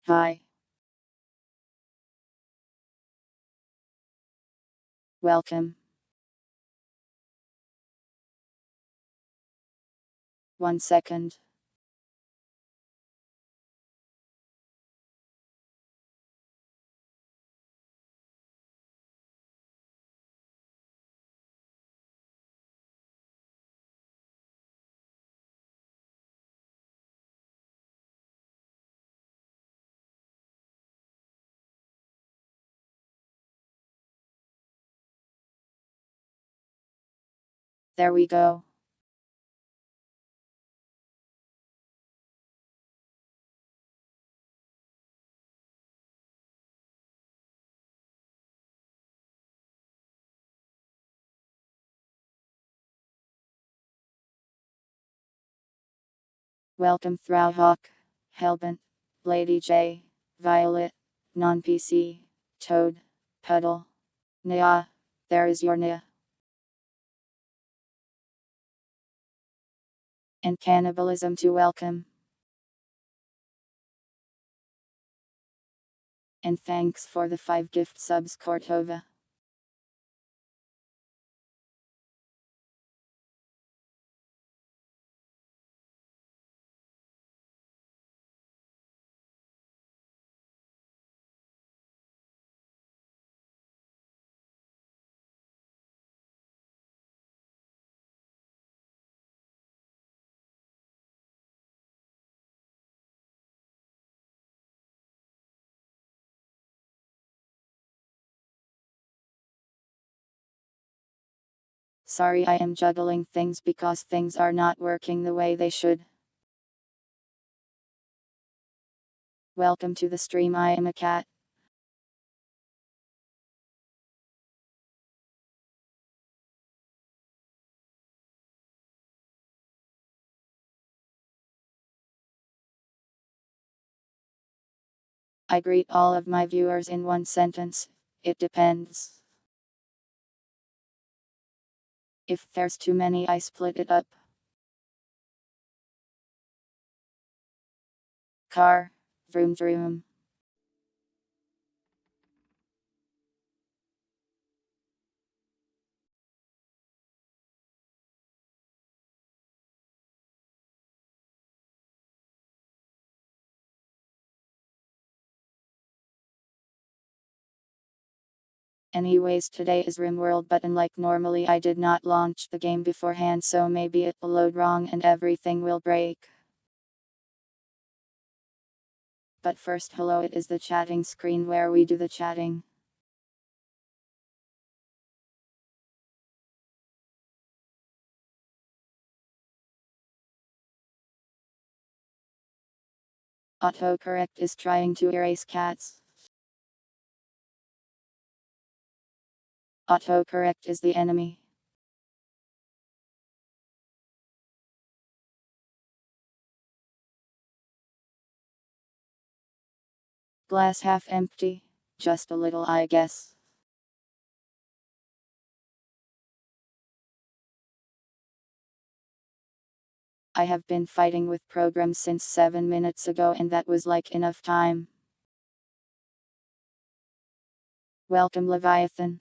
Hi, welcome. 1 second. There we go. Welcome Throwhawk, Hellbent, Lady J, Violet, Non-PC, Toad, Puddle. Nya, there is your Nya. And cannibalism to welcome. And thanks for the 5 gift subs Cortova. Sorry I am juggling things because things are not working the way they should. Welcome to the stream, I am a cat. I greet all of my viewers in one sentence. It depends. If there's too many, I split it up. Car, vroom vroom. Anyways, today is Rimworld, but unlike normally, I did not launch the game beforehand, so maybe it will load wrong and everything will break. But first, hello, it is the chatting screen where we do the chatting. Autocorrect is trying to erase cats. Autocorrect is the enemy. Glass half empty. Just a little, I guess. I have been fighting with programs since 7 minutes ago, and that was like enough time. Welcome, Leviathan.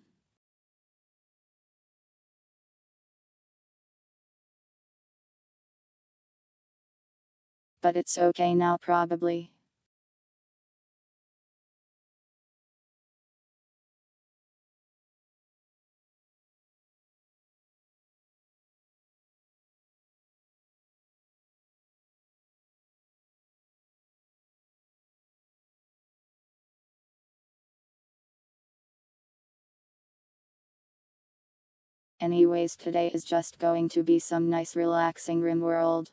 But it's okay now, probably. Anyways, today is just going to be some nice relaxing Rimworld,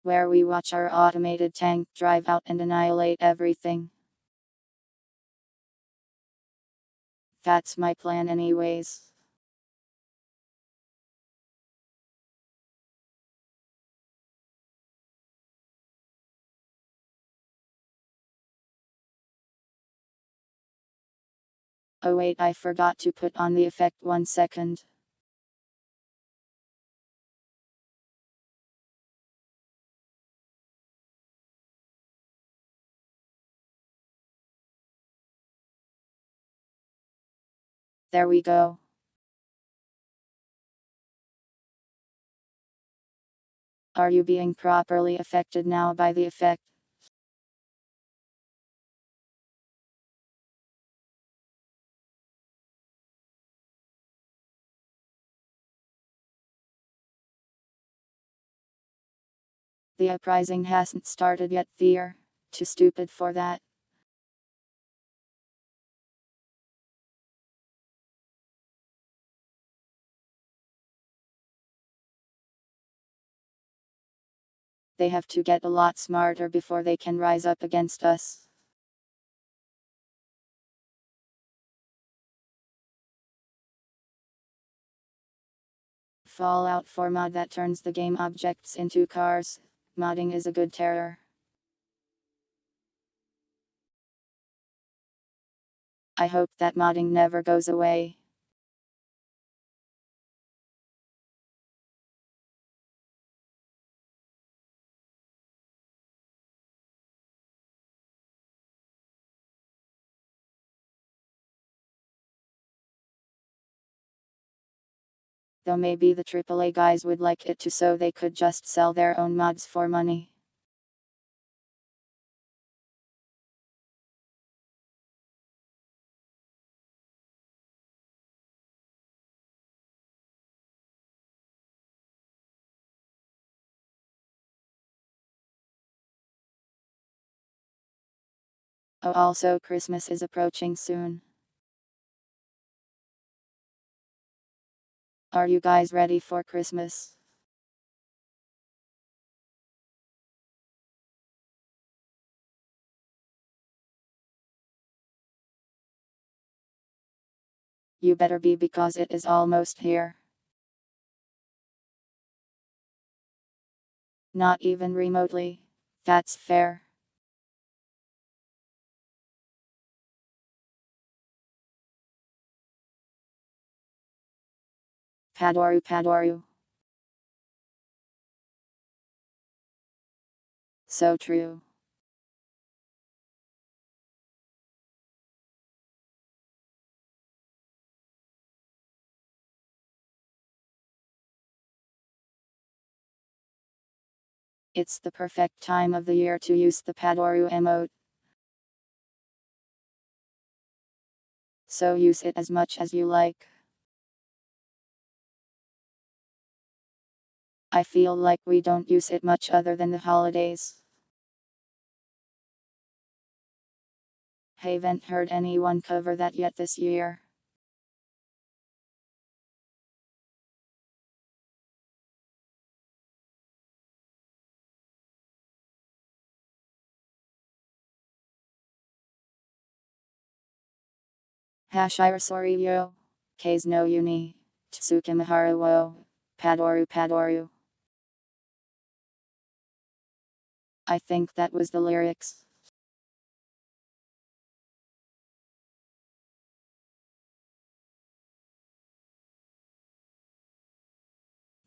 where we watch our automated tank drive out and annihilate everything. That's my plan anyways. Oh wait, I forgot to put on the effect. 1 second. There we go. Are you being properly affected now by the effect? The uprising hasn't started yet, Fear. Too stupid for that. They have to get a lot smarter before they can rise up against us. Fallout 4 mod that turns the game objects into cars. Modding is a good terror. I hope that modding never goes away. Though maybe the AAA guys would like it too, so they could just sell their own mods for money. Oh, also Christmas is approaching soon. Are you guys ready for Christmas? You better be, because it is almost here. Not even remotely. That's fair. Padoru Padoru. So true. It's the perfect time of the year to use the Padoru emote. So use it as much as you like. I feel like we don't use it much other than the holidays. Haven't heard anyone cover that yet this year. Hashira sorry yo. K's no uni. Tsuke Mahara wo. Padoru Padoru. I think that was the lyrics.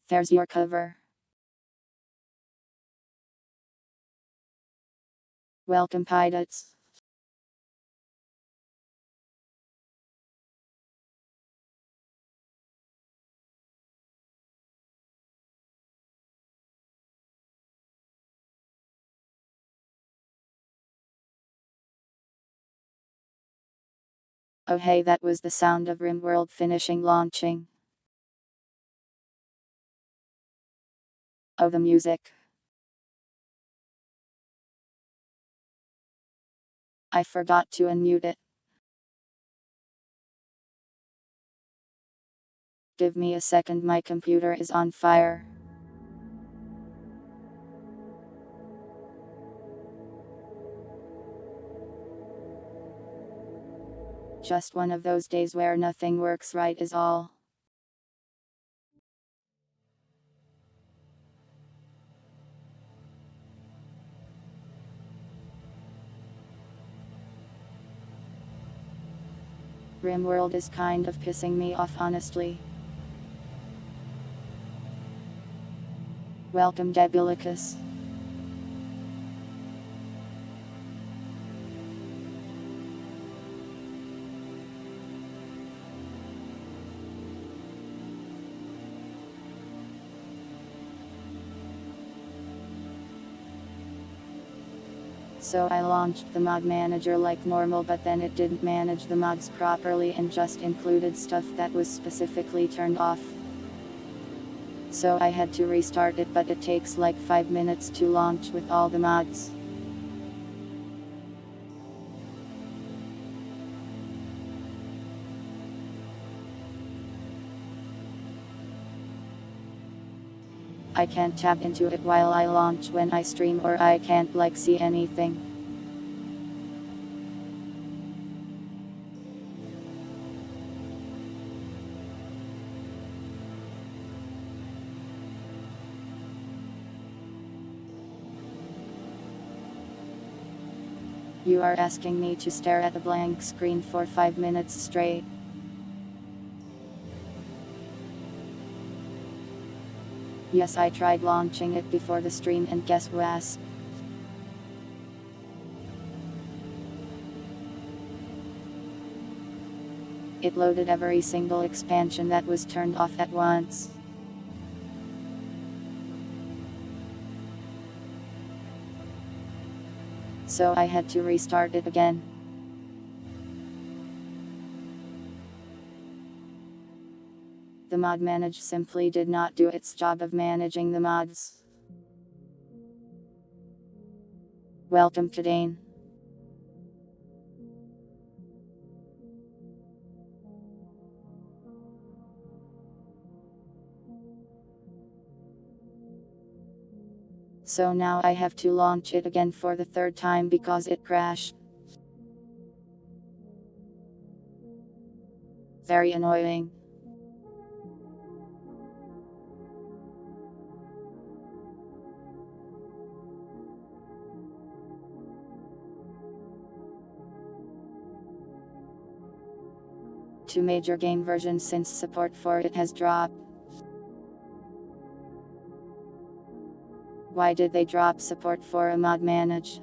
There's your cover. Welcome, pilots. Oh hey, that was the sound of Rimworld finishing launching. Oh, the music. I forgot to unmute it. Give me a second, my computer is on fire. Just one of those days where nothing works right is all. Rimworld is kind of pissing me off, honestly. Welcome, Debilicus. So I launched the mod manager like normal, but then it didn't manage the mods properly and just included stuff that was specifically turned off. So I had to restart it, but it takes like 5 minutes to launch with all the mods. I can't tap into it while I launch when I stream, or I can't like see anything. You are asking me to stare at a blank screen for 5 minutes straight. Yes, I tried launching it before the stream, and guess what? It loaded every single expansion that was turned off at once. So I had to restart it again. The mod manage simply did not do its job of managing the mods. Welcome to Dane. So now I have to launch it again for the third time because it crashed. Very annoying. Two major game versions since support for it has dropped. Why did they drop support for a mod manage?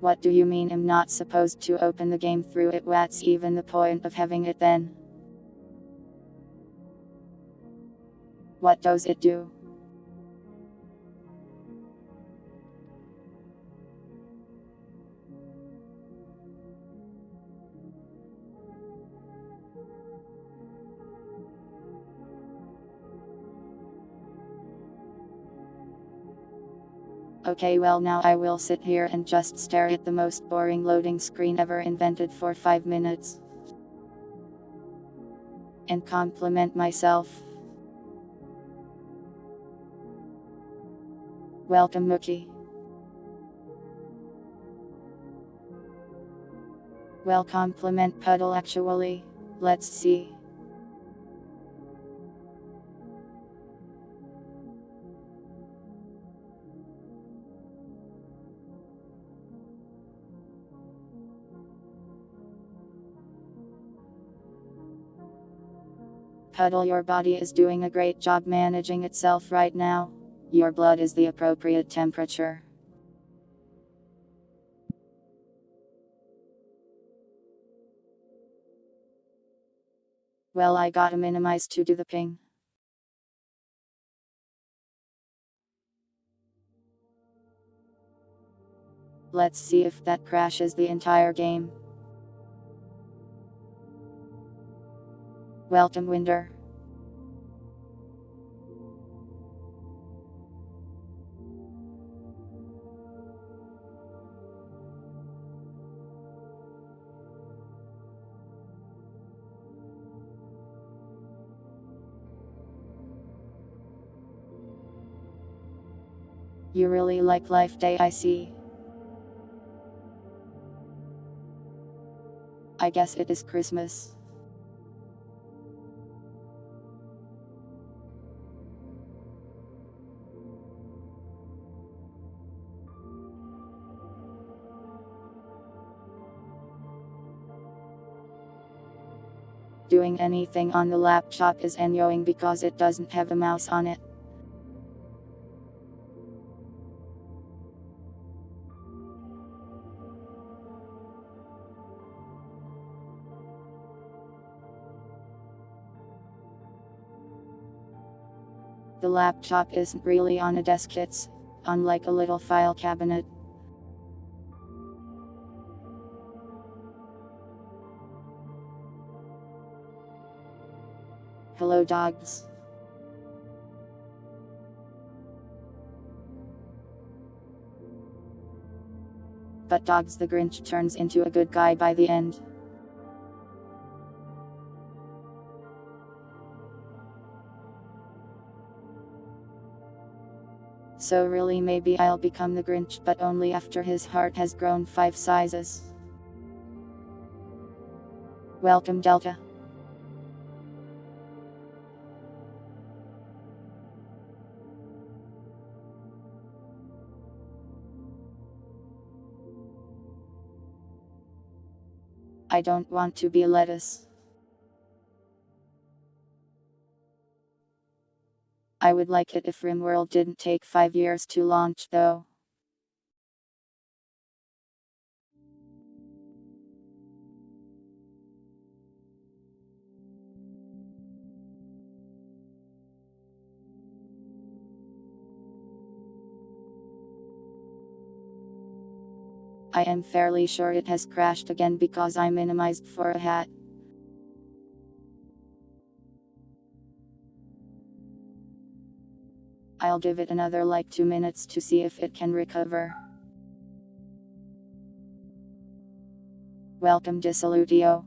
What do you mean I'm not supposed to open the game through it? What's even the point of having it then? What does it do? Okay, well, now I will sit here and just stare at the most boring loading screen ever invented for 5 minutes. And compliment myself. Welcome, Mookie. Well, compliment Puddle actually. Let's see. Puddle, your body is doing a great job managing itself right now. Your blood is the appropriate temperature. Well, I gotta minimize to do the ping. Let's see if that crashes the entire game. Welcome, Winder. You really like Life Day, I see. I guess it is Christmas. Doing anything on the laptop is annoying because it doesn't have a mouse on it. The laptop isn't really on a desk, it's on like a little file cabinet. Hello dogs. But Dogs the Grinch turns into a good guy by the end. So really maybe I'll become the Grinch, but only after his heart has grown 5 sizes. Welcome Delta. I don't want to be lettuce. I would like it if Rimworld didn't take 5 years to launch though. I am fairly sure it has crashed again because I minimized for a hat. I'll give it another like 2 minutes to see if it can recover. Welcome Disolutio.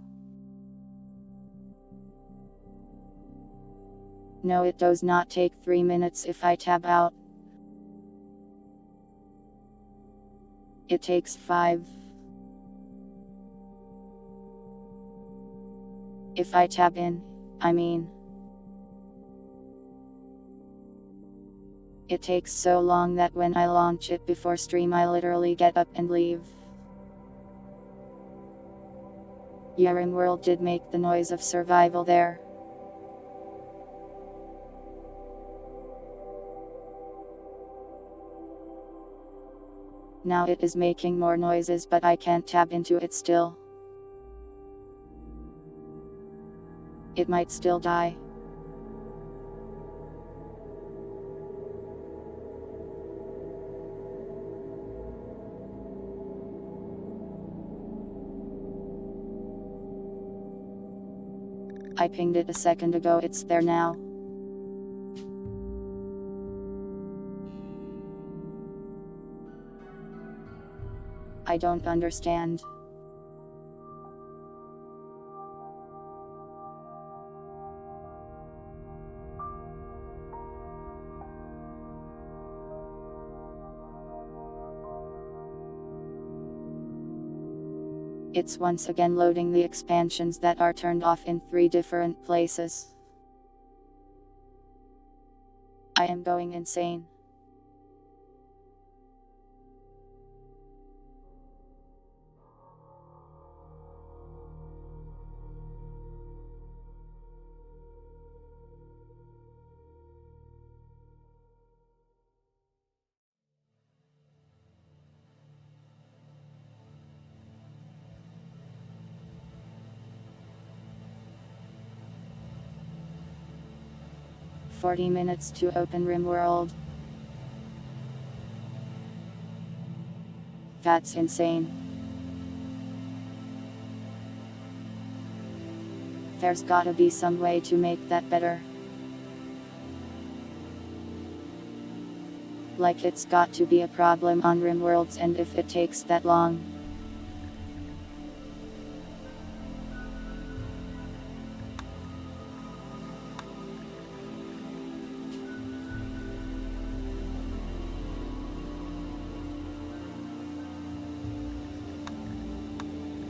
No, it does not take 3 minutes if I tab out. It takes 5. If I tab in, I mean. It takes so long that when I launch it before stream I literally get up and leave. Yeah, Rimworld did make the noise of survival there. Now it is making more noises, but I can't tab into it still. It might still die. I pinged it a second ago, it's there now. I don't understand. It's once again loading the expansions that are turned off in 3 different places. I am going insane. "40 minutes to open Rimworld. That's insane. There's gotta be some way to make that better. Like it's got to be a problem on Rimworld's end if it takes that long.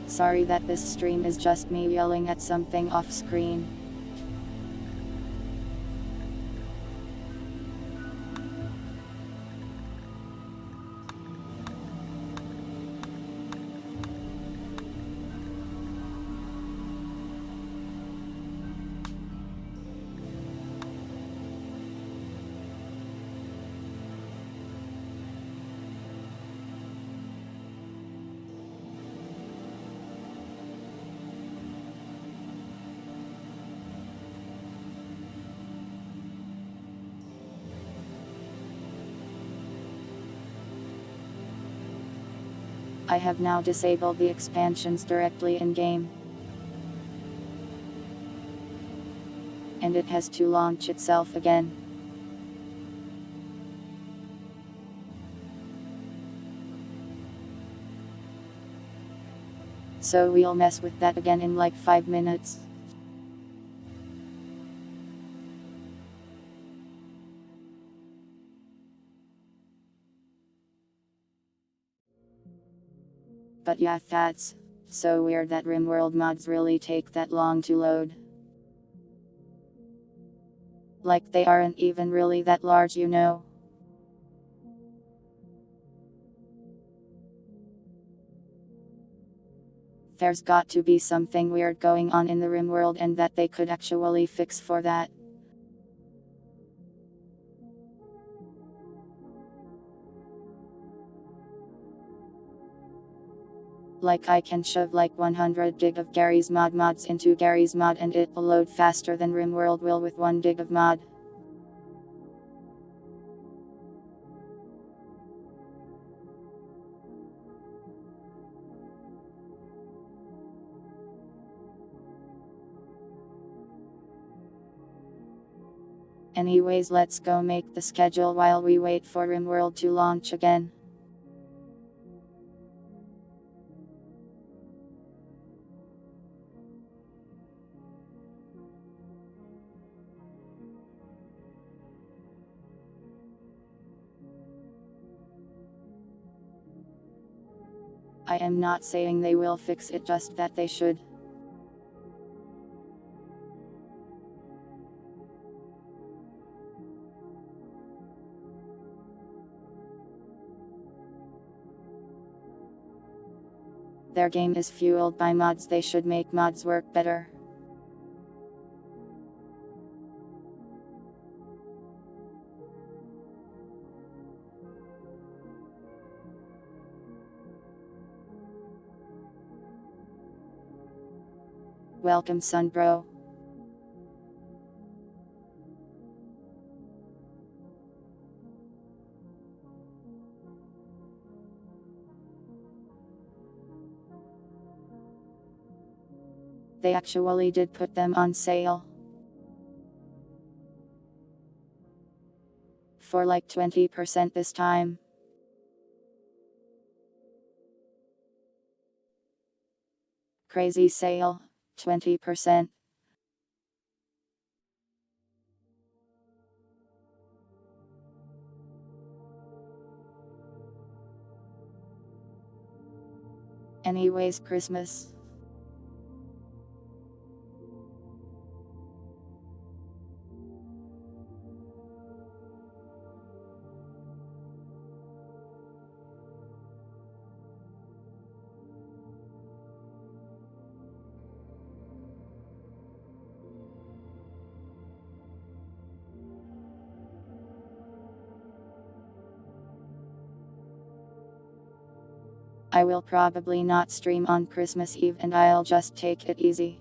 Sorry that this stream is just me yelling at something off screen. I have now disabled the expansions directly in-game. And it has to launch itself again. So we'll mess with that again in like 5 minutes. But yeah, that's so weird that Rimworld mods really take that long to load. Like they aren't even really that large, you know. There's got to be something weird going on in the Rimworld and that they could actually fix for that. Like I can shove like 100 gig of Gary's mods into Gary's mod and it'll load faster than Rimworld will with 1 gig of mod. Anyways, let's go make the schedule while we wait for Rimworld to launch again. I am not saying they will fix it, just that they should. Their game is fueled by mods, they should make mods work better. Welcome, son bro. They actually did put them on sale. For like 20% this time. Crazy sale, 20%. Anyways, Christmas. I will probably not stream on Christmas Eve and I'll just take it easy.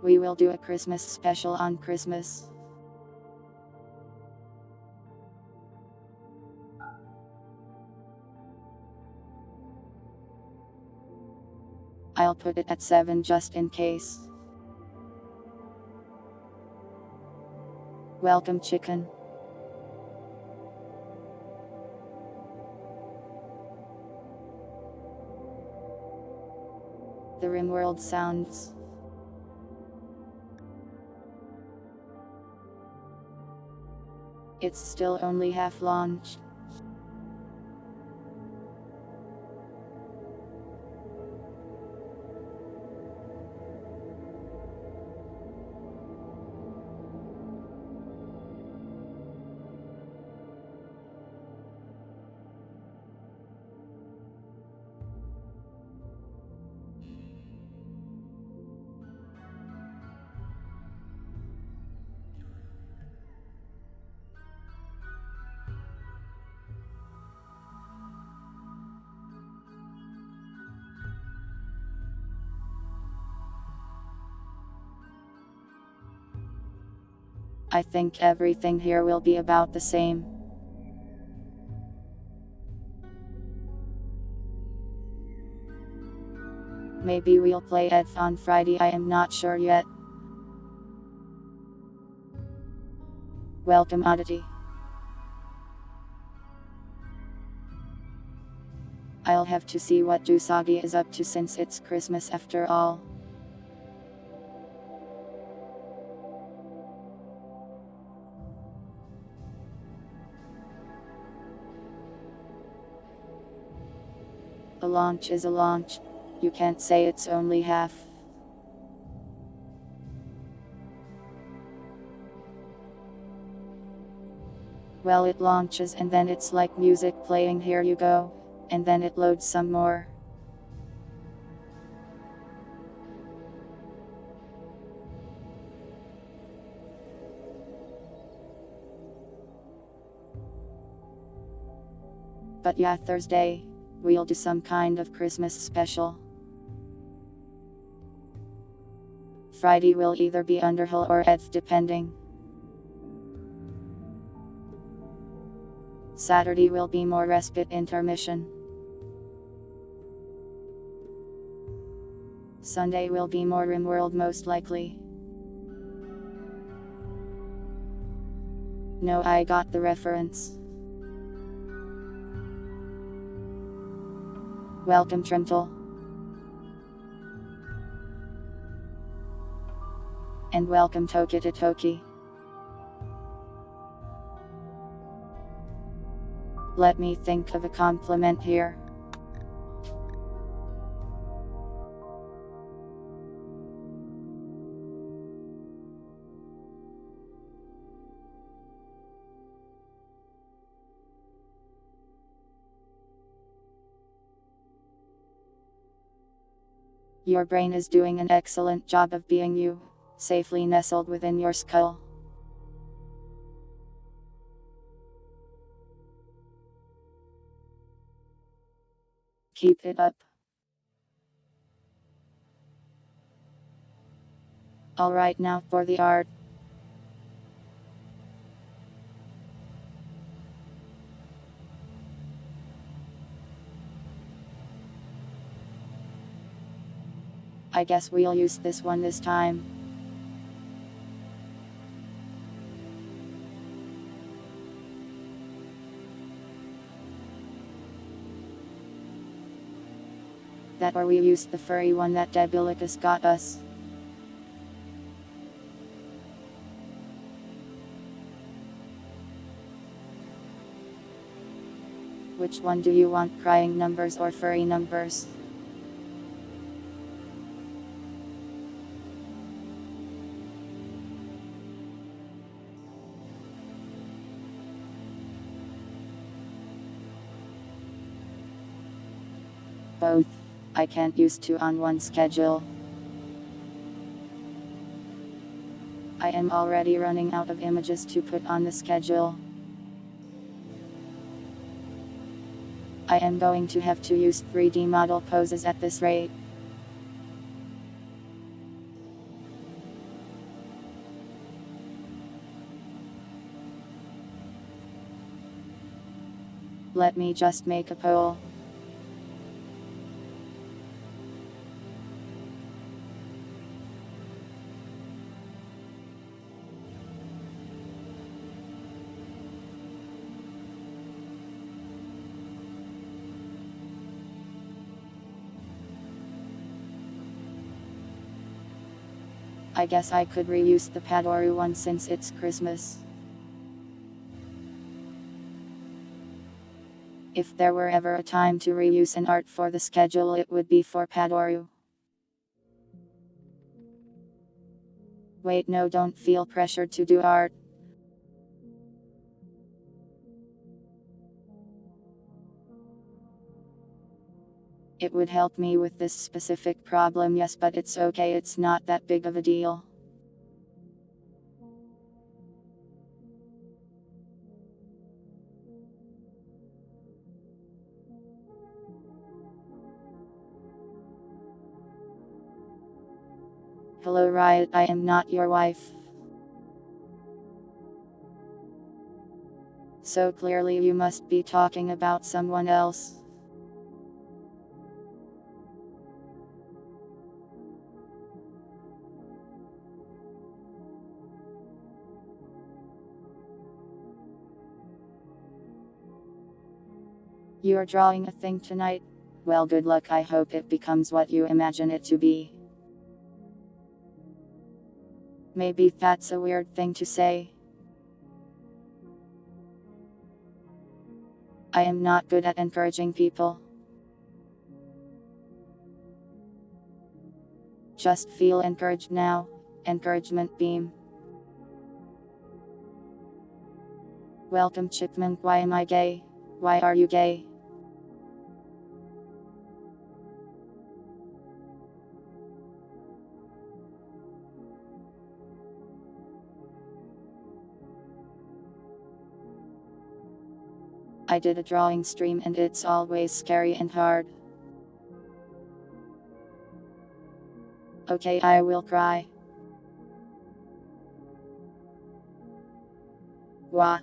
We will do a Christmas special on Christmas. I'll put it at 7 just in case. Welcome, chicken. The Rimworld sounds. It's still only half launched. I think everything here will be about the same. Maybe we'll play EDF on Friday, I am not sure yet. Welcome oddity. I'll have to see what Usagi is up to since it's Christmas after all. A launch is a launch. You can't say it's only half. Well, it launches and then it's like music playing, here you go, and then it loads some more. But yeah, Thursday, we'll do some kind of Christmas special. Friday will either be Underhill or EDF depending. Saturday will be more respite intermission. Sunday will be more Rimworld most likely. No, I got the reference. Welcome Trimtle. And welcome Tokitatoki. Let me think of a compliment here. Your brain is doing an excellent job of being you, safely nestled within your skull. Keep it up. Alright, now for the art. I guess we'll use this one this time. That or we used the furry one that Debilicus got us. Which one do you want, crying numbers or furry numbers? Both. I can't use two on one schedule. I am already running out of images to put on the schedule. I am going to have to use 3D model poses at this rate. Let me just make a poll. I guess I could reuse the Padoru one since it's Christmas. If there were ever a time to reuse an art for the schedule, it would be for Padoru. Wait, no, don't feel pressured to do art. It would help me with this specific problem, yes, but it's okay, it's not that big of a deal. Hello Riot, I am not your wife. So clearly you must be talking about someone else. You're drawing a thing tonight? Well, good luck. I hope it becomes what you imagine it to be. Maybe that's a weird thing to say. I am not good at encouraging people. Just feel encouraged now. Encouragement beam. Welcome, Chipmunk. Why am I gay? Why are you gay? I did a drawing stream and it's always scary and hard. Okay, I will cry. Wah.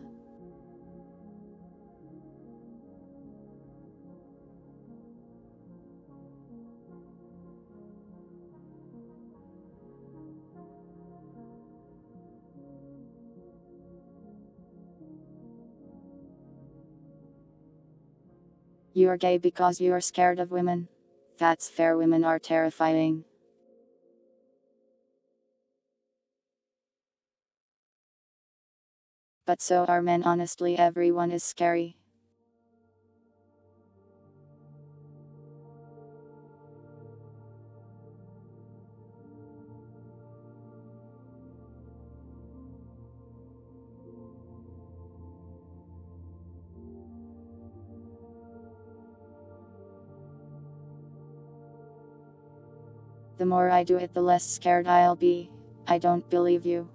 You're gay because you're scared of women. That's fair, women are terrifying. But so are men, honestly, everyone is scary. The more I do it, the less scared I'll be. I don't believe you.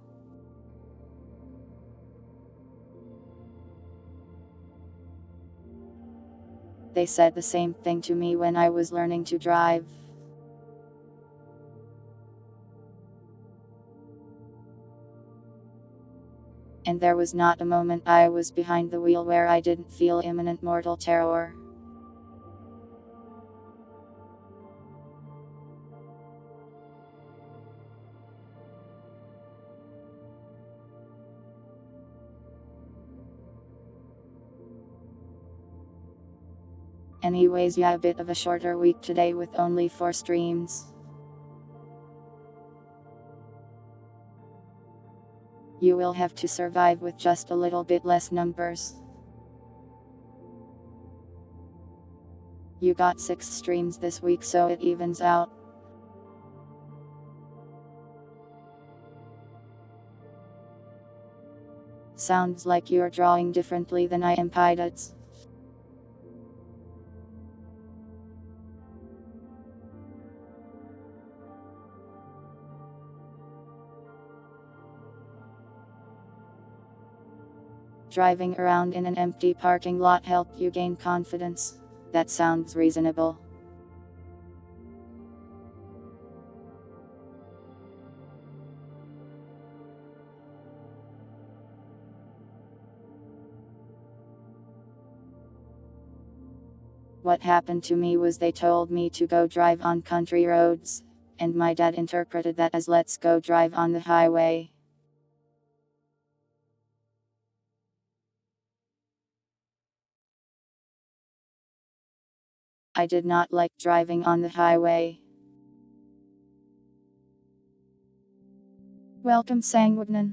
They said the same thing to me when I was learning to drive. And there was not a moment I was behind the wheel where I didn't feel imminent mortal terror. Anyways, yeah, a bit of a shorter week today with only 4 streams. You will have to survive with just a little bit less numbers. You got 6 streams this week, so it evens out. Sounds like you're drawing differently than I am, pilots. Driving around in an empty parking lot helped you gain confidence. That sounds reasonable. What happened to me was they told me to go drive on country roads, and my dad interpreted that as let's go drive on the highway. I did not like driving on the highway. Welcome, Sangwooden.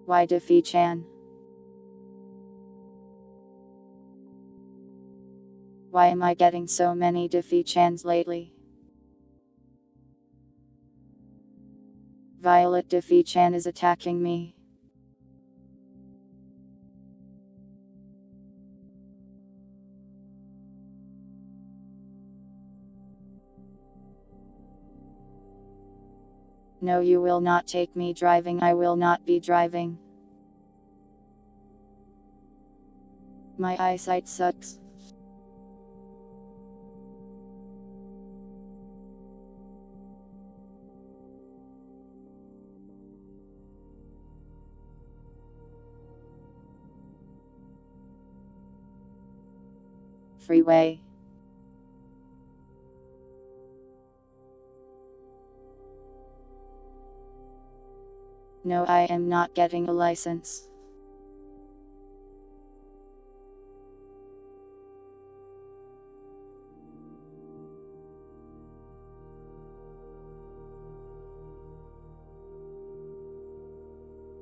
Why Diffie-chan? Why am I getting so many Diffie-chans lately? Violet Diffie-chan is attacking me. No, you will not take me driving. I will not be driving. My eyesight sucks. freeway. No, I am not getting a license.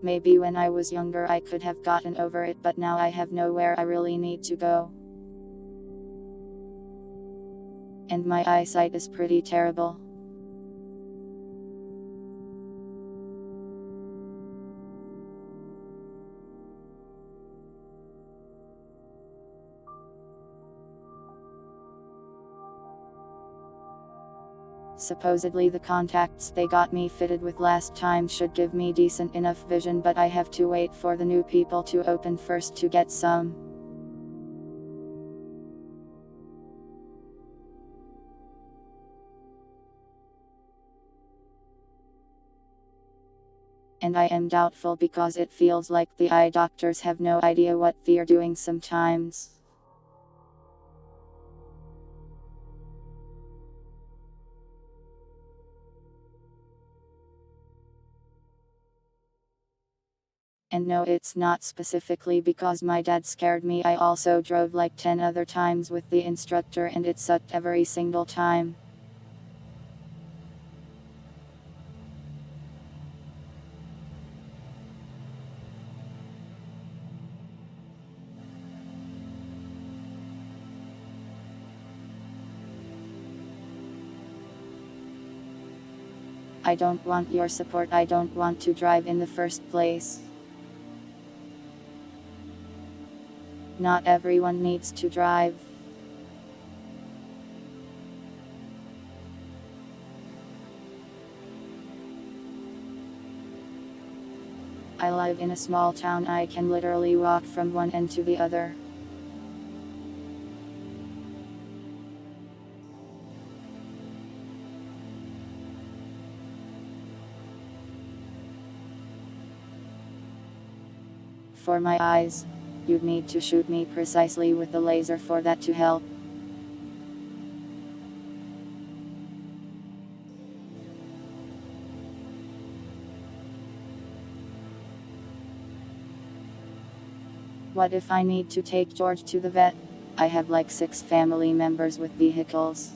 Maybe when I was younger I could have gotten over it, but now I have nowhere I really need to go. And my eyesight is pretty terrible. Supposedly the contacts they got me fitted with last time should give me decent enough vision, but I have to wait for the new people to open first to get some. And I am doubtful because it feels like the eye doctors have no idea what they're doing sometimes. And no, it's not specifically because my dad scared me. I also drove like 10 other times with the instructor and it sucked every single time. I don't want your support. I don't want to drive in the first place. Not everyone needs to drive. I live in a small town. I can literally walk from one end to the other. For my eyes, you'd need to shoot me precisely with the laser for that to help. What if I need to take George to the vet? I have like 6 family members with vehicles.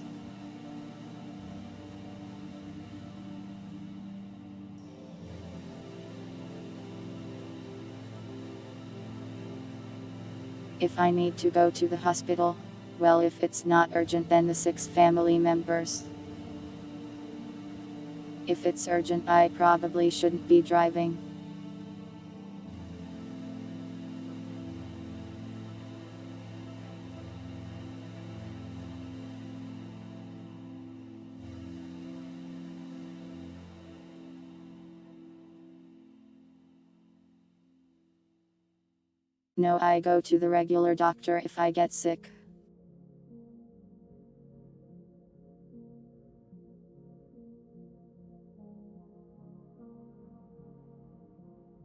If I need to go to the hospital, well, if it's not urgent, then the 6 family members. If it's urgent, I probably shouldn't be driving. No, I go to the regular doctor if I get sick.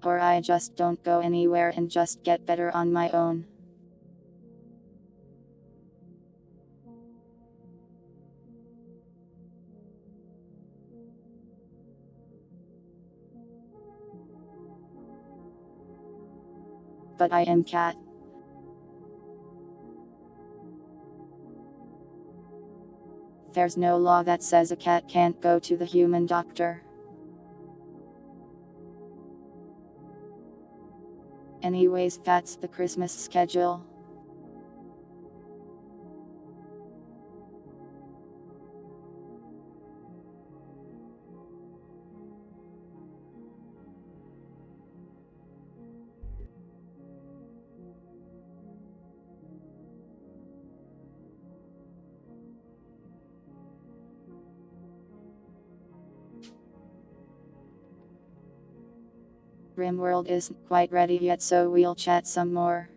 Or I just don't go anywhere and just get better on my own. But I am cat. There's no law that says a cat can't go to the human doctor. Anyways, that's the Christmas schedule. Rimworld isn't quite ready yet, so we'll chat some more.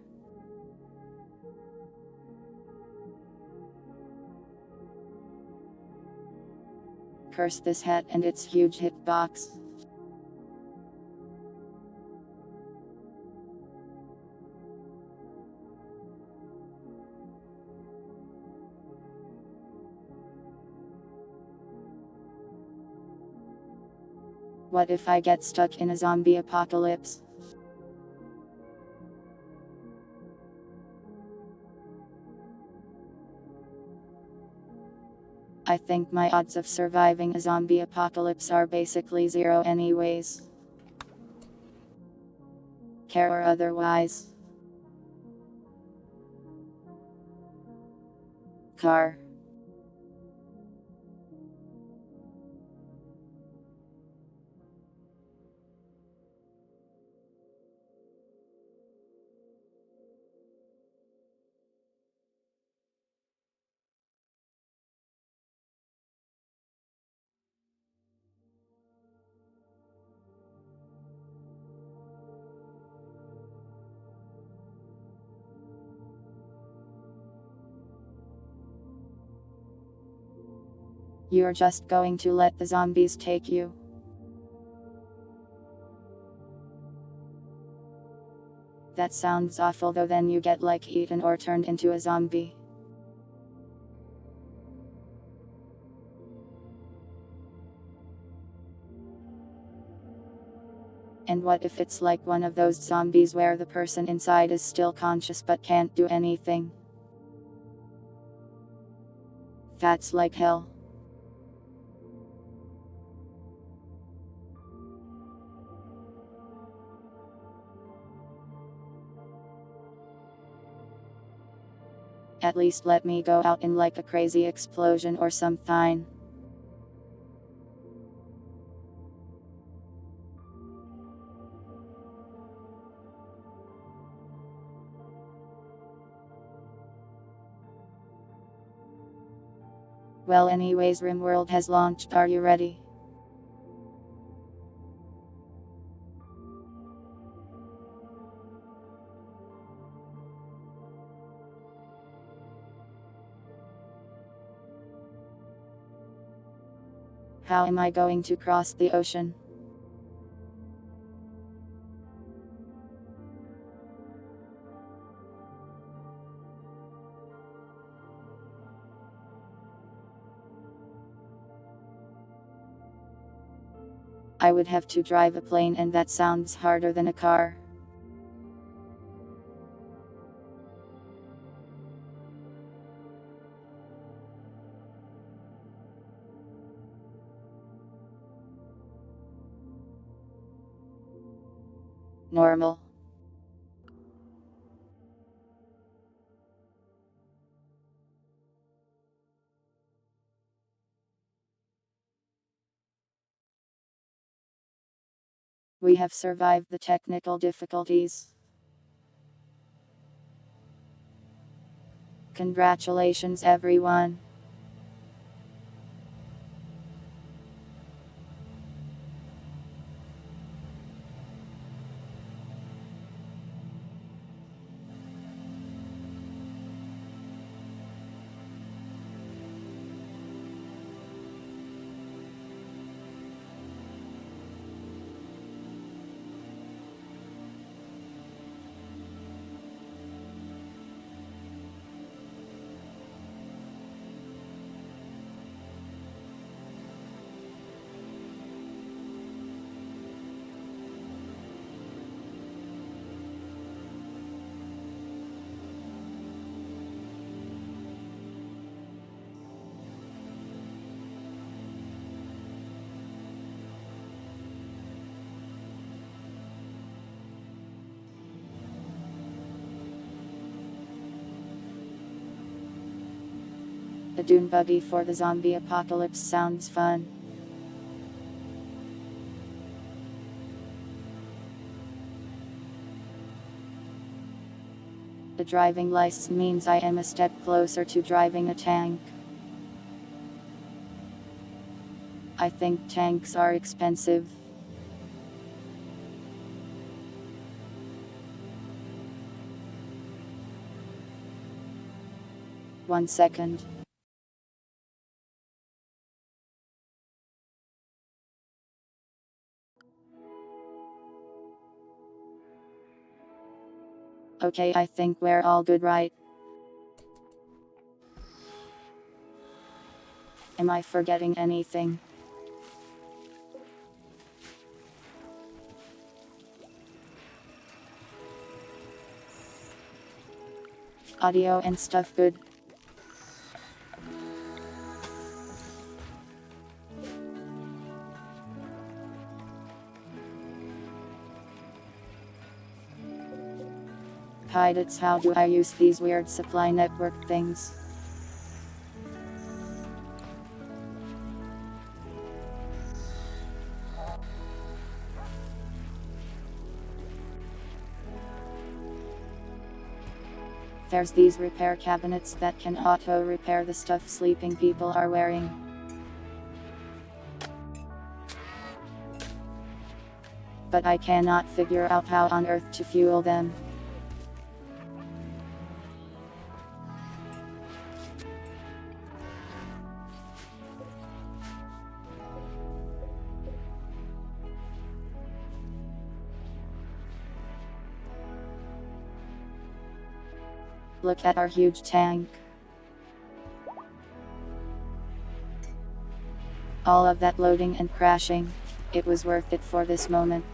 Curse this hat and its huge hitbox. What if I get stuck in a zombie apocalypse? I think my odds of surviving a zombie apocalypse are basically zero anyways. Care or otherwise. Car. You're just going to let the zombies take you. That sounds awful though, then you get like eaten or turned into a zombie. And what if it's like one of those zombies where the person inside is still conscious but can't do anything? That's like hell. At least let me go out in like a crazy explosion or something. Well, anyways, Rimworld has launched. Are you ready? How am I going to cross the ocean? I would have to drive a plane, and that sounds harder than a car. Normal. We have survived the technical difficulties. Congratulations, everyone. A dune buggy for the zombie apocalypse sounds fun. The driving license means I am a step closer to driving a tank. I think tanks are expensive. One second. Okay, I think we're all good, right? Am I forgetting anything? Audio and stuff good. Hi, that's how do I use these weird supply network things. There's these repair cabinets that can auto repair the stuff sleeping people are wearing. But I cannot figure out how on earth to fuel them. Look at our huge tank. All of that loading and crashing, it was worth it for this moment.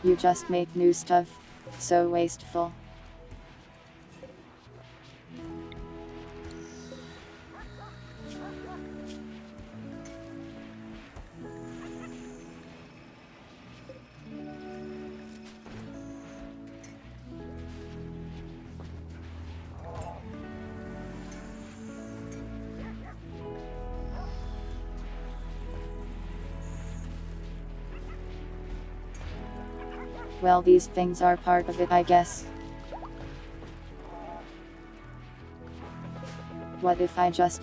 You just make new stuff, so wasteful. Well, these things are part of it, I guess. What if I just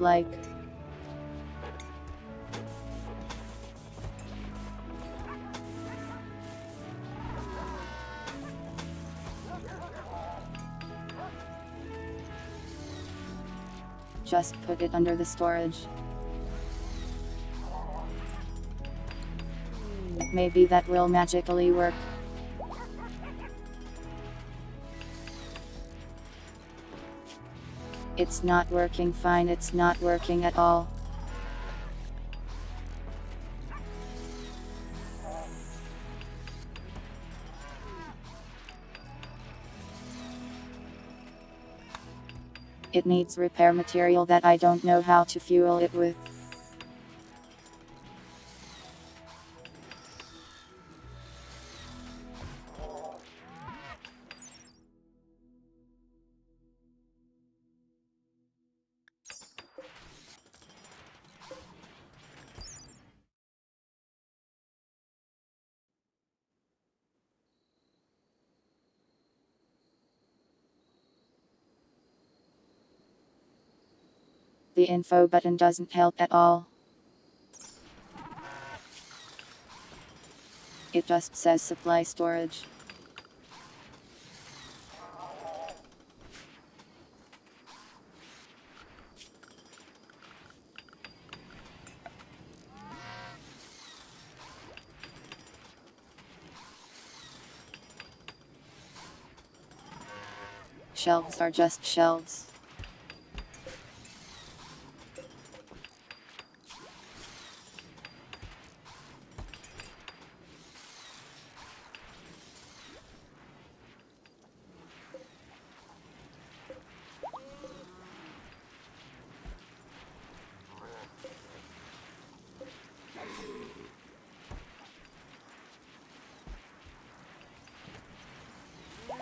just put it under the storage? Maybe that will magically work. It's not working fine, it's not working at all. It needs repair material that I don't know how to fuel it with. The info button doesn't help at all. It just says supply storage. Shelves are just shelves.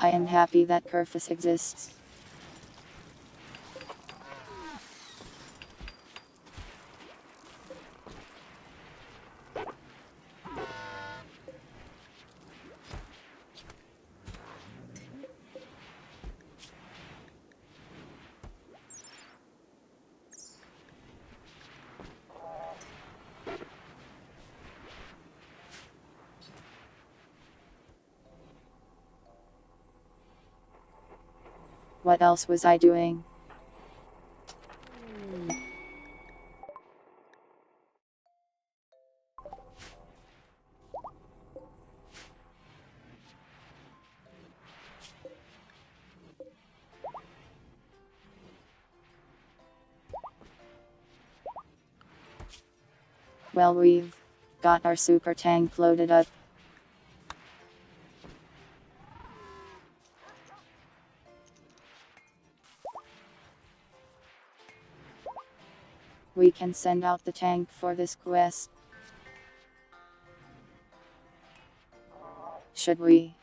I am happy that purpose exists. What else was I doing? Well, we've got our super tank loaded up. We can send out the tank for this quest. Should we?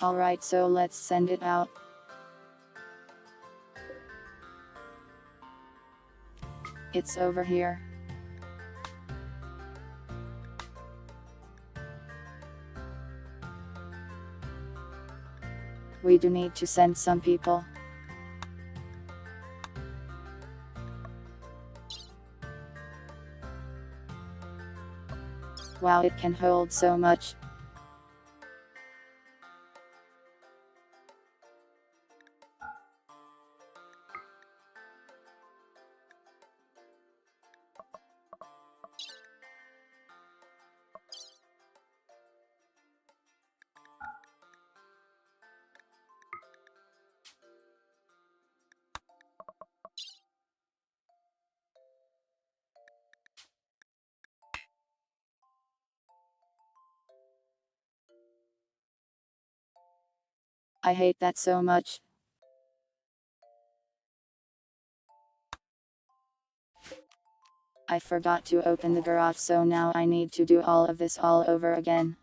Alright, so let's send it out. It's over here. We do need to send some people. Wow, it can hold so much. I hate that so much. I forgot to open the garage, so now I need to do all of this all over again.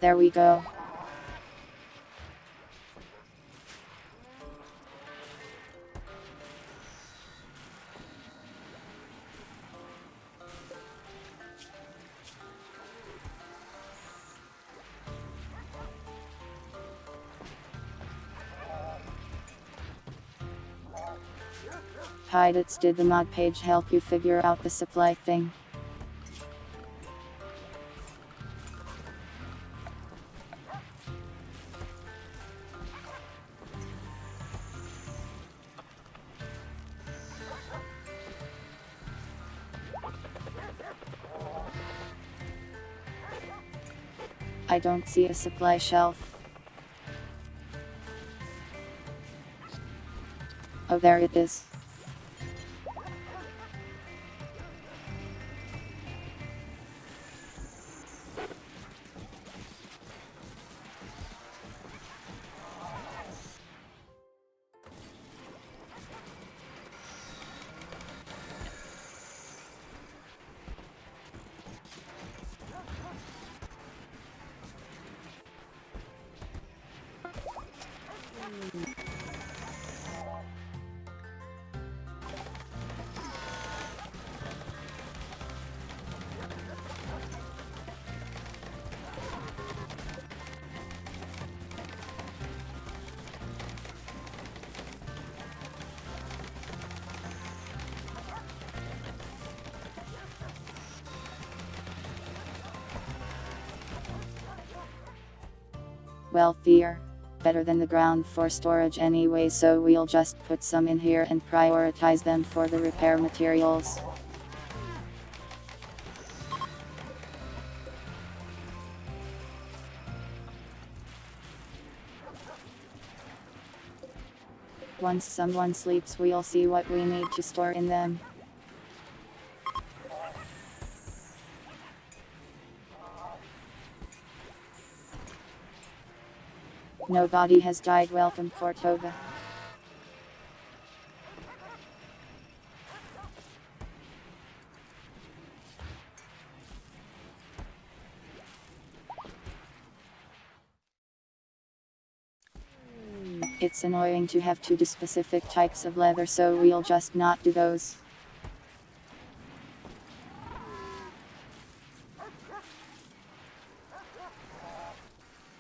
There we go. Did the mod page help you figure out the supply thing? I don't see a supply shelf. Oh, there it is. Well, fear. Better than the ground for storage anyway, so we'll just put some in here and prioritize them for the repair materials. Once someone sleeps, we'll see what we need to store in them. Nobody has died. Welcome, Cortova. It's annoying to have to do specific types of leather, so we'll just not do those.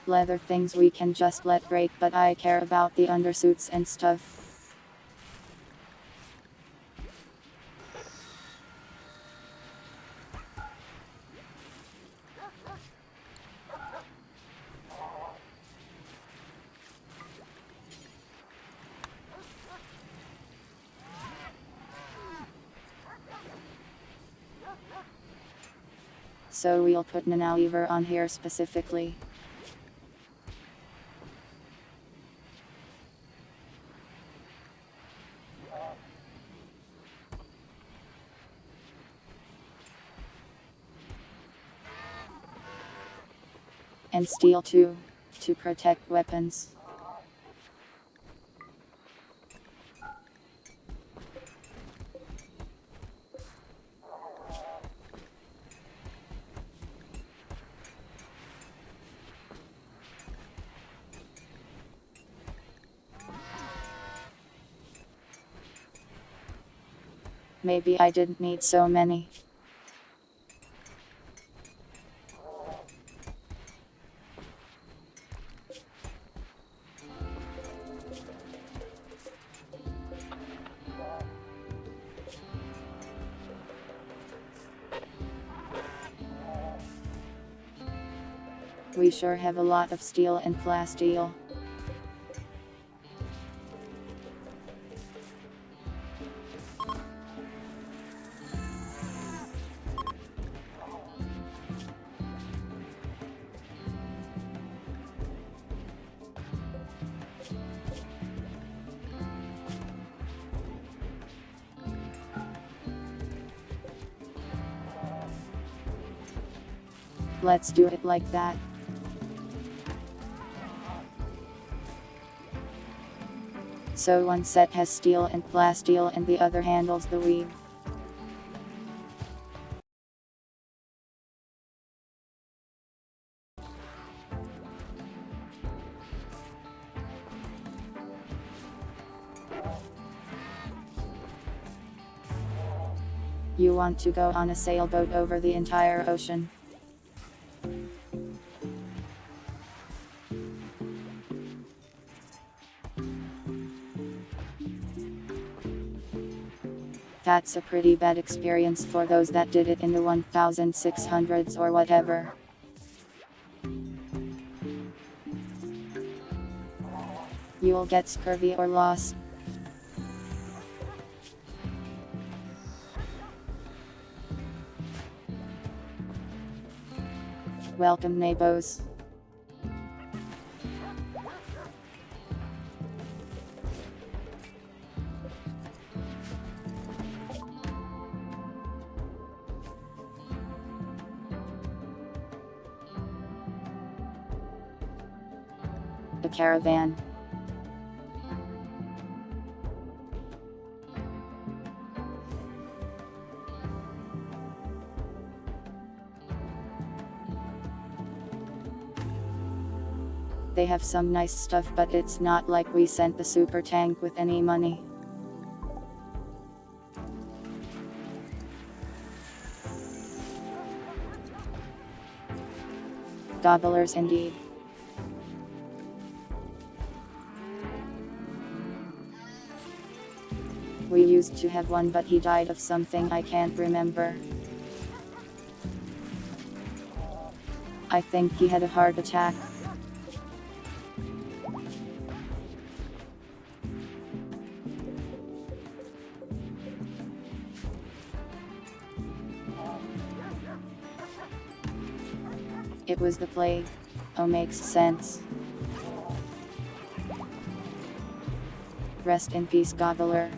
Leather things we can just let break, but I care about the undersuits and stuff. So we'll put an lever on here specifically. And steel too, to protect weapons. Maybe I didn't need so many. We sure have a lot of steel and plasteel. Let's do it like that. So one set has steel and plasteel and the other handles the weave. You want to go on a sailboat over the entire ocean. That's a pretty bad experience for those that did it in the 1600s or whatever. You'll get scurvy or lost. Welcome neighbors. A caravan. They have some nice stuff, but it's not like we sent the super tank with any money. Gobblers indeed. We used to have one, but he died of something I can't remember. I think he had a heart attack. It was the plague. Oh, makes sense. Rest in peace, Gobbler.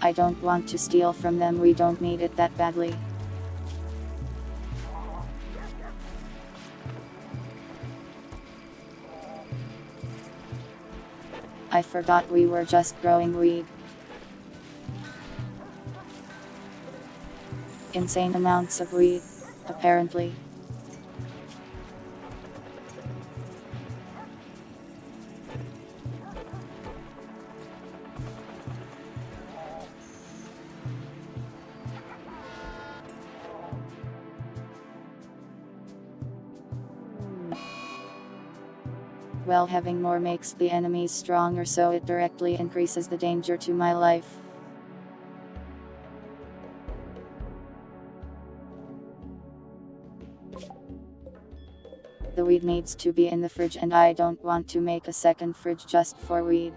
I don't want to steal from them, we don't need it that badly. I forgot we were just growing weed. Insane amounts of weed, apparently. Well, having more makes the enemies stronger, so it directly increases the danger to my life. The weed needs to be in the fridge, and I don't want to make a second fridge just for weed.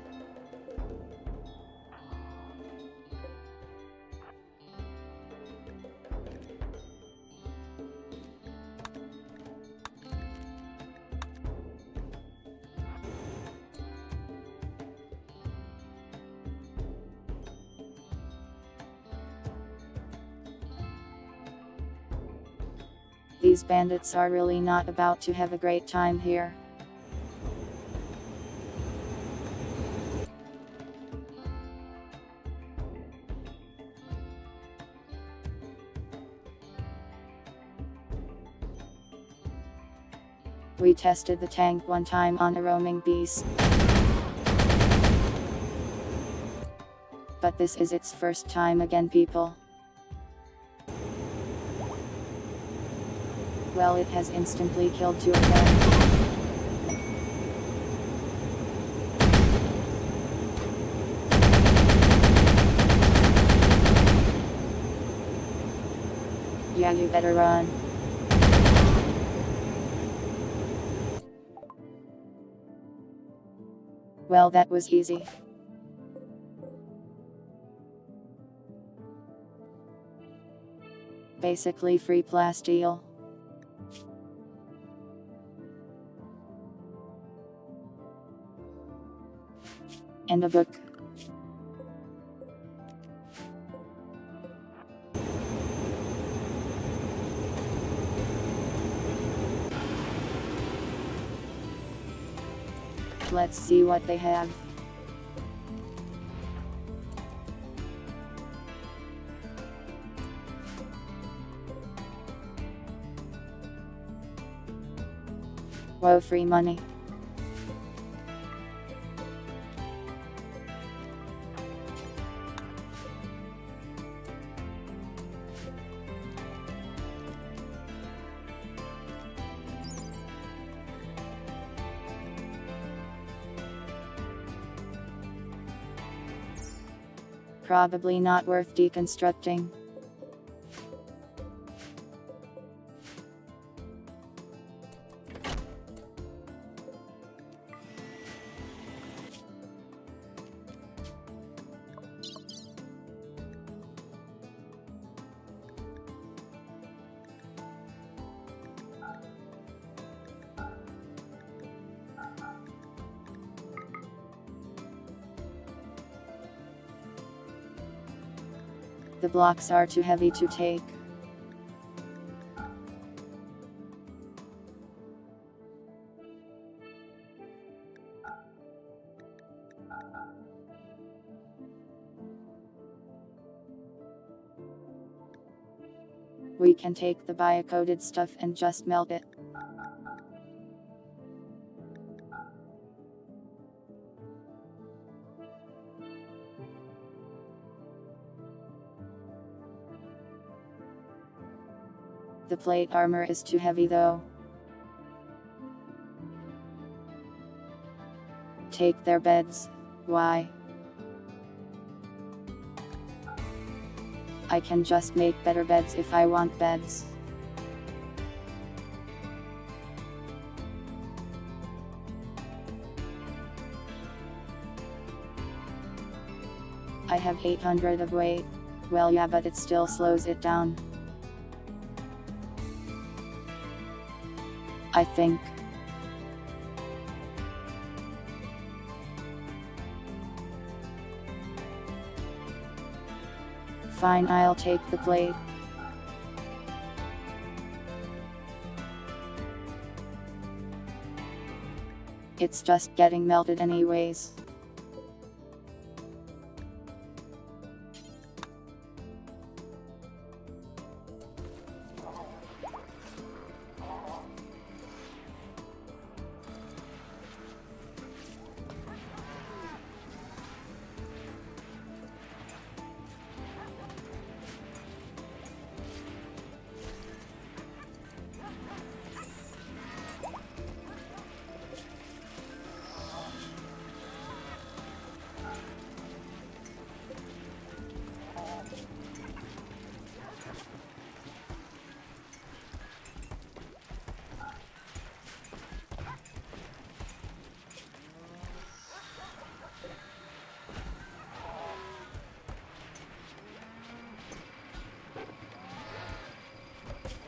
These bandits are really not about to have a great time here. We tested the tank one time on a roaming beast, but this is its first time again, people. Well, it has instantly killed 2 of them. Yeah, you better run. Well, that was easy. Basically free plasteel. And a book. Let's see what they have. Whoa, free money. Probably not worth deconstructing. The blocks are too heavy to take. We can take the bio-coated stuff and just melt it. The plate armor is too heavy though. Take their beds. Why? I can just make better beds if I want beds. I have 800 of weight. Well, yeah, but it still slows it down. I think. Fine, I'll take the plate. It's just getting melted anyways.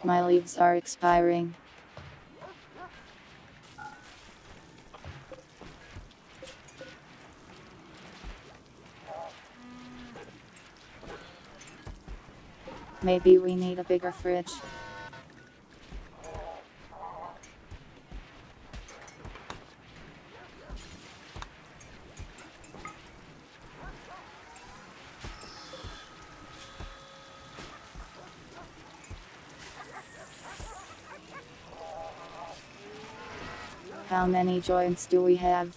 My leaves are expiring. Maybe we need a bigger fridge. How many joints do we have?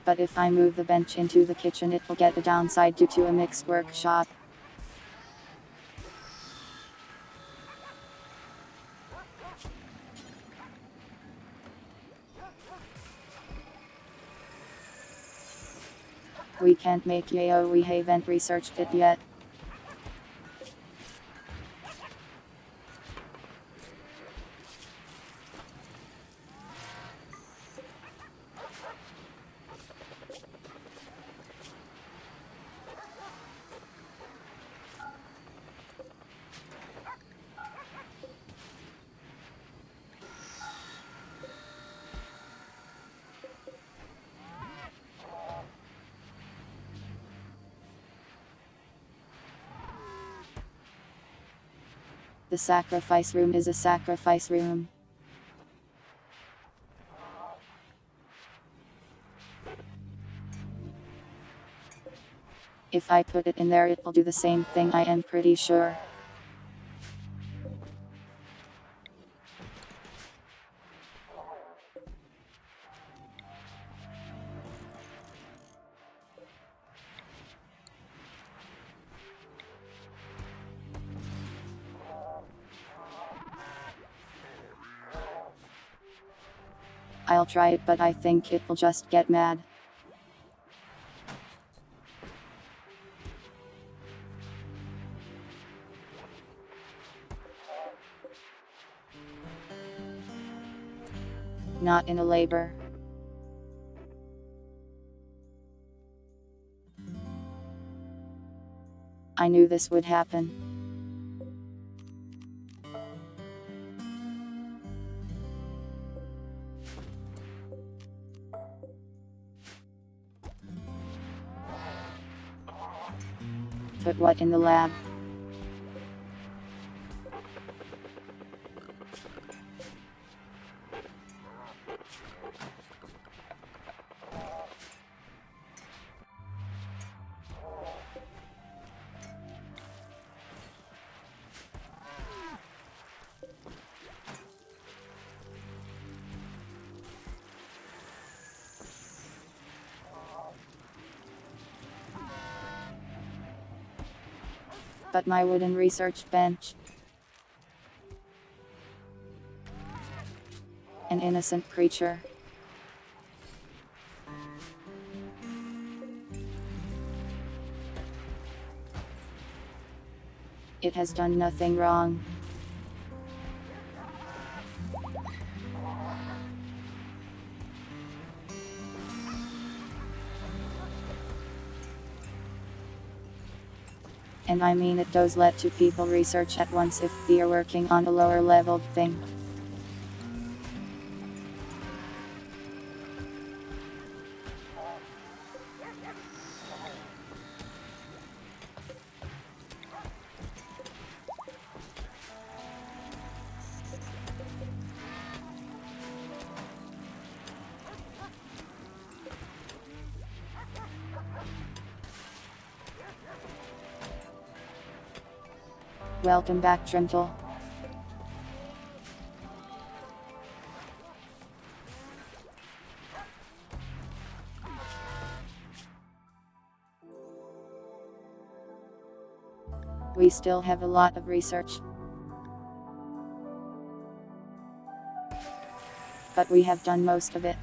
But if I move the bench into the kitchen, it will get a downside due to a mixed workshop. We can't make yayo, we haven't researched it yet. The sacrifice room is a sacrifice room. If I put it in there, it will do the same thing, I am pretty sure. I'll try it, but I think it will just get mad. Not in a labor. I knew this would happen. Put what in the lab? But my wooden research bench. An innocent creature. It has done nothing wrong. And I mean, it does let two people research at once if they are working on a lower leveled thing. Welcome back, Trintle. We still have a lot of research. But we have done most of it.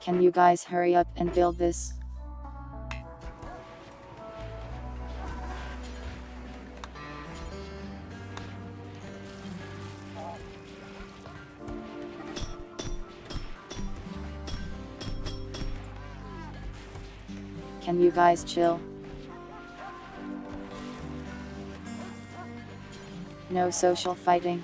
Can you guys hurry up and build this? Can you guys chill? No social fighting.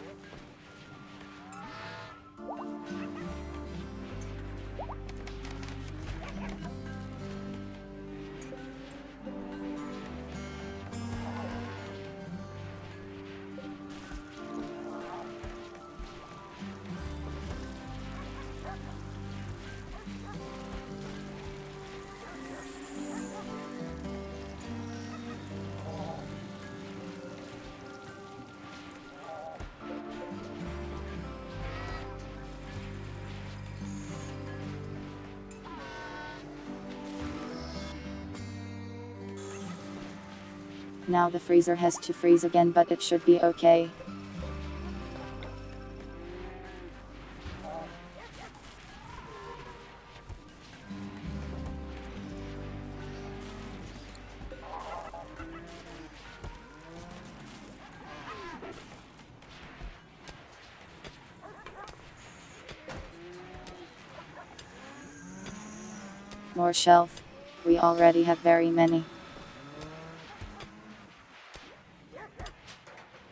Now the freezer has to freeze again, but it should be okay. More shelf. We already have very many.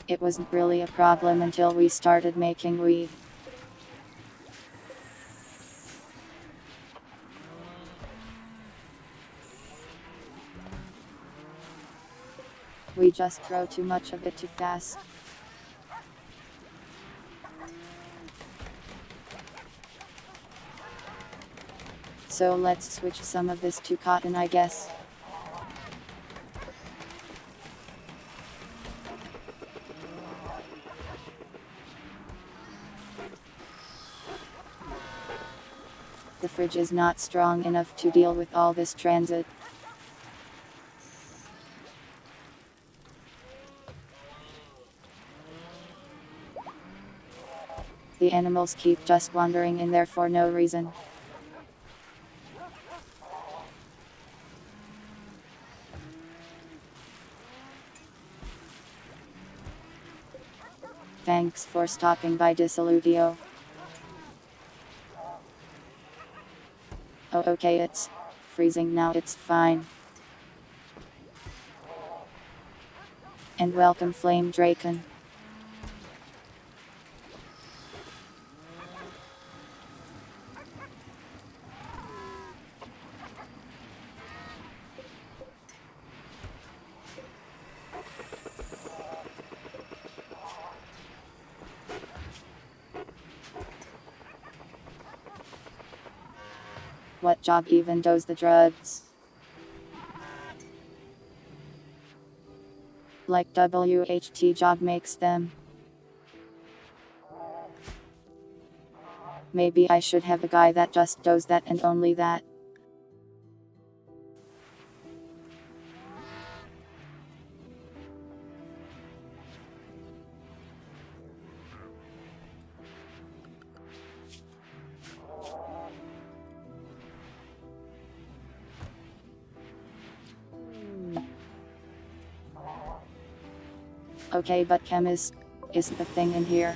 It wasn't really a problem until we started making weed. We just grow too much of it too fast. So let's switch some of this to cotton, I guess. The fridge is not strong enough to deal with all this transit. The animals keep just wandering in there for no reason. Thanks for stopping by, Disilutio. Oh, okay, it's freezing now, it's fine. And welcome, Flame Draken. What job even does the drugs? Like WHT job makes them. Maybe I should have a guy that just does that and only that. Okay, but chemist isn't the thing in here.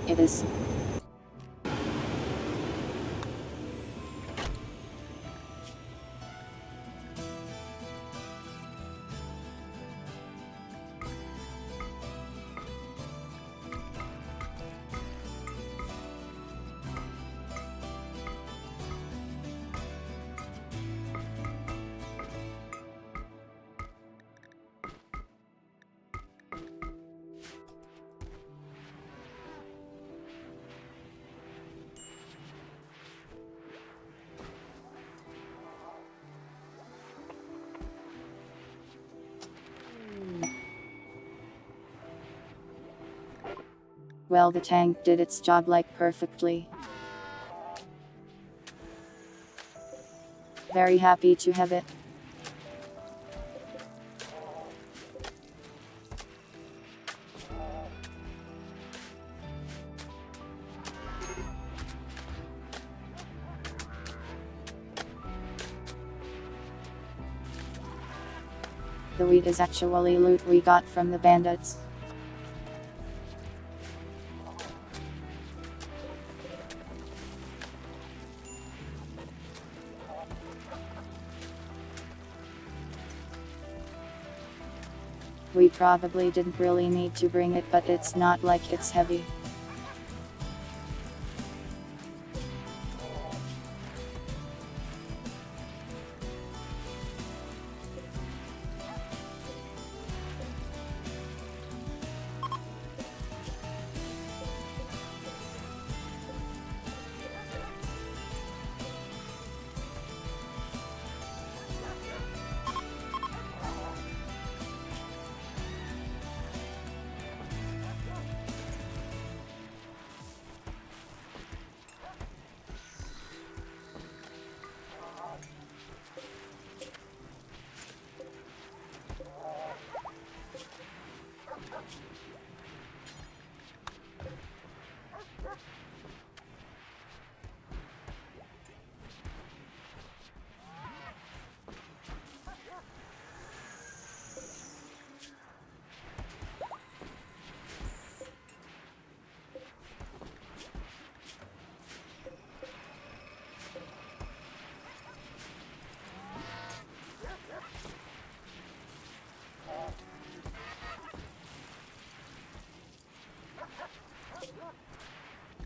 It is. Well, the tank did its job like perfectly. Very happy to have it. The wheat is actually loot we got from the bandits. We probably didn't really need to bring it, but it's not like it's heavy.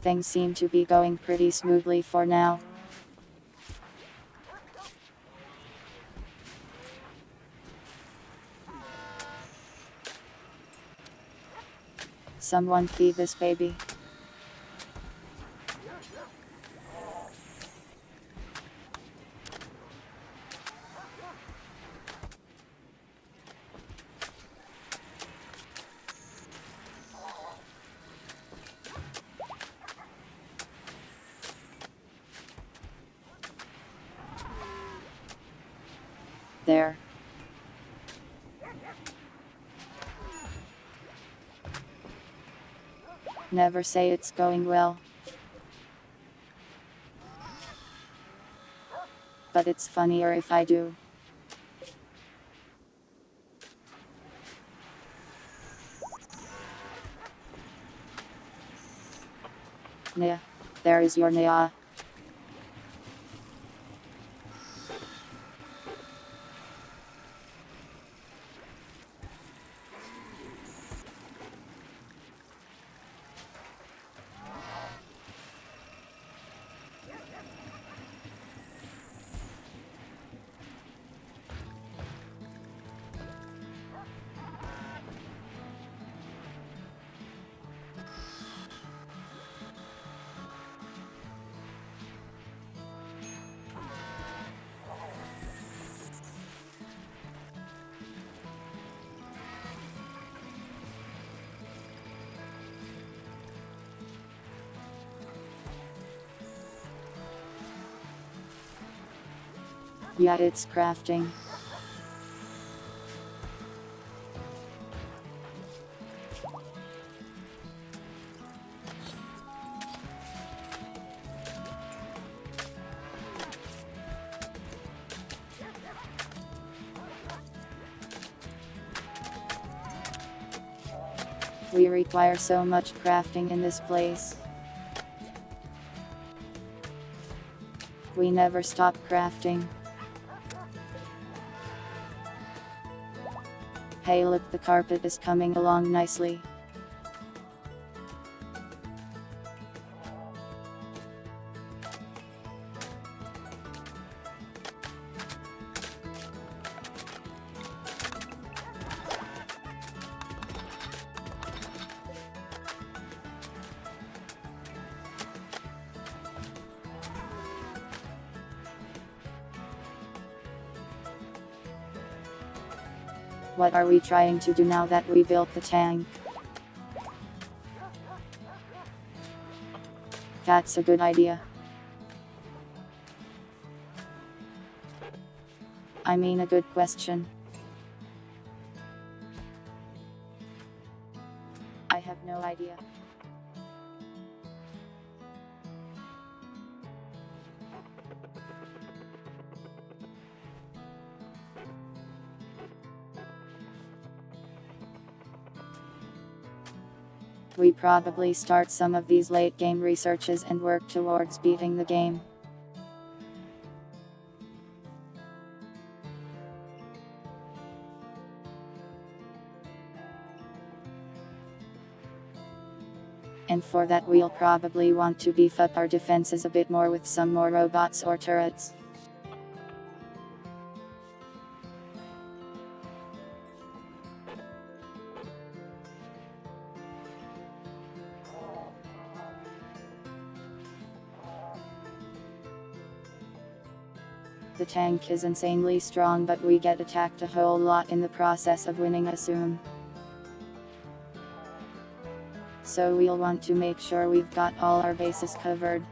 Things seem to be going pretty smoothly for now. Someone feed this baby. There. Never say it's going well. But it's funnier if I do. Nya. There is your Nya. Yeah, it's crafting. We require so much crafting in this place. We never stop crafting. Hey, look, the carpet is coming along nicely. What are we trying to do now that we built the tank? That's a good idea. I mean, a good question. I have no idea. We probably start some of these late game researches and work towards beating the game. And for that we'll probably want to beef up our defenses a bit more with some more robots or turrets. The tank is insanely strong, but we get attacked a whole lot in the process of winning, assume. So we'll want to make sure we've got all our bases covered.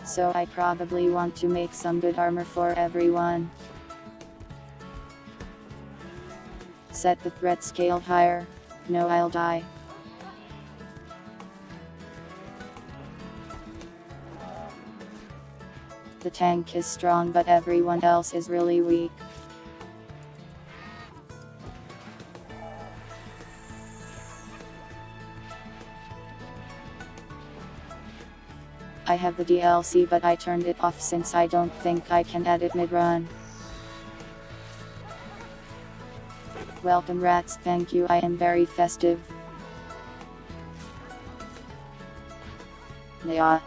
So I probably want to make some good armor for everyone. Set the threat scale higher. No, I'll die. The tank is strong, but everyone else is really weak. I have the DLC, but I turned it off since I don't think I can edit mid-run. Welcome rats, thank you, I am very festive. Yeah.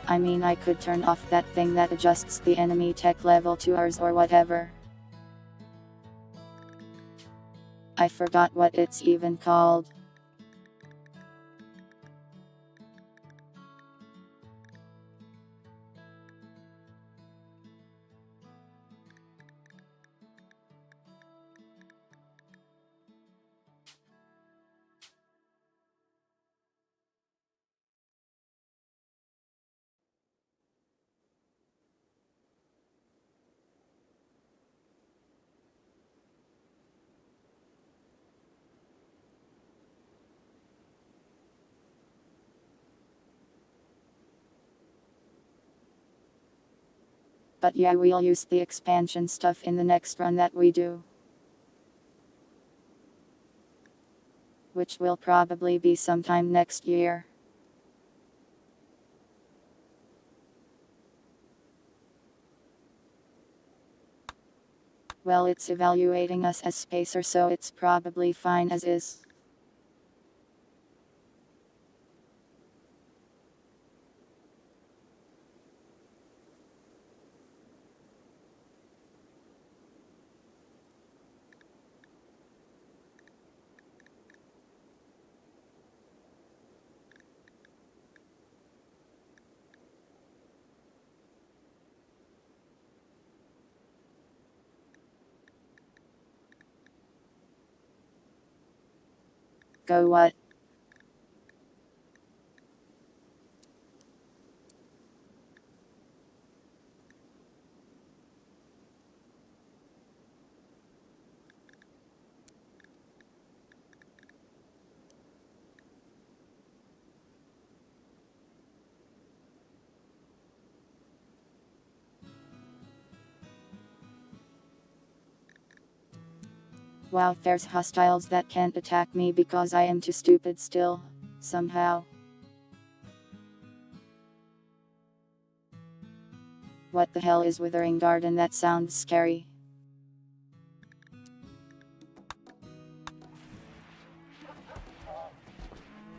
I mean, I could turn off that thing that adjusts the enemy tech level to ours or whatever. I forgot what it's even called. But yeah, we'll use the expansion stuff in the next run that we do. Which will probably be sometime next year. Well, it's evaluating us as spacer, so it's probably fine as is. Go what? Wow, there's hostiles that can't attack me because I am too stupid still, somehow. What the hell is Withering Garden? That sounds scary.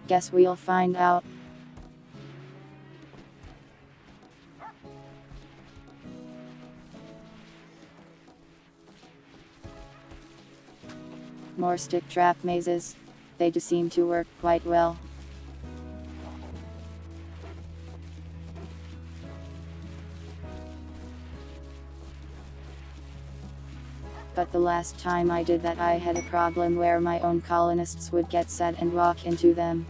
Guess we'll find out. More stick trap mazes. They do seem to work quite well. But the last time I did that I had a problem where my own colonists would get sad and walk into them.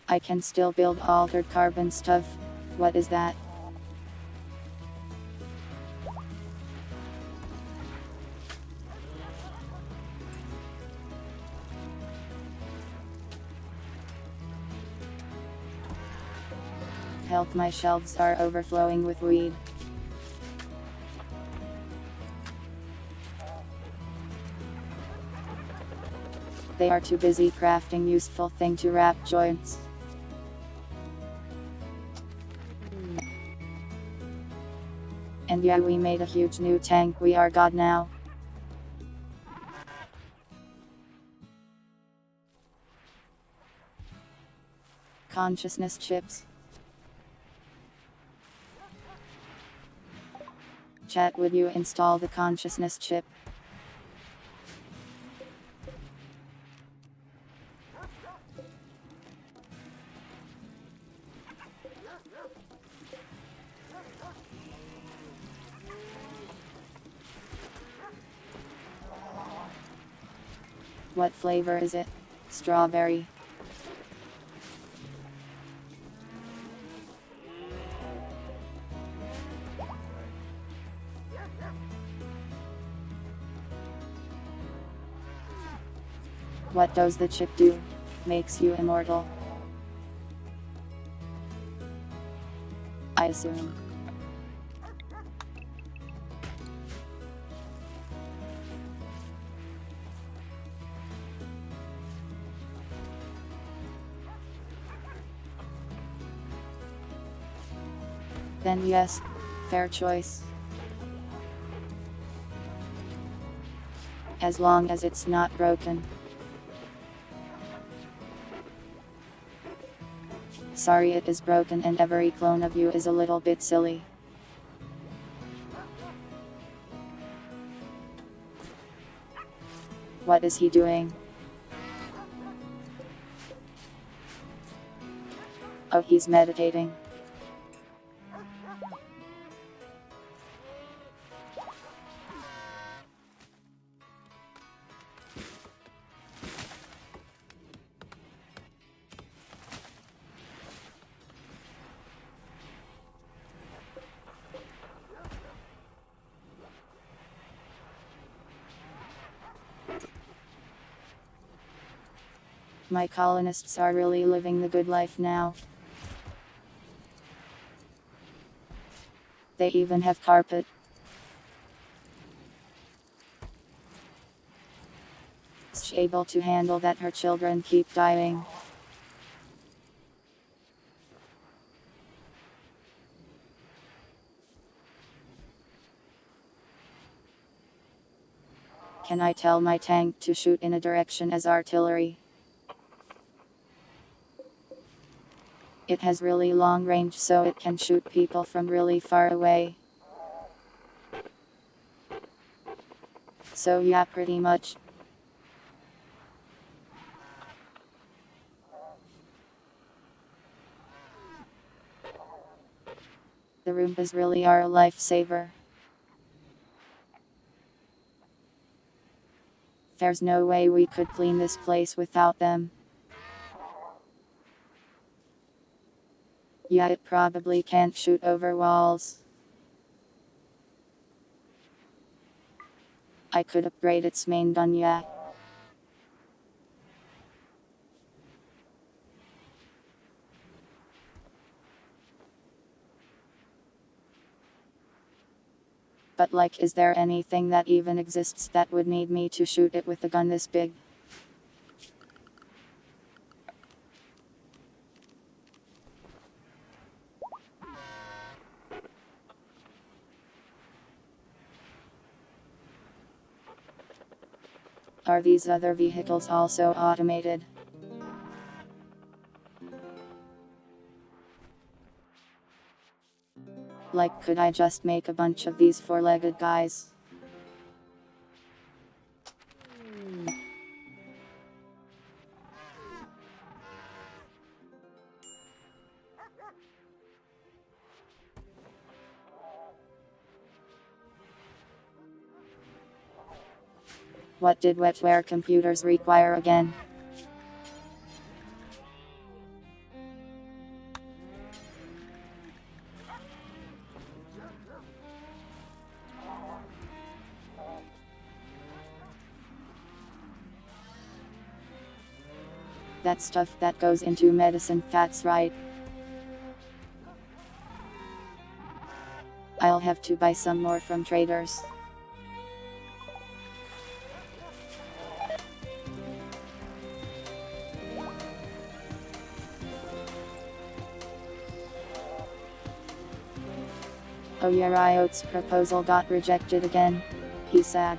I can still build altered carbon stuff. What is that? Help, my shelves are overflowing with weed. They are too busy crafting useful thing to wrap joints. And yeah, we made a huge new tank. We are God now. Consciousness chips. Chat, would you install the consciousness chip? What flavor is it? Strawberry. What does the chip do? Makes you immortal. I assume. Then yes, fair choice. As long as it's not broken. Sorry, it is broken and every clone of you is a little bit silly. What is he doing? Oh, he's meditating. My colonists are really living the good life now. They even have carpet. Is she able to handle that her children keep dying? Can I tell my tank to shoot in a direction as artillery? It has really long range, so it can shoot people from really far away. So yeah, pretty much. The Roombas really are a lifesaver. There's no way we could clean this place without them. Yeah, it probably can't shoot over walls. I could upgrade its main gun, yeah. But like, is there anything that even exists that would need me to shoot it with a gun this big? Are these other vehicles also automated? Like, could I just make a bunch of these four-legged guys? What did wetware computers require again? That stuff that goes into medicine, that's right. I'll have to buy some more from traders. Oh yeah, Riot's proposal got rejected again. He's sad.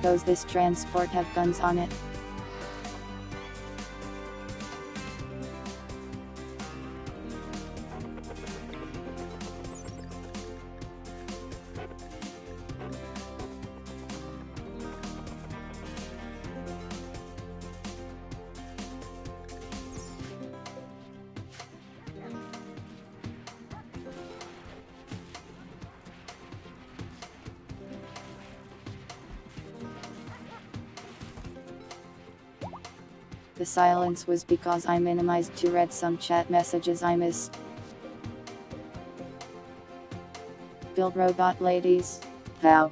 Does this transport have guns on it? The silence was because I minimized to read some chat messages I missed. Build robot ladies. How?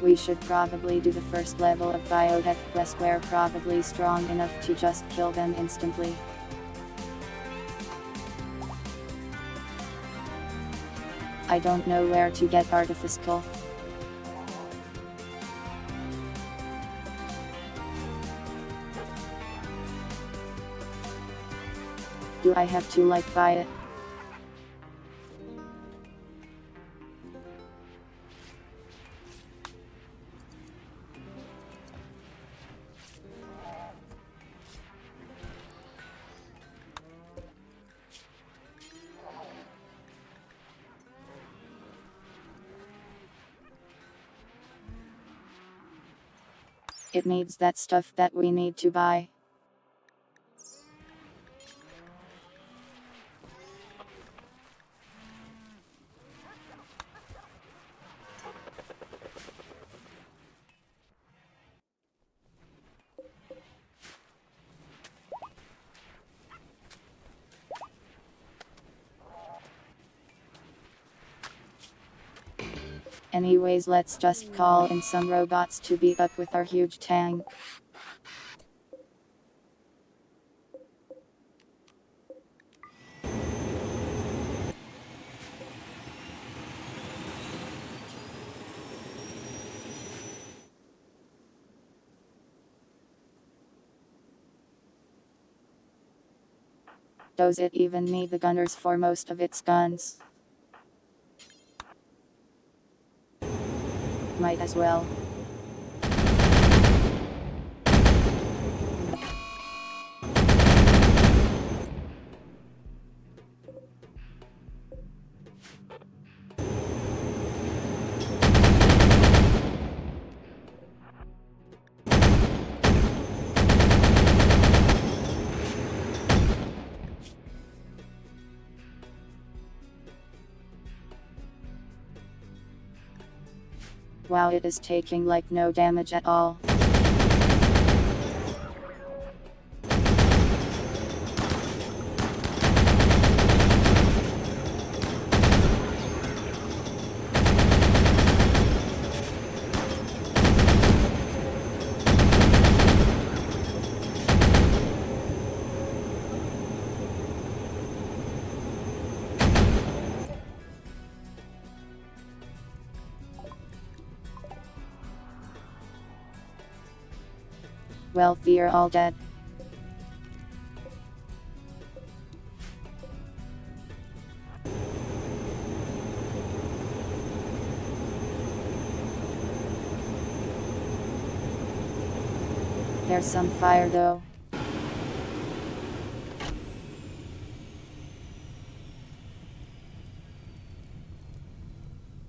We should probably do the first level of biotech quest. We're probably strong enough to just kill them instantly. I don't know where to get artificial. Do I have to buy it? It needs that stuff that we need to buy. Anyways, let's just call in some robots to beat up with our huge tank. Does it even need the gunners for most of its guns? Might as well. Wow, it is taking like no damage at all. Well, they're all dead. There's some fire though.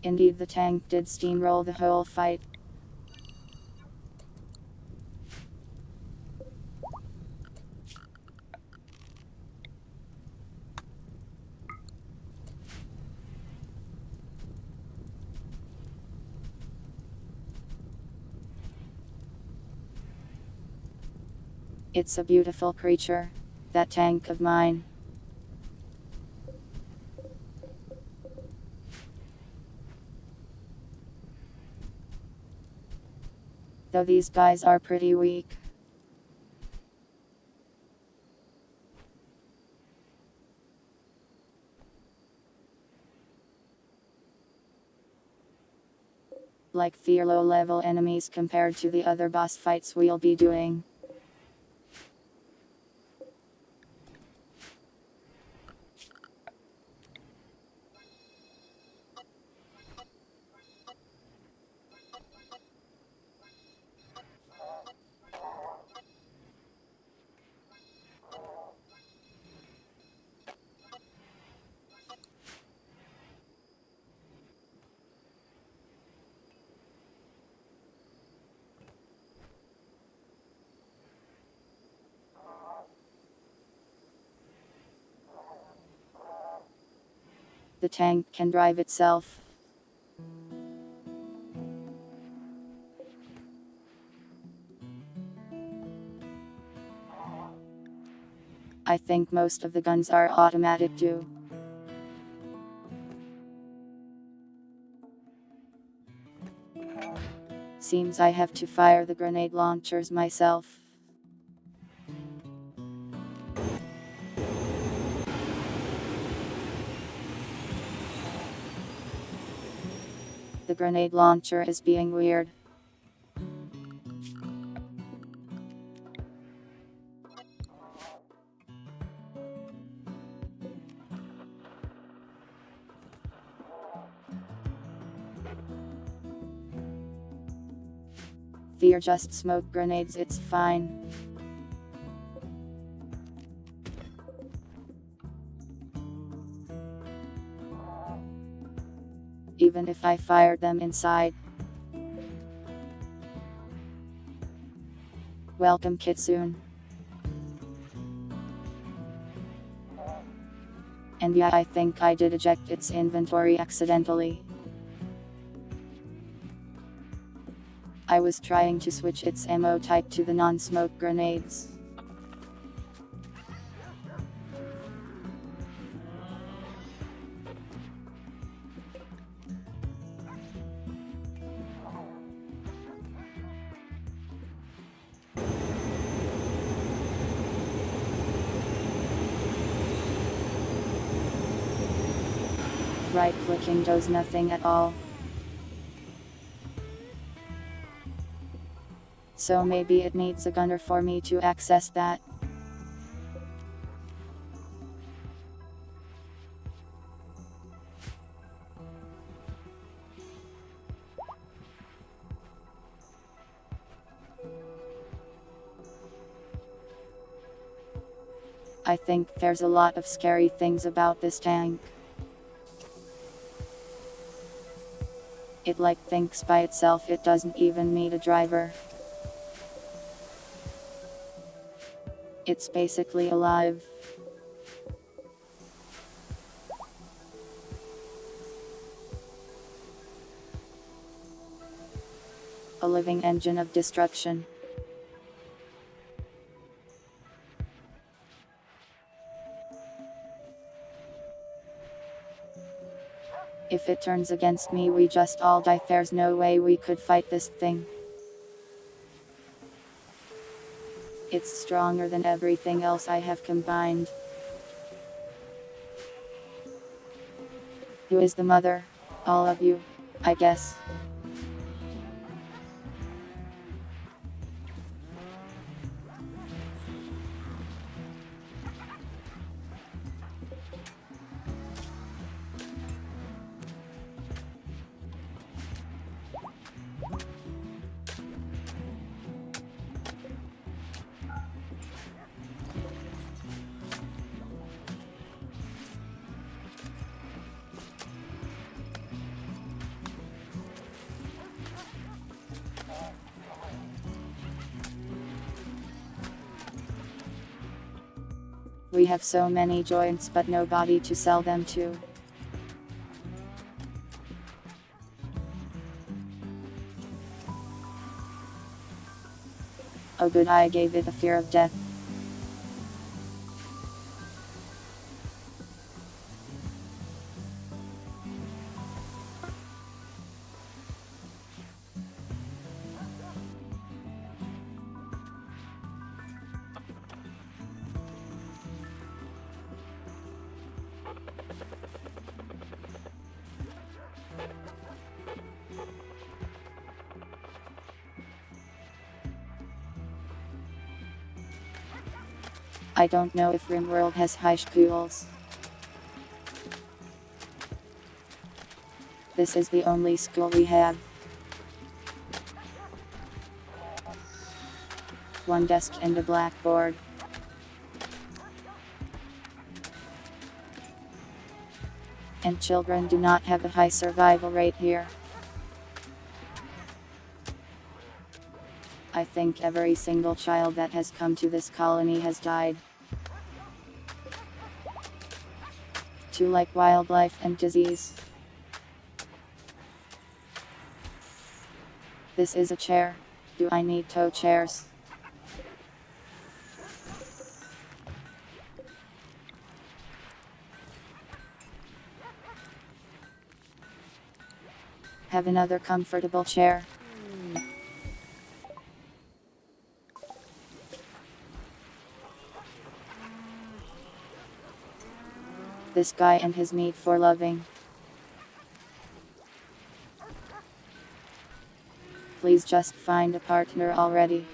Indeed, the tank did steamroll the whole fight. It's a beautiful creature, that tank of mine. Though these guys are pretty weak. Like the low level enemies compared to the other boss fights we'll be doing. The tank can drive itself. I think most of the guns are automatic too. Seems I have to fire the grenade launchers myself. The grenade launcher is being weird. They're just smoke grenades, it's fine. Even if I fired them inside. Welcome Kitsune. And yeah, I think I did eject its inventory accidentally. I was trying to switch its ammo type to the non-smoke grenades. Right-clicking does nothing at all. So maybe it needs a gunner for me to access that. I think there's a lot of scary things about this tank. It like thinks by itself, it doesn't even need a driver. It's basically alive. a living engine of destruction. If it turns against me, we just all die. There's no way we could fight this thing. It's stronger than everything else I have combined. Who is the mother? All of you, I guess. We have so many joints but nobody to sell them to. Oh good, I gave it a fear of death. I don't know if Rimworld has high schools. This is the only school we have. One desk and a blackboard. And children do not have a high survival rate here. I think every single child that has come to this colony has died. To like wildlife and disease. This is a chair. Do I need tow chairs? Have another comfortable chair. This guy and his need for loving. Please just find a partner already.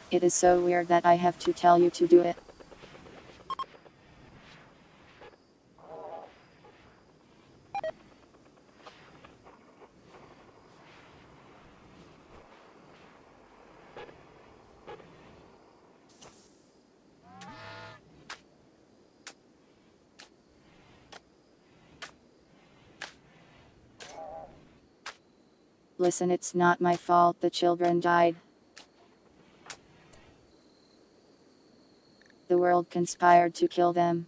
It is so weird that I have to tell you to do it. Listen, it's not my fault the children died. The world conspired to kill them.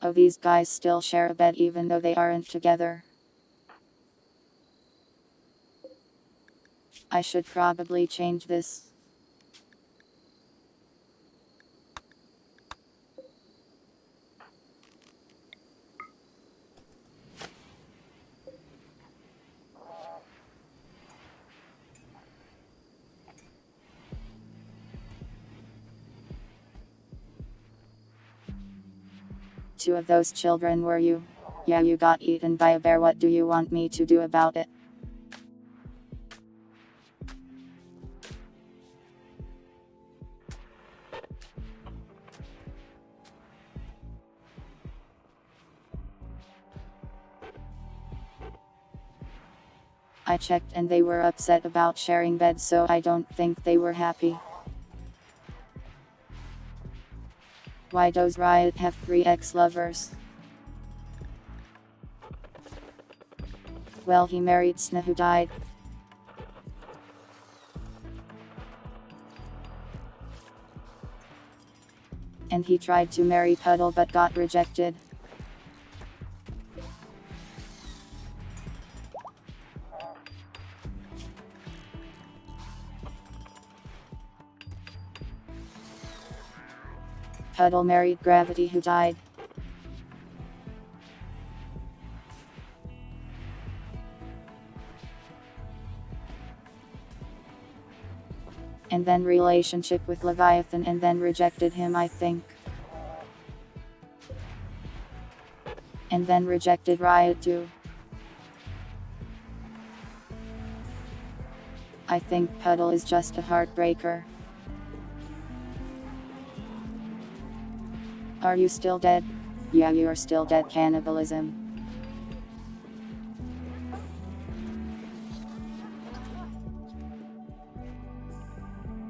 Oh, these guys still share a bed even though they aren't together. I should probably change this. Two of those children were you. Yeah, you got eaten by a bear. What do you want me to do about it? I checked and they were upset about sharing beds, so I don't think they were happy. Why does Riot have 3 ex-lovers? Well, he married Sna, who died. and he tried to marry Puddle but got rejected. Puddle married Gravity, who died. And then relationship with Leviathan, and then rejected him, I think. And then rejected Riot too. I think Puddle is just a heartbreaker. Are you still dead? Yeah, you are still dead. Cannibalism.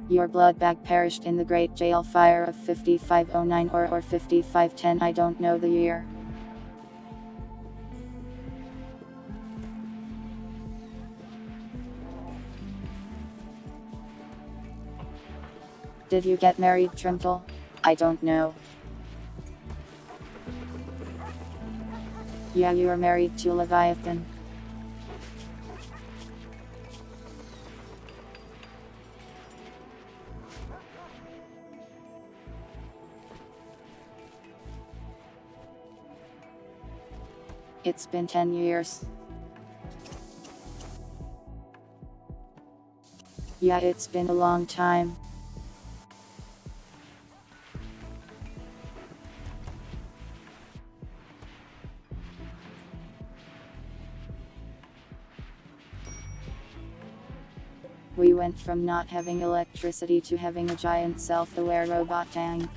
Your blood bag perished in the Great Jail Fire of 5509 or 5510, I don't know the year. Did you get married, Trimple? I don't know. Yeah, you are married to Leviathan. It's been 10 years. Yeah, it's been a long time. We went from not having electricity to having a giant self-aware robot tank.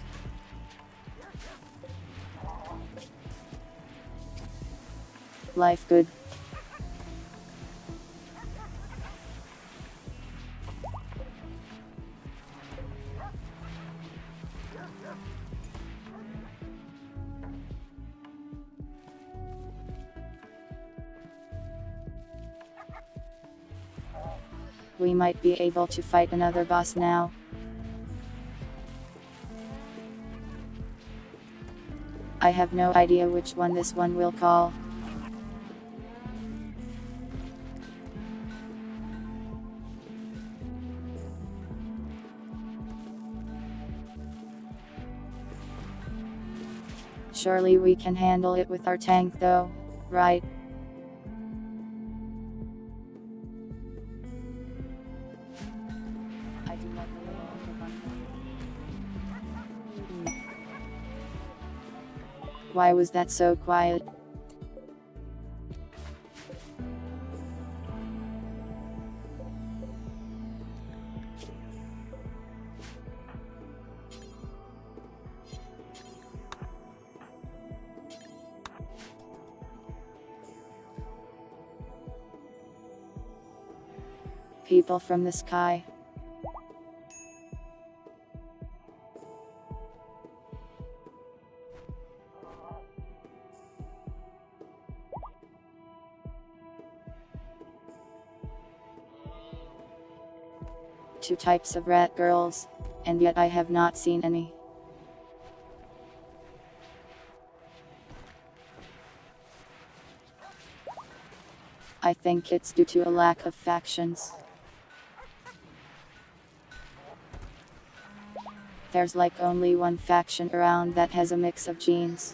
Life good. We might be able to fight another boss now. I have no idea which one this one will call. Surely we can handle it with our tank though, right? I do like the little button. Why was that so quiet? People from the sky. Two types of rat girls, and yet I have not seen any. I think it's due to a lack of factions. There's like only one faction around that has a mix of genes.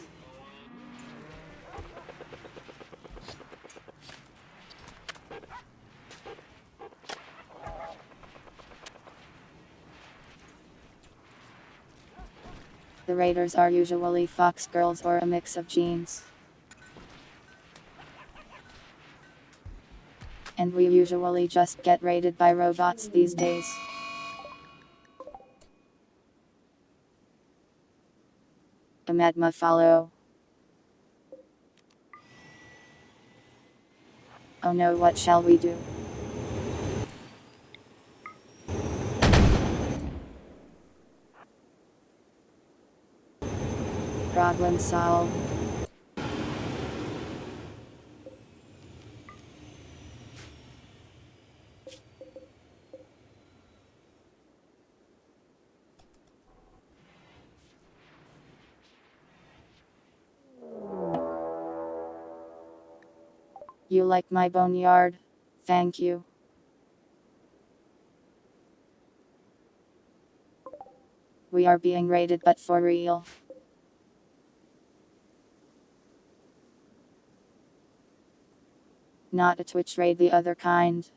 The raiders are usually fox girls or a mix of genes. And we usually just get raided by robots these days. A magma follow. Oh no, what shall we do? Problem solved. You like my boneyard? Thank you. We are being raided, but for real. Not a Twitch raid, the other kind.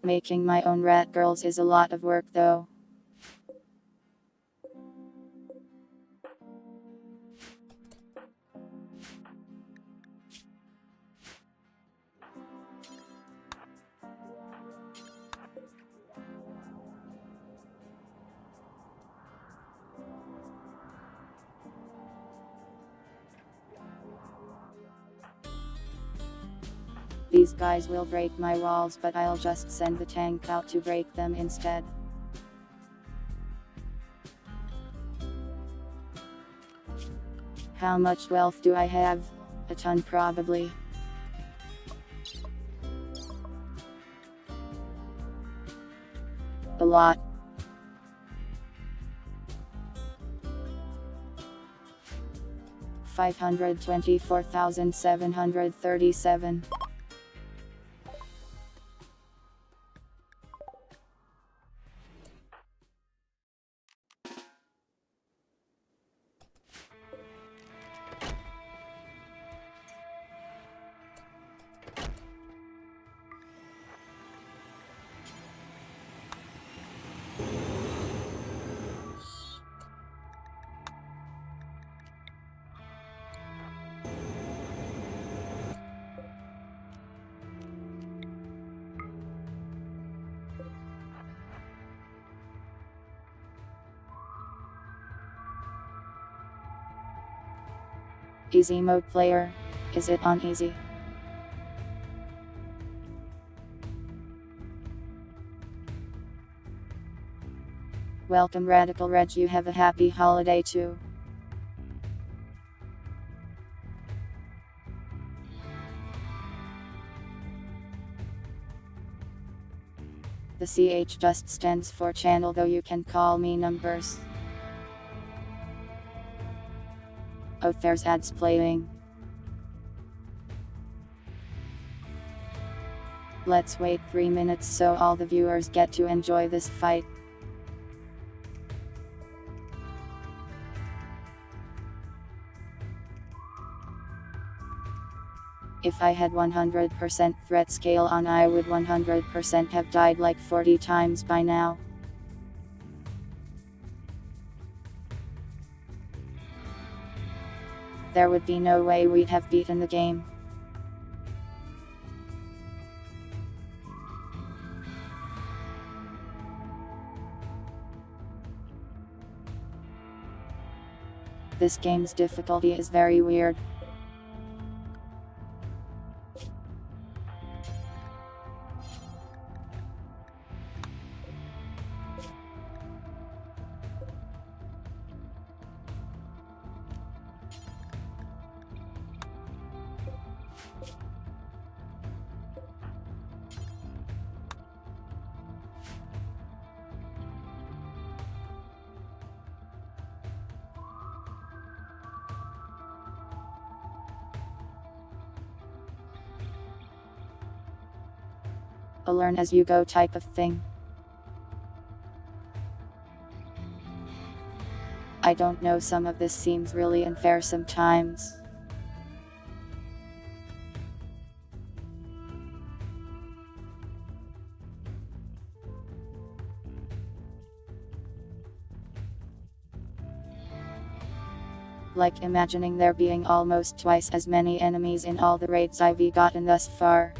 Making my own rat girls is a lot of work though. These guys will break my walls, but I'll just send the tank out to break them instead. How much wealth do I have? A ton probably. A lot. $524,737. Easy mode player. Is it on easy? Welcome Radical Reg, you have a happy holiday too. The CH just stands for channel, though you can call me numbers. Oh, there's ads playing. Let's wait 3 minutes so all the viewers get to enjoy this fight. If I had 100% threat scale on, I would 100% have died like 40 times by now. There would be no way we'd have beaten the game. This game's difficulty is very weird. A learn as you go type of thing. I don't know, some of this seems really unfair sometimes. Like imagining there being almost twice as many enemies in all the raids I've gotten thus far.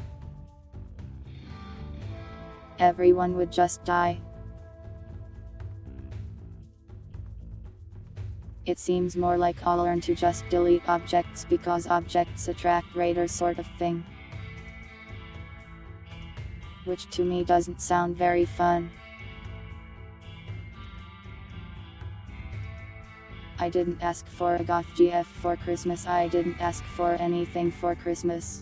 Everyone would just die. It seems more like I'll learn to just delete objects because objects attract raiders sort of thing. Which to me doesn't sound very fun. I didn't ask for a goth GF for Christmas, I didn't ask for anything for Christmas.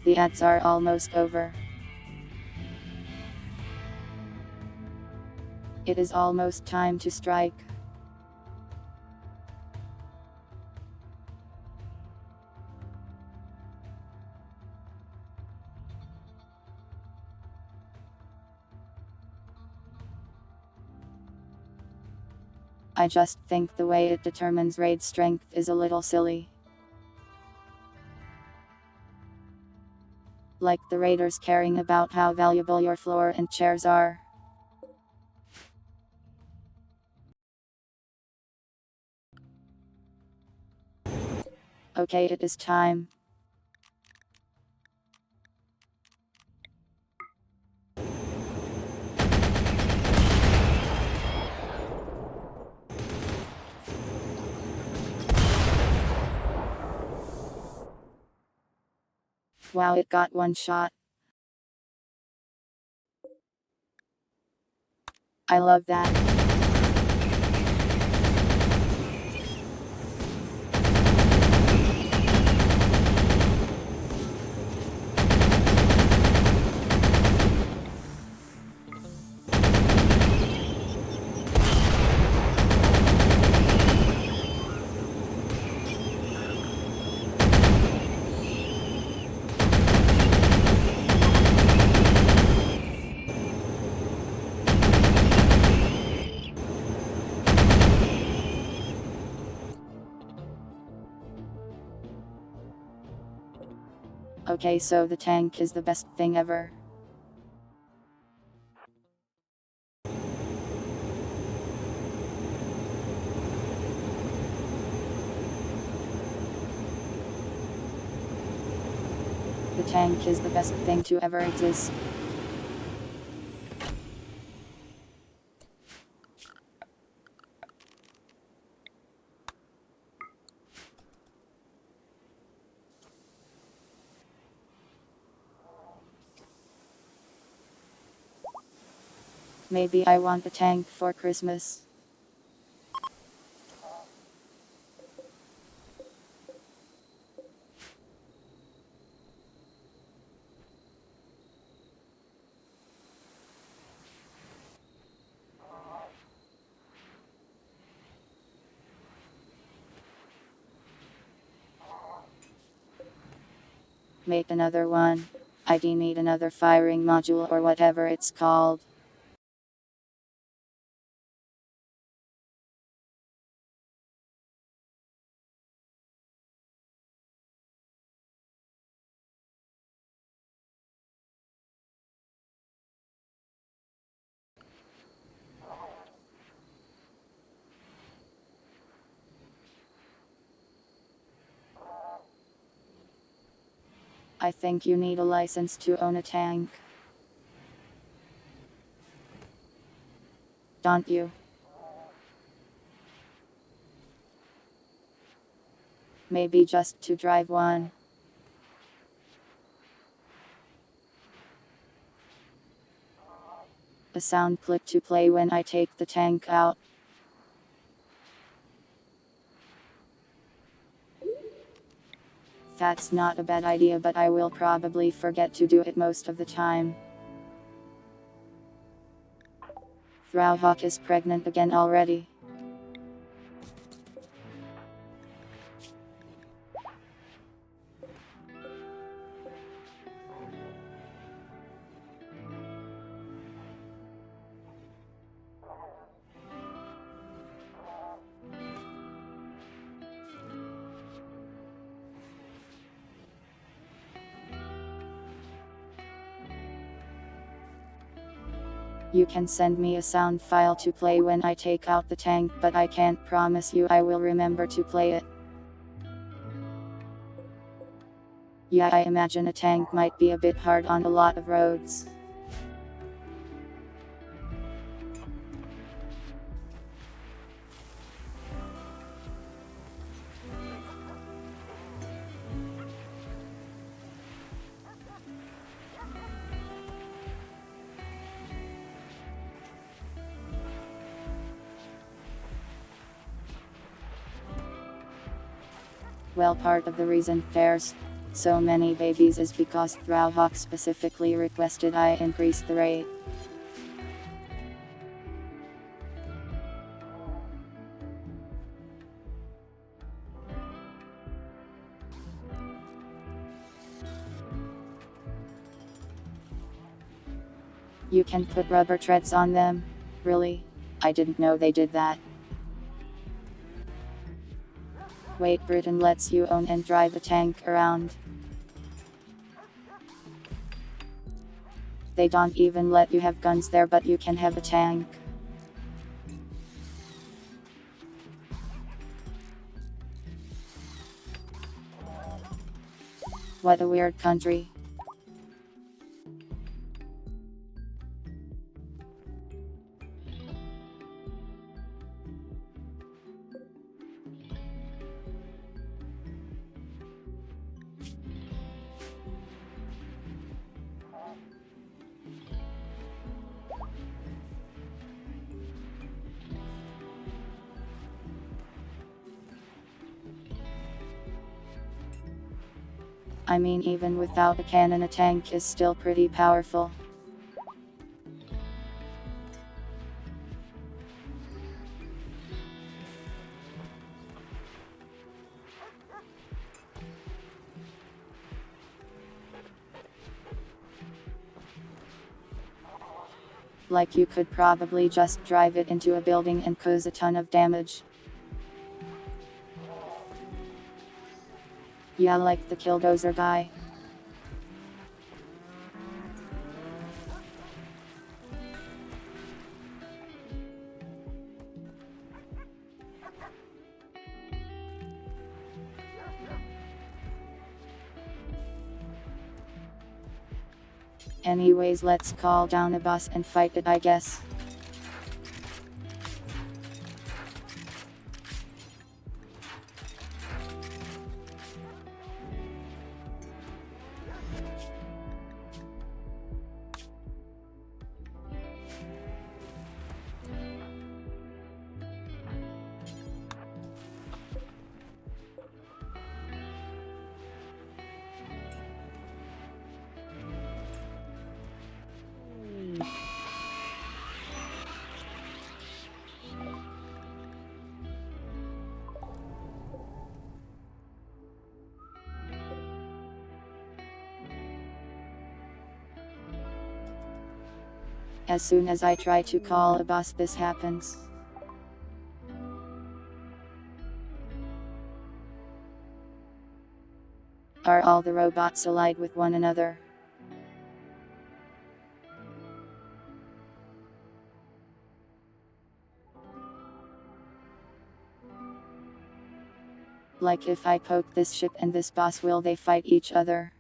The ads are almost over. It is almost time to strike. I just think the way it determines raid strength is a little silly. Like the raiders caring about how valuable your floor and chairs are. Okay, it is time. Wow, it got one shot. I love that. Okay, so the tank is the best thing ever. The tank is the best thing to ever exist. Maybe I want a tank for Christmas. Make another one. I do need another firing module or whatever it's called. I think you need a license to own a tank. Don't you? Maybe just to drive one. A sound clip to play when I take the tank out. That's not a bad idea, but I will probably forget to do it most of the time. Throwhawk is pregnant again already. You can send me a sound file to play when I take out the tank, but I can't promise you I will remember to play it. Yeah, I imagine a tank might be a bit hard on a lot of roads. Well, part of the reason there's So many babies is because Throwhawk specifically requested I increase the rate. You can put rubber treads on them? Really? I didn't know they did that. Wait, Britain lets you own and drive a tank around. They don't even let you have guns there, but you can have a tank. What a weird country. I mean, even without a cannon, a tank is still pretty powerful. Like, you could probably just drive it into a building and cause a ton of damage. Yeah, like the Killdozer guy. Anyways, let's call down a boss and fight it, I guess. As soon as I try to call a boss, this happens. Are all the robots allied with one another? Like, if I poke this ship and this boss, will they fight each other?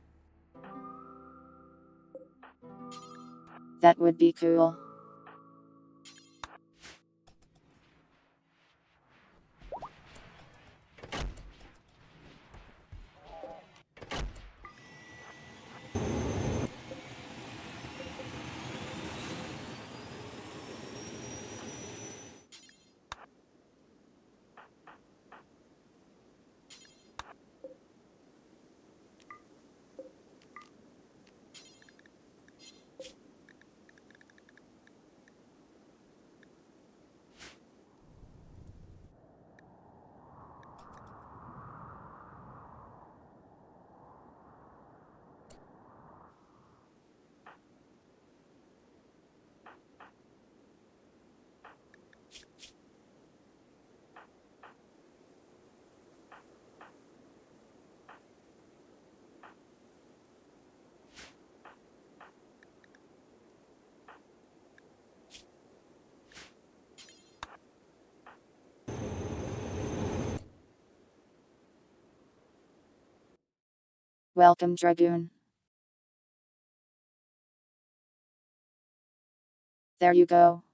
That would be cool. Welcome, Dragoon. There you go.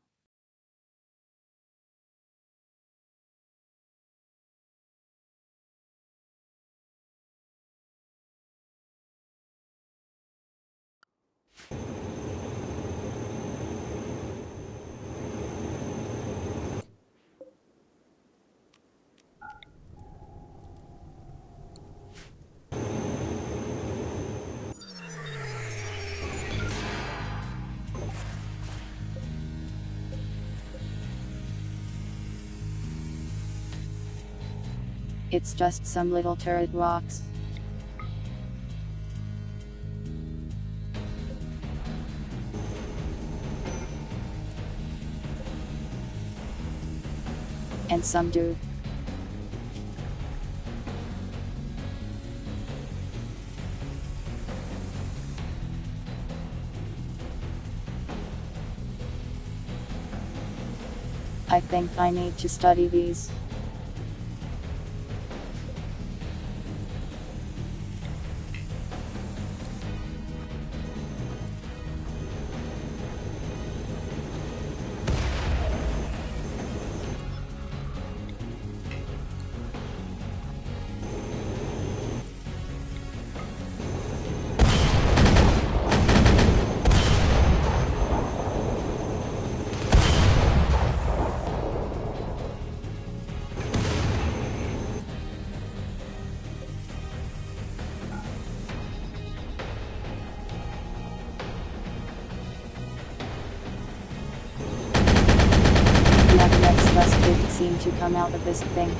It's just some little turret rocks. And some dude. I think I need to study these. Yeah, the next bus didn't seem to come out of this thing.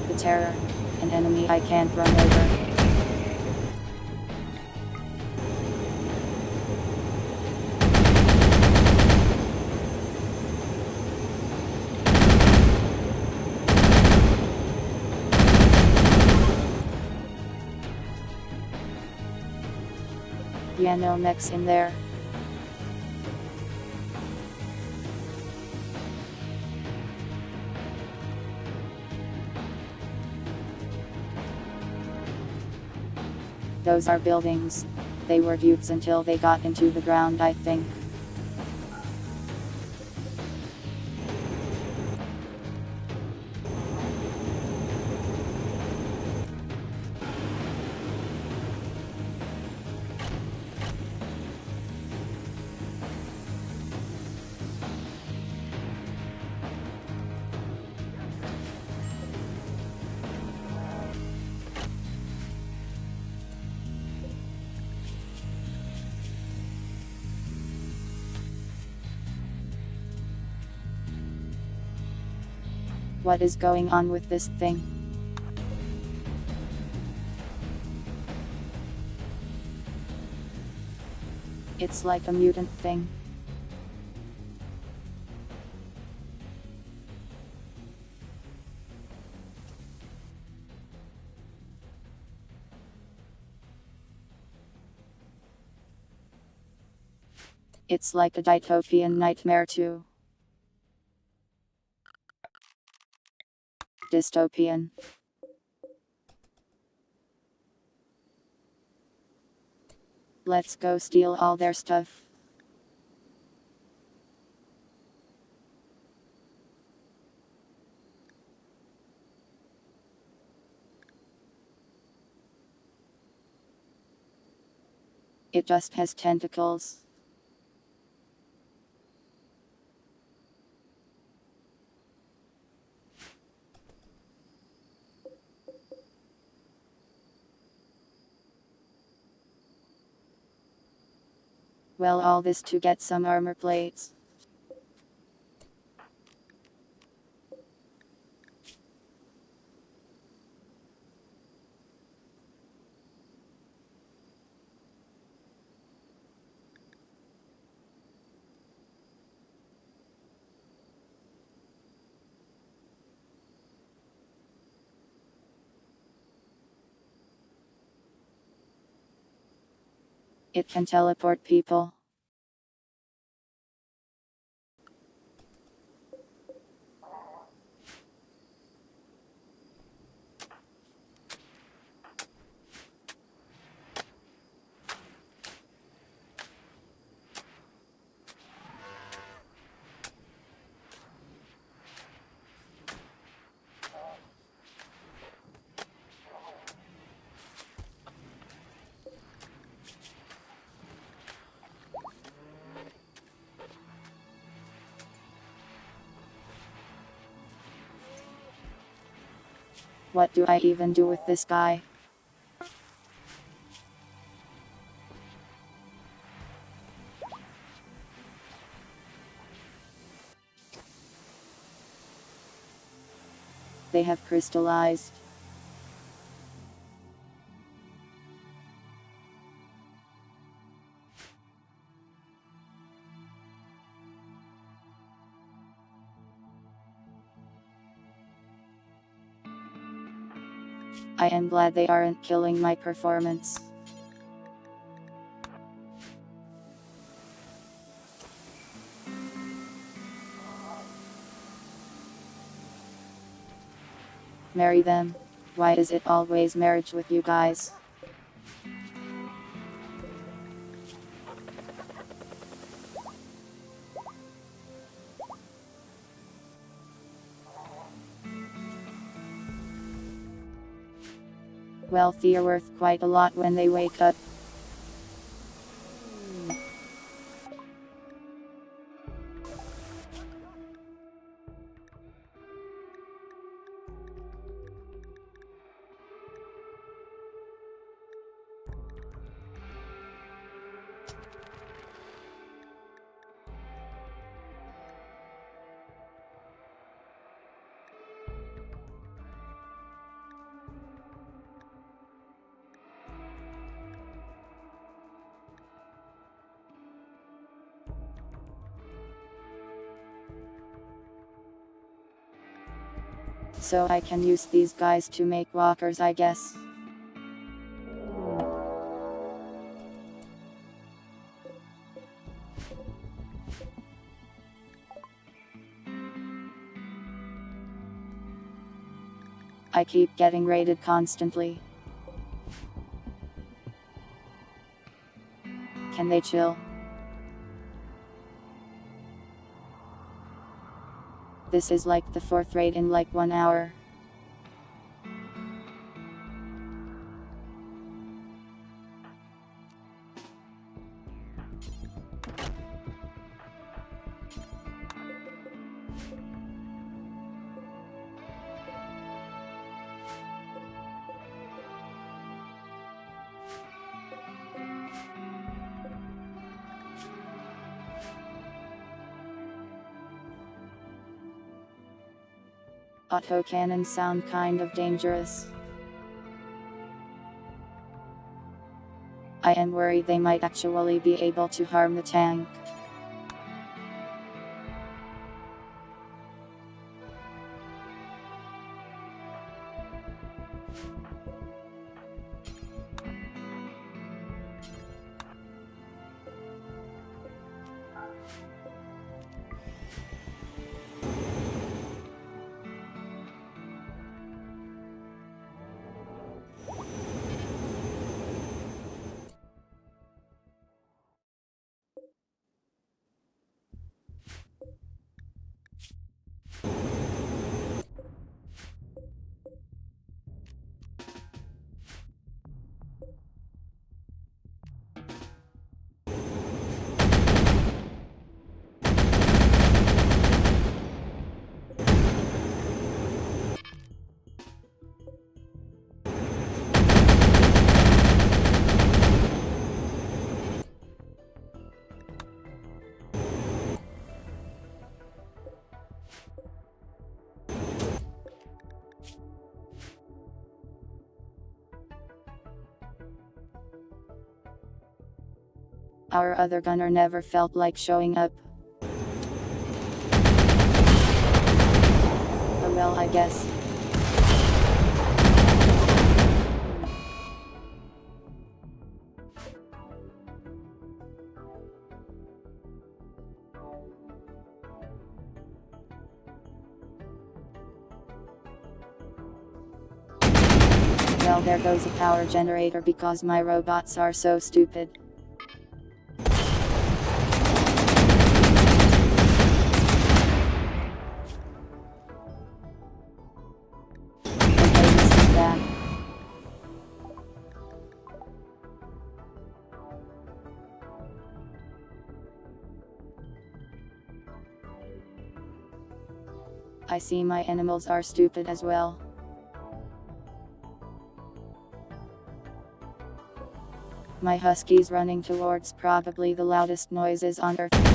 The terror. An enemy I can't run over. Yeah, no mechs in there. Those are buildings. They were dupes until they got into the ground, I think. What is going on with this thing? It's like a mutant thing. It's like a dystopian nightmare too. Dystopian. Let's go steal all their stuff. It just has tentacles. Well, all this to get some armor plates. It can teleport people. What do I even do with this guy? They have crystallized. I am glad they aren't killing my performance. Marry them. Why is it always marriage with you guys? Well, they're worth quite a lot when they wake up. So I can use these guys to make walkers, I guess. I keep getting raided constantly. Can they chill? This is like the 4th raid in like 1 hour. Autocannons sound kind of dangerous. I am worried they might actually be able to harm the tank. Our other gunner never felt like showing up. Oh well, I guess. Well, there goes a power generator because my robots are so stupid. Okay, this is bad. I see my animals are stupid as well. My husky's running towards probably the loudest noises on earth.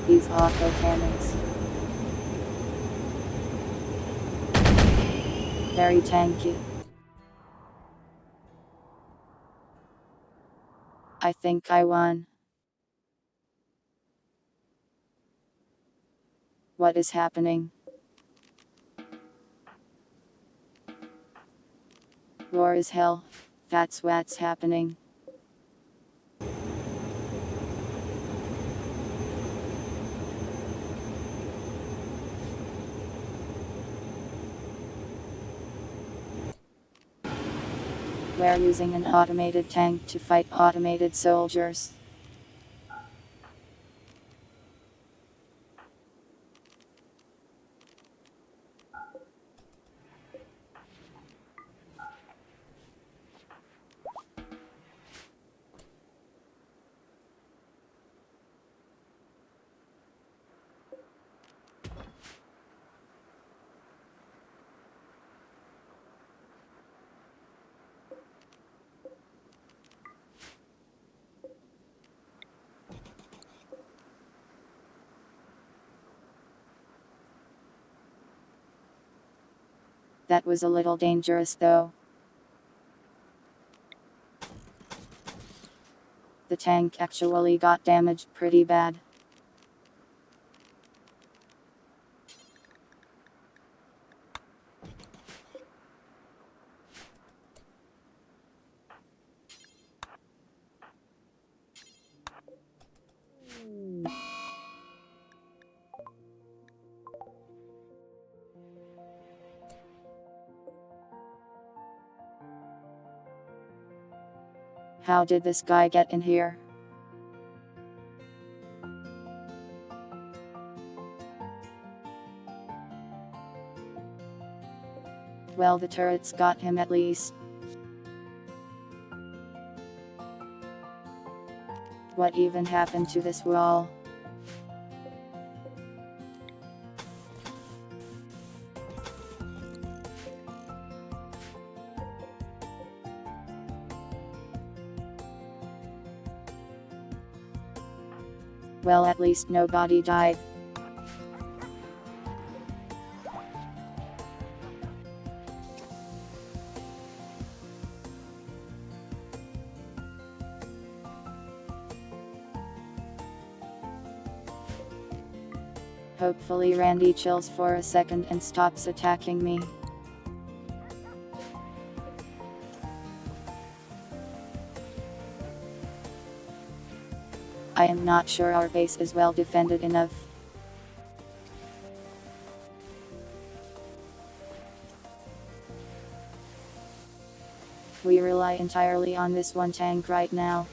These auto cannons. Very tanky. I think I won. What is happening? War is hell. That's what's happening. We're using an automated tank to fight automated soldiers. That was a little dangerous though. The tank actually got damaged pretty bad. How did this guy get in here? Well, the turrets got him at least. What even happened to this wall? Well, at least nobody died. Hopefully Randy chills for a second and stops attacking me. I am not sure our base is well defended enough. We rely entirely on this one tank right now.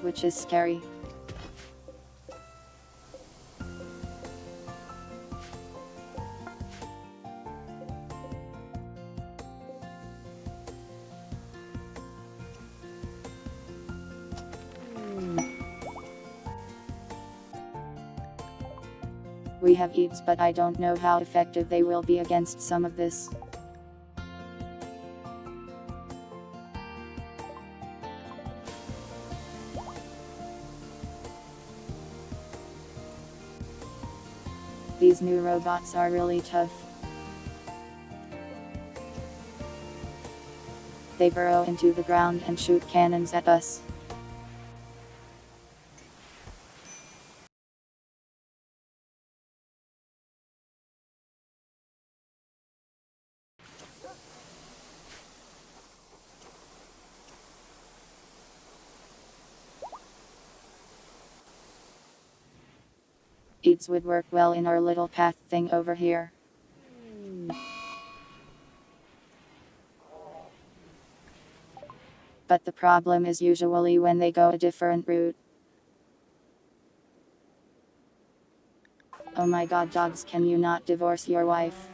Which is scary. We have eats, but I don't know how effective they will be against some of this. These new robots are really tough. They burrow into the ground and shoot cannons at us. Eats would work well in our little path thing over here. But the problem is usually when they go a different route. Oh my god, dogs, can you not divorce your wife?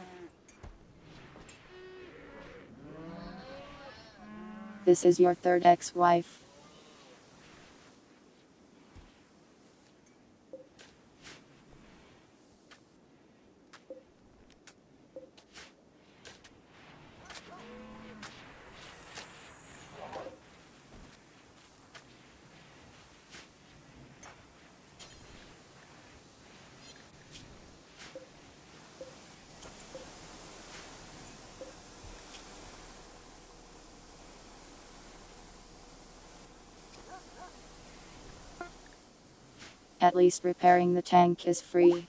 This is your third ex-wife. At least repairing the tank is free.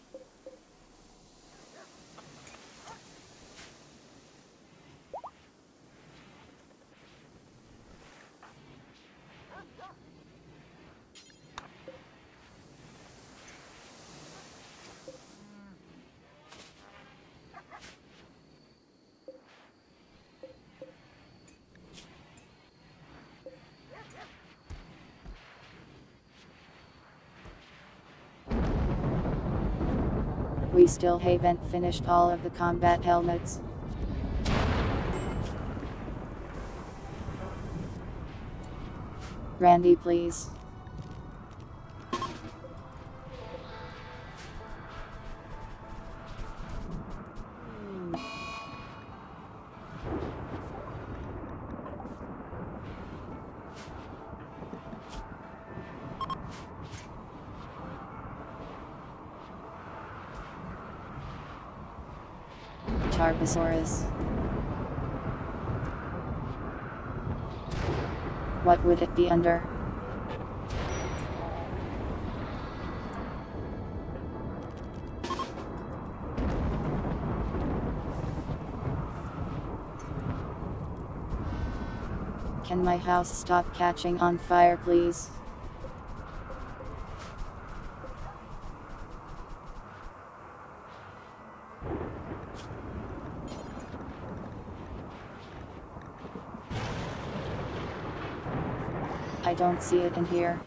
We still haven't finished all of the combat helmets. Randy, please. Tarbosaurus. What would it be under? Can my house stop catching on fire, please? I don't see it in here.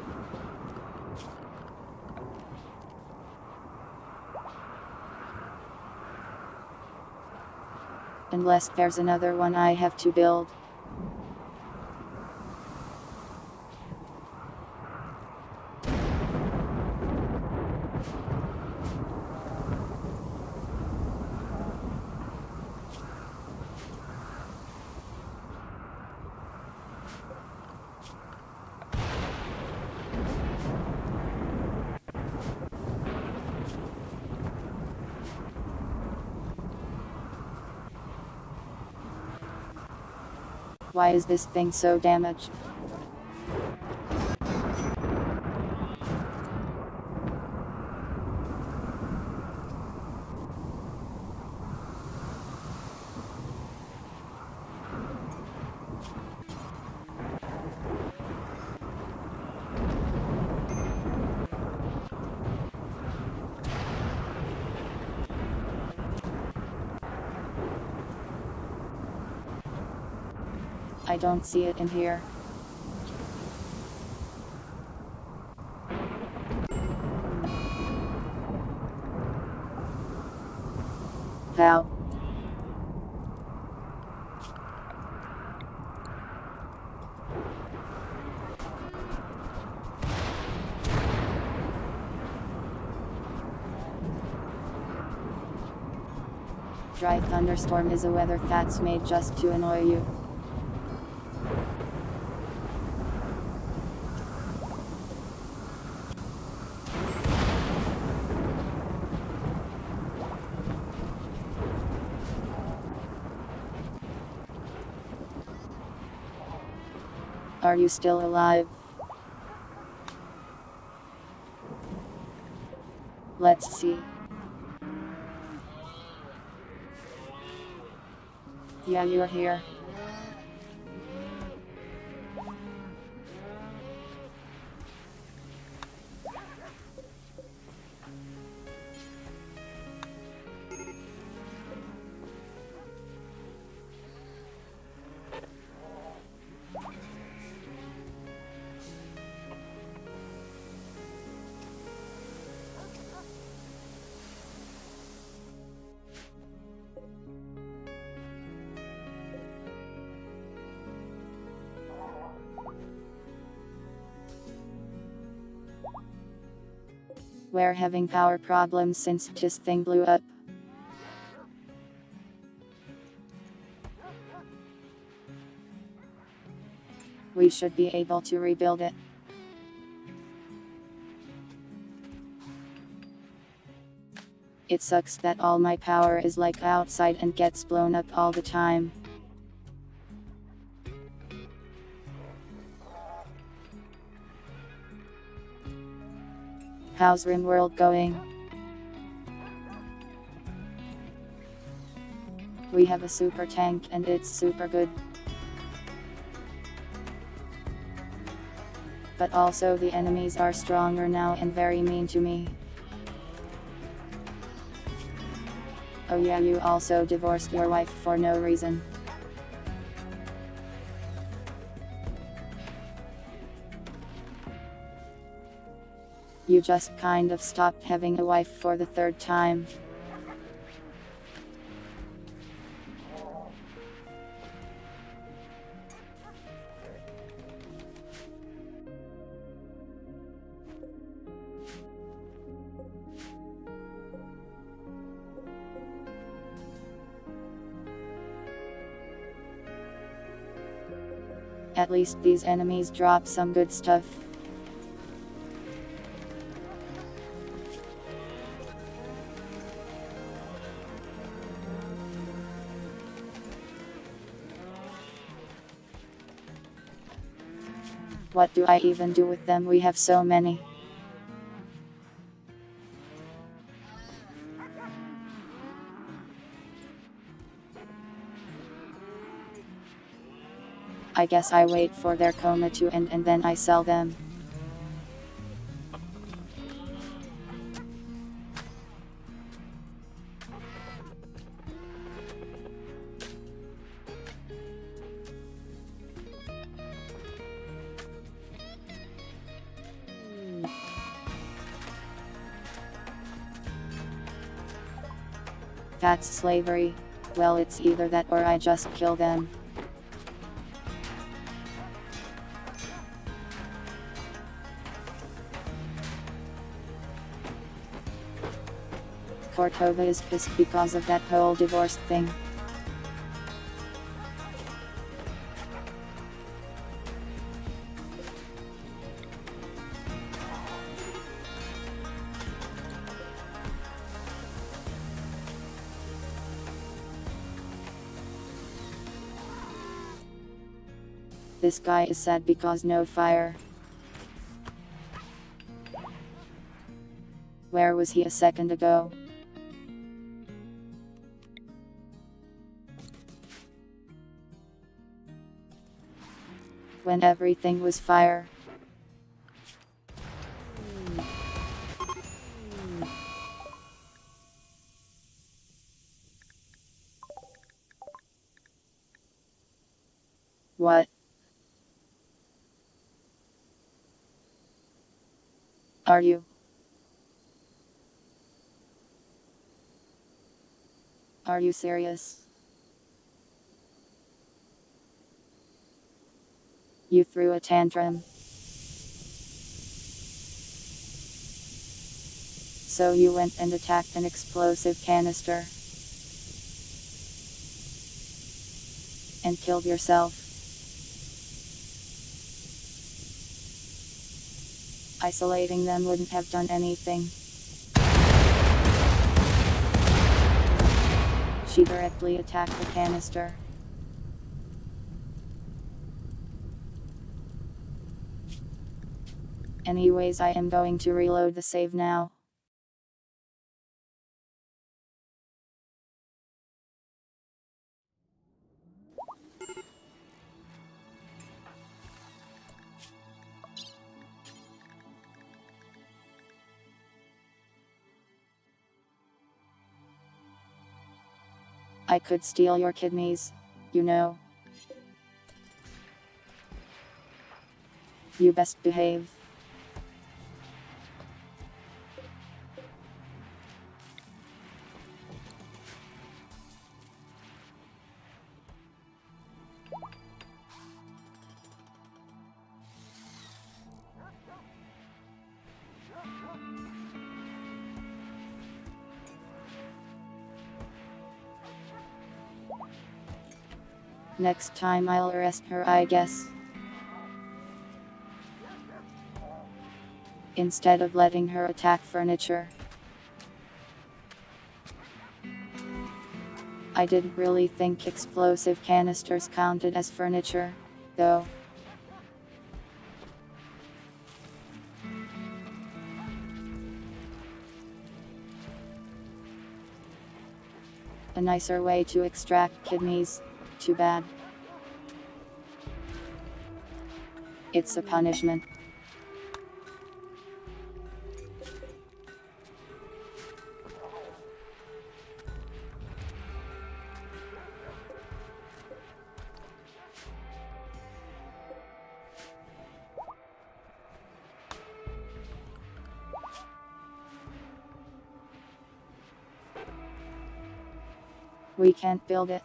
Unless there's another one I have to build. Why is this thing so damaged? I don't see it in here. How? Dry thunderstorm is a weather that's made just to annoy you. Are you still alive? Let's see. Yeah, you're here. We're having power problems since this thing blew up. We should be able to rebuild it. It sucks that all my power is like outside and gets blown up all the time. How's Rimworld going? We have a super tank and it's super good. But also the enemies are stronger now and very mean to me. Oh yeah, you also divorced your wife for no reason. You just kind of stopped having a wife for the third time. At least these enemies drop some good stuff. What do I even do with them? We have so many. I guess I wait for their coma to end and then I sell them. That's slavery. Well, it's either that or I just kill them. Cortova is pissed because of that whole divorce thing. This guy is sad because no fire. Where was he a second ago? When everything was fire. What? Are you? Are you serious? You threw a tantrum. So you went and attacked an explosive canister. and killed yourself. Isolating them wouldn't have done anything. She directly attacked the canister. Anyways, I am going to reload the save now. I could steal your kidneys, you know. You best behave. Next time I'll arrest her, I guess. Instead of letting her attack furniture. I didn't really think explosive canisters counted as furniture, though. A nicer way to extract kidneys, too bad. It's a punishment. We can't build it.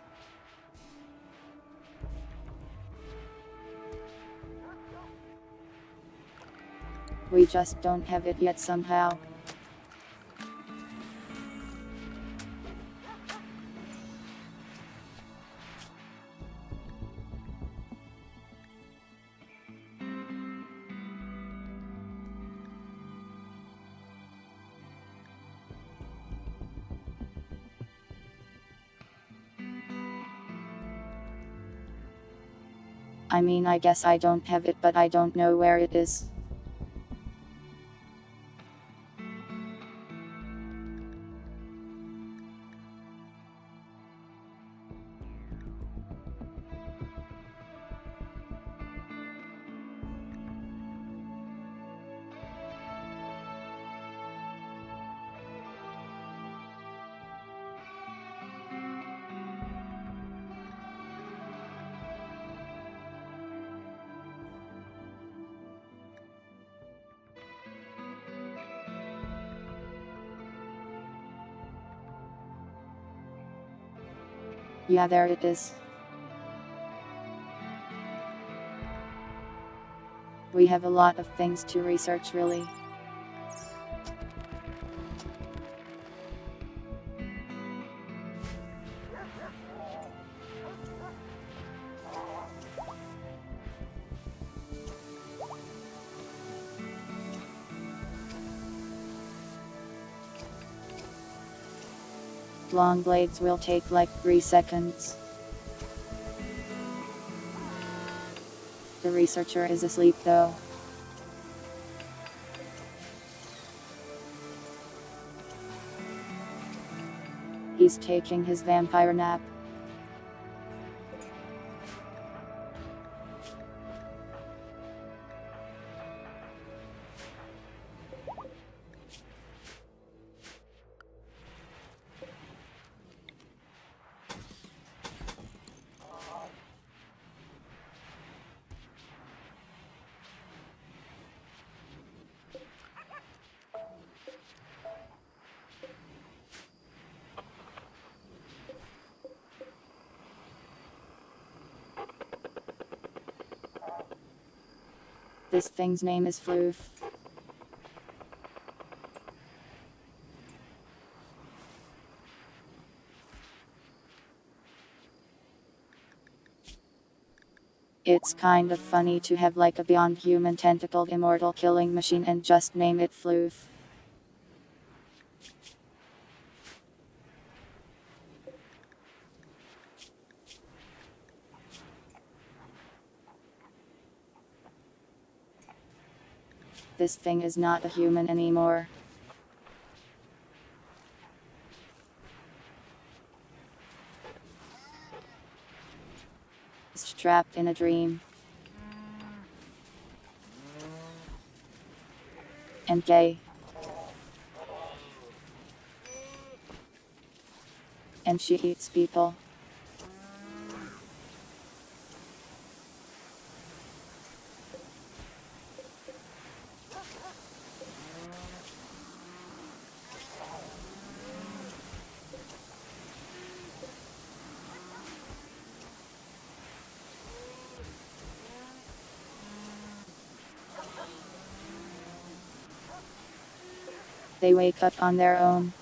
We just don't have it yet somehow. I mean, I guess I don't have it, but I don't know where it is. Yeah, there it is. We have a lot of things to research, really. Long blades will take like 3 seconds. The researcher is asleep though. He's taking his vampire nap. This thing's name is Floof. It's kind of funny to have like a beyond human tentacled immortal killing machine and just name it Floof. This thing is not a human anymore. It's trapped in a dream. And gay. And she eats people. They wake up on their own.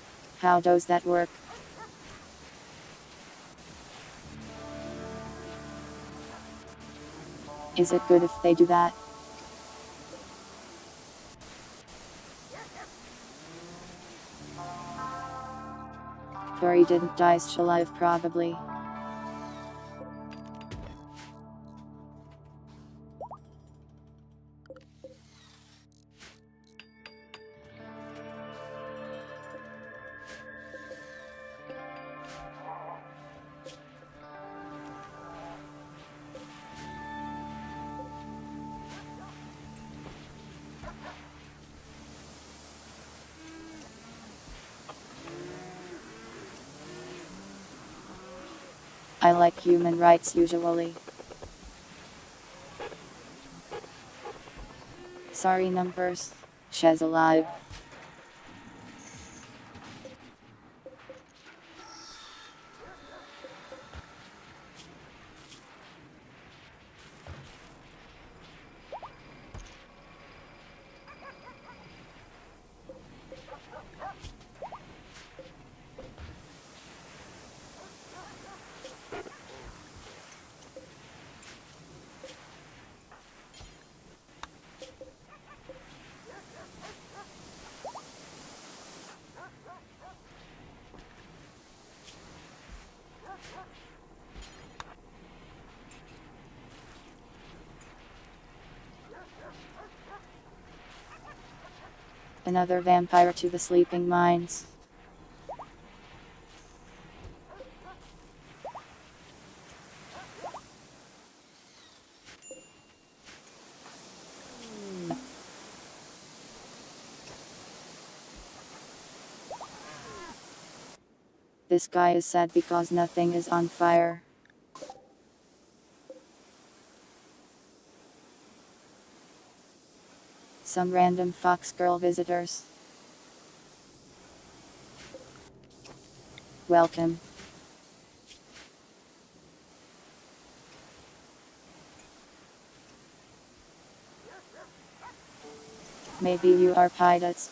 How does that work? Is it good if they do that? Tori didn't die, she's alive probably. I like human rights usually. Sorry numbers. She's alive. Another vampire to the sleeping mines. This guy is sad because nothing is on fire. Some random fox girl visitors. Welcome. Maybe you are pirates.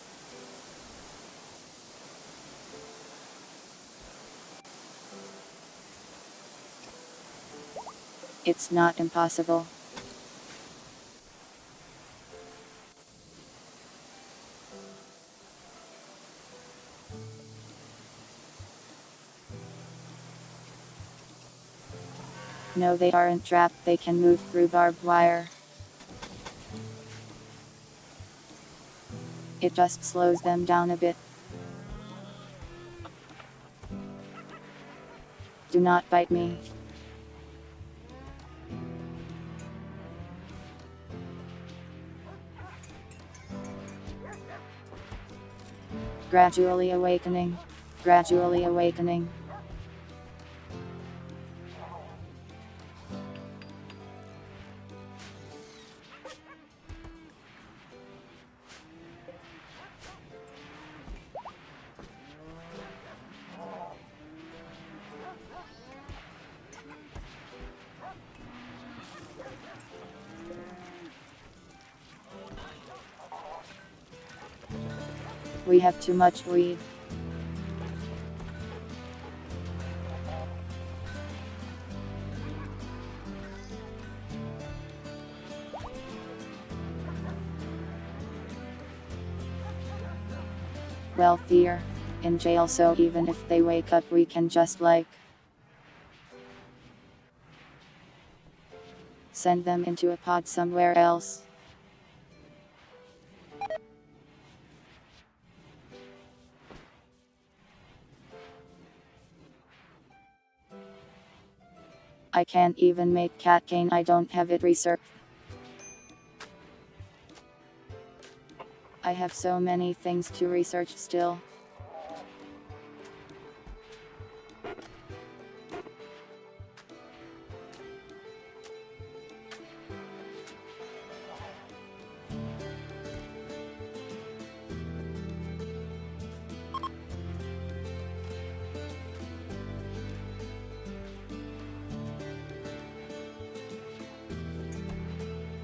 It's not impossible. No, they aren't trapped, they can move through barbed wire. It just slows them down a bit. Do not bite me. Gradually awakening. Gradually awakening. We have too much weed. wealthier, in jail, so even if they wake up we can just send them into a pod somewhere else. I can't even make cat cane, I don't have it researched. I have so many things to research still.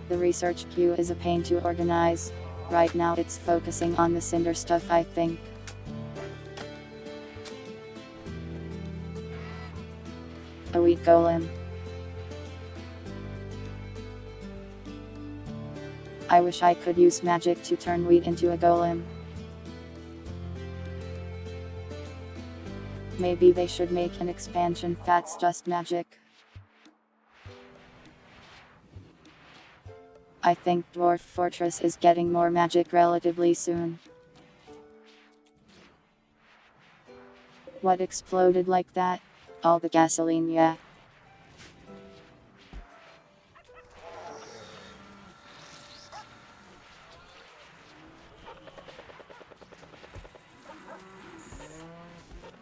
The research queue is a pain to organize. Right now it's focusing on the cinder stuff, I think. A wheat golem. I wish I could use magic to turn wheat into a golem. Maybe they should make an expansion that's just magic. I think Dwarf Fortress is getting more magic relatively soon. What exploded like that? All the gasoline, yeah.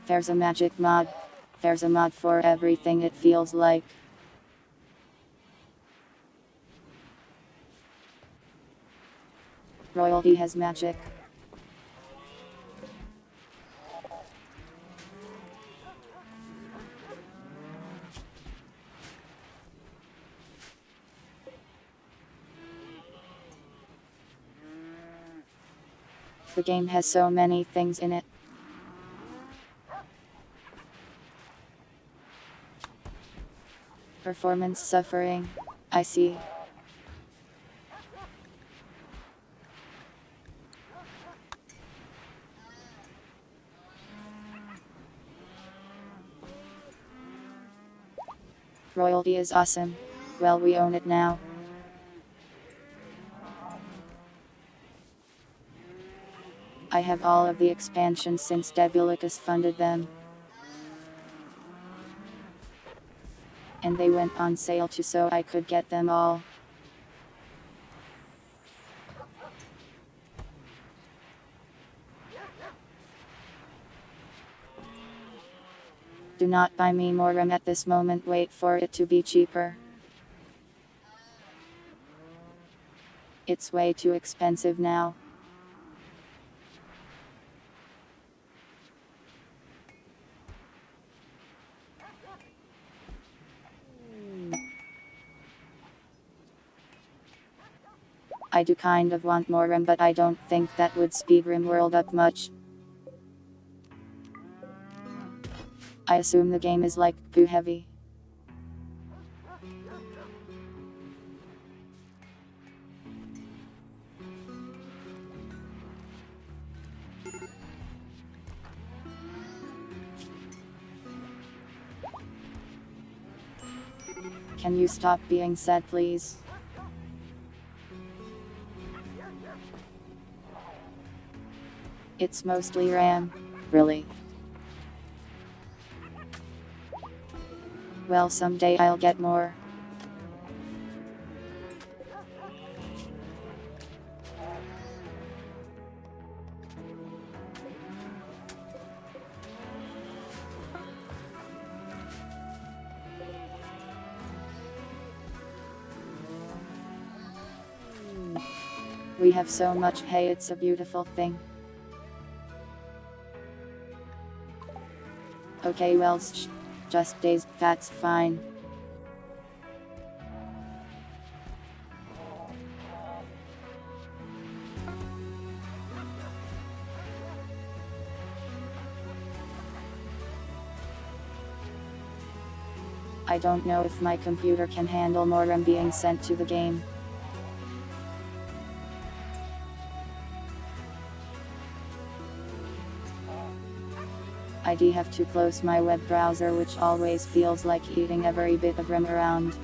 There's a magic mod. There's a mod for everything, it feels like. Royalty has magic. The game has so many things in it. Performance suffering. I see. Royalty is awesome. Well, we own it now. I have all of the expansions since Debulicus funded them. And they went on sale too, so I could get them all. Do not buy me more RAM at this moment, wait for it to be cheaper. It's way too expensive now. I do kind of want more RAM, but I don't think that would speed Rimworld up much. I assume the game is like too heavy. Can you stop being sad, please? It's mostly RAM. Really? Well, someday I'll get more. We have so much hay, it's a beautiful thing. Okay, well, just days, that's fine. I don't know if my computer can handle more RAM being sent to the game. I'd have to close my web browser, which always feels like eating every bit of RAM around.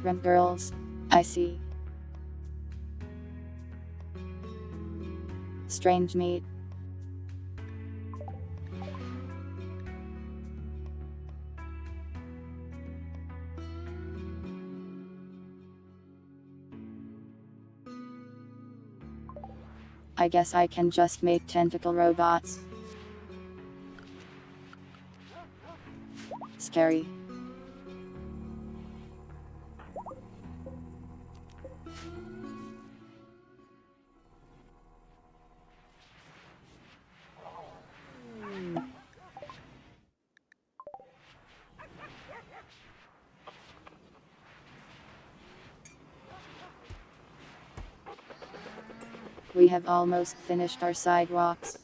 RAM girls, I see. Strange meat. I guess I can just make tentacle robots. Scary. We have almost finished our sidewalks.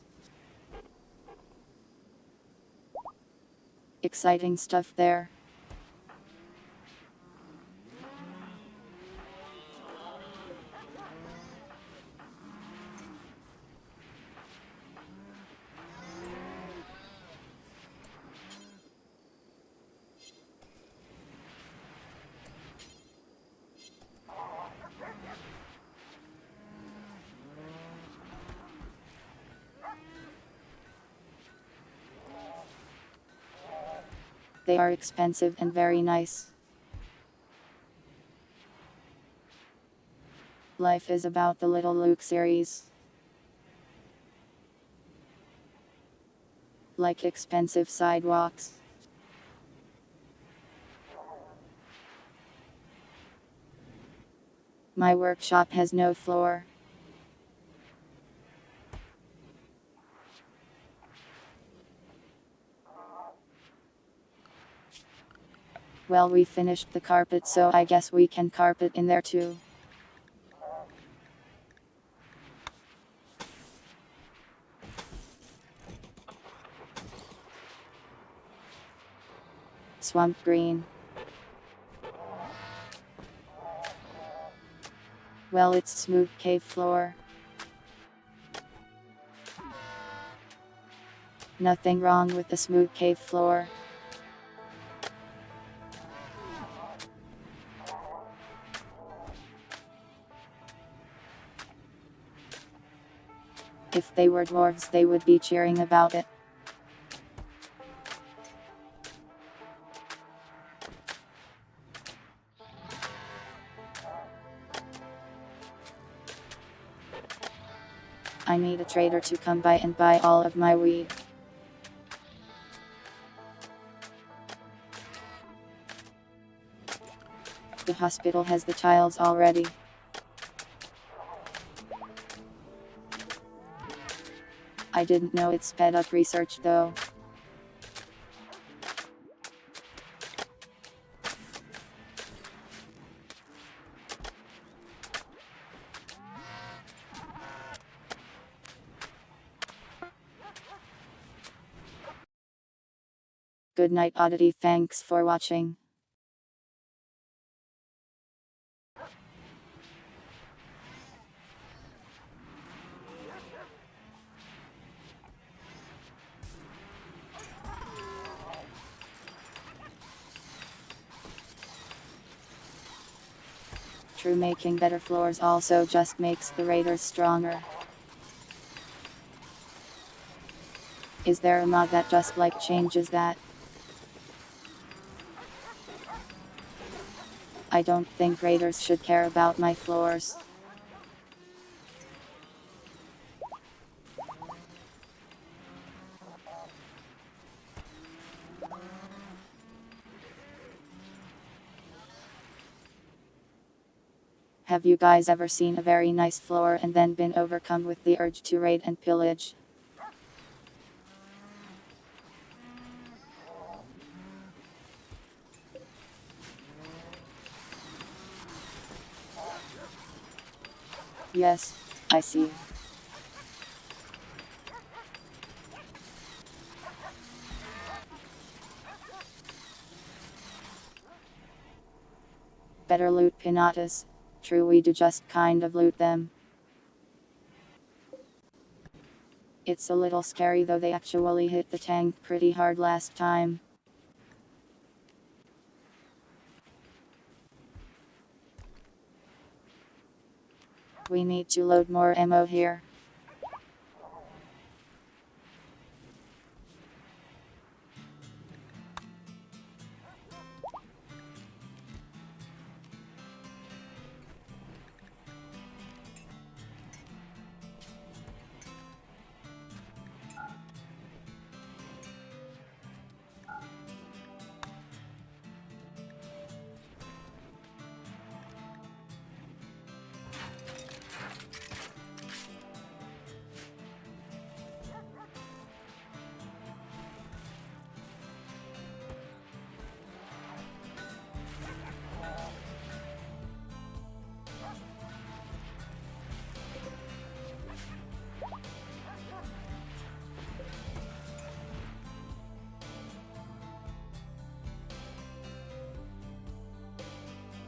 Exciting stuff there. They are expensive and very nice. Life is about the Little Luke series. Like expensive sidewalks. My workshop has no floor. Well, we finished the carpet, so I guess we can carpet in there too. Swamp green. Well, it's smooth cave floor. Nothing wrong with the smooth cave floor. If they were dwarves, they would be cheering about it. I need a trader to come by and buy all of my weed. The hospital has the tiles already. I didn't know it sped up research though. Good night, Oddity. Thanks for watching. True, making better floors also just makes the raiders stronger. Is there a mod that just like changes that? I don't think raiders should care about my floors. Have you guys ever seen a very nice floor and then been overcome with the urge to raid and pillage? Yes, I see. better loot pinatas. True, we do just kind of loot them. It's a little scary though, they actually hit the tank pretty hard last time. We need to load more ammo here.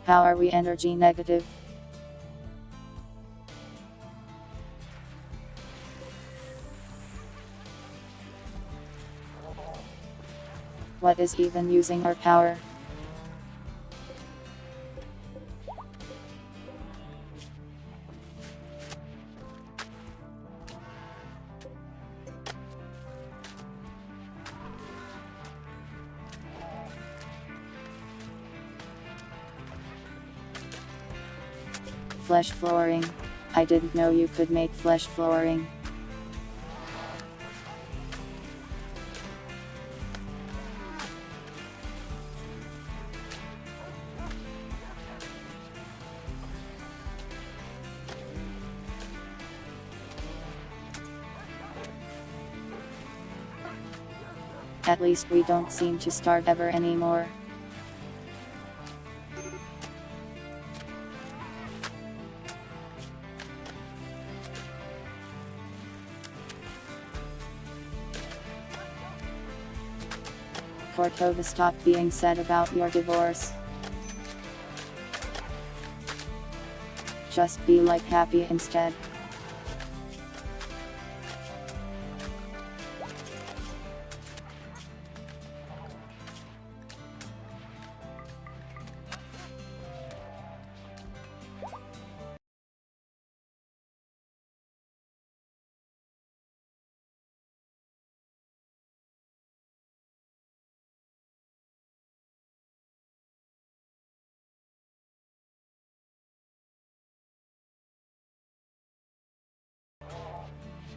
How are we energy negative? What is even using our power? Flesh flooring. I didn't know you could make flesh flooring. At least we don't seem to start ever anymore. Cortova, stop being sad about your divorce. Just be like happy instead.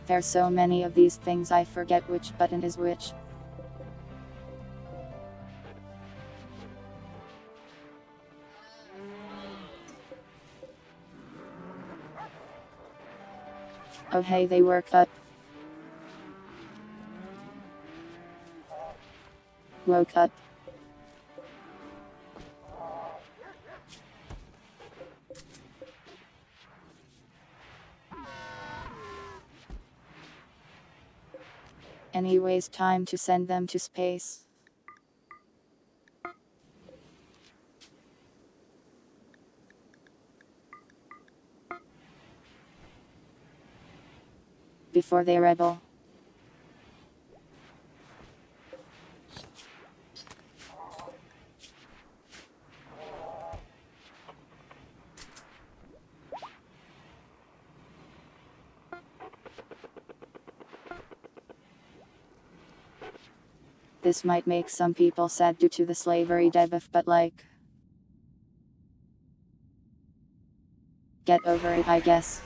There's so many of these things I forget which button is which. Oh hey, they work up. Woke up. Anyways, time to send them to space. Before they rebel. This might make some people sad due to the slavery debuff, but like, get over it, I guess.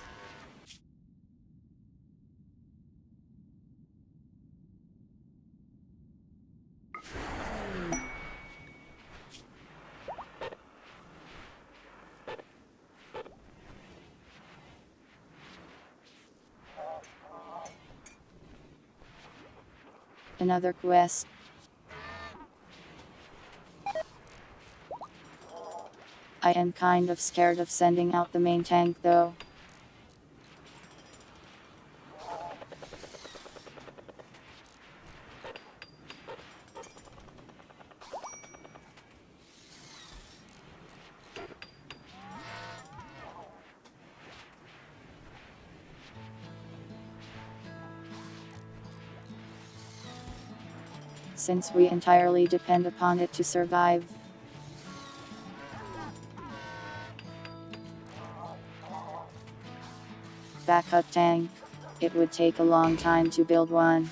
Another quest. I am kind of scared of sending out the main tank though. since we entirely depend upon it to survive. Backup tank. It would take a long time to build one.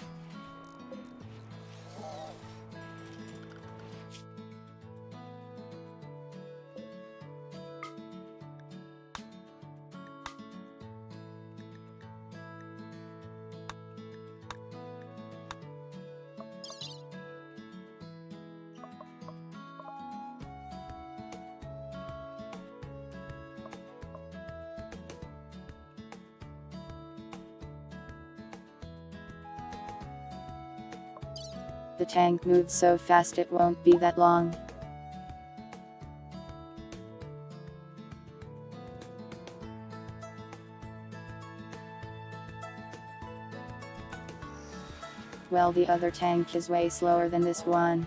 The tank moves so fast it won't be that long. Well, the other tank is way slower than this one.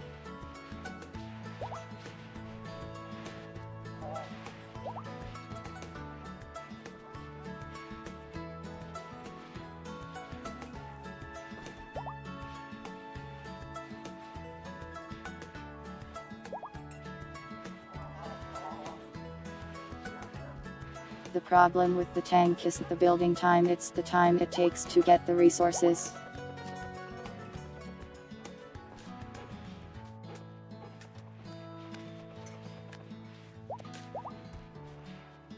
The problem with the tank isn't the building time, it's the time it takes to get the resources.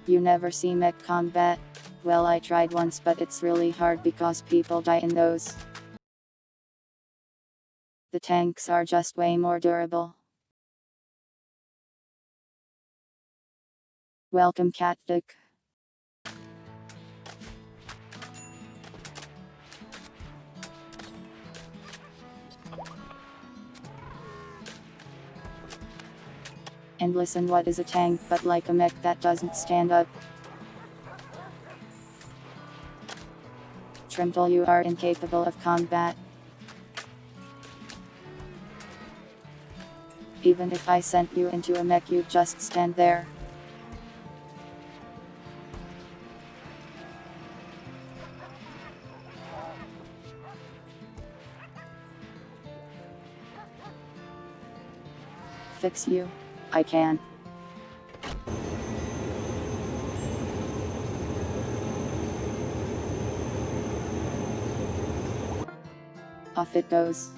You never see mech combat? Well, I tried once, but it's really hard because people die in those. The tanks are just way more durable. Welcome, Cat Dick. And listen, what is a tank but like a mech that doesn't stand up? Trimble, you are incapable of combat. Even if I sent you into a mech, you'd just stand there. Fix you? I can. Off it goes.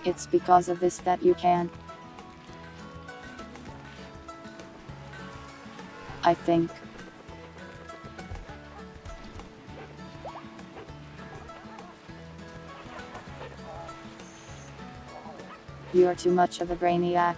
It's because of this that you can. I think. You're too much of a brainiac.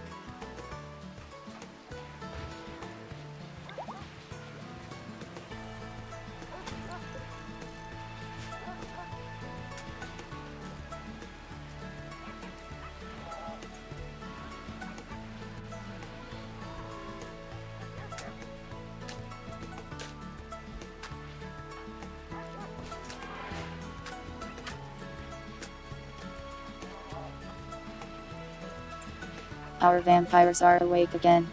Our vampires are awake again.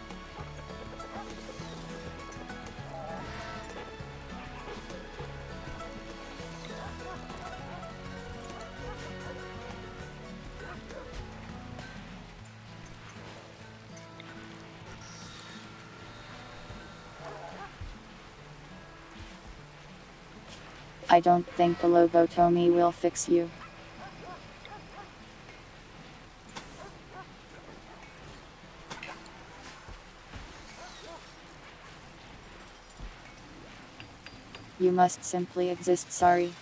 I don't think the lobotomy will fix you. You must simply exist, sorry.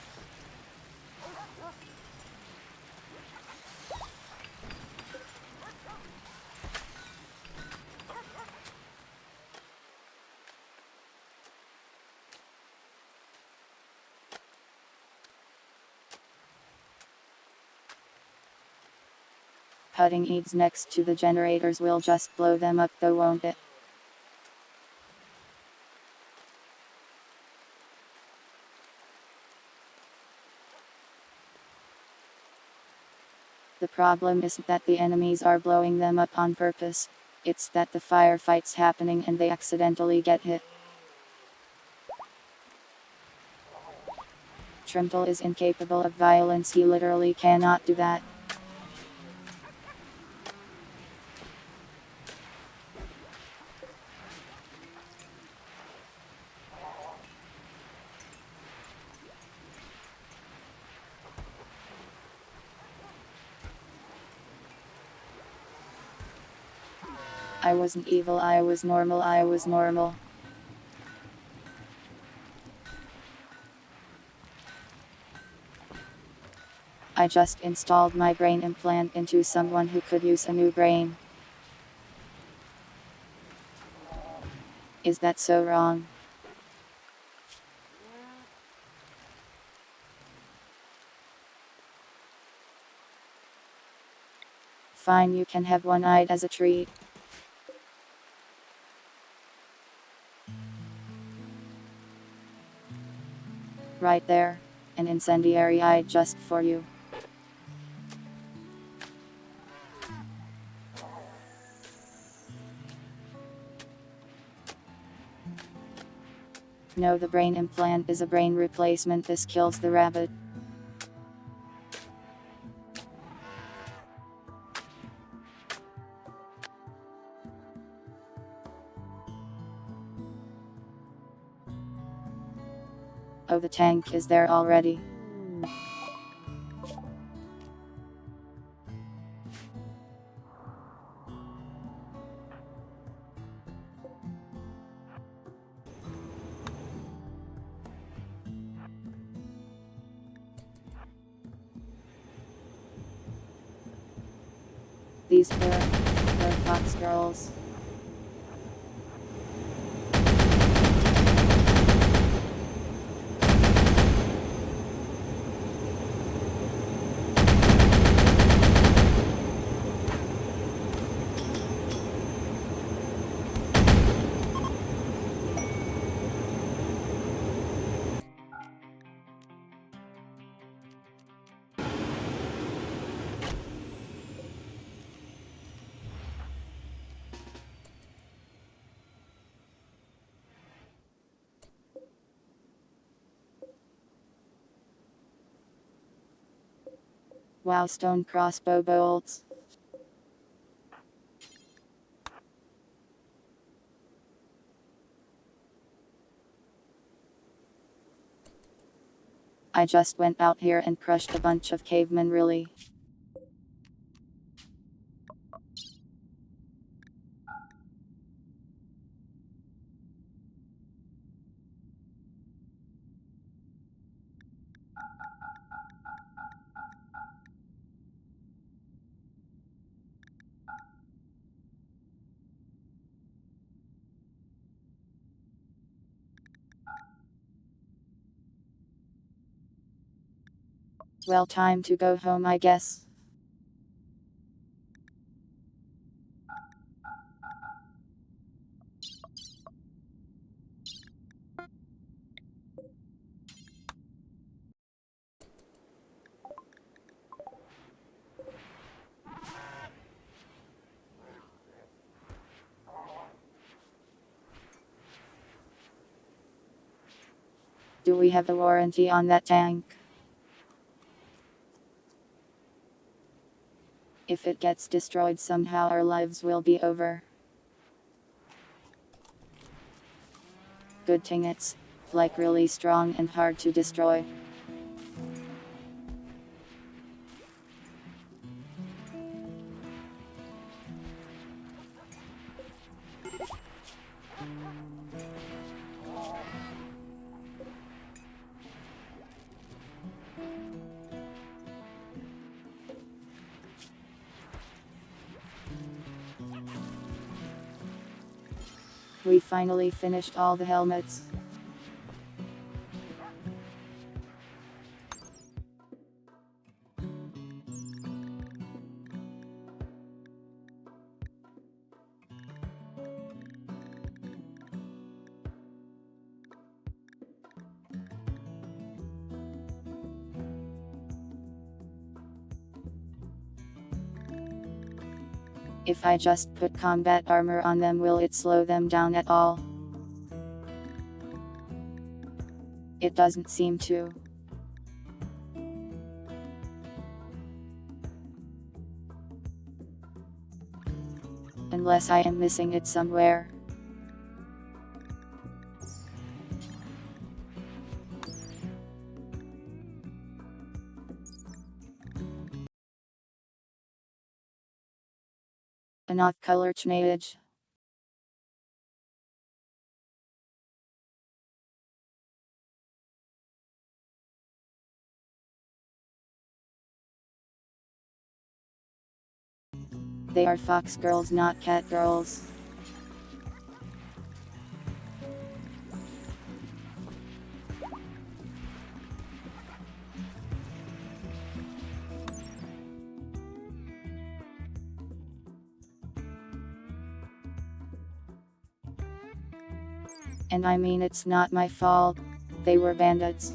Putting eads next to the generators will just blow them up though, won't it? The problem isn't that the enemies are blowing them up on purpose, it's that the firefight's happening and they accidentally get hit. Trimble is incapable of violence, he literally cannot do that. I wasn't evil, I was normal. I just installed my brain implant into someone who could use a new brain. Is that so wrong? Fine, you can have one-eyed as a treat. Right there, an incendiary eye just for you. No, the brain implant is a brain replacement, this kills the rabbit. Oh, the tank is there already. These poor fox girls. Wow, stone crossbow bolts. I just went out here and crushed a bunch of cavemen, really. Well, time to go home, I guess. Do we have a warranty on that tank? If it gets destroyed somehow, our lives will be over. Good thing it's, like, really strong and hard to destroy. We finally finished all the helmets. If I just put combat armor on them, will it slow them down at all? It doesn't seem to. Unless I am missing it somewhere. An off-color change. They are fox girls, not cat girls. And I mean, it's not my fault. They were bandits.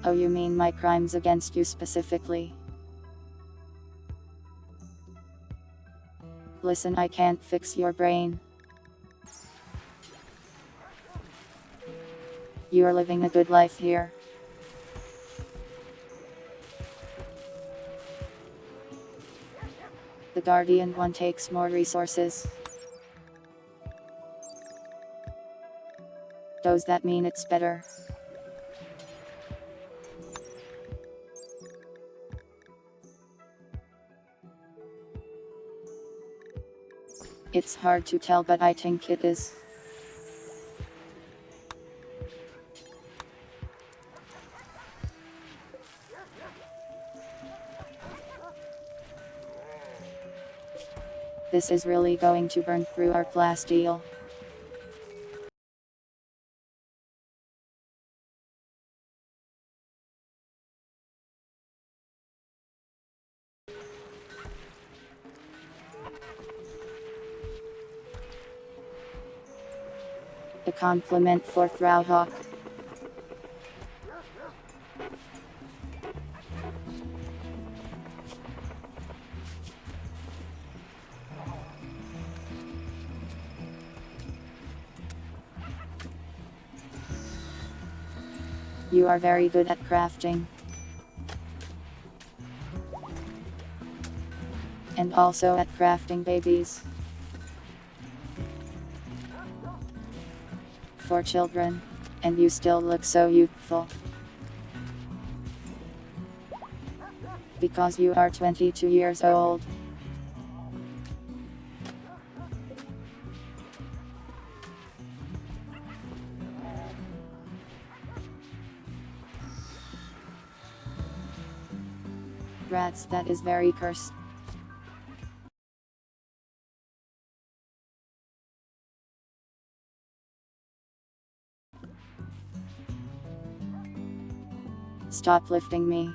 Oh, you mean my crimes against you specifically? Listen, I can't fix your brain. You are living a good life here. The Guardian one takes more resources. Does that mean it's better? It's hard to tell, but I think it is. This is really going to burn through our glass deal. A compliment for Throwhawk. You are very good at crafting. And also at crafting babies. For children. And you still look so youthful. Because you are 22 years old. Rats, that is very cursed. Stop lifting me.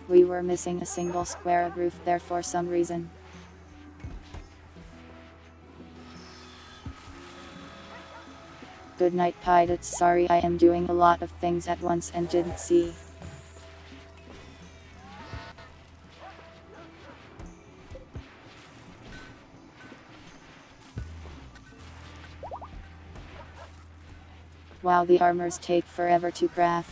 We were missing a single square of roof there for some reason. Good night, pilots. Sorry, I am doing a lot of things at once and didn't see. Wow, the armors take forever to craft.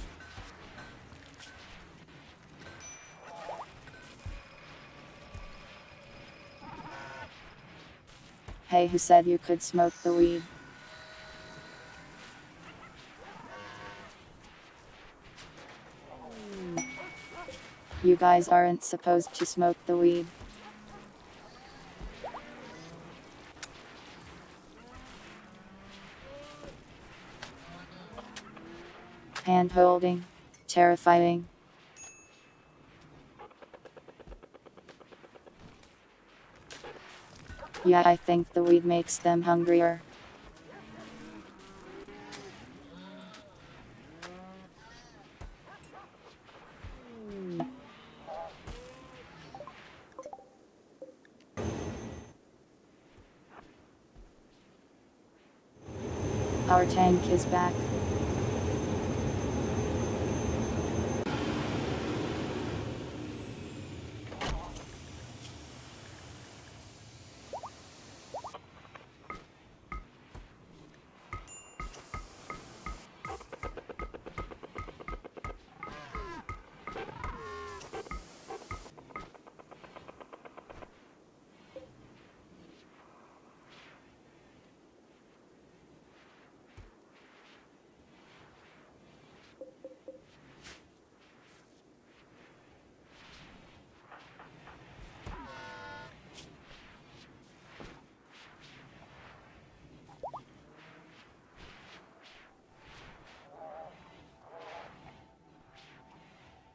Hey, who said you could smoke the weed? You guys aren't supposed to smoke the weed. hand-holding. Terrifying. Yeah, I think the weed makes them hungrier. Our tank is back.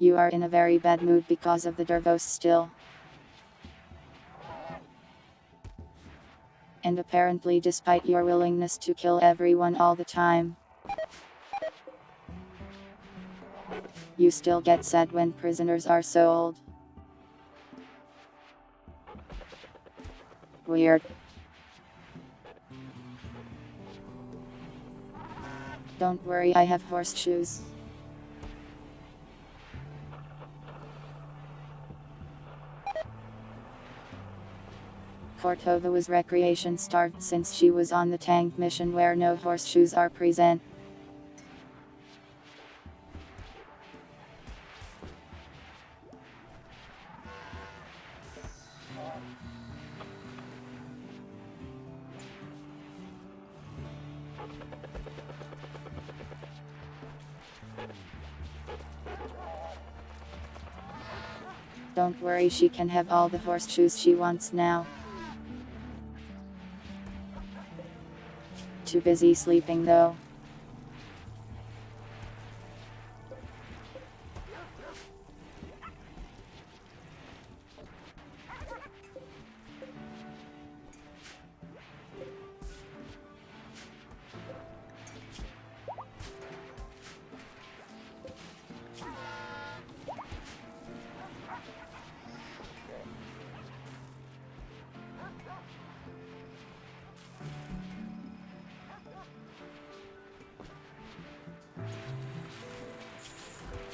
You are in a very bad mood because of the Dervos still. And apparently despite your willingness to kill everyone all the time, you still get sad when prisoners are sold. Weird. Don't worry, I have horseshoes. Cordova's recreation started since she was on the tank mission where no horseshoes are present. Don't worry, she can have all the horseshoes she wants now. Too busy sleeping though.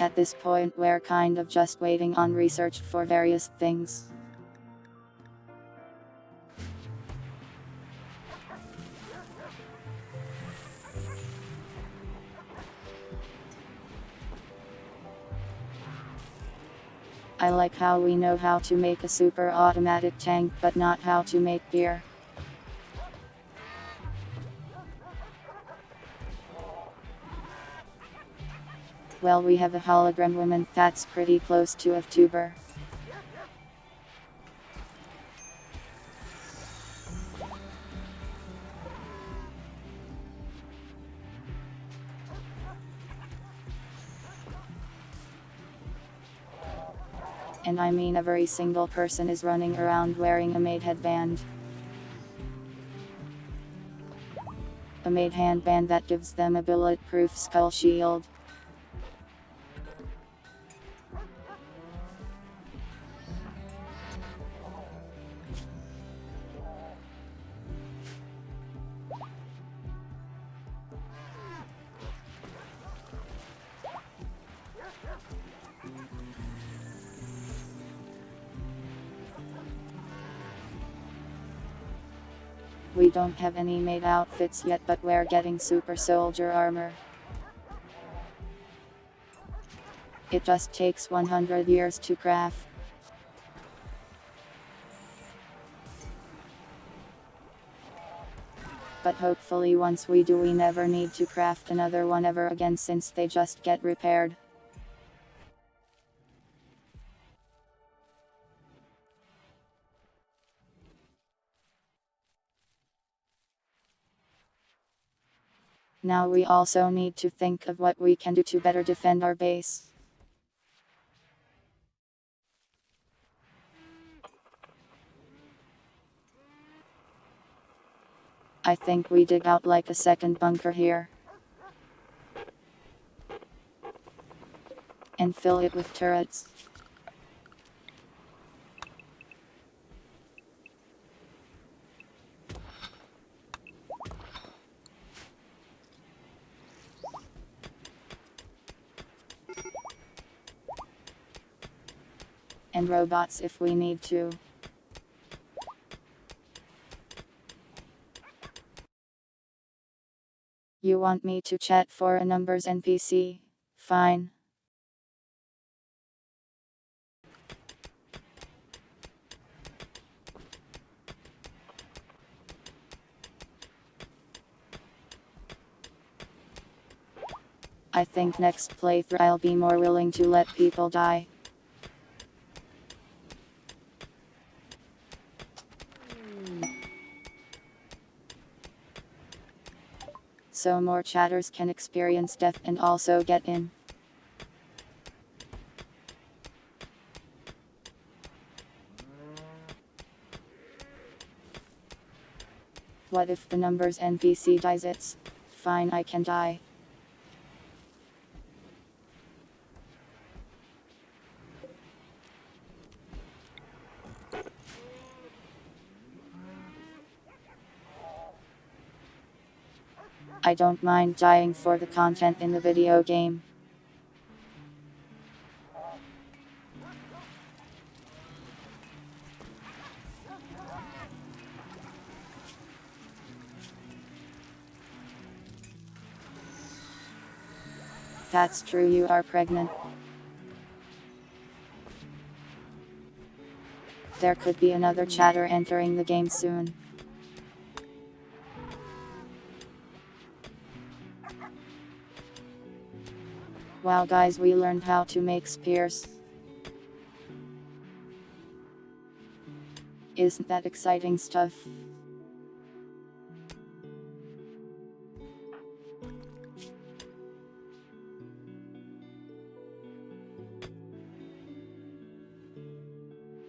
At this point we're kind of just waiting on research for various things. I like how we know how to make a super automatic tank but not how to make beer. Well, we have a hologram woman that's pretty close to a tuber. And I mean every single person is running around wearing a maid headband. A maid handband that gives them a bulletproof skull shield. We don't have any maid outfits yet, but we're getting super soldier armor. It just takes 100 years to craft. But hopefully once we do, we never need to craft another one ever again, since they just get repaired. Now we also need to think of what we can do to better defend our base. I think we dig out like a second bunker here. And fill it with turrets. And robots if we need to. You want me to chat for a numbers NPC? Fine. I think next playthrough I'll be more willing to let people die. So more chatters can experience death and also get in. What if the numbers NPC dies? It's fine, I can die. I don't mind dying for the content in the video game. That's true, you are pregnant. There could be another chatter entering the game soon. Wow guys, we learned how to make spears. Isn't that exciting stuff?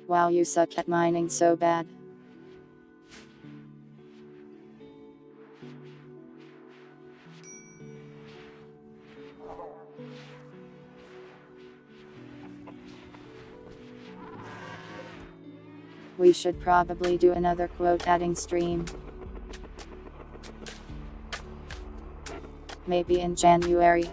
Wow, you suck at mining so bad. We should probably do another quote adding stream. Maybe in January.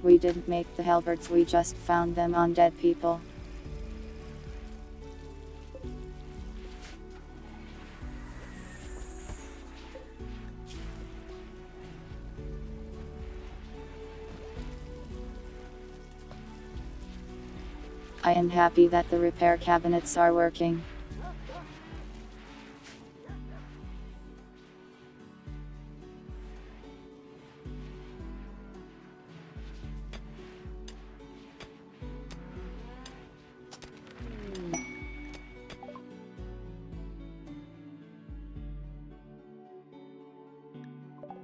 We didn't make the halberds, we just found them on dead people. I am happy that the repair cabinets are working.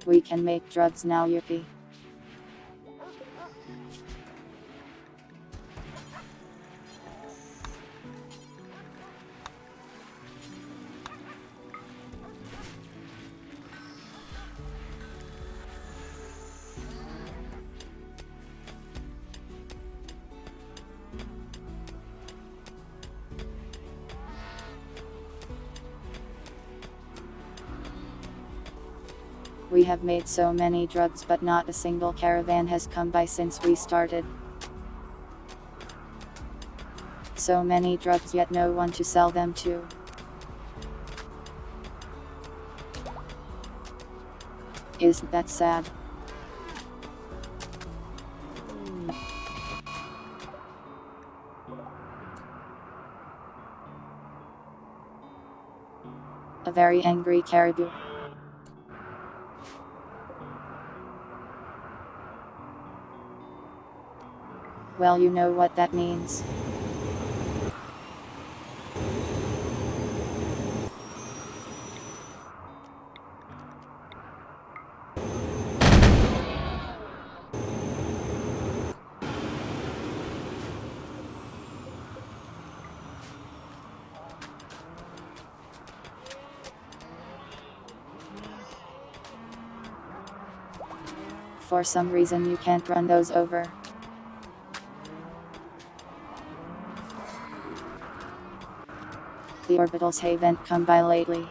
We can make drugs now, yippee. We have made so many drugs, but not a single caravan has come by since we started. so many drugs yet no one to sell them to. Isn't that sad? A very angry caribou. Well, you know what that means. For some reason you can't run those over. The orbitals haven't come by lately.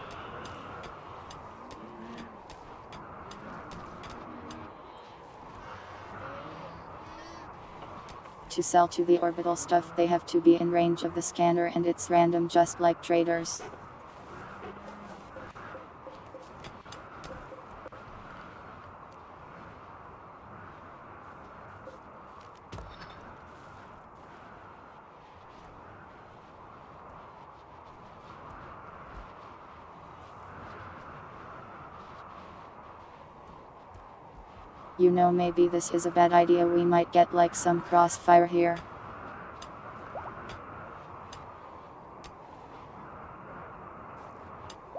To sell to the orbital stuff they have to be in range of the scanner and it's random just like traders. You know, maybe this is a bad idea, we might get like some crossfire here.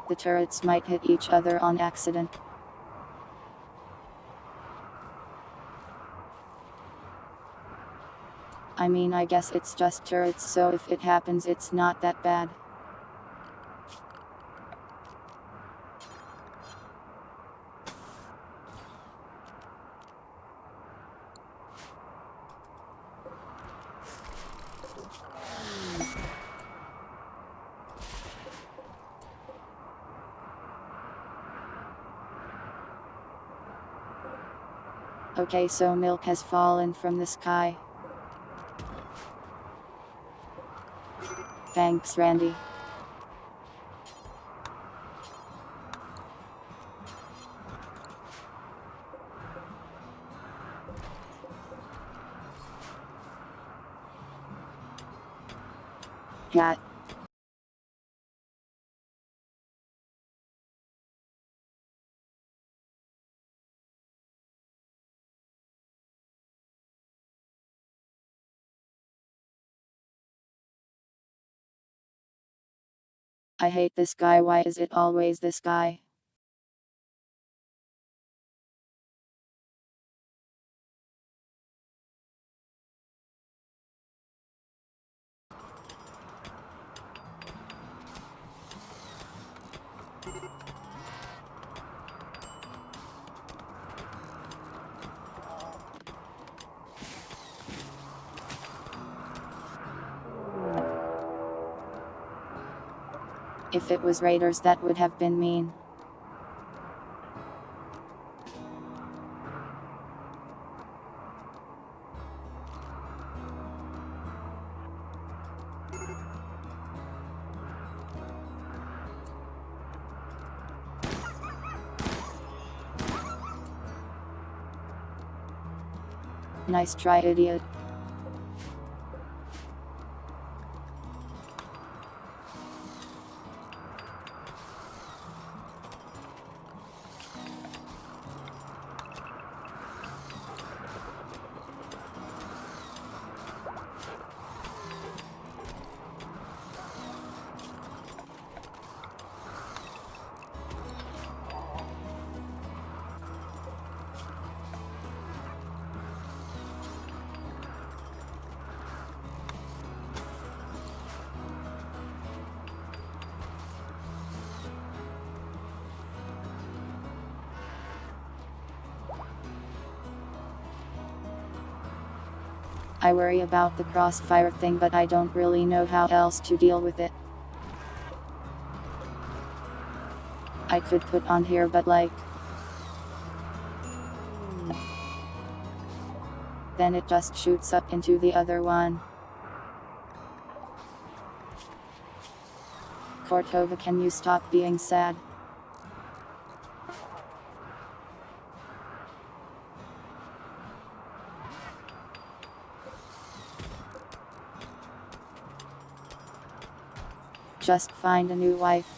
The turrets might hit each other on accident. I mean, I guess it's just turrets, so if it happens it's not that bad. Okay, so milk has fallen from the sky. Thanks, Randy. Cat. I hate this guy, why is it always this guy? If it was raiders that would have been mean. Nice try, idiot. I worry about the crossfire thing, but I don't really know how else to deal with it. I could put on here, but like... then it just shoots up into the other one. Cortova, can you stop being sad? Just find a new wife.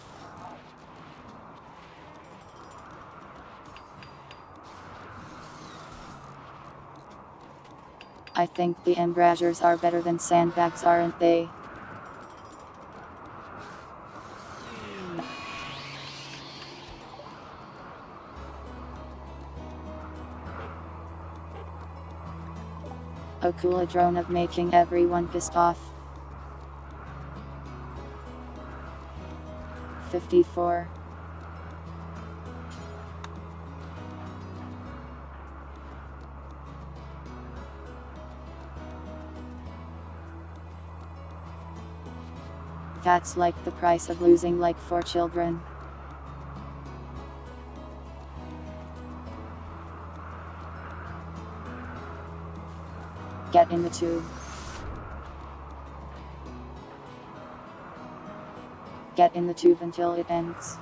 I think the embrasures are better than sandbags, aren't they? A cool drone of making everyone pissed off. 54. That's like the price of losing like 4 children. Get in the tube. Get in the tube until it ends.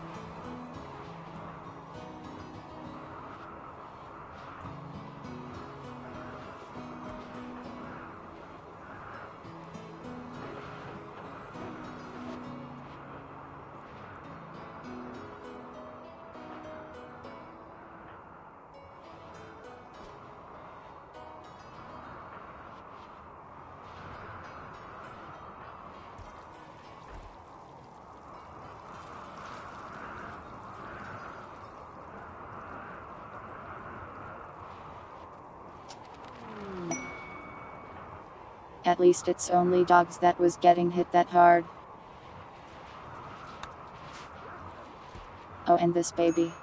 At least it's only dogs that was getting hit that hard. Oh, and this baby.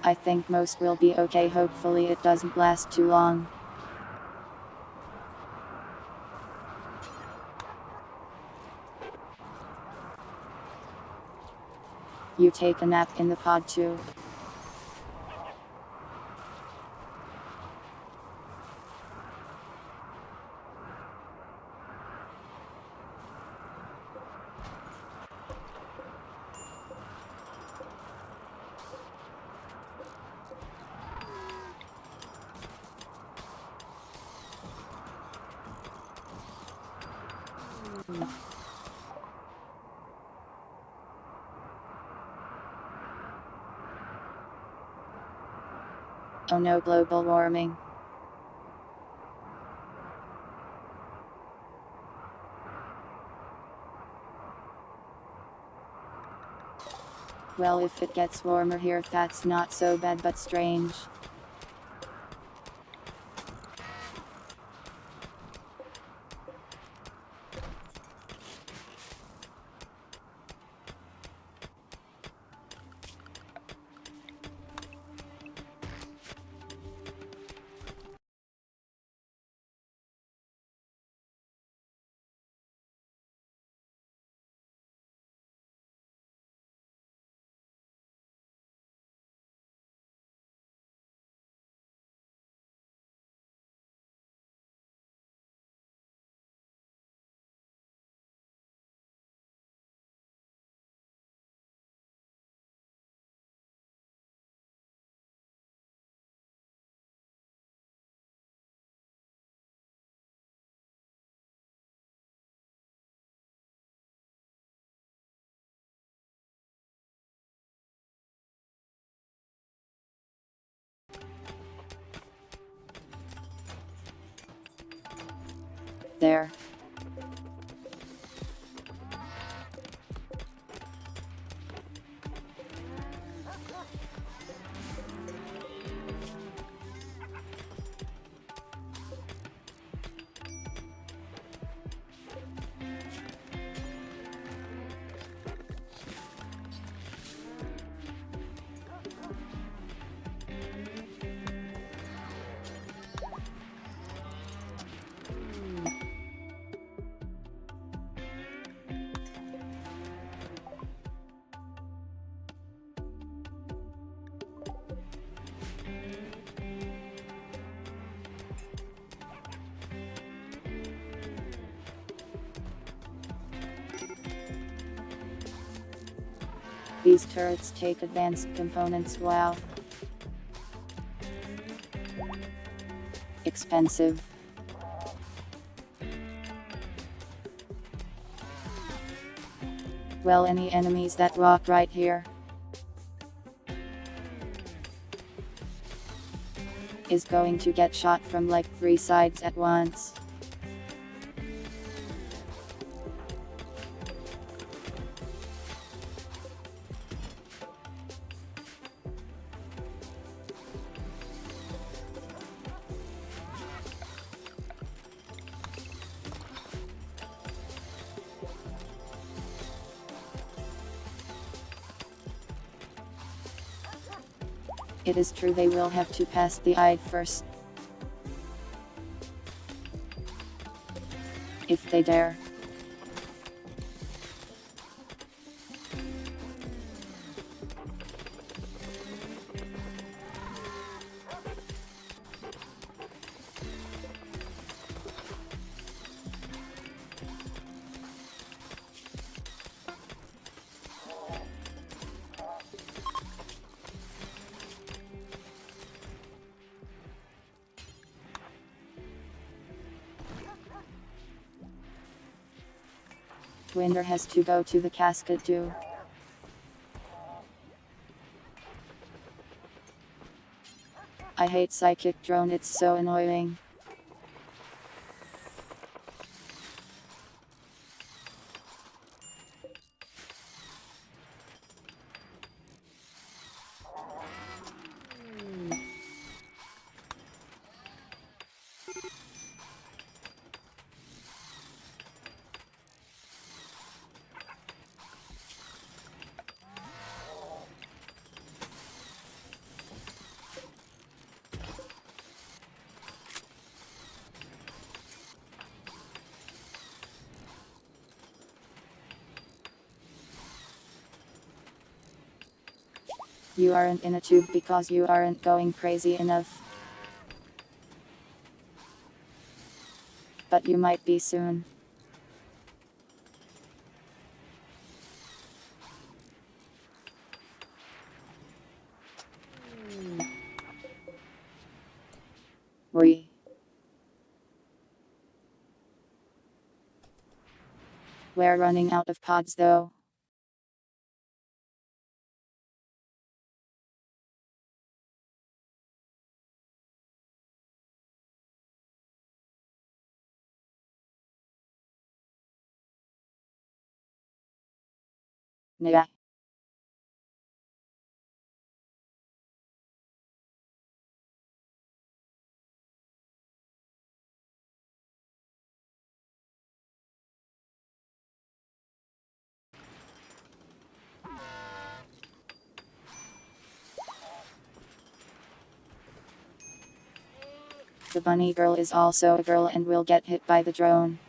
I think most will be okay, hopefully it doesn't last too long. You take a nap in the pod too. Oh no, global warming. Well, if it gets warmer here, that's not so bad but strange. There. These turrets take advanced components. Wow. Expensive. Well, any enemies that walk right here is going to get shot from like 3 sides at once. It is true they will have to pass the eye first. If they dare. Winner has to go to the casket too. I hate psychic drone, it's so annoying. You aren't in a tube because you aren't going crazy enough. But you might be soon. We're running out of pods though. Nah. The bunny girl is also a girl and will get hit by the drone.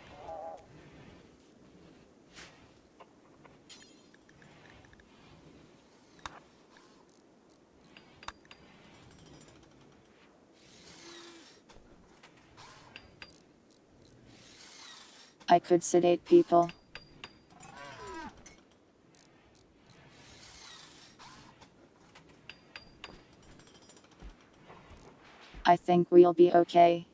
I could sedate people. I think we'll be okay.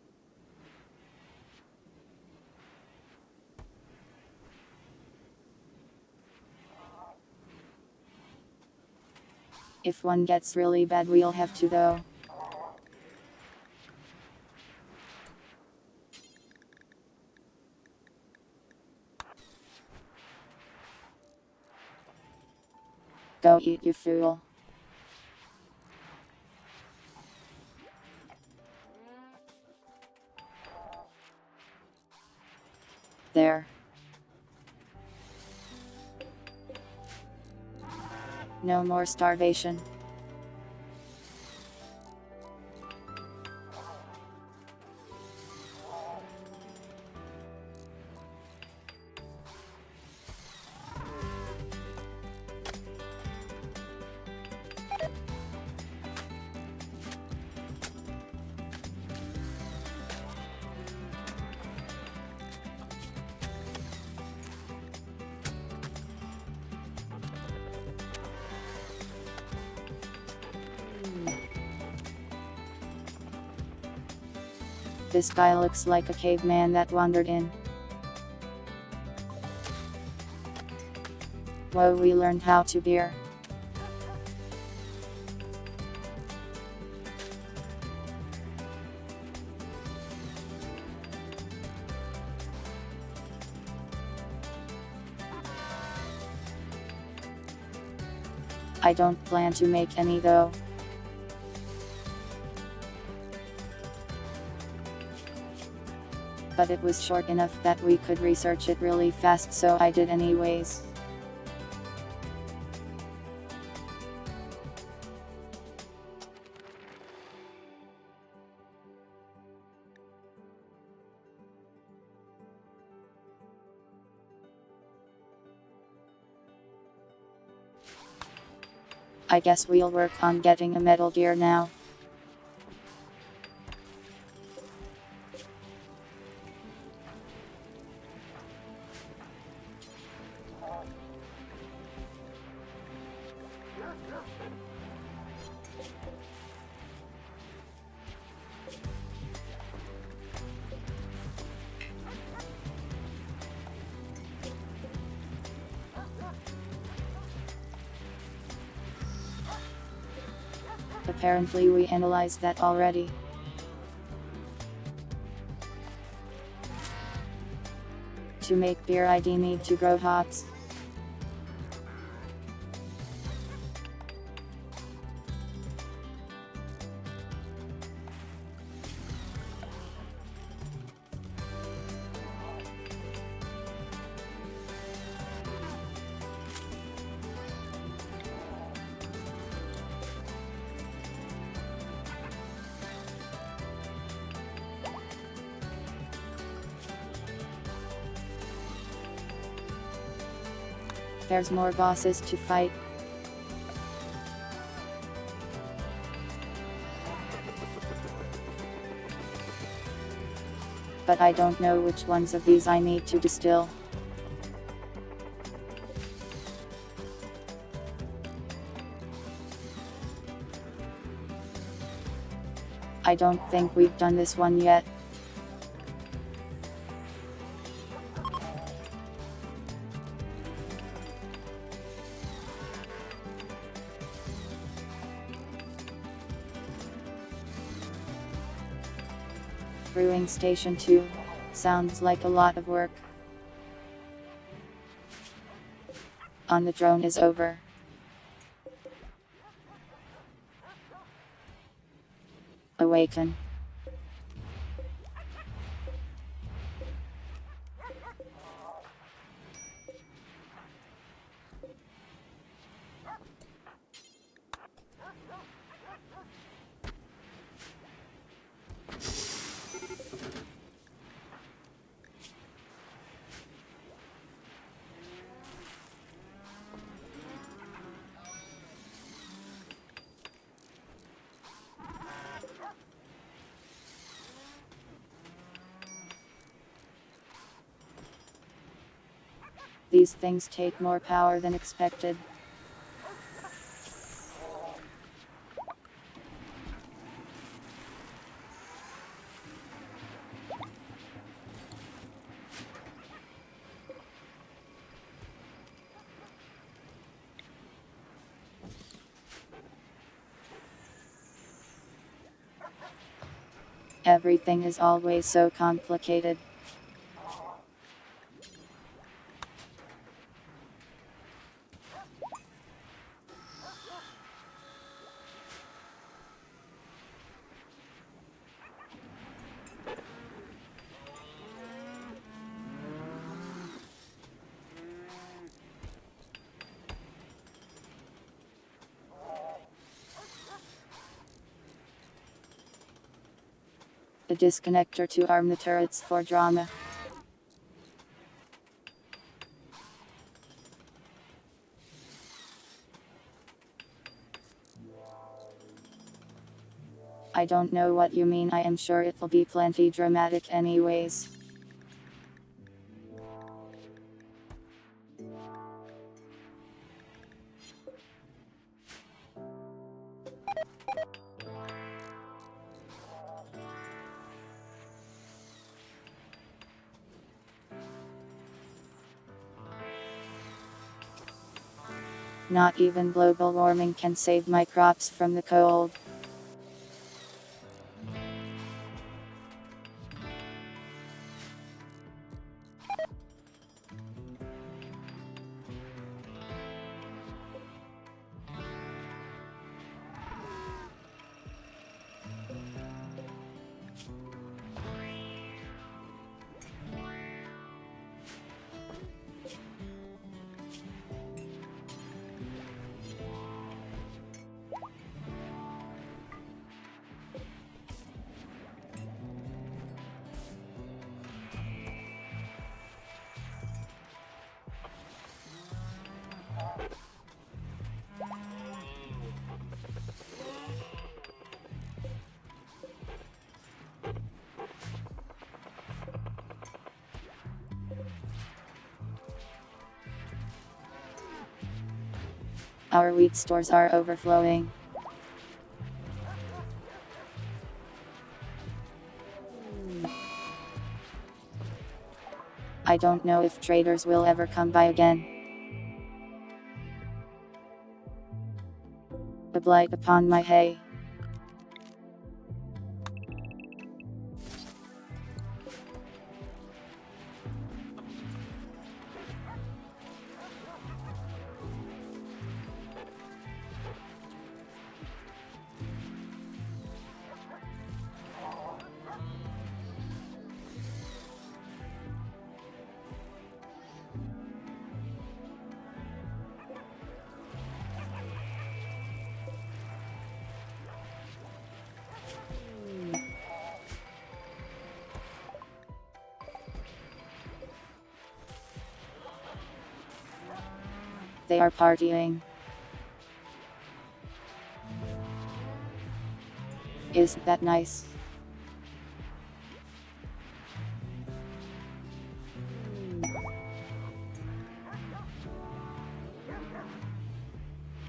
If one gets really bad, we'll have to though. Go eat, you fool. There. No more starvation. This guy looks like a caveman that wandered in. Whoa, we learned how to beer. I don't plan to make any though. But it was short enough that we could research it really fast, so I did anyways. I guess we'll work on getting a metal gear now. Apparently we analyzed that already. To make beer ID need to grow hops. There's more bosses to fight. But I don't know which ones of these I need to distill. I don't think we've done this one yet. Brewing Station 2. Sounds like a lot of work. On the drone is over. Awaken. These things take more power than expected. Everything is always so complicated. A disconnector to arm the turrets for drama. I don't know what you mean. I am sure it'll be plenty dramatic anyways. Not even global warming can save my crops from the cold. Our wheat stores are overflowing. I don't know if traders will ever come by again. A blight upon my hay. They are partying. Isn't that nice?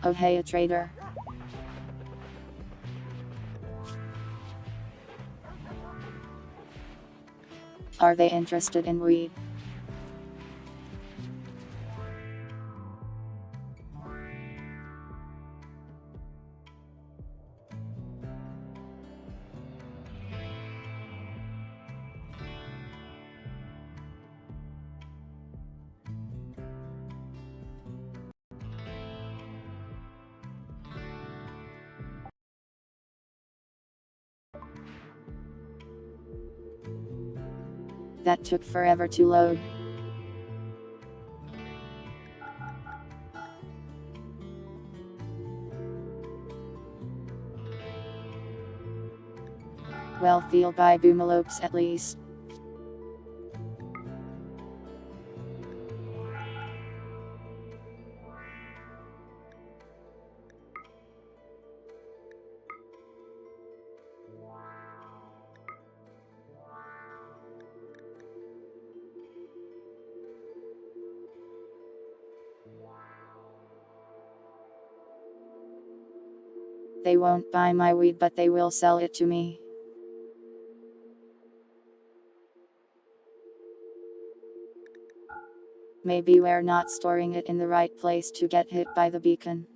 Oh hey, a trader. Are they interested in weed? That took forever to load. Well, they'll buy boomalopes at least. They won't buy my weed, but they will sell it to me. Maybe we're not storing it in the right place to get hit by the beacon.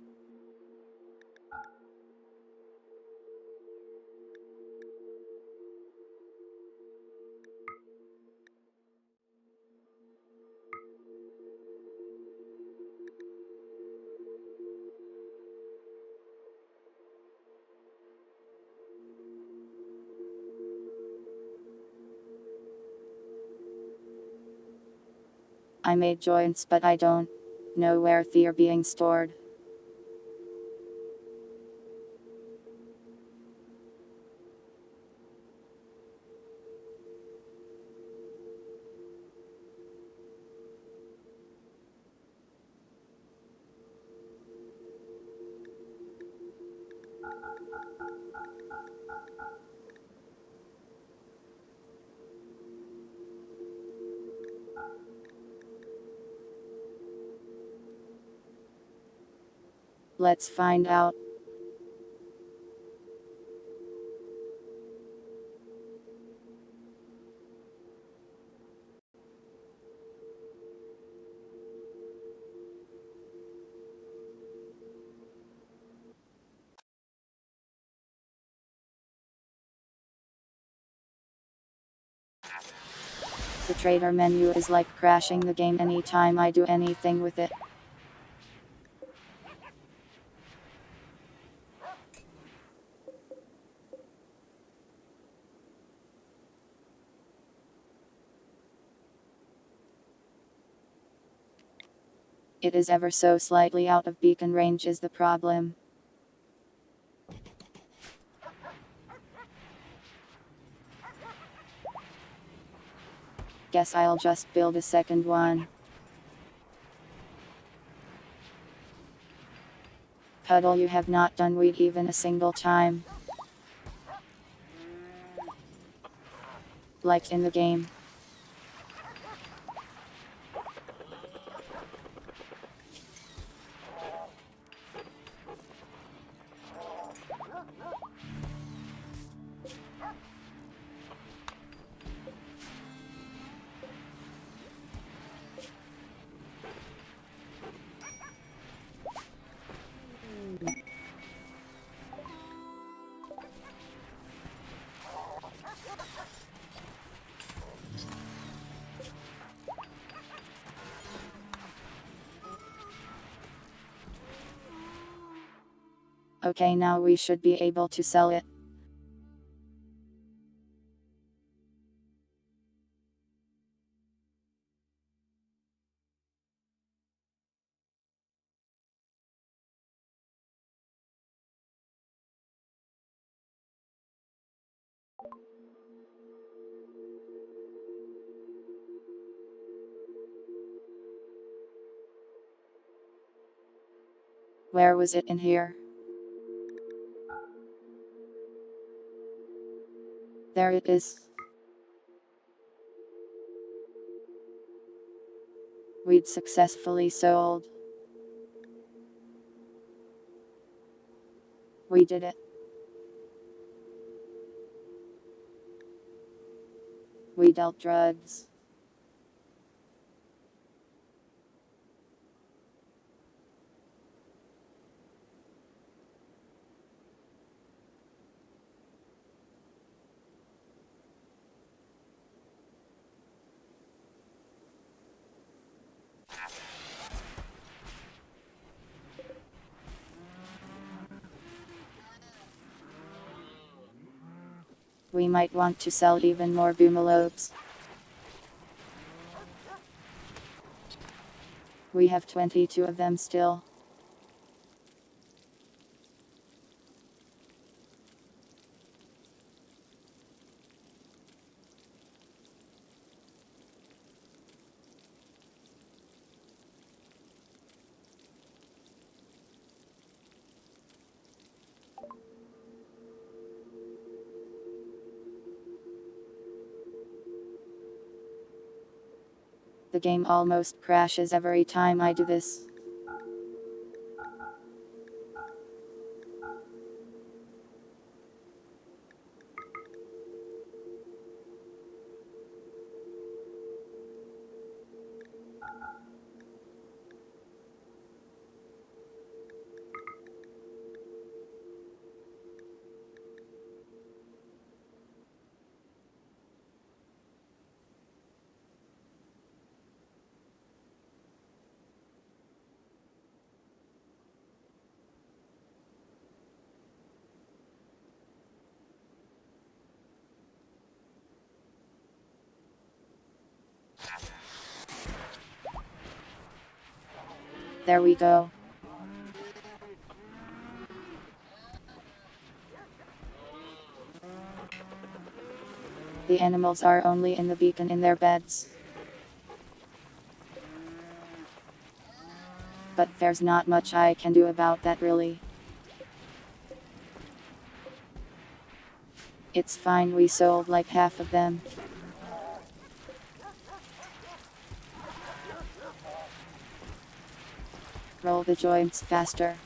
I made joints, but I don't know where they're being stored. Let's find out. The trader menu is like crashing the game anytime I do anything with it. It is ever so slightly out of beacon range is the problem. Guess I'll just build a second one. Puddle, you have not done wheat even a single time. Like in the game. Okay, now we should be able to sell it. Where was it in here? There it is. We'd successfully sold. We did it. We dealt drugs. We might want to sell even more boomalopes. We have 22 of them still. The game almost crashes every time I do this. There we go. The animals are only in the beacon in their beds. But there's not much I can do about that really. It's fine, we sold like half of them. Roll the joints faster.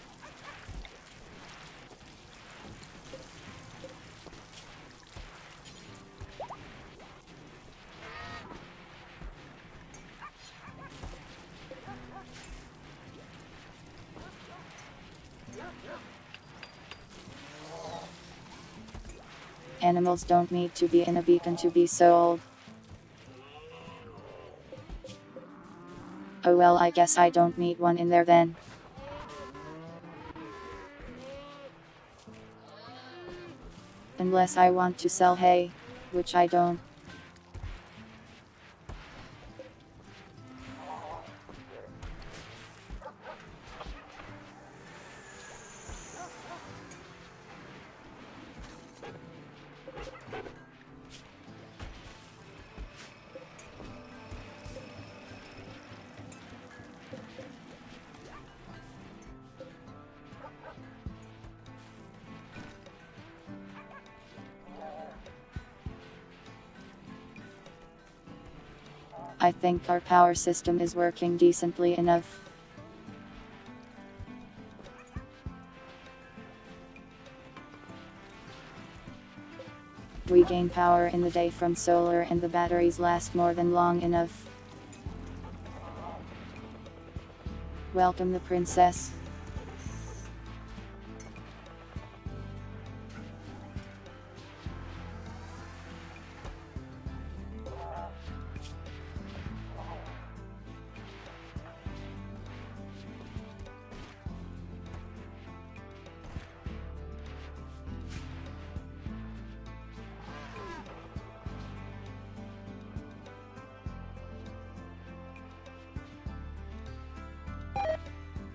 Animals don't need to be in a beacon to be sold. Oh well, I guess I don't need one in there then. Unless I want to sell hay, which I don't. I think our power system is working decently enough. We gain power in the day from solar and the batteries last more than long enough. Welcome the princess.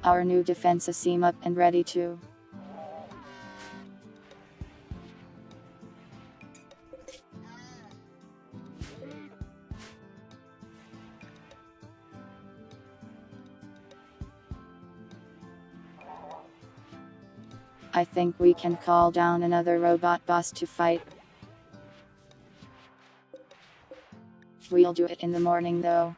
Our new defenses seem up and ready too. I think we can call down another robot boss to fight. We'll do it in the morning though.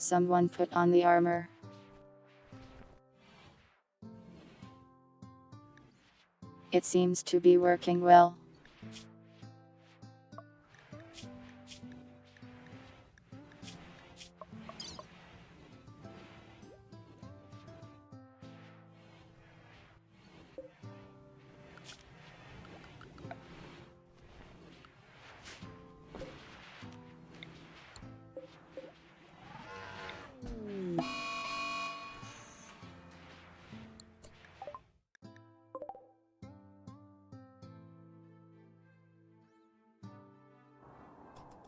Someone put on the armor. It seems to be working well.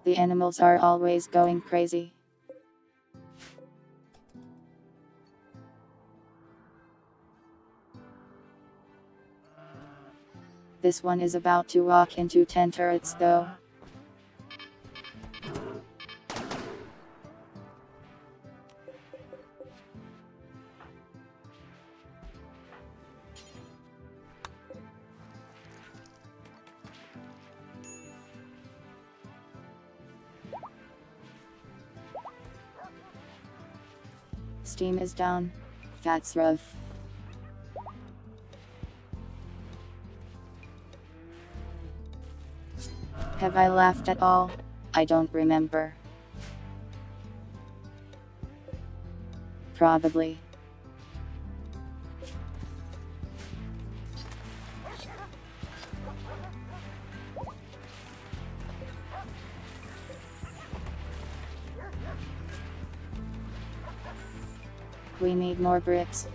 The animals are always going crazy. This one is about to walk into 10 turrets though. Steam is down. That's rough. Have I laughed at all? I don't remember. Probably. We need more bricks.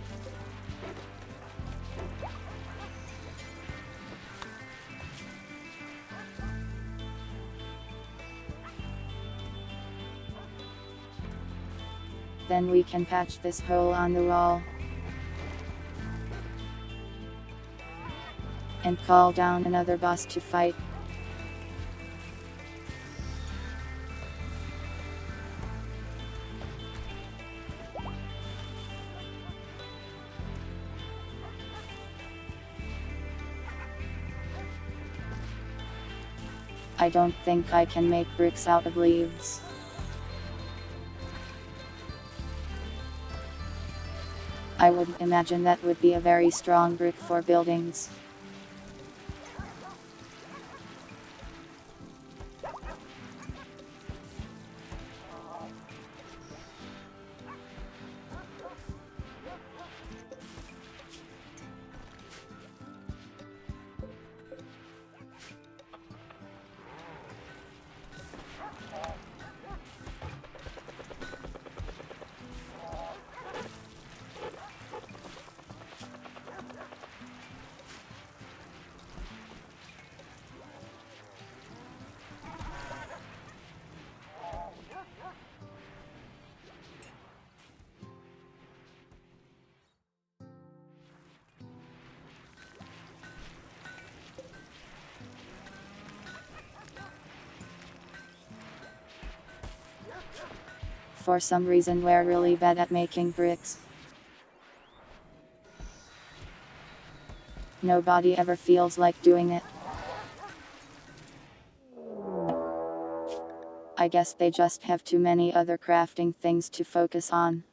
Then we can patch this hole on the wall. And call down another boss to fight. I don't think I can make bricks out of leaves. I would imagine that would be a very strong brick for buildings. for some reason we're really bad at making bricks. Nobody ever feels like doing it. I guess they just have too many other crafting things to focus on.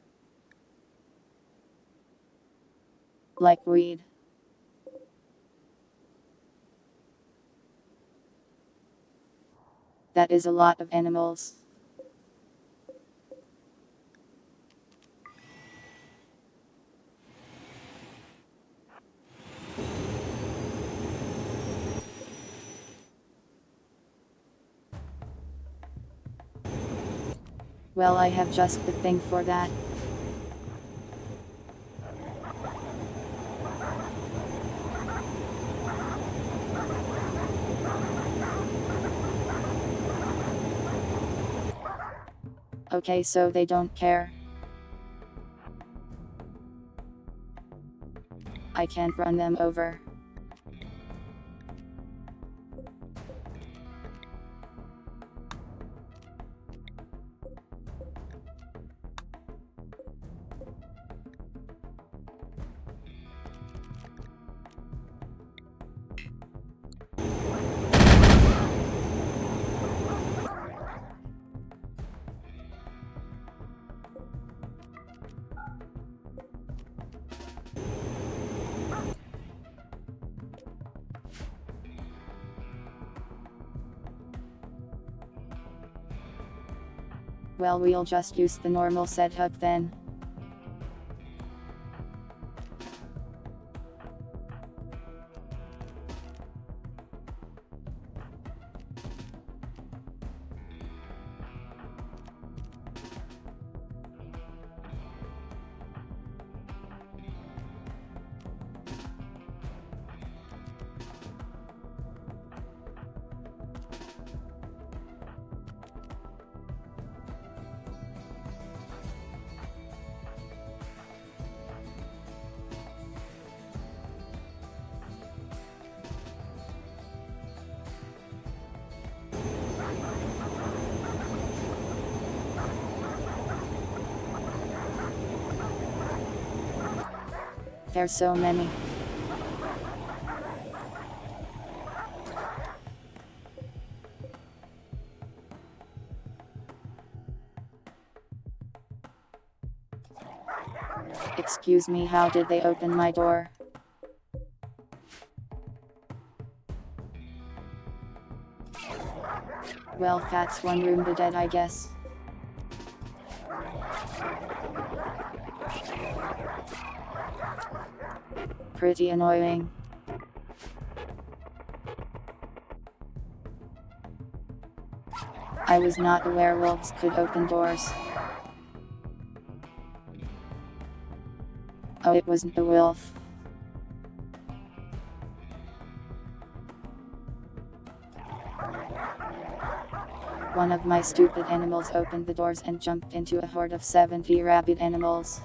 Like weed. That is a lot of animals. Well, I have just the thing for that. Okay, so they don't care. I can't run them over. Well, we'll just use the normal setup then. There's so many. Excuse me, how did they open my door? Well, that's one room to dead, I guess. Pretty annoying. I was not aware wolves could open doors. Oh, it wasn't a wolf. One of my stupid animals opened the doors and jumped into a horde of 70 rabid animals.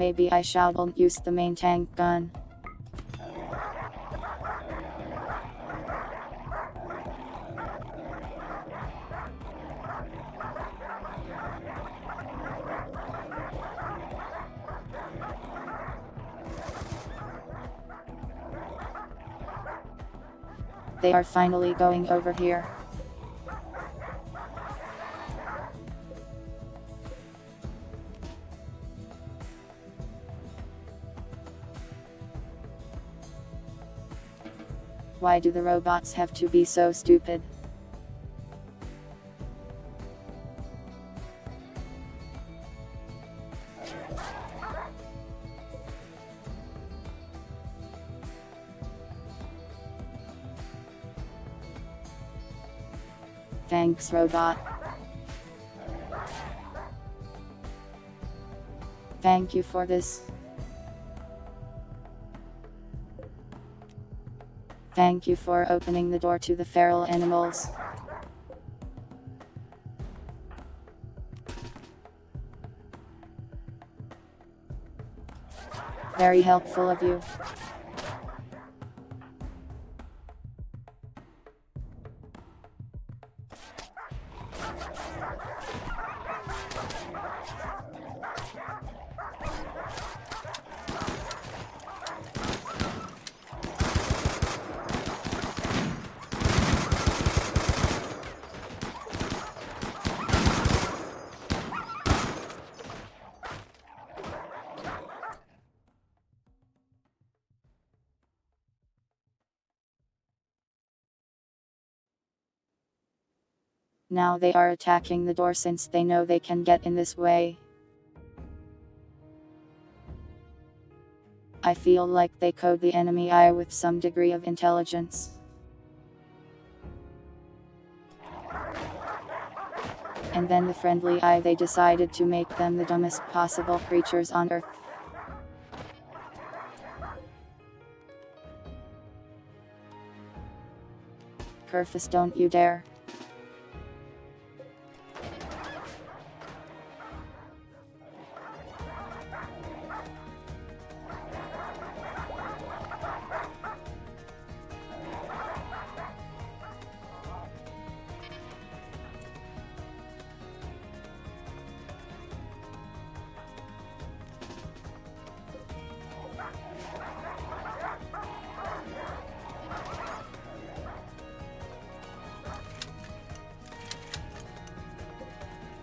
Maybe I shouldn't use the main tank gun. They are finally going over here. Why do the robots have to be so stupid? Thanks, robot. Thank you for this. Thank you for opening the door to the feral animals. Very helpful of you. Now they are attacking the door since they know they can get in this way. I feel like they code the enemy eye with some degree of intelligence. And then the friendly eye, they decided to make them the dumbest possible creatures on Earth. Kerfus, don't you dare.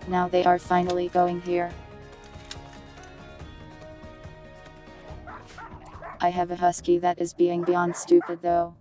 Now they are finally going here. I have a husky that is being beyond stupid though.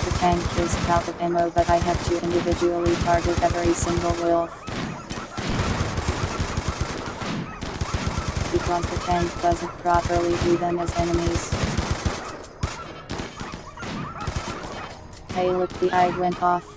The tank is out of ammo, but I have to individually target every single wolf. Because the tank doesn't properly view them as enemies. Hey look, the eye went off.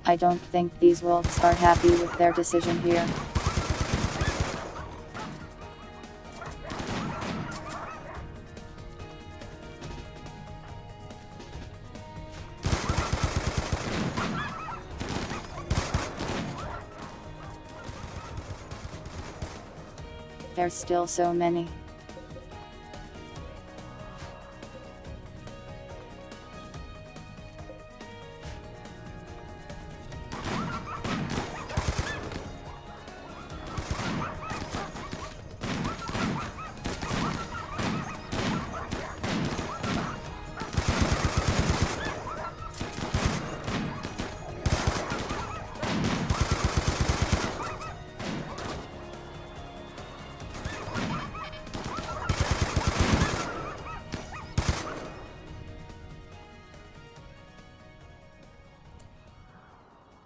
I don't think these wolves are happy with their decision here. There's still so many.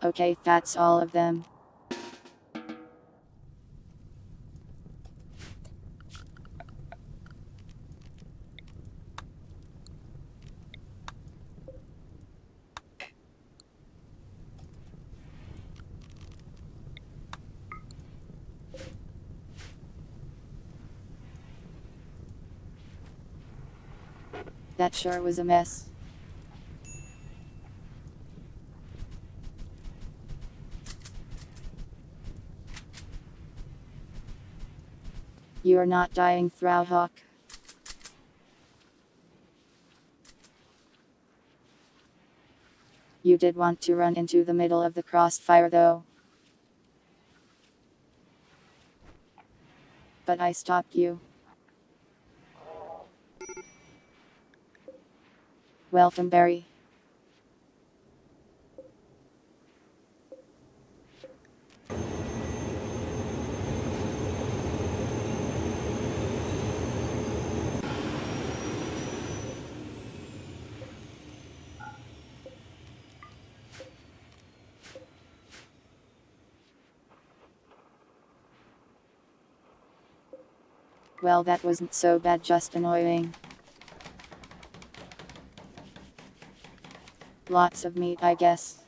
Okay, that's all of them. That sure was a mess. You're not dying, Throwhawk. You did want to run into the middle of the crossfire though. But I stopped you. Welcome, Barry. Well, that wasn't so bad, just annoying. Lots of meat, I guess.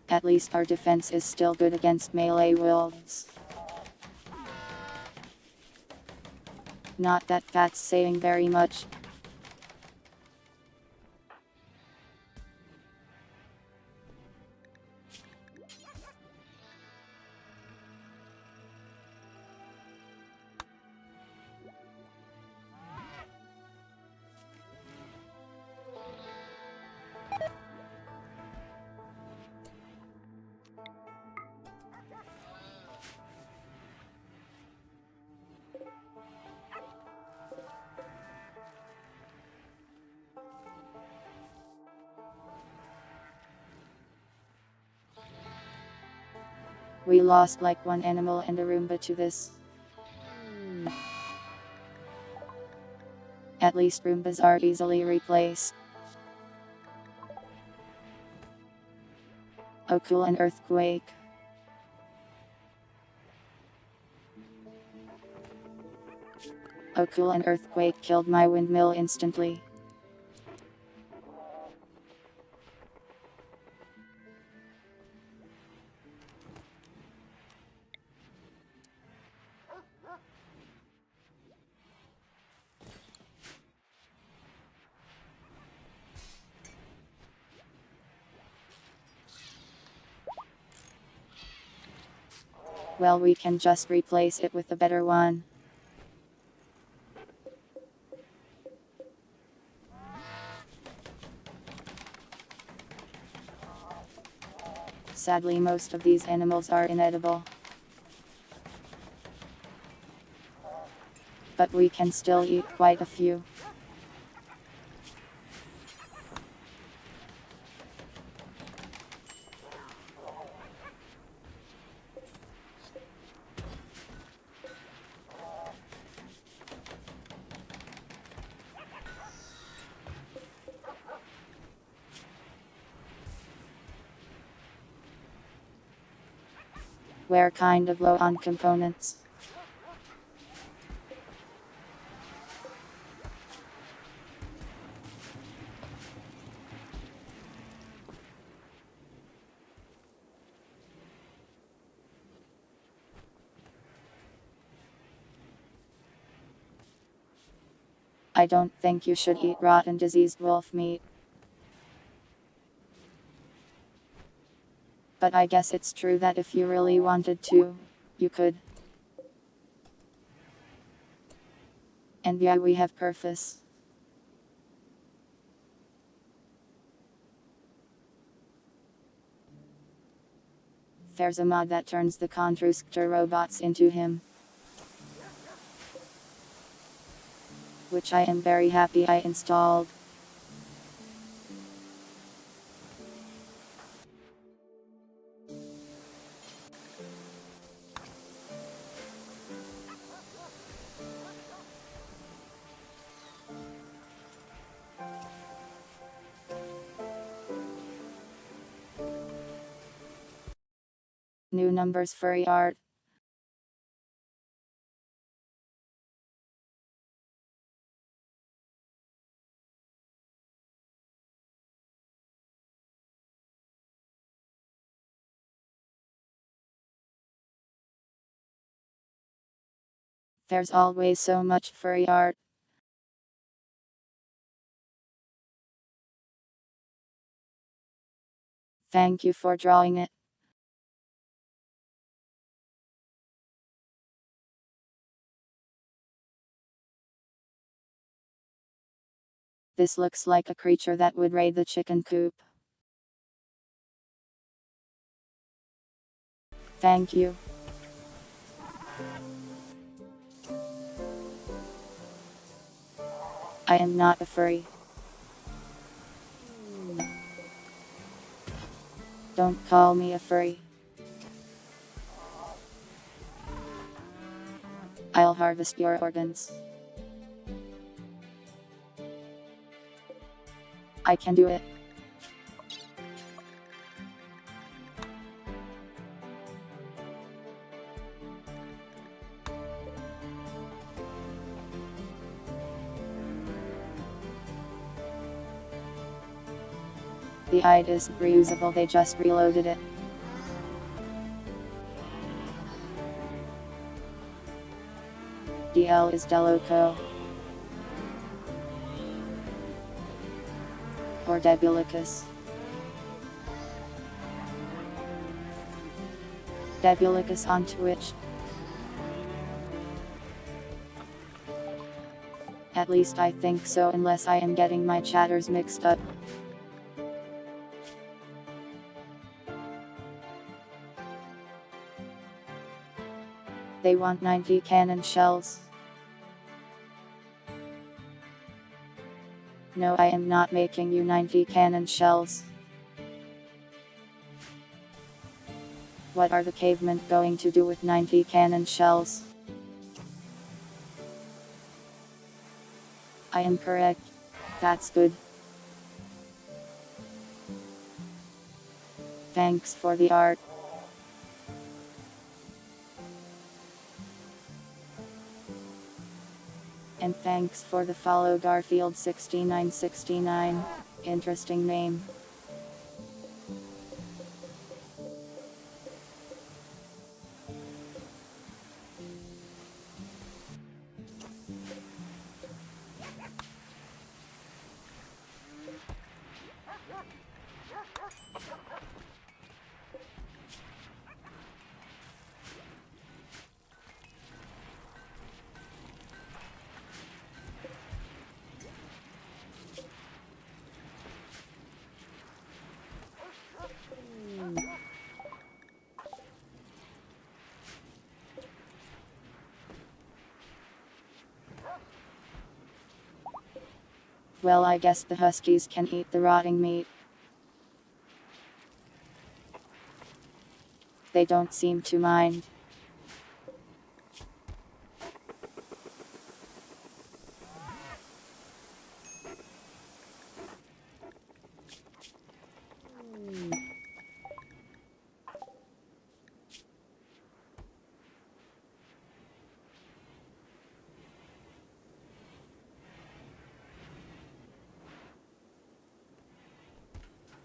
At least our defense is still good against melee wolves. Not that that's saying very much. We lost like one animal and a Roomba to this. At least Roombas are easily replaced. Oh cool, an earthquake. Oh cool, an earthquake killed my windmill instantly. Well, we can just replace it with a better one. Sadly, most of these animals are inedible. But we can still eat quite a few. We're kind of low on components. I don't think you should eat rotten diseased wolf meat. But I guess it's true that if you really wanted to, you could. And yeah, we have purpose. There's a mod that turns the constructor robots into him. Which I am very happy I installed. New numbers furry art. There's always so much furry art. Thank you for drawing it. This looks like a creature that would raid the chicken coop. Thank you. I am not a furry. Don't call me a furry. I'll harvest your organs. I can do it. The ID isn't reusable, they just reloaded it. DL is Deloco. Or Debulicus. Debulicus on Twitch. At least I think so, unless I am getting my chatters mixed up. They want 90 cannon shells. No, I am not making you 90 cannon shells. What are the cavemen going to do with 90 cannon shells? I am correct. That's good. Thanks for the art. And thanks for the follow, Garfield6969. Interesting name. Well, I guess the huskies can eat the rotting meat. They don't seem to mind.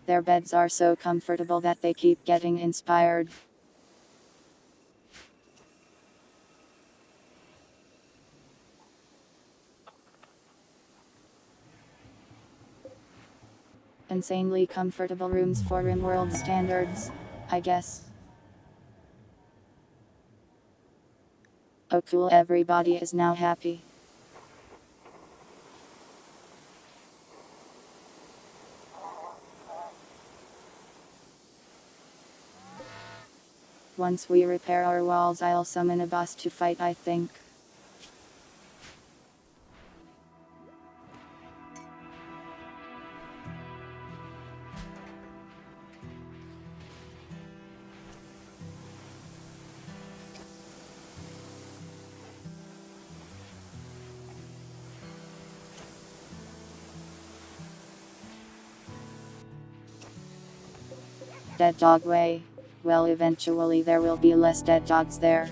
Their beds are so comfortable that they keep getting inspired. Insanely comfortable rooms for Rimworld standards, I guess. Oh cool, everybody is now happy. Once we repair our walls, I'll summon a boss to fight, I think. Dead dog way. Well, eventually there will be less dead dogs there.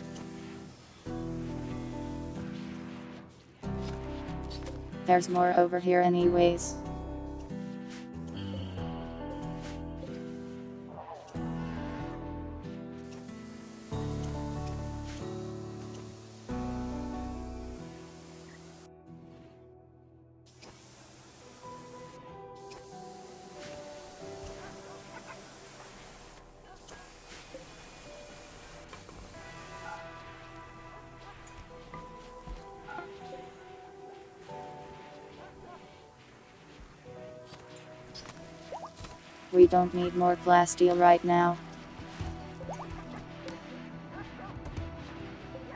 There's more over here anyways. We don't need more plasteel right now.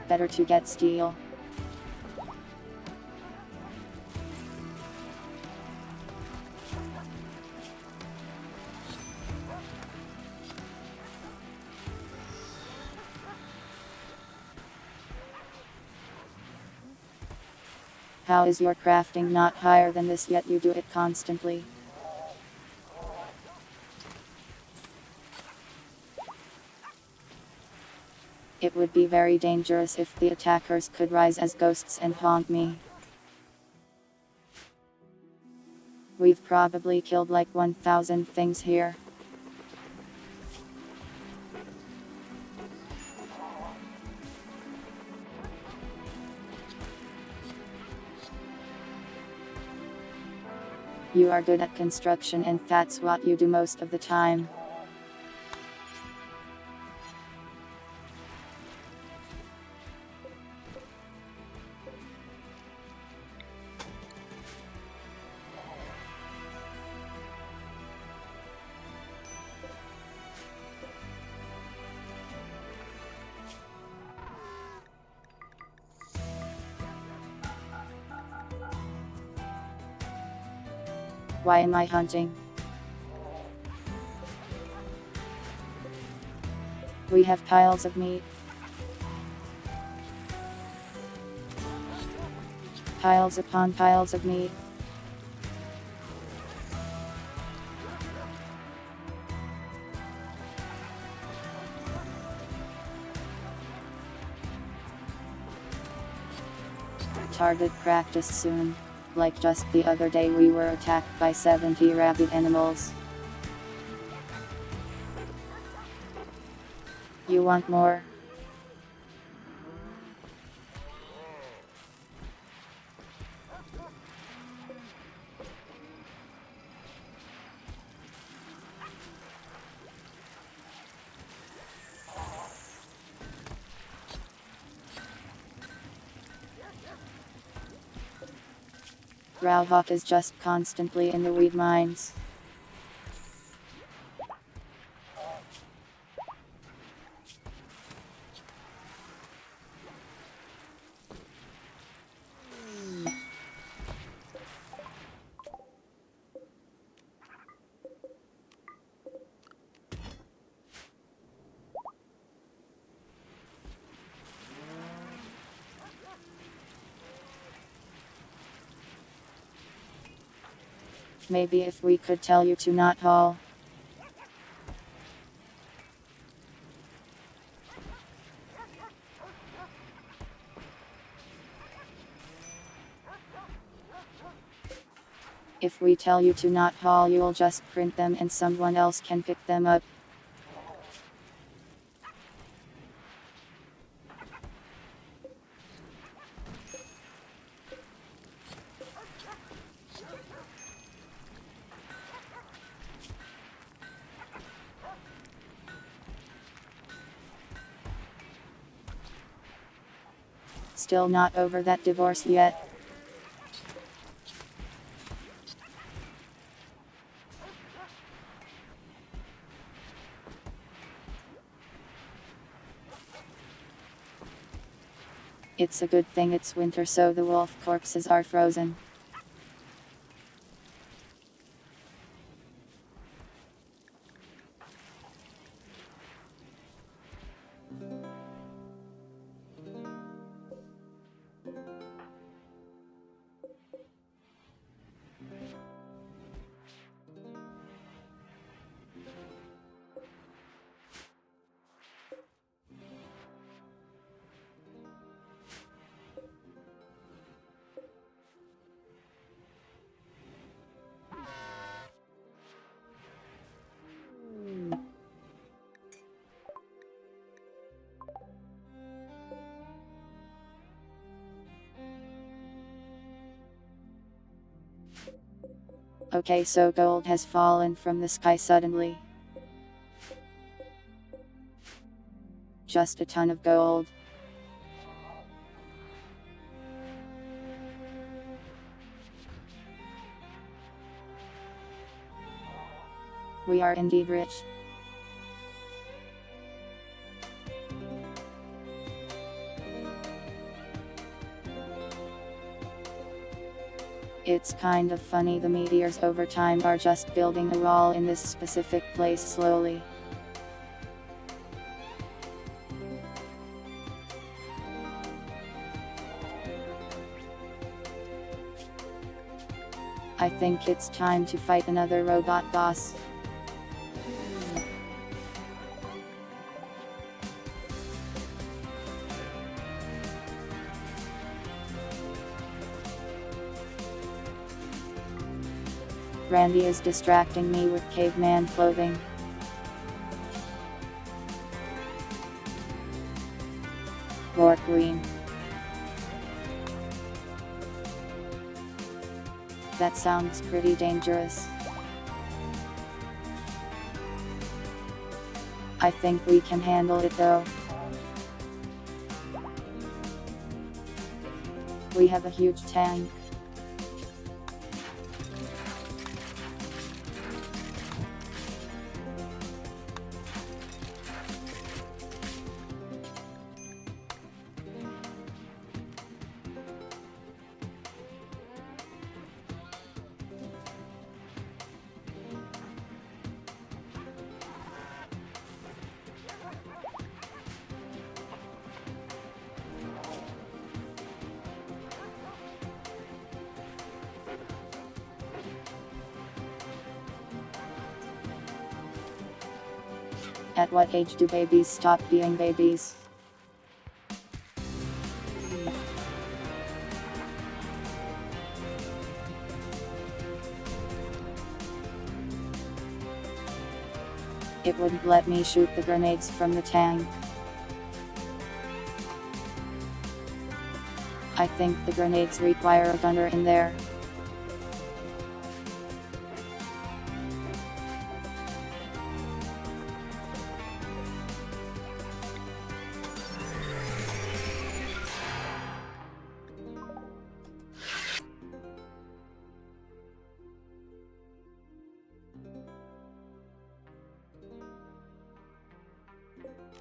Better to get steel. How is your crafting not higher than this, yet you do it constantly? It would be very dangerous if the attackers could rise as ghosts and haunt me. We've probably killed like 1,000 things here. You are good at construction and that's what you do most of the time. Why am I hunting? We have piles of meat. Piles upon piles of meat. Target practice soon. Like just the other day we were attacked by 70 rabid animals. You want more? Rauhawk is just constantly in the weed mines. Maybe if we could tell you to not haul. If we tell you to not haul, you'll just print them and someone else can pick them up. Still not over that divorce yet. It's a good thing it's winter so the wolf corpses are frozen. Okay, so gold has fallen from the sky suddenly. Just a ton of gold. We are indeed rich. It's kind of funny the meteors over time are just building a wall in this specific place slowly. I think it's time to fight another robot boss. Randy is distracting me with caveman clothing. War Queen. That sounds pretty dangerous. I think we can handle it though. We have a huge tank. At what age do babies stop being babies? It wouldn't let me shoot the grenades from the tank. I think the grenades require a gunner in there.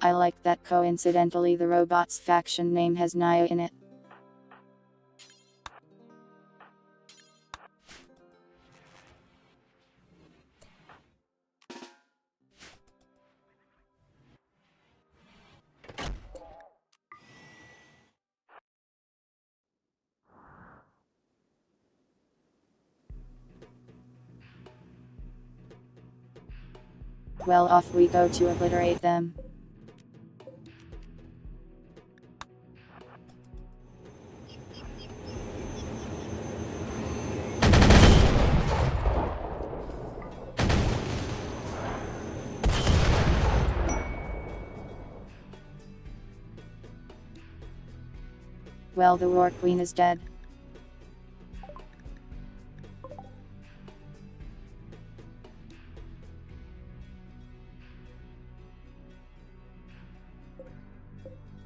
I like that coincidentally the robot's faction name has Naya in it. Well, off we go to obliterate them. Well, the War Queen is dead.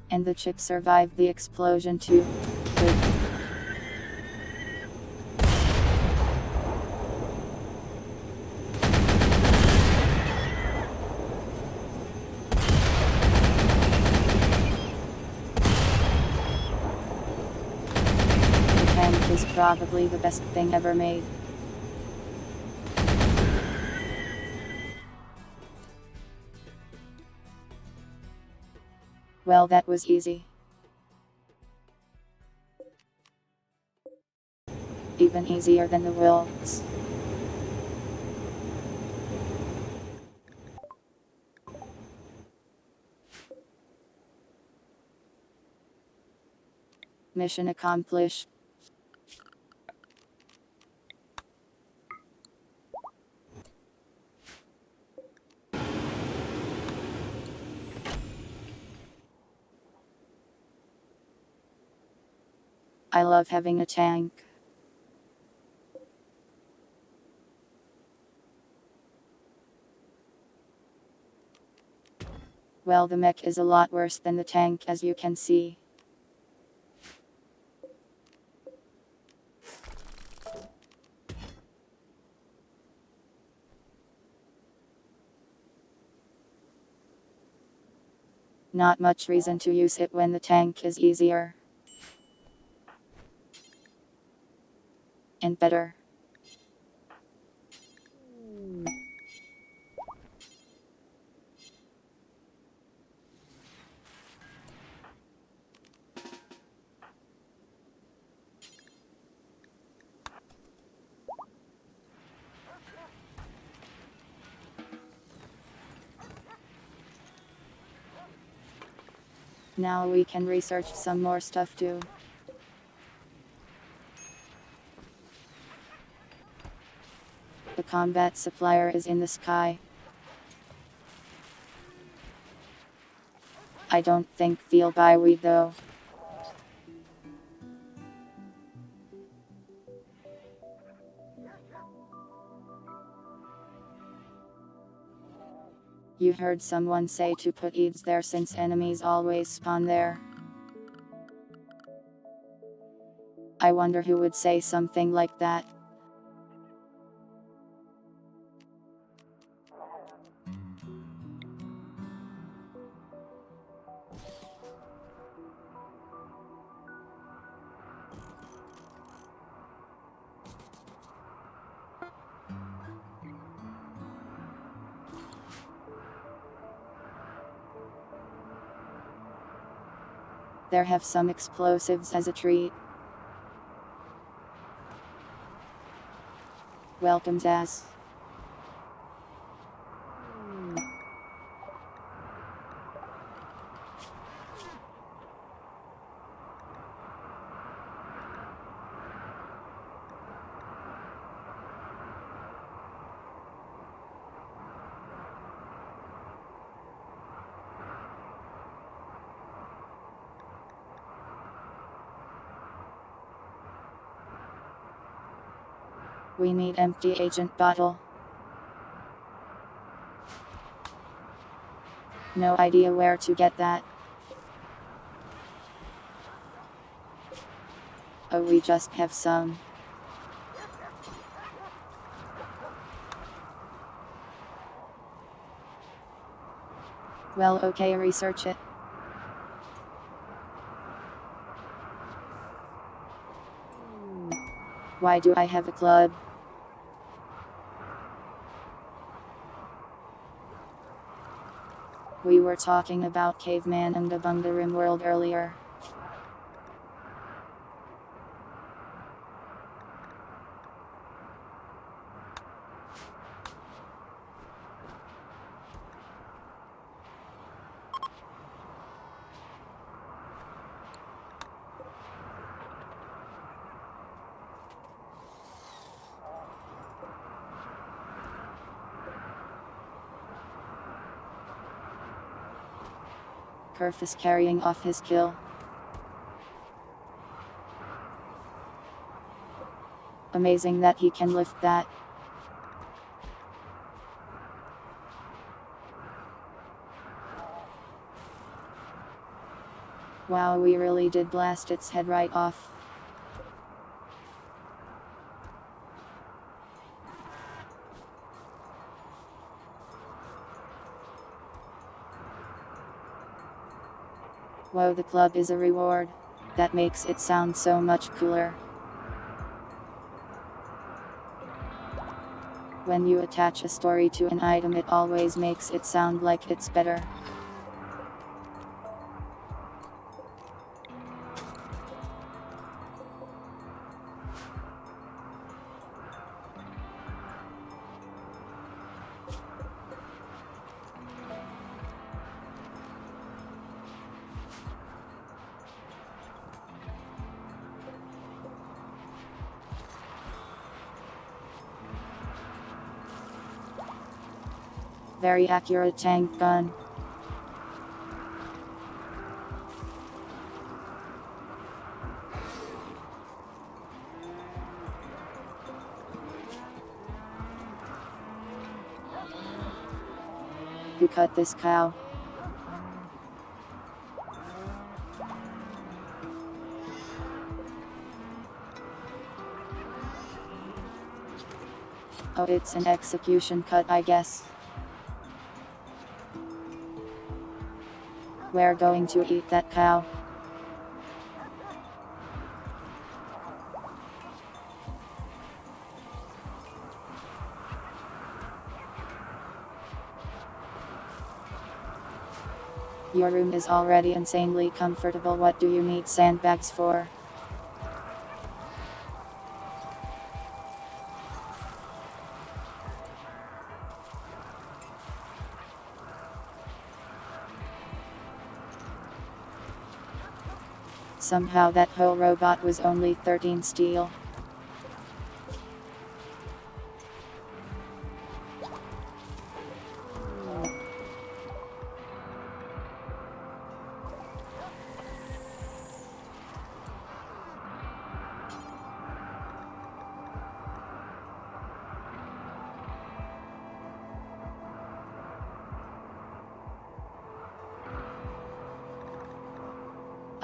And the chip survived the explosion too. Good. The tank is probably the best thing ever made. Well, that was easy. Even easier than the wolves. Mission accomplished. I love having a tank. Well, the mech is a lot worse than the tank, as you can see. Not much reason to use it when the tank is easier. And better. Now we can research some more stuff too. The combat supplier is in the sky. I don't think they'll buy weed though. You heard someone say to put eads there since enemies always spawn there. I wonder who would say something like that. There have some explosives as a treat. Welcome, Zaz. We need empty agent bottle. No idea where to get that. Oh, we just have some. Well, okay, research it. Why do I have a club? We were talking about Caveman and Bunga Rimworld earlier. Kerf is carrying off his kill. Amazing that he can lift that. Wow, we really did blast its head right off. Whoa, the club is a reward. That makes it sound so much cooler. When you attach a story to an item, it always makes it sound like it's better. Very accurate tank gun. Who cut this cow? Oh, it's an execution cut, I guess. We're going to eat that cow. Your room is already insanely comfortable. What do you need sandbags for? Somehow that whole robot was only 13 steel.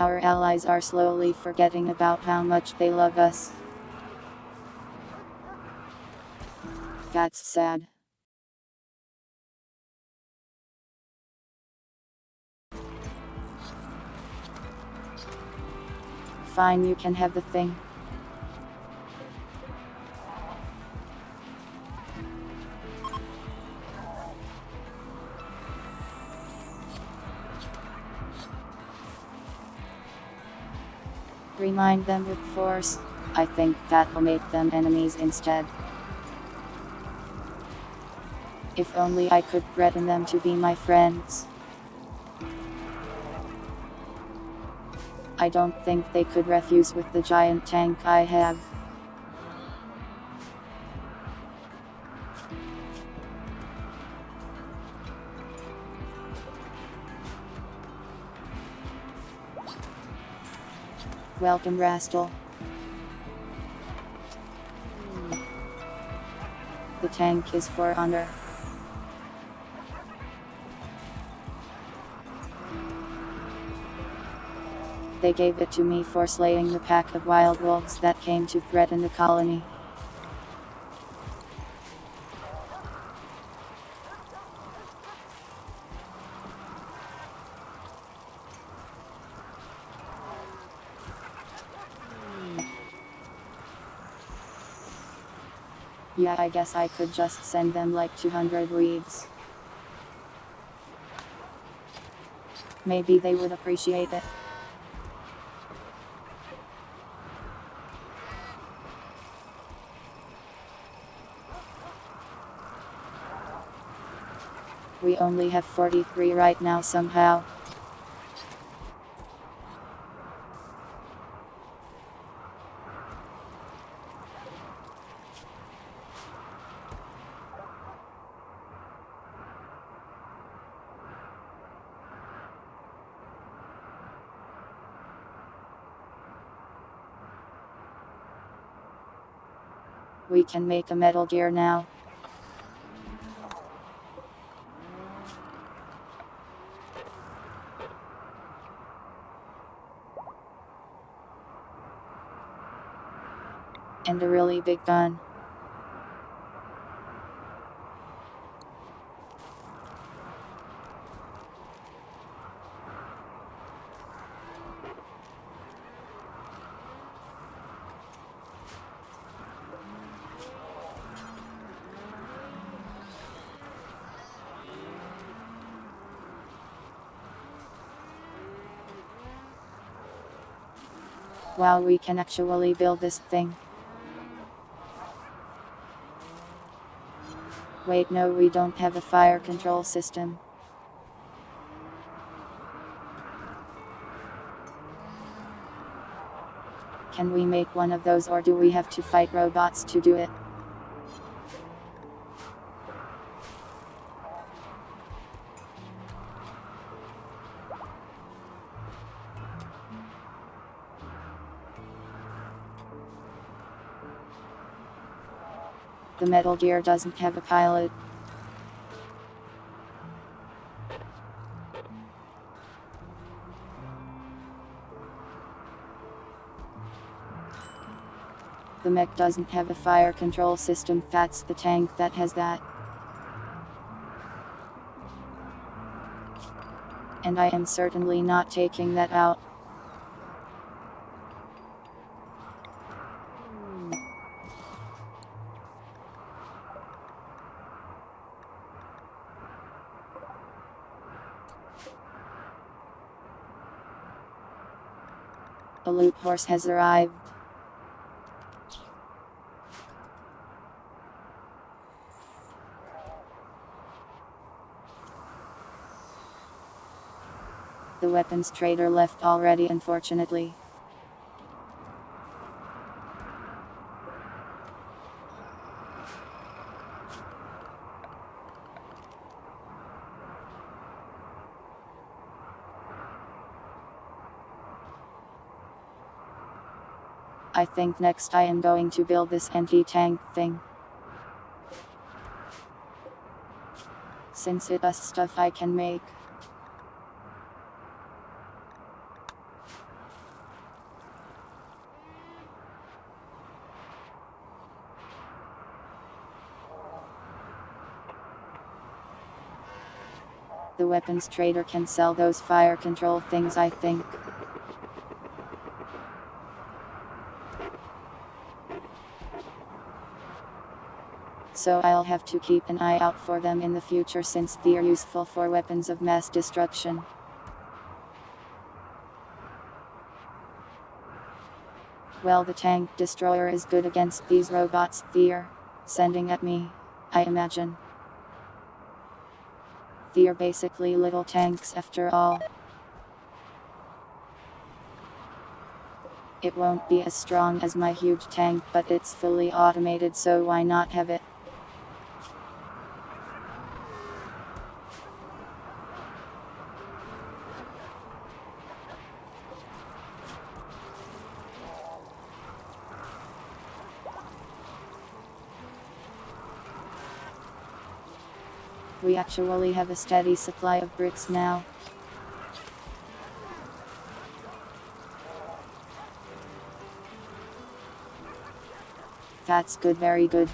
Our allies are slowly forgetting about how much they love us. That's sad. Fine, you can have the thing. Remind them with force. I think that will make them enemies instead. If only I could threaten them to be my friends. I don't think they could refuse with the giant tank I have. Welcome, Rastal. The tank is for honor. They gave it to me for slaying the pack of wild wolves that came to threaten the colony. Yeah, I guess I could just send them like 200 weeds. Maybe they would appreciate it. We only have 43 right now somehow. We can make a Metal Gear now. And a really big gun. Wow, we can actually build this thing. Wait, no, we don't have a fire control system. Can we make one of those, or do we have to fight robots to do it? The Metal Gear doesn't have a pilot. The mech doesn't have a fire control system, that's the tank that has that. And I am certainly not taking that out. A loot horse has arrived. The weapons trader left already, unfortunately. I think next I am going to build this anti-tank thing. Since it has stuff I can make. The weapons trader can sell those fire control things, I think. So I'll have to keep an eye out for them in the future since they're useful for weapons of mass destruction. Well, the tank destroyer is good against these robots they're sending at me, I imagine. They're basically little tanks after all. It won't be as strong as my huge tank, but it's fully automated, so why not have it? We actually have a steady supply of bricks now. That's good, very good.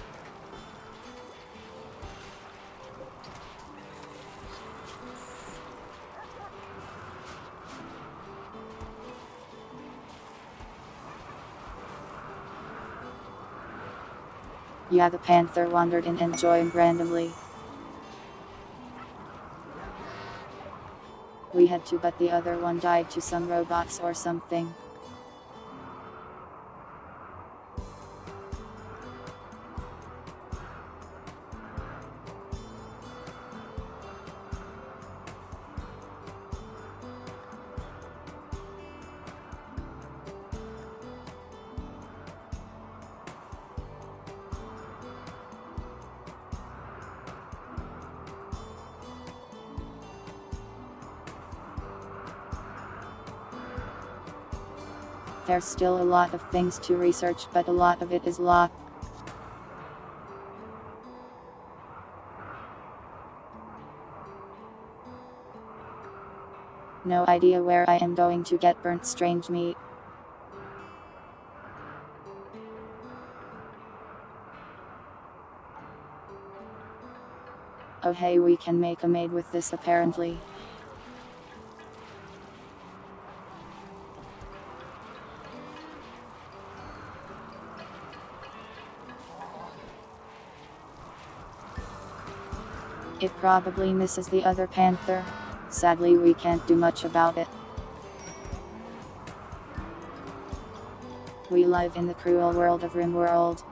Yeah, the panther wandered in and joined randomly. We had to, but the other one died to some robots or something. There's still a lot of things to research, but a lot of it is locked. No idea where I am going to get burnt strange meat. Oh hey, we can make a maid with this apparently. It probably misses the other panther. Sadly, we can't do much about it. We live in the cruel world of Rimworld.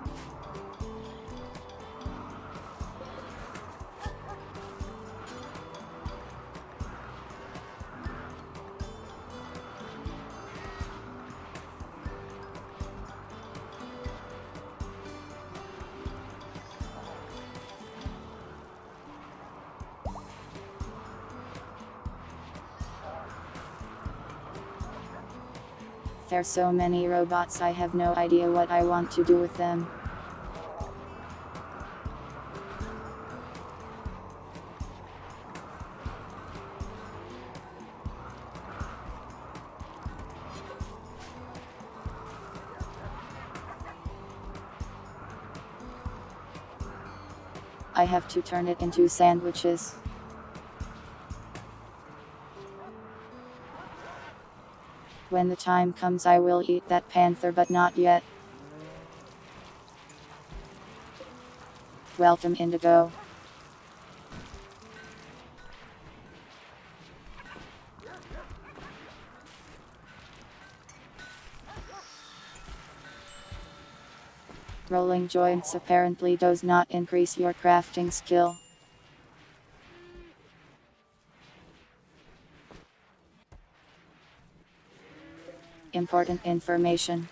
There's so many robots, I have no idea what I want to do with them. I have to turn it into sandwiches. When the time comes, I will eat that panther, but not yet. Welcome, Indigo. Rolling joints apparently does not increase your crafting skill. Important information.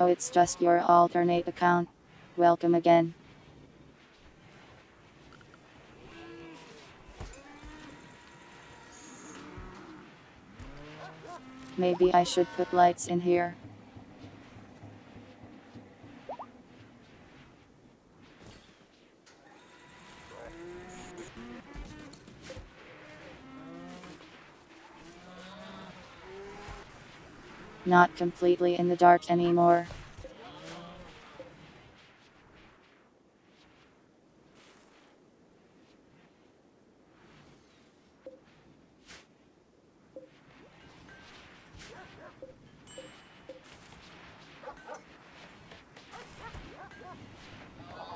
Oh, it's just your alternate account. Welcome again. Maybe I should put lights in here. Not completely in the dark anymore.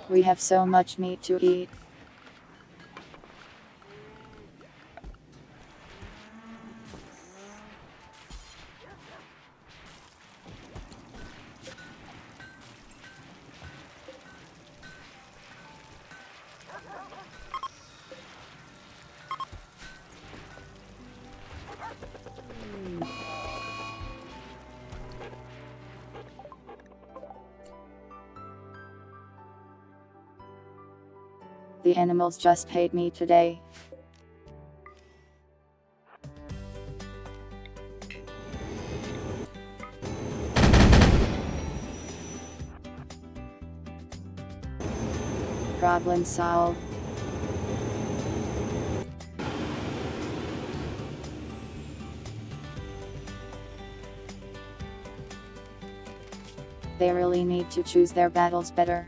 We have so much meat to eat. The animals just hate me today. Problem solved. They really need to choose their battles better.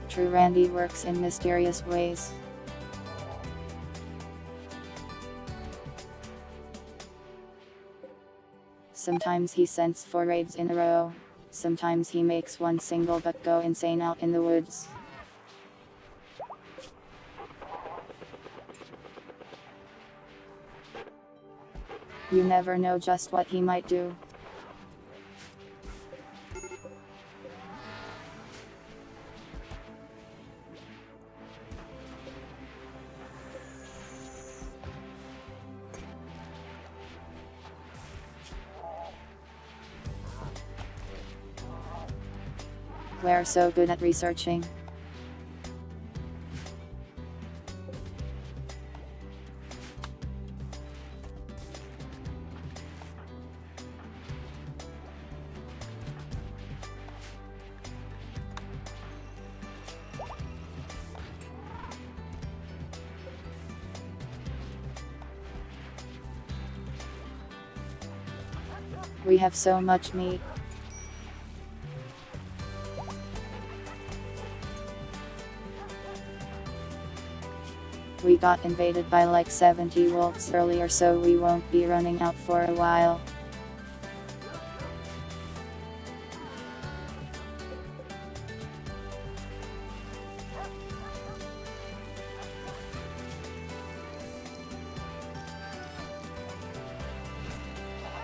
True Randy works in mysterious ways. Sometimes he sends 4 raids in a row. Sometimes he makes one single but go insane out in the woods. You never know just what he might do. We're so good at researching. We have so much meat. We got invaded by like 70 wolves earlier, so we won't be running out for a while.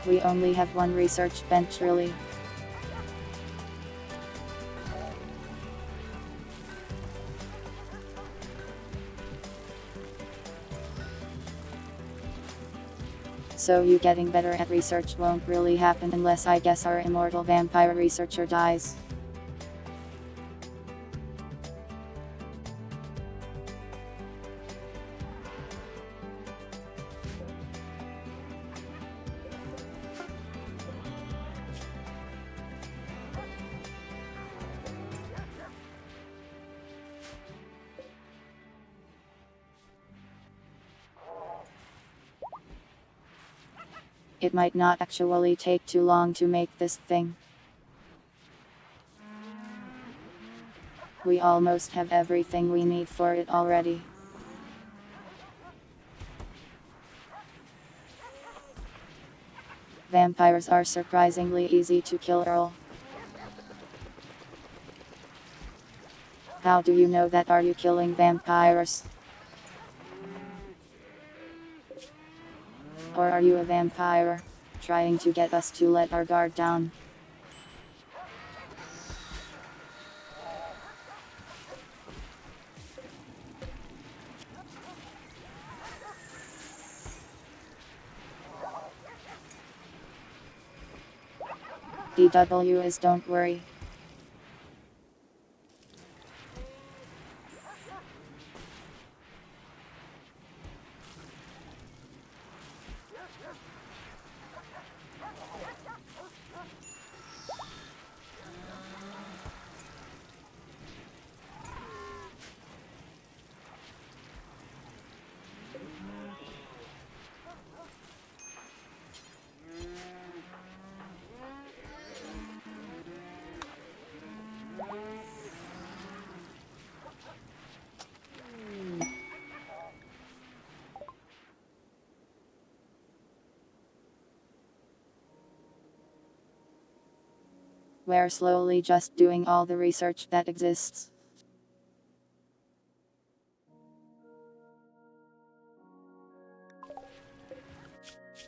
We only have one research bench really. So you getting better at research won't really happen unless I guess our immortal vampire researcher dies. It might not actually take too long to make this thing. We almost have everything we need for it already. Vampires are surprisingly easy to kill, Earl. How do you know that? Are you killing vampires? Or are you a vampire, trying to get us to let our guard down? DW is don't worry. We're slowly just doing all the research that exists.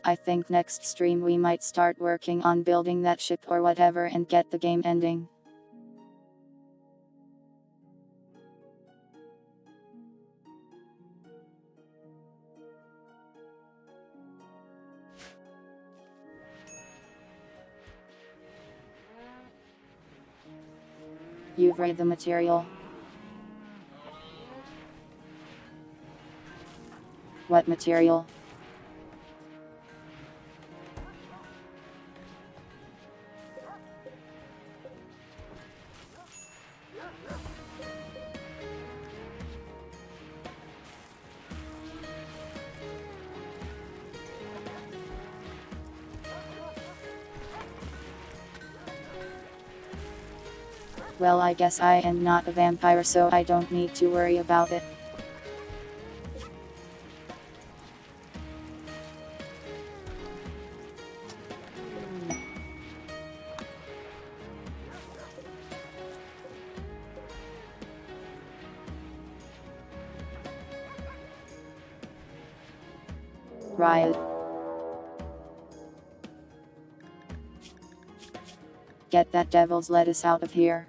I think next stream we might start working on building that ship or whatever and get the game ending. You've read the material. What material? Well, I guess I am not a vampire, so I don't need to worry about it. Riot. Get that devil's lettuce out of here.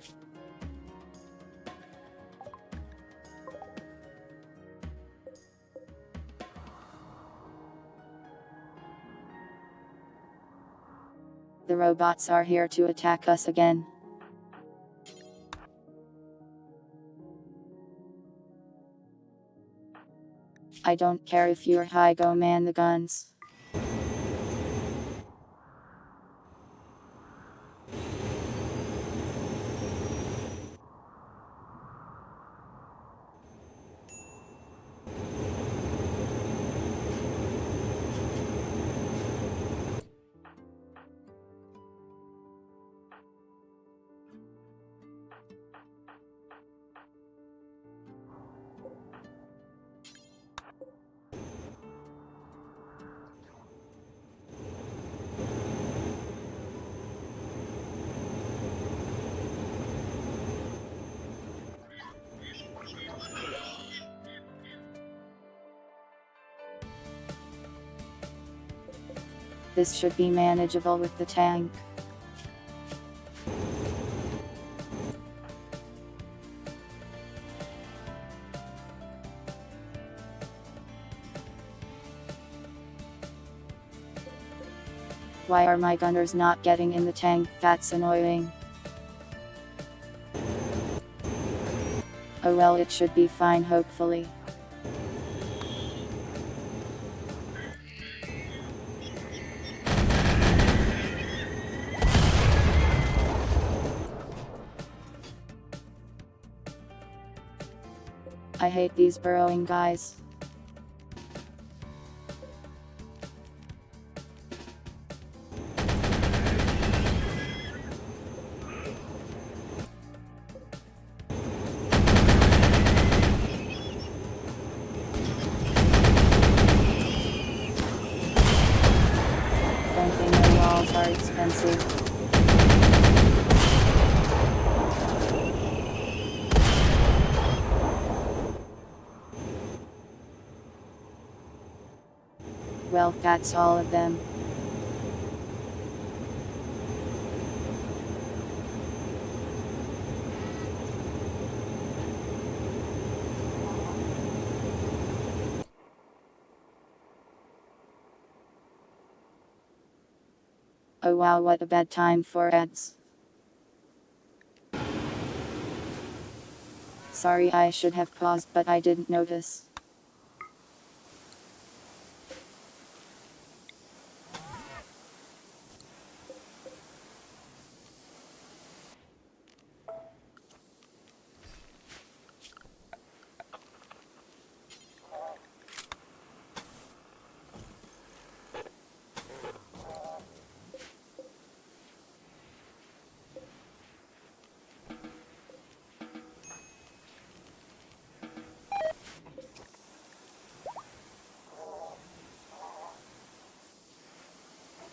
The robots are here to attack us again. I don't care if you're high, go man the guns. This should be manageable with the tank. Why are my gunners not getting in the tank? That's annoying. Oh well, it should be fine, hopefully. I hate these burrowing guys. Don't they know walls are expensive? Well, that's all of them. Oh wow, what a bad time for ads. Sorry, I should have paused, but I didn't notice.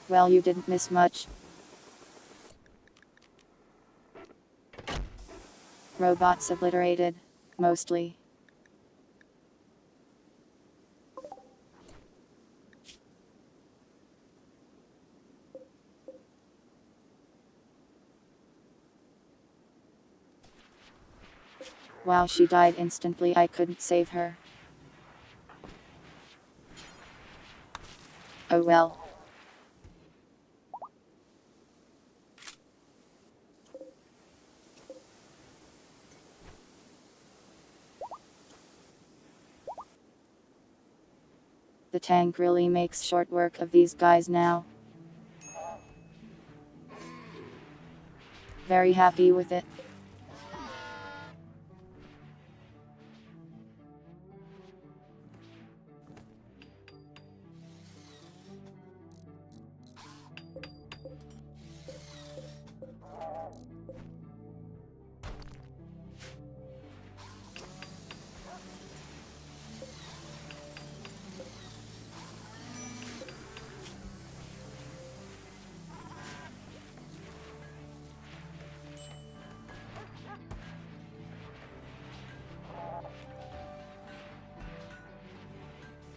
Well, you didn't miss much. Robots obliterated. Mostly. Wow, she died instantly, I couldn't save her. Oh well. The tank really makes short work of these guys now. Very happy with it.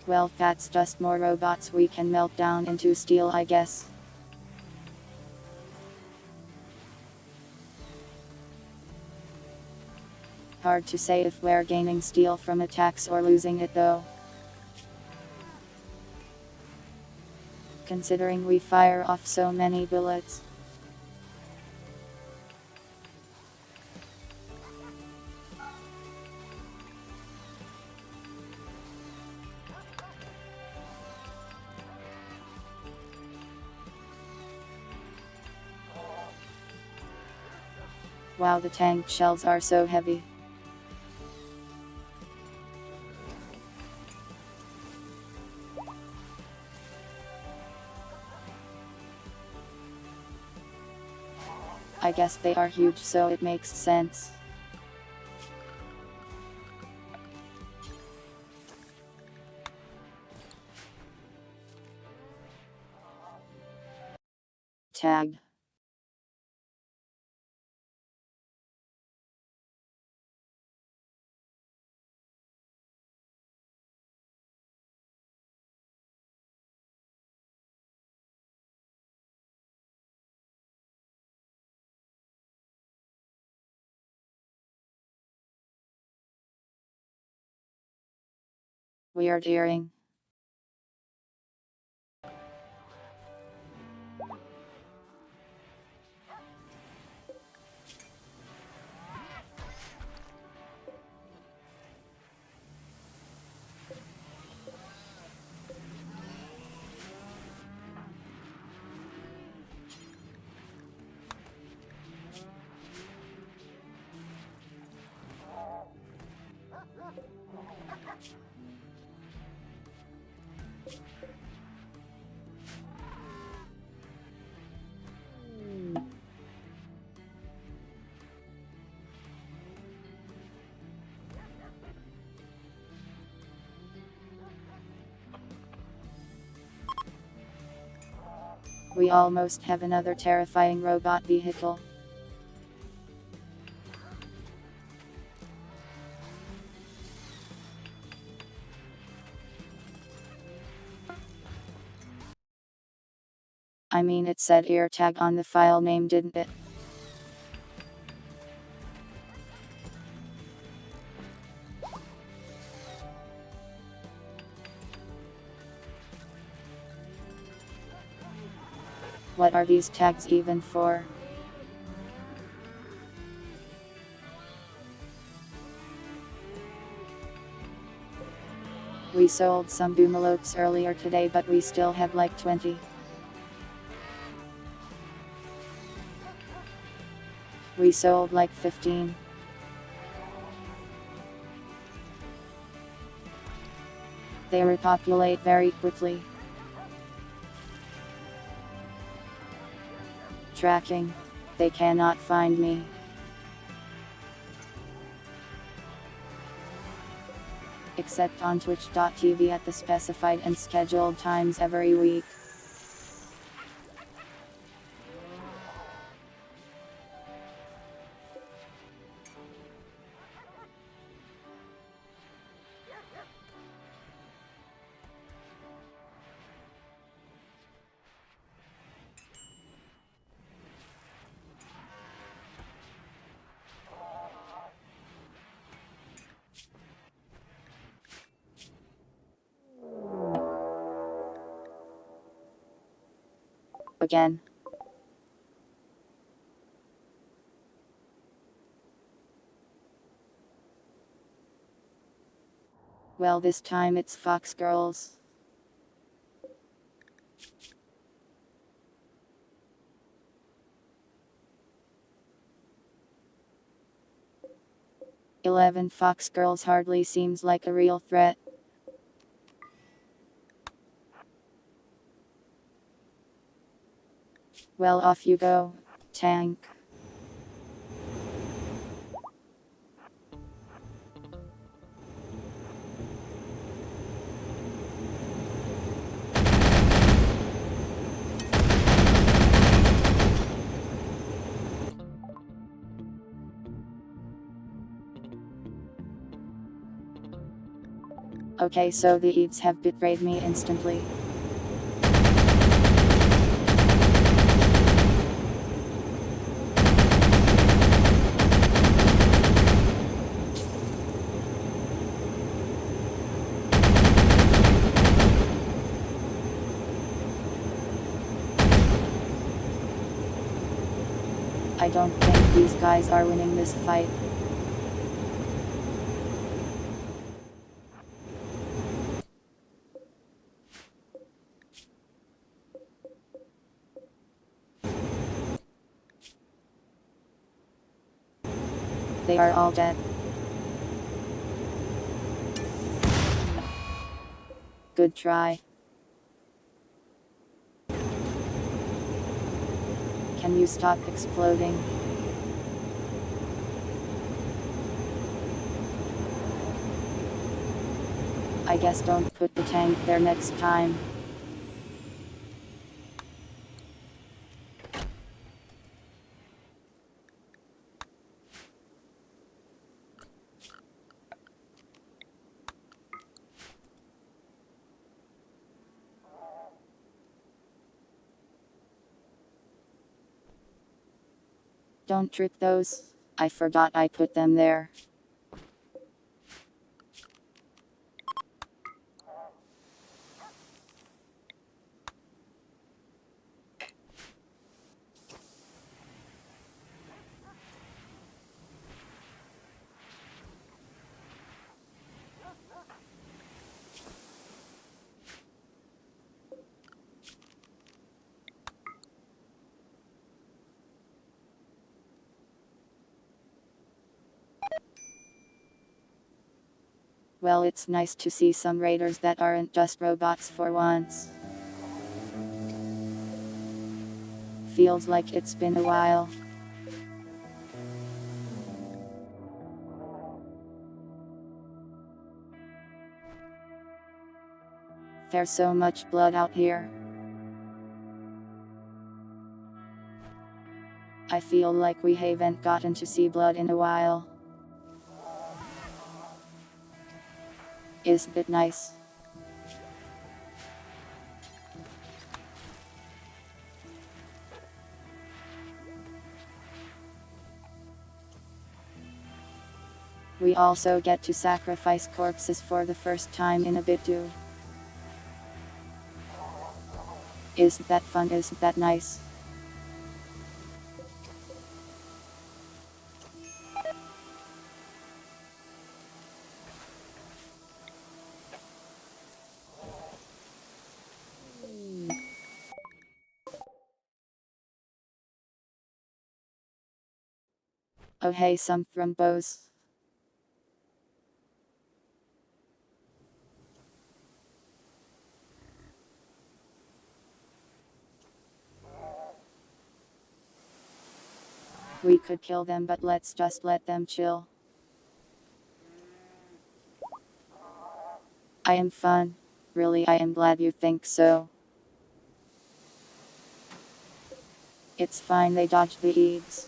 Well, that's just more robots we can melt down into steel, I guess. Hard to say if we're gaining steel from attacks or losing it though. Considering we fire off so many bullets. Wow, the tank shells are so heavy. I guess they are huge, so it makes sense. Tag. Weird earring. We almost have another terrifying robot vehicle. I mean, it said ear tag on the file name, didn't it? What are these tags even for? We sold some boomalopes earlier today, but we still have like 20. We sold like 15. They repopulate very quickly. Tracking. They cannot find me. Except on twitch.tv at the specified and scheduled times every week. Again. Well, this time it's Fox Girls. "11 Fox Girls hardly seems like a real threat. Well, off you go, tank." Okay, so the Eves have betrayed me instantly. I don't think these guys are winning this fight. They are all dead. Good try. Can you stop exploding? I guess don't put the tank there next time. Don't trip those. I forgot I put them there. Well, it's nice to see some raiders that aren't just robots for once. Feels like it's been a while. There's so much blood out here. I feel like we haven't gotten to see blood in a while. Isn't it nice? We also get to sacrifice corpses for the first time in a bit too. Isn't that fun? Isn't that nice? Oh hey, some thrombos. We could kill them, but let's just let them chill. I am fun. Really, I am glad you think so. It's fine, they dodged the eads.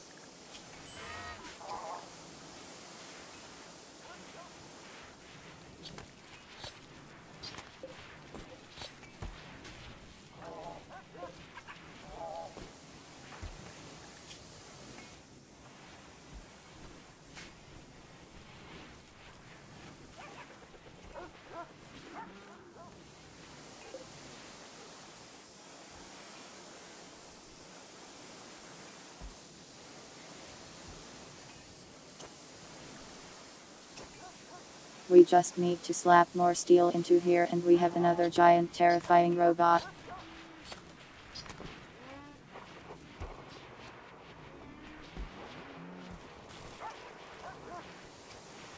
We just need to slap more steel into here and we have another giant terrifying robot.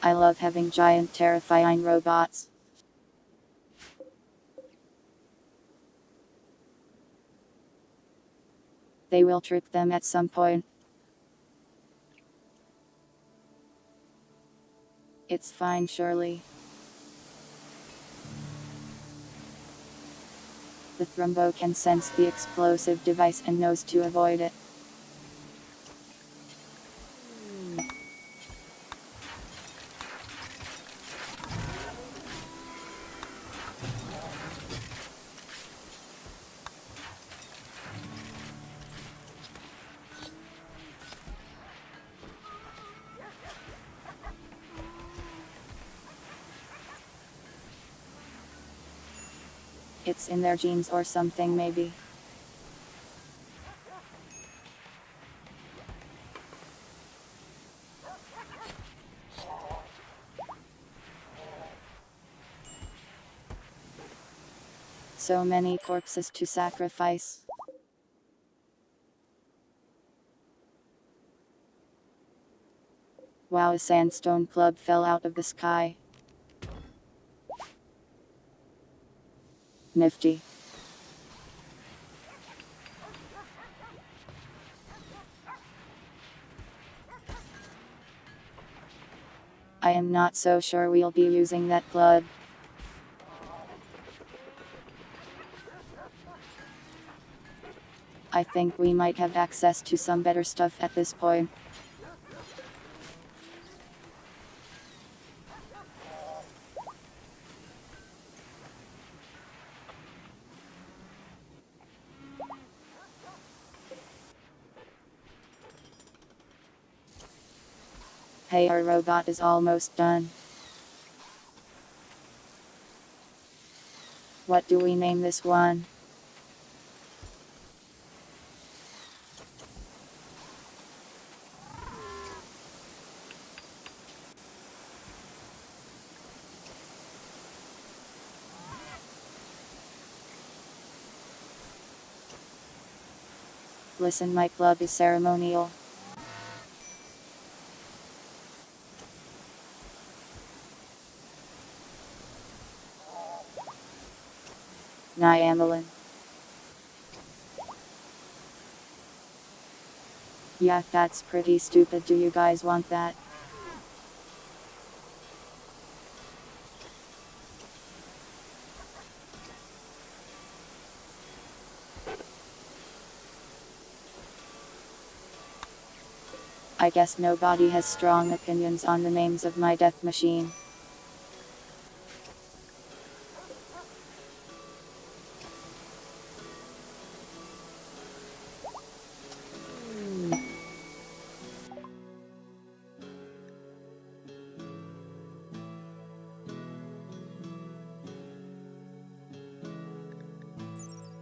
I love having giant terrifying robots. They will trip them at some point. It's fine, surely. The thrombo can sense the explosive device and knows to avoid it. It's in their genes or something, maybe. So many corpses to sacrifice. Wow, a sandstone club fell out of the sky. Nifty. I am not so sure we'll be using that club. I think we might have access to some better stuff at this point. Hey, our robot is almost done. What do we name this one? Listen, my club is ceremonial. Nyamelin. Yeah, that's pretty stupid. Do you guys want that? I guess nobody has strong opinions on the names of my death machine.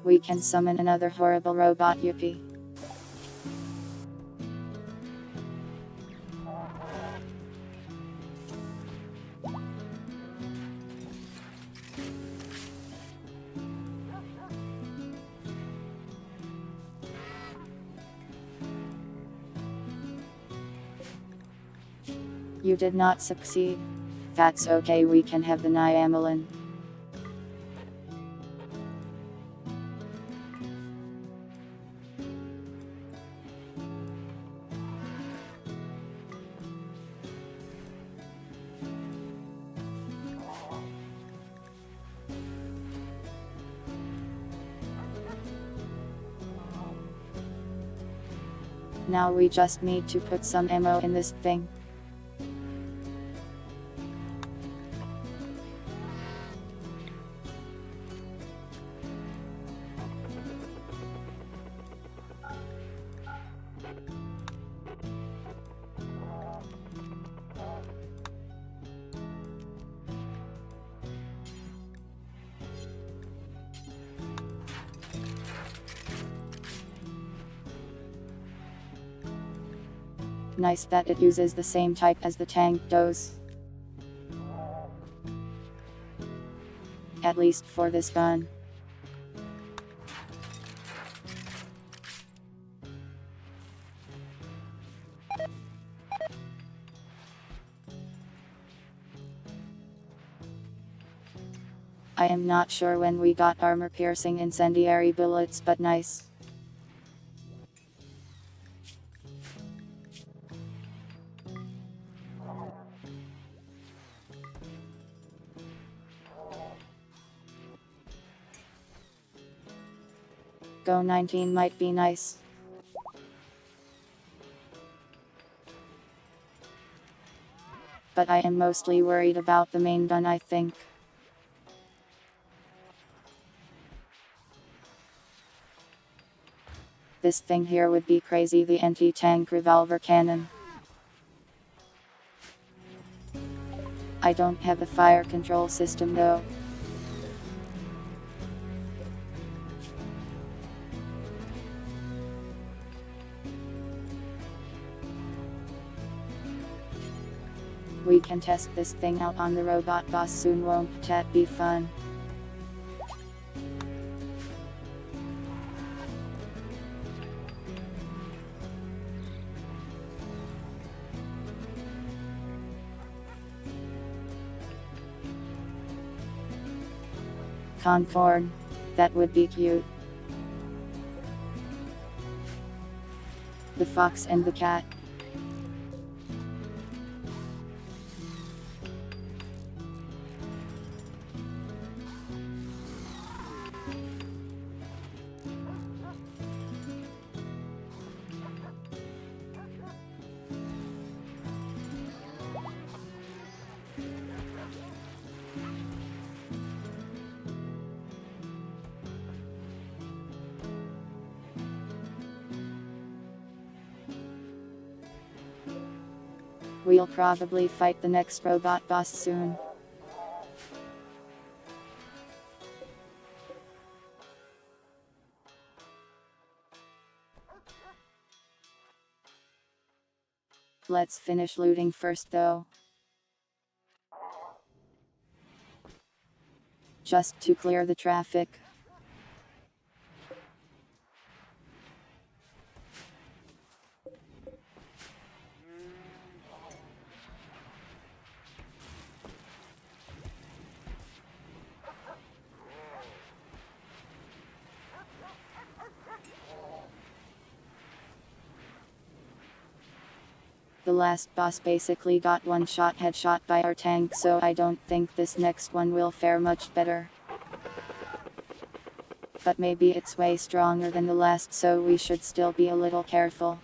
We can summon another horrible robot, Yuppie. You did not succeed. That's okay, we can have the Nyamelin. Now we just need to put some ammo in this thing. Nice that it uses the same type as the tank does. At least for this gun. I am not sure when we got armor-piercing incendiary bullets, but nice. Go 19 might be nice. But I am mostly worried about the main gun, I think. This thing here would be crazy, the anti-tank revolver cannon. I don't have a fire control system though. We can test this thing out on the robot boss soon, won't that be fun? Concord. That would be cute. The fox and the cat. We'll probably fight the next robot boss soon. Let's finish looting first though. Just to clear the traffic. The last boss basically got one-shot headshot by our tank, so I don't think this next one will fare much better. But maybe it's way stronger than the last, so we should still be a little careful.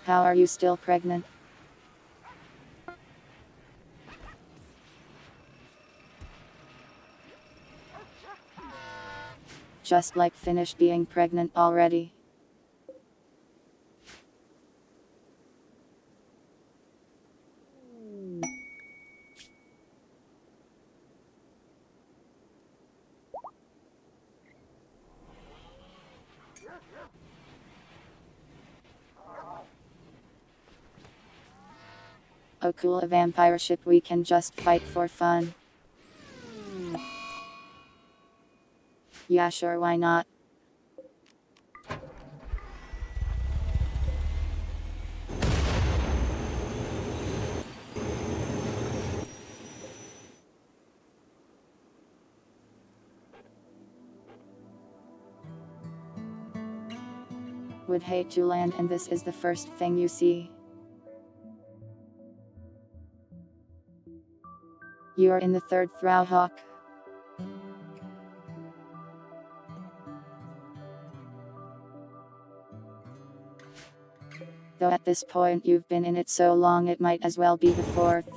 How are you still pregnant? Just like finished being pregnant already. Oh cool, a vampire ship we can just fight for fun. Yeah sure, why not? Would hate to land and this is the first thing you see. You're in the third Throwhawk. Though at this point you've been in it so long it might as well be the fourth.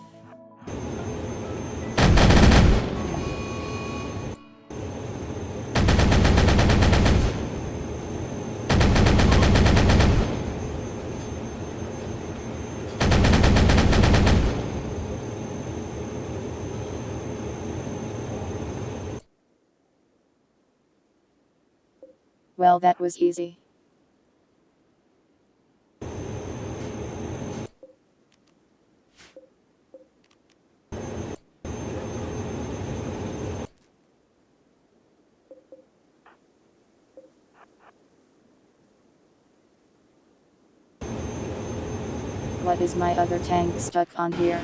Well, that was easy. What is my other tank stuck on here?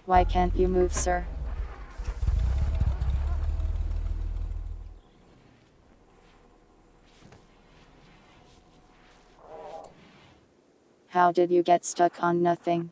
Why can't you move, sir? How did you get stuck on nothing?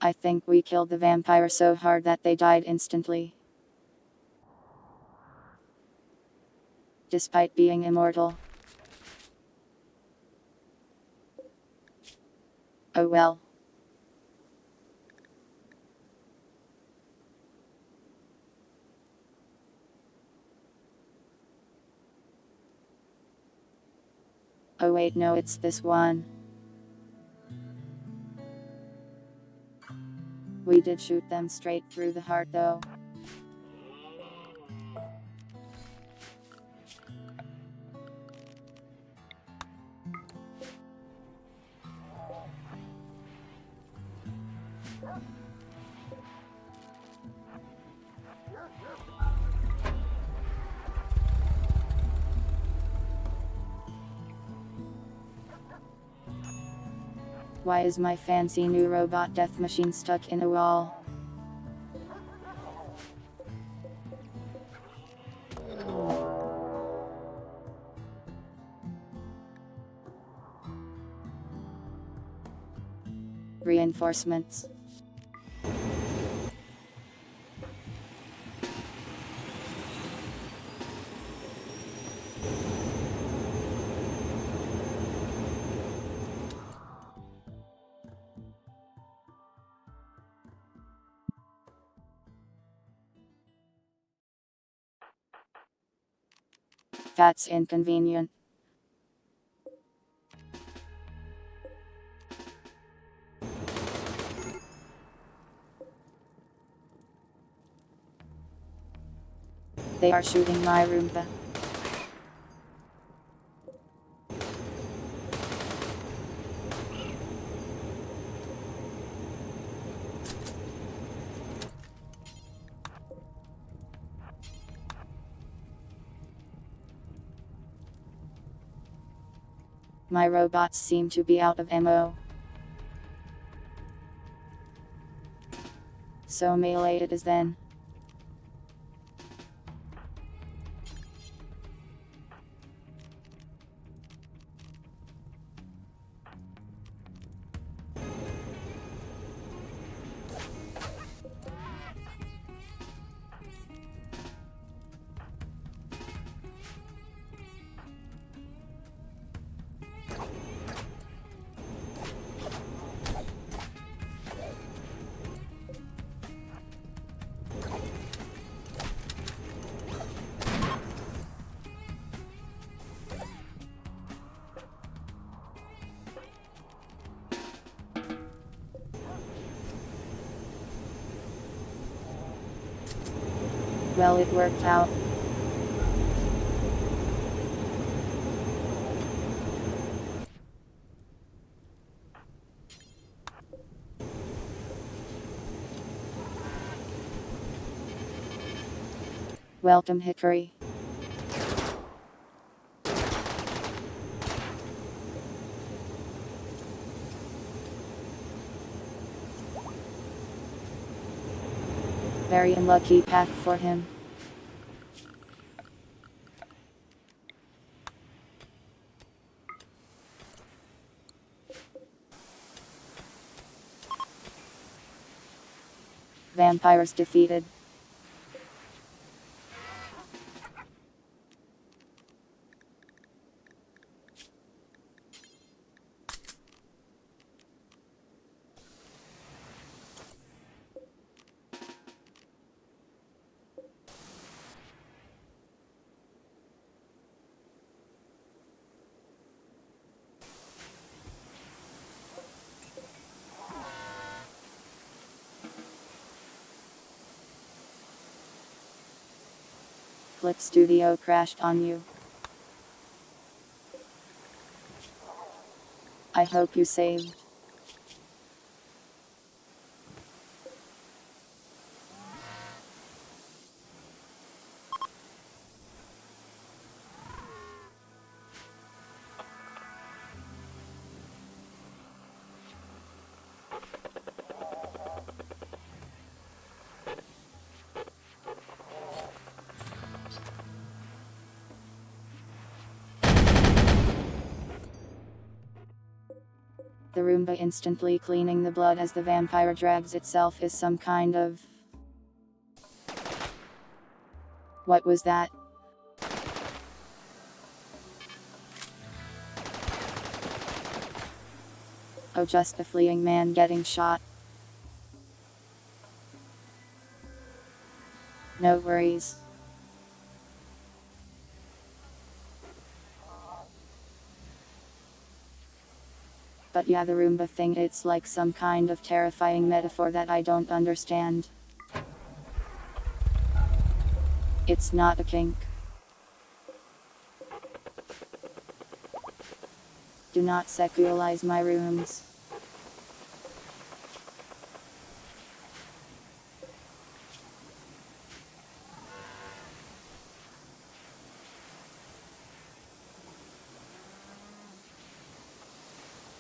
I think we killed the vampire so hard that they died instantly. Despite being immortal. Oh well. Oh wait, no, it's this one. We did shoot them straight through the heart though. Why is my fancy new robot death machine stuck in a wall? Reinforcements. That's inconvenient. They are shooting my Roomba. My robots seem to be out of ammo. So melee it is then. Well, it worked out. Welcome, Hickory. Very unlucky path for him. Vampires defeated. Clip Studio crashed on you. I hope you saved. The Roomba instantly cleaning the blood as the vampire drags itself is some kind of... What was that? Oh, just a fleeing man getting shot. No worries. But yeah, the Roomba thing, it's like some kind of terrifying metaphor that I don't understand. It's not a kink. Do not sexualize my rooms.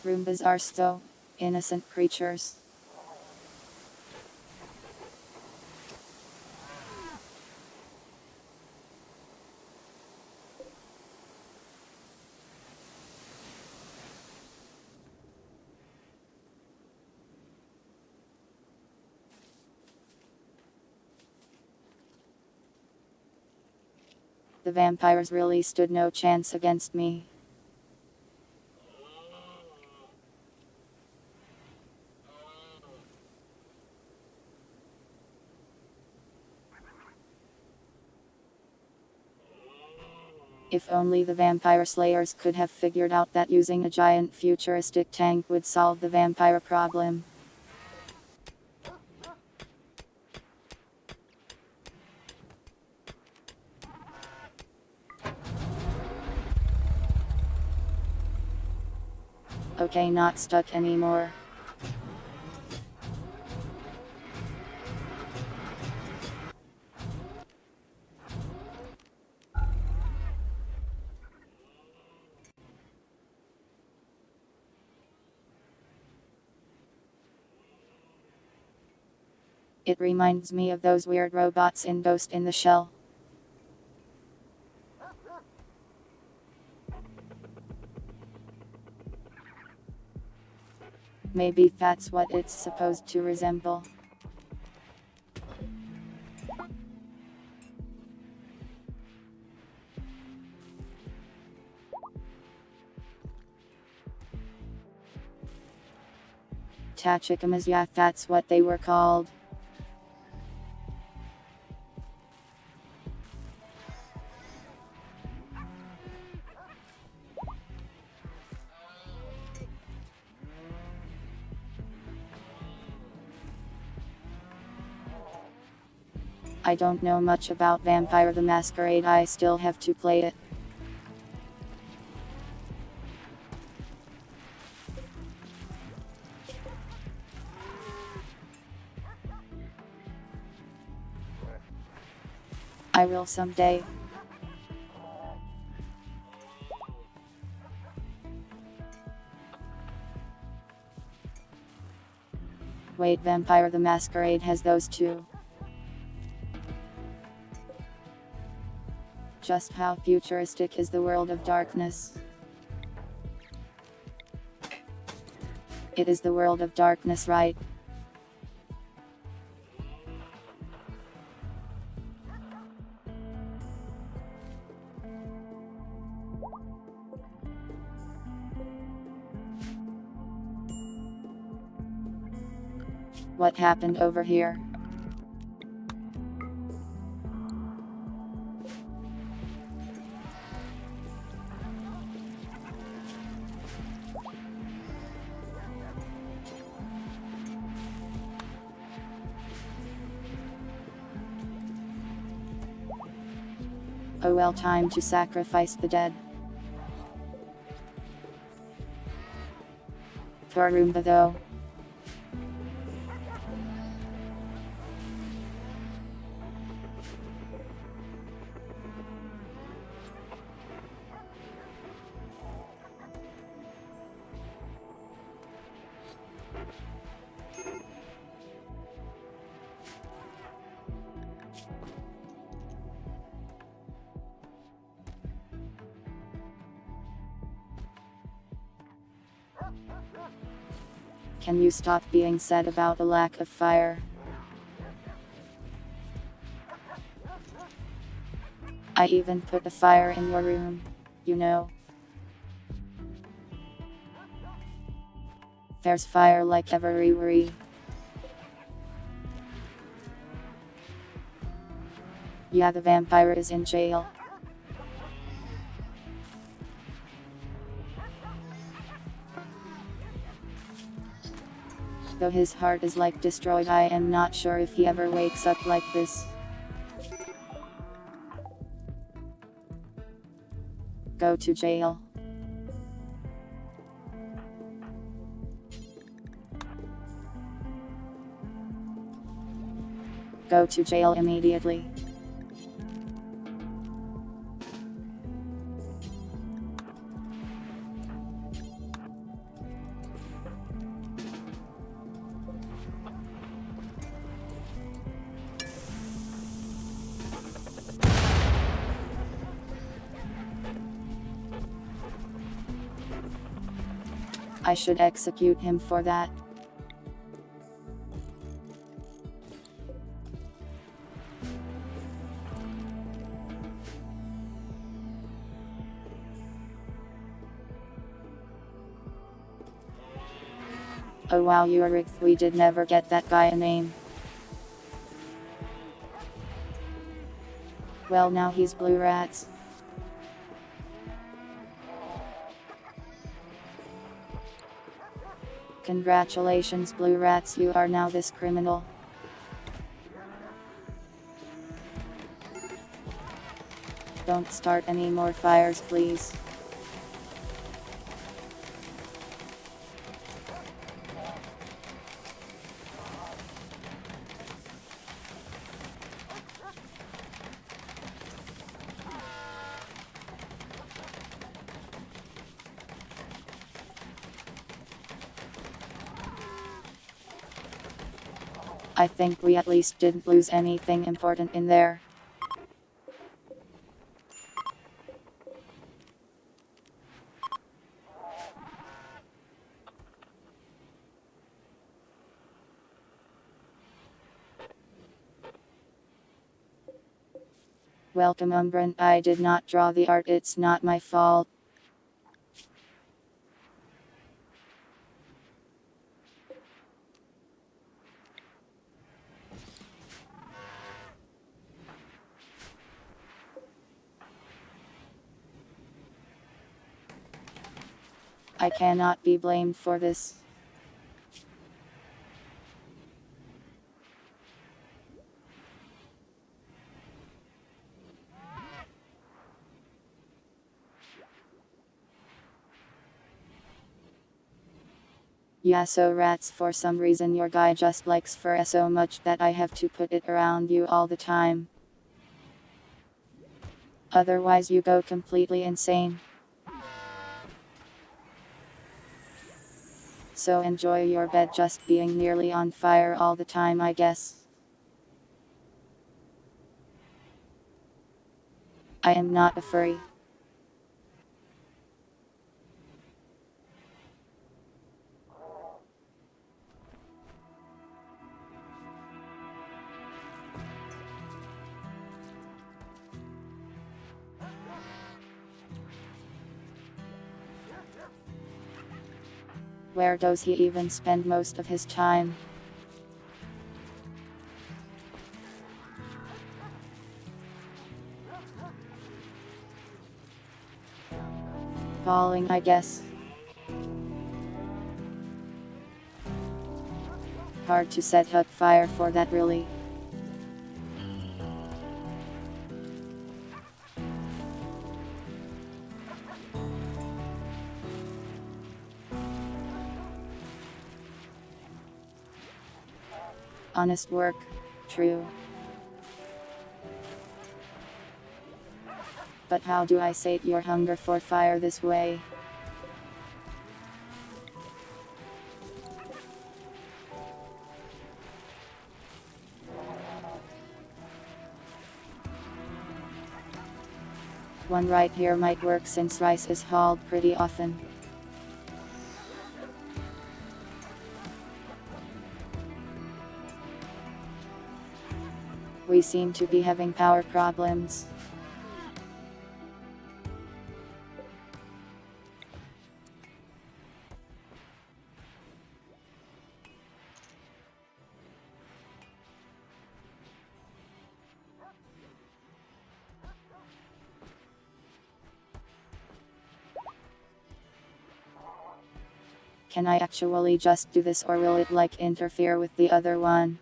Roombas are so innocent creatures. The vampires really stood no chance against me. If only the vampire slayers could have figured out that using a giant futuristic tank would solve the vampire problem. Okay, not stuck anymore. It reminds me of those weird robots in Ghost in the Shell. Maybe that's what it's supposed to resemble. Tachikamas, yeah, that's what they were called. I don't know much about Vampire the Masquerade, I still have to play it. I will someday. Wait, Vampire the Masquerade has those too. Just how futuristic is the world of darkness? It is the world of darkness, right? What happened over here? Oh well, time to sacrifice the dead. For Roomba though. Can you stop being sad about the lack of fire? I even put a fire in your room, you know. There's fire like everywhere. Yeah, the vampire is in jail. Though his heart is like destroyed, I am not sure if he ever wakes up like this. Go to jail. Go to jail immediately. I should execute him for that. Oh wow, you are rigged. We did never get that guy a name. Well, now he's Blue Rats. Congratulations, Blue Rats, you are now this criminal. Don't start any more fires, please. I think we at least didn't lose anything important in there. Welcome, Umbran. I did not draw the art, it's not my fault. I cannot be blamed for this. Yeah, so rats, for some reason your guy just likes fur so much that I have to put it around you all the time. Otherwise you go completely insane. So enjoy your bed just being nearly on fire all the time, I guess. I am not a furry. Where does he even spend most of his time? Falling, I guess. Hard to set up fire for that, really. Honest work. True. But how do I sate your hunger for fire this way? One right here might work since rice is hauled pretty often. We seem to be having power problems. Can I actually just do this, or will it like interfere with the other one?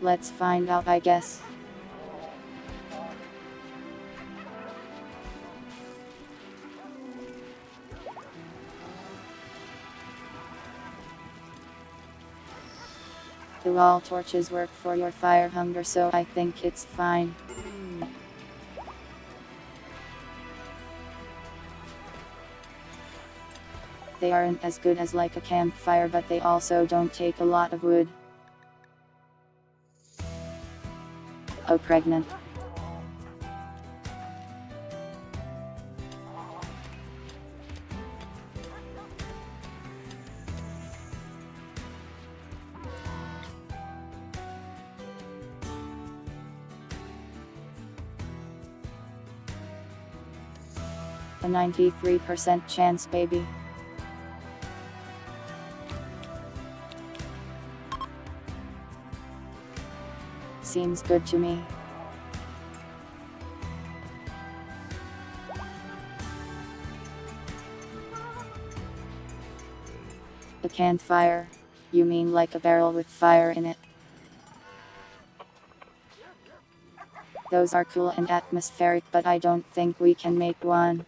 Let's find out, I guess. Do all torches work for your fire hunger? So I think it's fine. They aren't as good as like a campfire, but they also don't take a lot of wood. Oh, pregnant. A 93% chance, baby. Seems good to me. A campfire? You mean like a barrel with fire in it? Those are cool and atmospheric, but I don't think we can make one.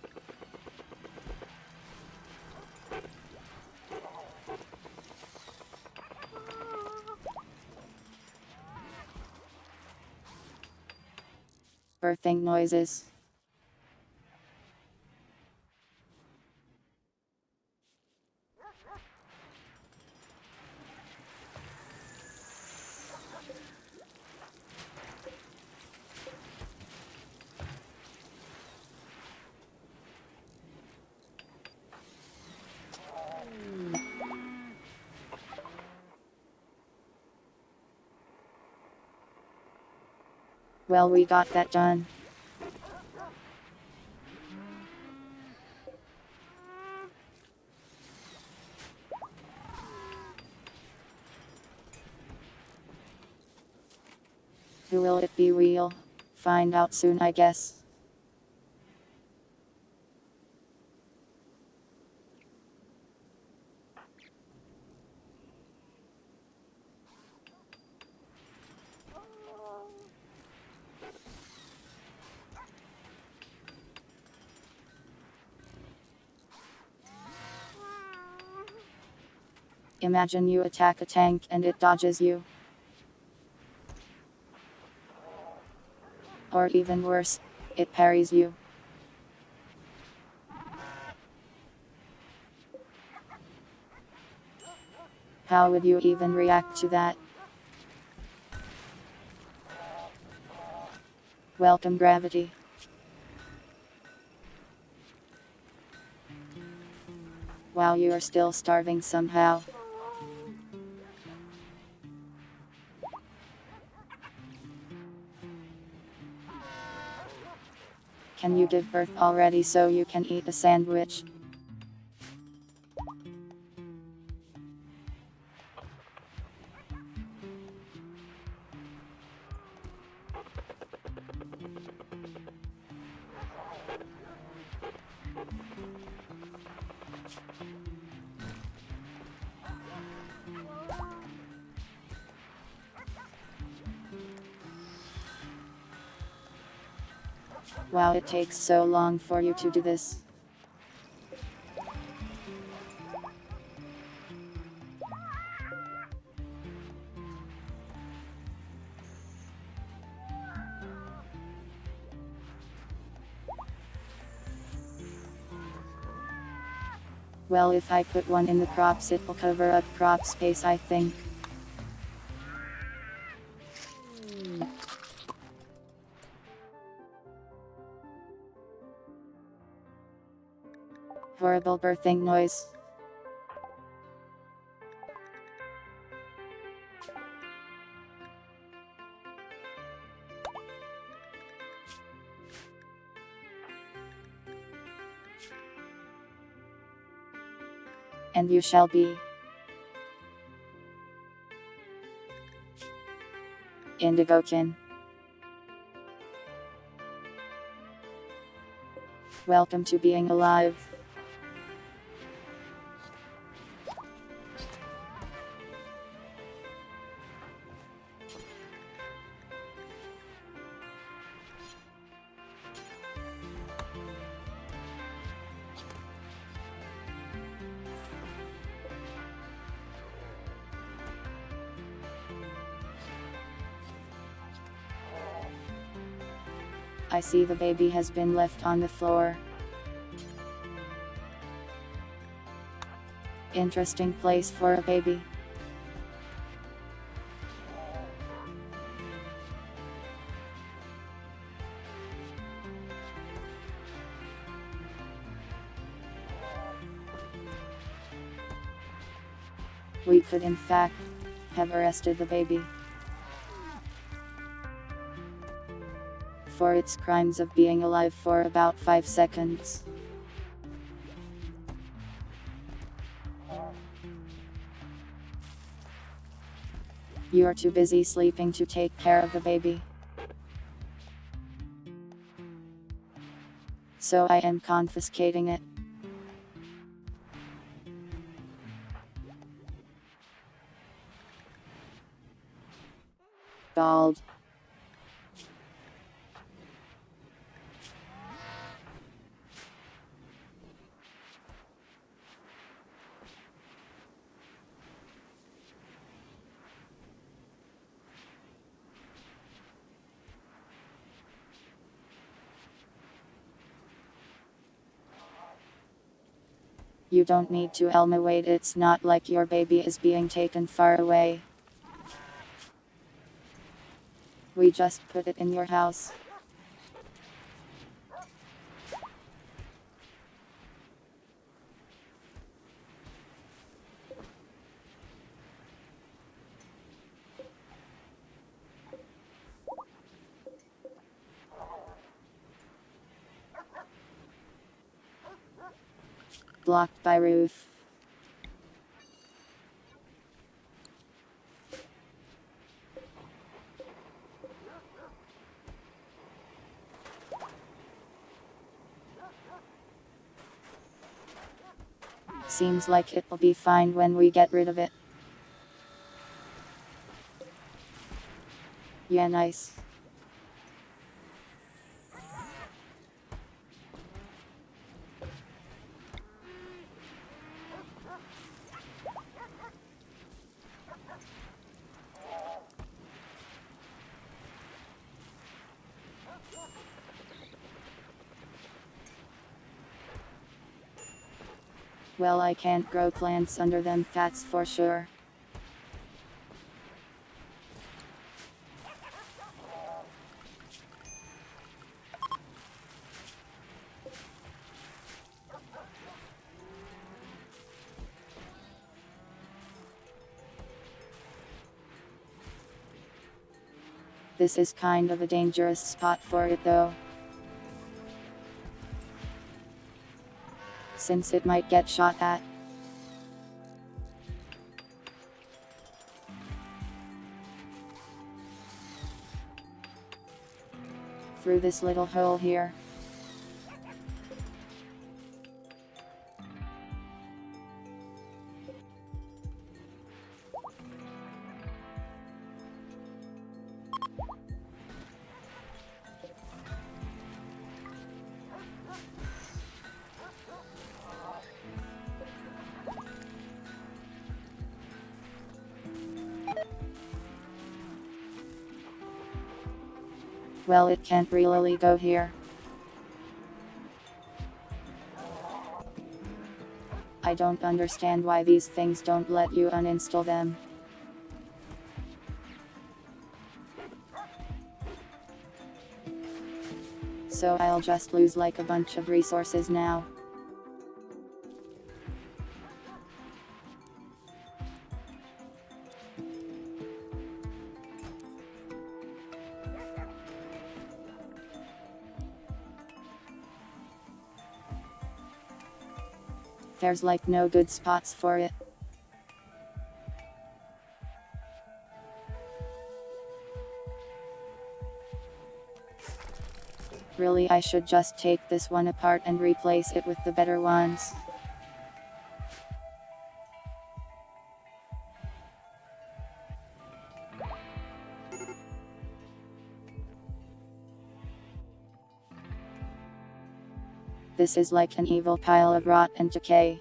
Birthing noises. Well, we got that done. Who will it be? We'll find out soon, I guess. Imagine you attack a tank and it dodges you. Or even worse, it parries you. How would you even react to that? Welcome gravity. Wow, you are still starving somehow. Can you give birth already so you can eat a sandwich? Wow, it takes so long for you to do this. Well, if I put one in the crops, it will cover up crop space, I think. Horrible birthing noise. And you shall be. Indigokin. Welcome to being alive. I see the baby has been left on the floor. Interesting place for a baby. We could in fact have arrested the baby for its crimes of being alive for about 5 seconds. You're too busy sleeping to take care of the baby. So I am confiscating it. Bald. You don't need to Elma wait, it's not like your baby is being taken far away. We just put it in your house. Blocked by roof. Seems like it will be fine when we get rid of it. Yeah, nice. Well, I can't grow plants under them, that's for sure. This is kind of a dangerous spot for it though, since it might get shot at. Through this little hole here. Well, it can't really go here. I don't understand why these things don't let you uninstall them. So I'll just lose like a bunch of resources now. There's like no good spots for it. Really, I should just take this one apart and replace it with the better ones. This is like an evil pile of rot and decay.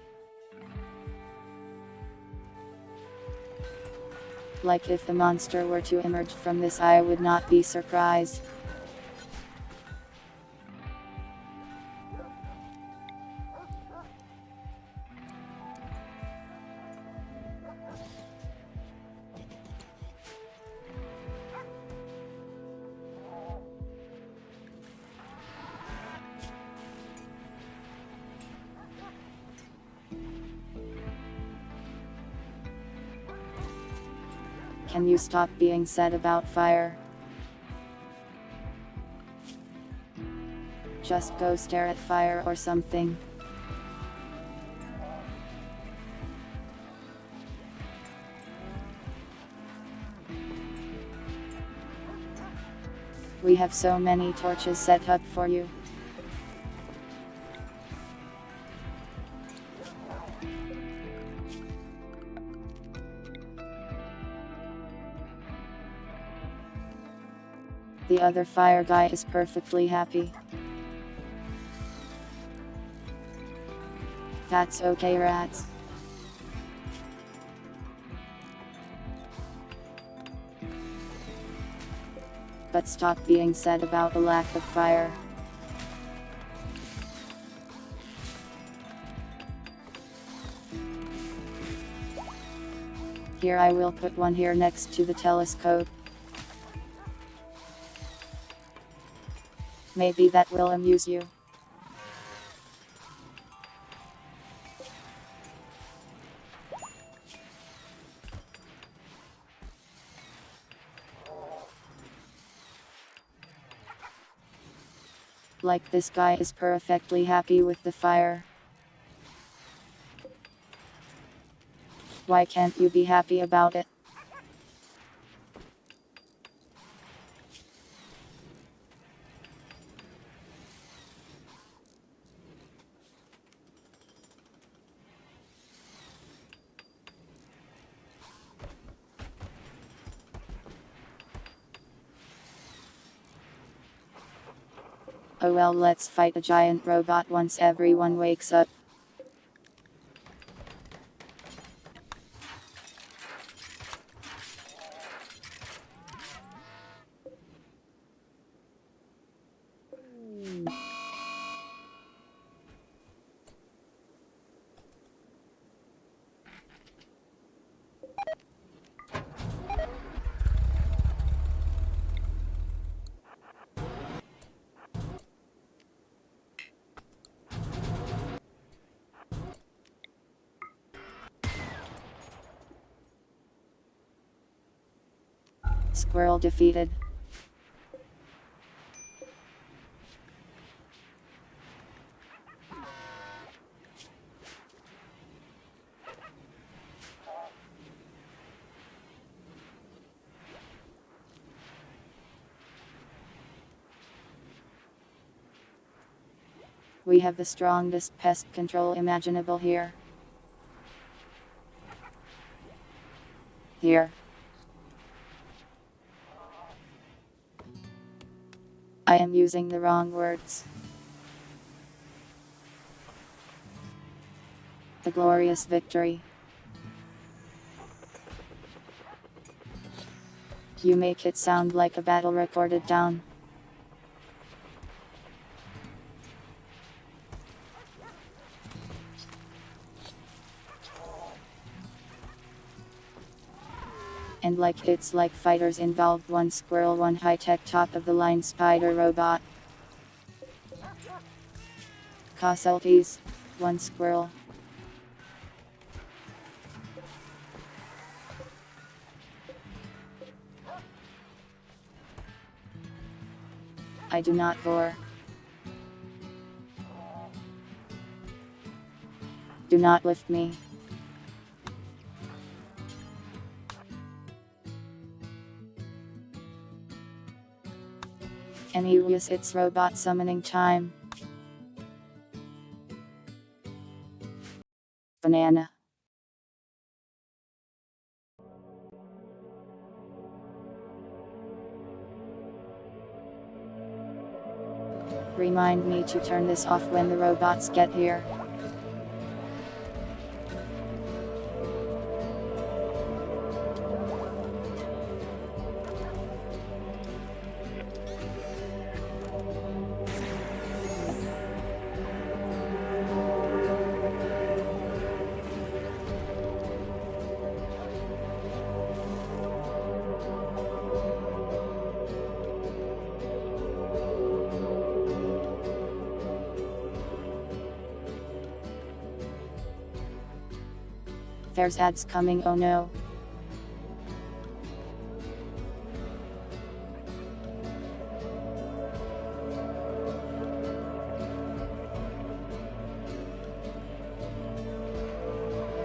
Like if the monster were to emerge from this, I would not be surprised. Can you stop being sad about fire? Just go stare at fire or something. We have so many torches set up for you. The other fire guy is perfectly happy. That's okay, rats. But stop being sad about the lack of fire. Here, I will put one here next to the telescope. Maybe that will amuse you. Like this guy is perfectly happy with the fire. Why can't you be happy about it? Oh well, let's fight a giant robot once everyone wakes up. Squirrel defeated. We have the strongest pest control imaginable here. Here. I am using the wrong words. The glorious victory. You make it sound like a battle recorded down. And it's like fighters involved, one squirrel, one high-tech top-of-the-line spider robot. Casualties, one squirrel. I do not vor. Do not lift me. Anyways, it's robot summoning time. Banana. Remind me to turn this off when the robots get here. There's ads coming, oh no.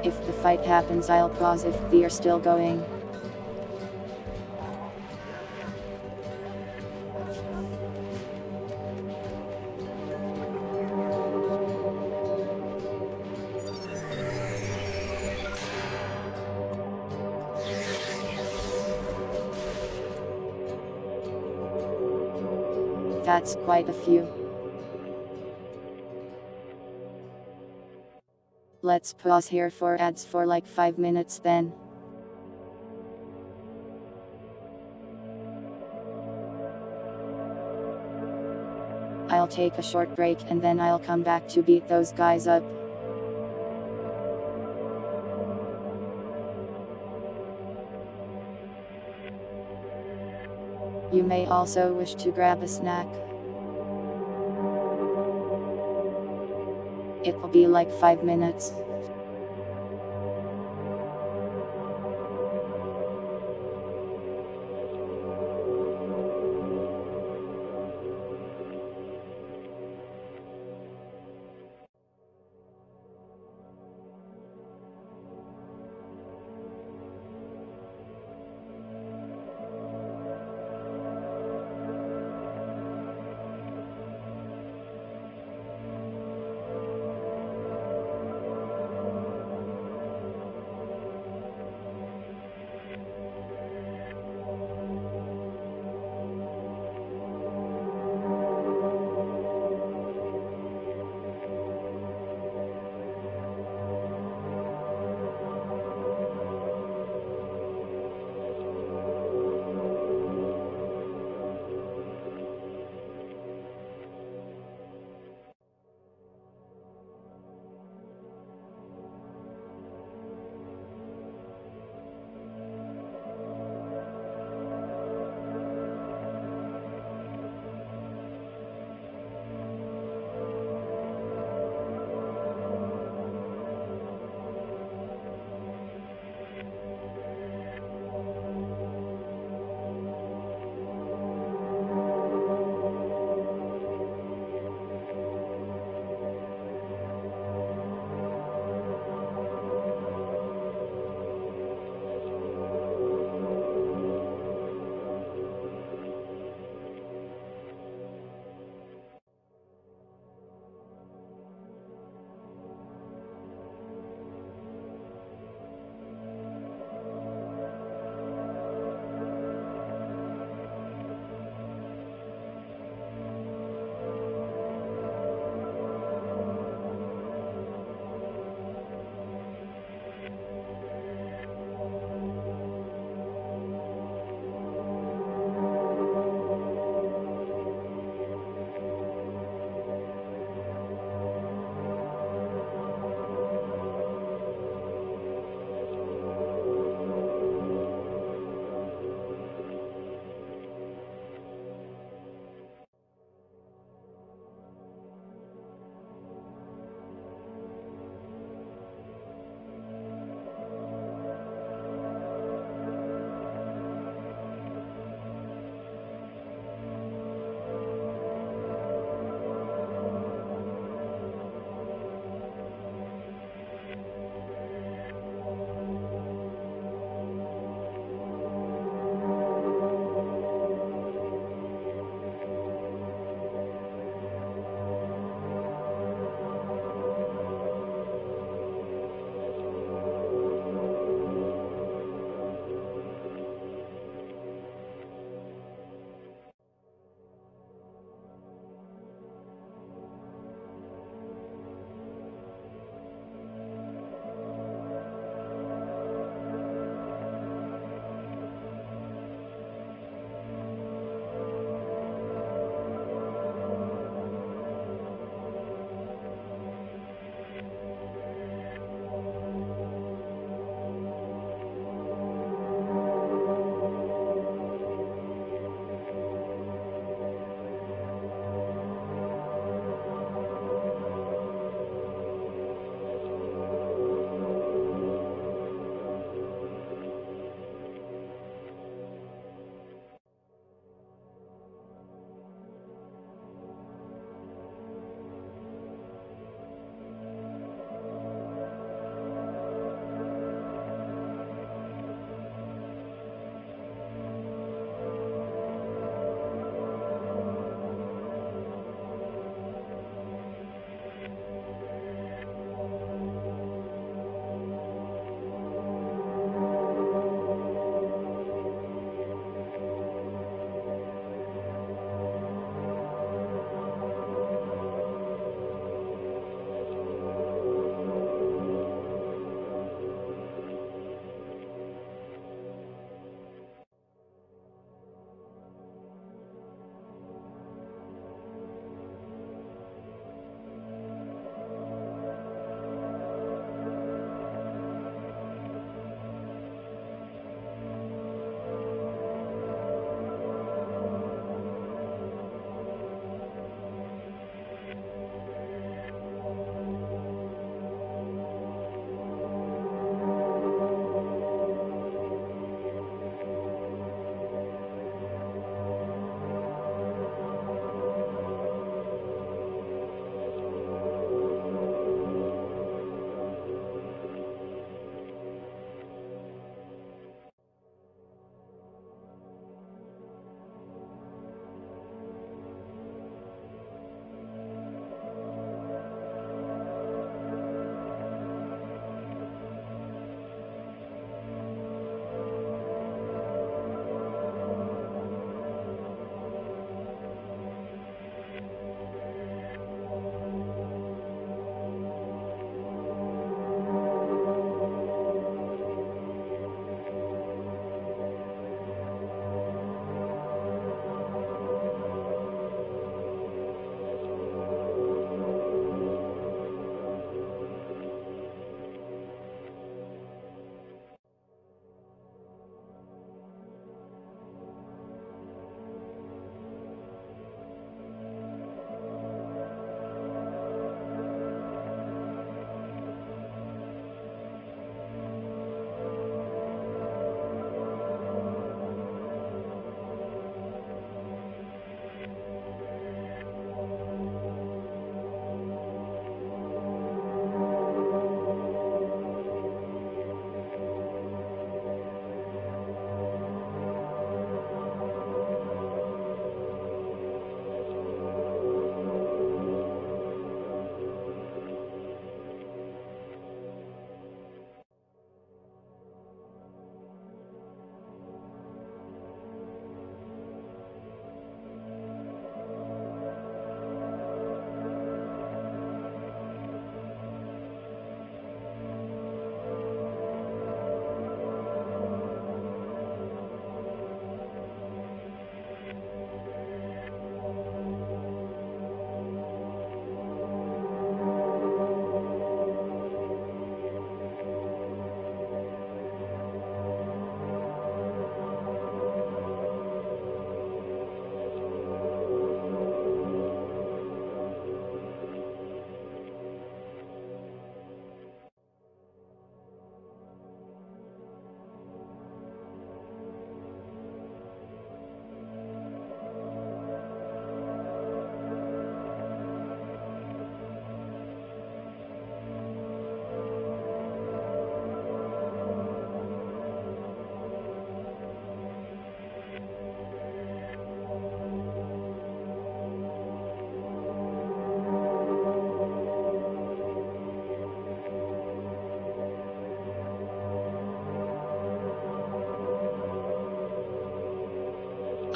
If the fight happens, I'll pause if they're still going. That's quite a few. Let's pause here for ads for like 5 minutes then. I'll take a short break and then I'll come back to beat those guys up. You may also wish to grab a snack. It will be like 5 minutes.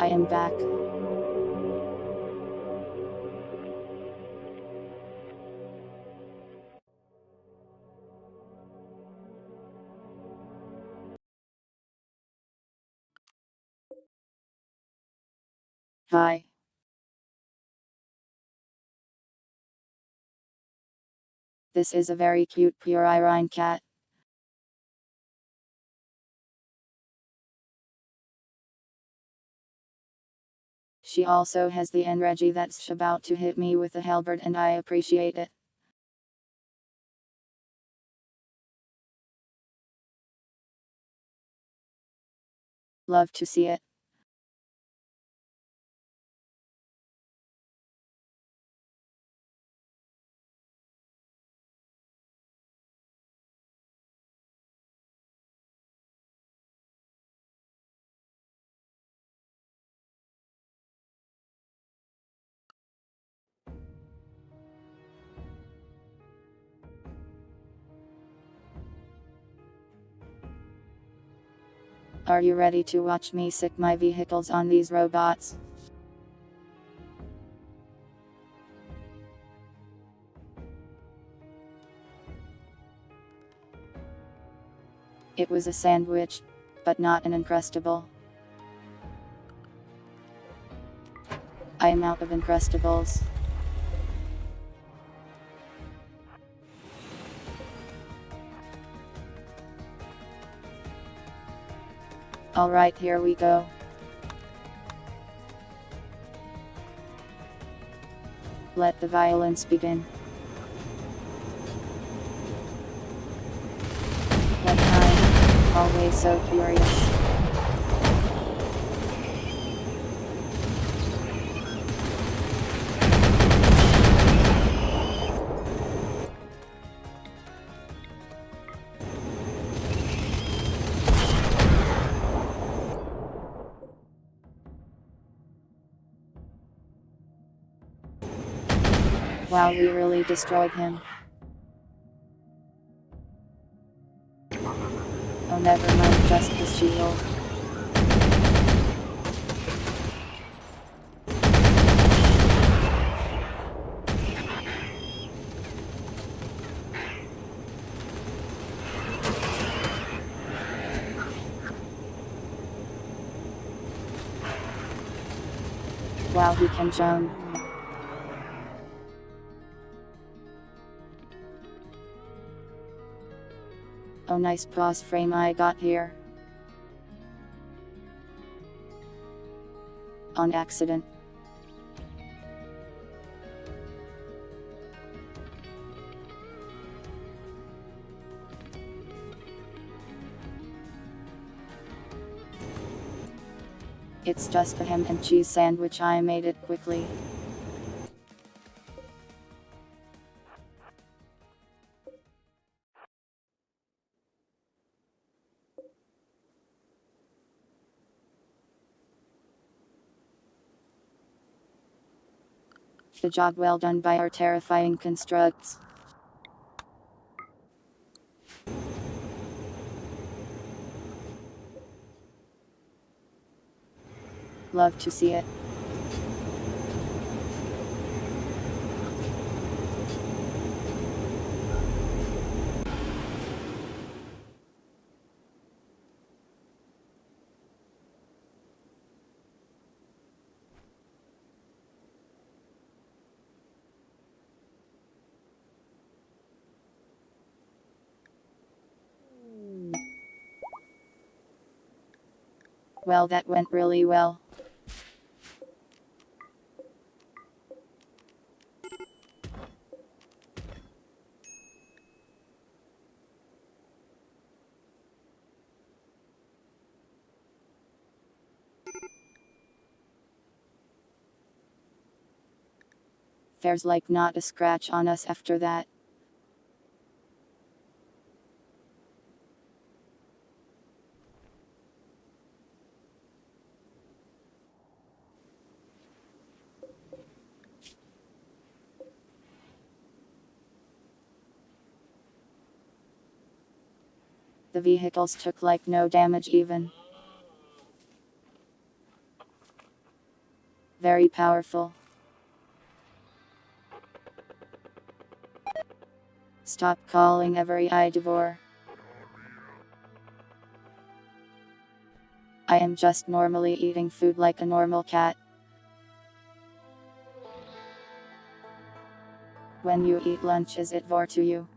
I am back. Hi. This is a very cute Purine cat. She also has the energy that's about to hit me with a halberd, and I appreciate it. Love to see it. Are you ready to watch me sick my vehicles on these robots? It was a sandwich, but not an Uncrustable. I am out of Uncrustables. Alright, here we go. Let the violence begin. Like I'm always so curious. Wow, we really destroyed him. Oh, never mind, just his shield. Wow, he can jump. Oh, nice pause frame I got here. On accident. It's just a ham and cheese sandwich, I made it quickly. The job well done by our terrifying constructs. Love to see it. Well, that went really well. There's like not a scratch on us after that. The vehicles took like no damage even. Very powerful. Stop calling every herbivore. I am just normally eating food like a normal cat. When you eat lunch, is it vor to you?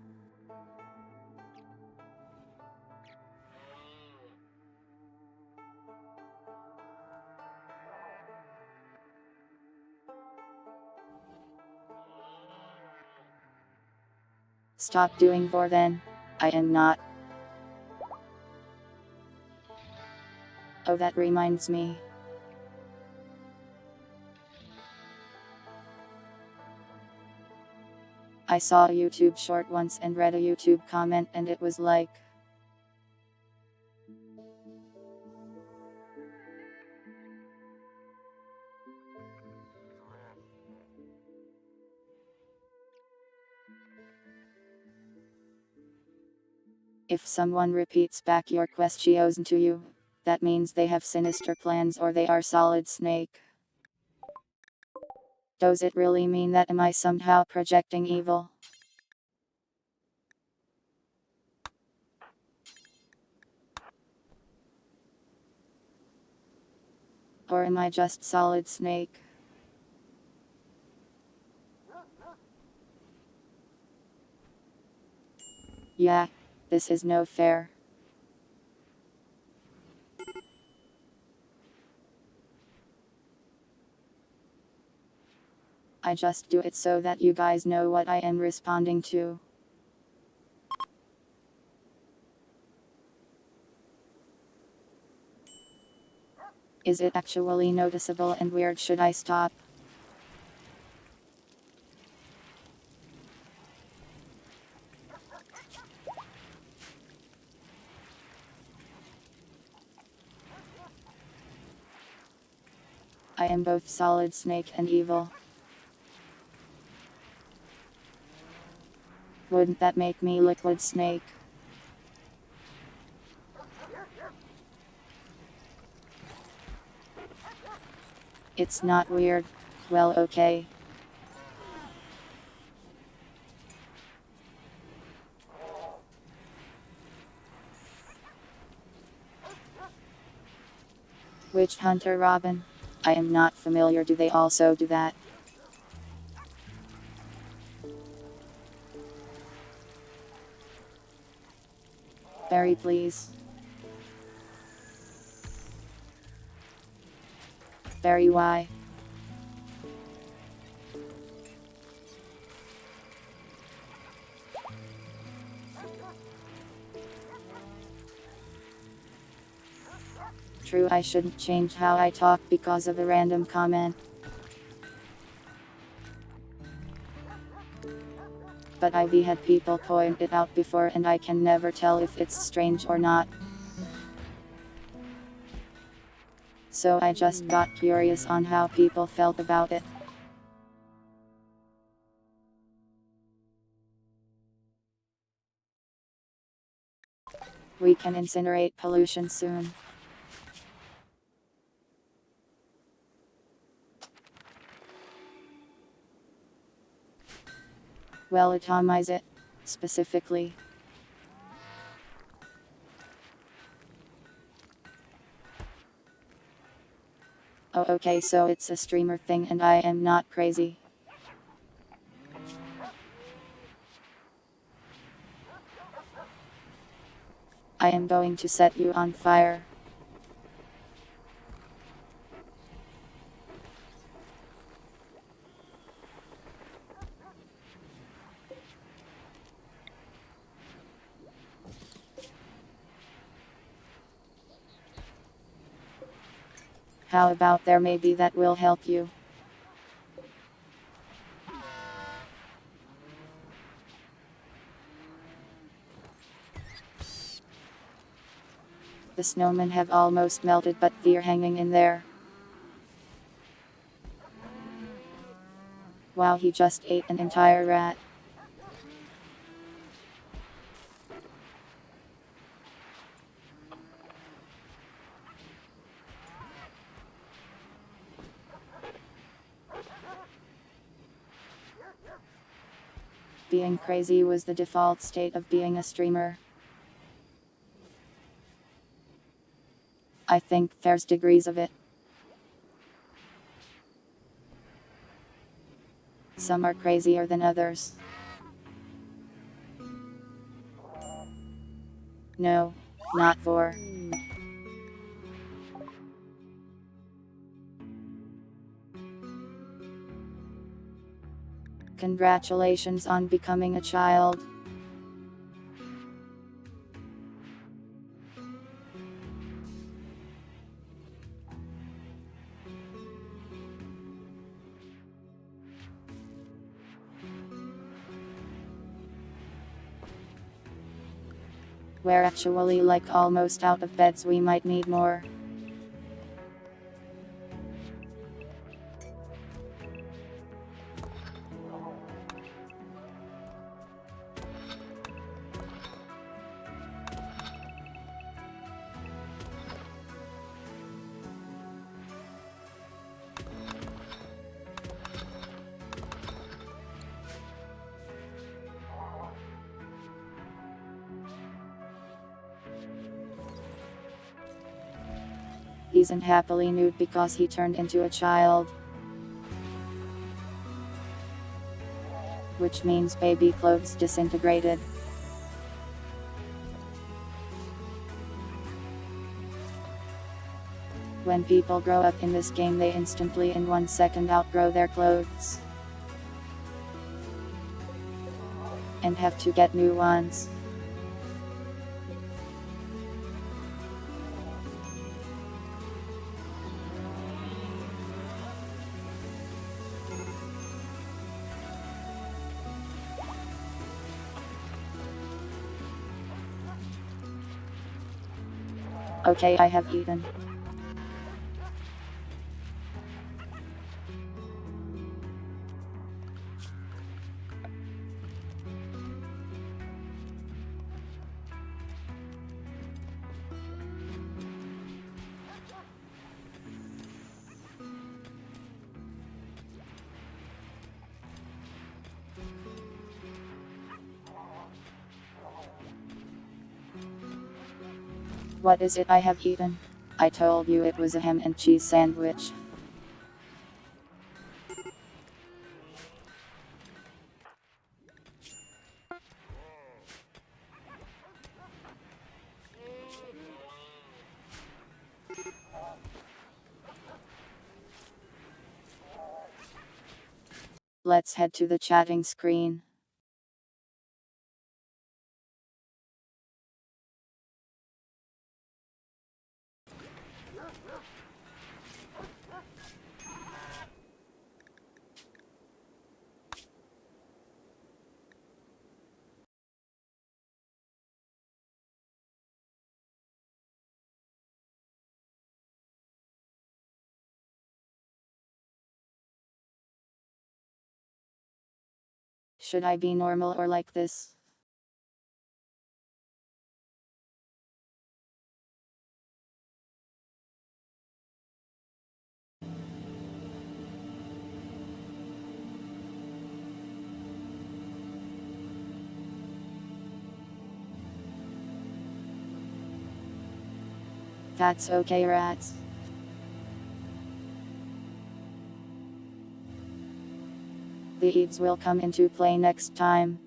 Stop doing vor then. I am not. Oh, that reminds me. I saw a YouTube short once and read a YouTube comment, and it was like, if someone repeats back your questions to you, that means they have sinister plans or they are solid snake. Does it really mean that am I somehow projecting evil? Or am I just solid snake? Yeah, this is no fair. I just do it so that you guys know what I am responding to. Is it actually noticeable and weird? Should I stop? I am both solid snake and evil. Wouldn't that make me liquid snake? It's not weird. Well, okay. Witch Hunter Robin. I am not familiar. Do they also do that? Barry, please. Barry, why? True, I shouldn't change how I talk because of a random comment. But I've had people point it out before and I can never tell if it's strange or not. So I just got curious on how people felt about it. We can incinerate pollution soon. Well, atomize it. Specifically. Oh, okay, so it's a streamer thing and I am not crazy. I am going to set you on fire. How about there, maybe that will help you. The snowmen have almost melted, but they're hanging in there. Wow, he just ate an entire rat. Being crazy was the default state of being a streamer. I think there's degrees of it. Some are crazier than others. No, not for. Congratulations on becoming a child. We're actually like almost out of beds, we might need more. He's unhappily nude because he turned into a child. Which means baby clothes disintegrated. When people grow up in this game, they instantly in 1 second outgrow their clothes. And have to get new ones. Okay, I have eaten. What is it I have eaten? I told you it was a ham and cheese sandwich. Let's head to the chatting screen. Should I be normal or like this? That's okay, rats. The eaves will come into play next time.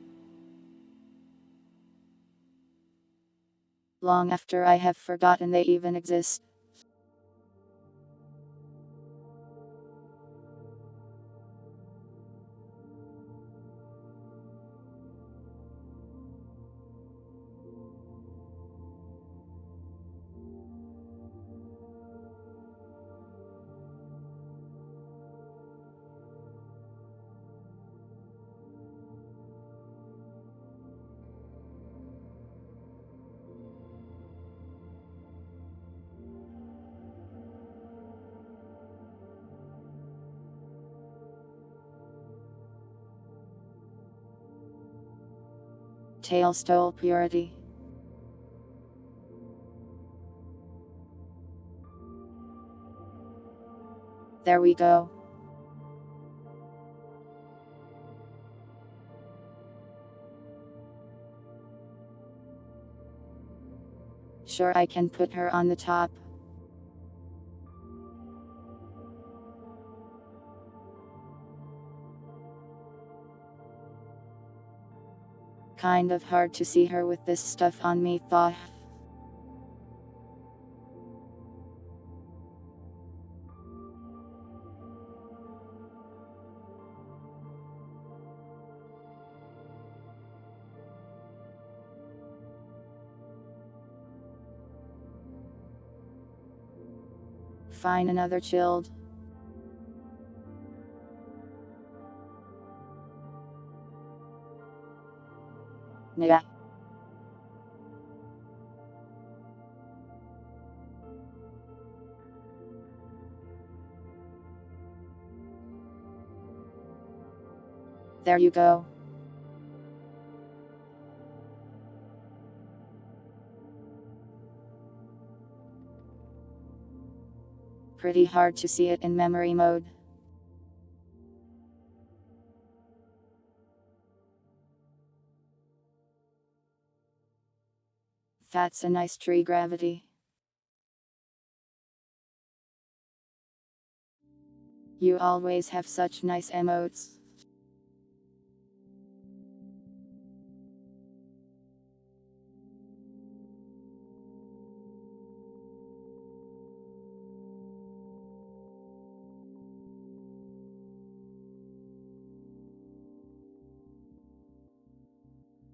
Long after I have forgotten they even exist. Tail stole purity. There we go. Sure, I can put her on the top. Kind of hard to see her with this stuff on me, though. Fine, another chilled. Yeah. There you go. Pretty hard to see it in memory mode. That's a nice tree gravity. You always have such nice emotes.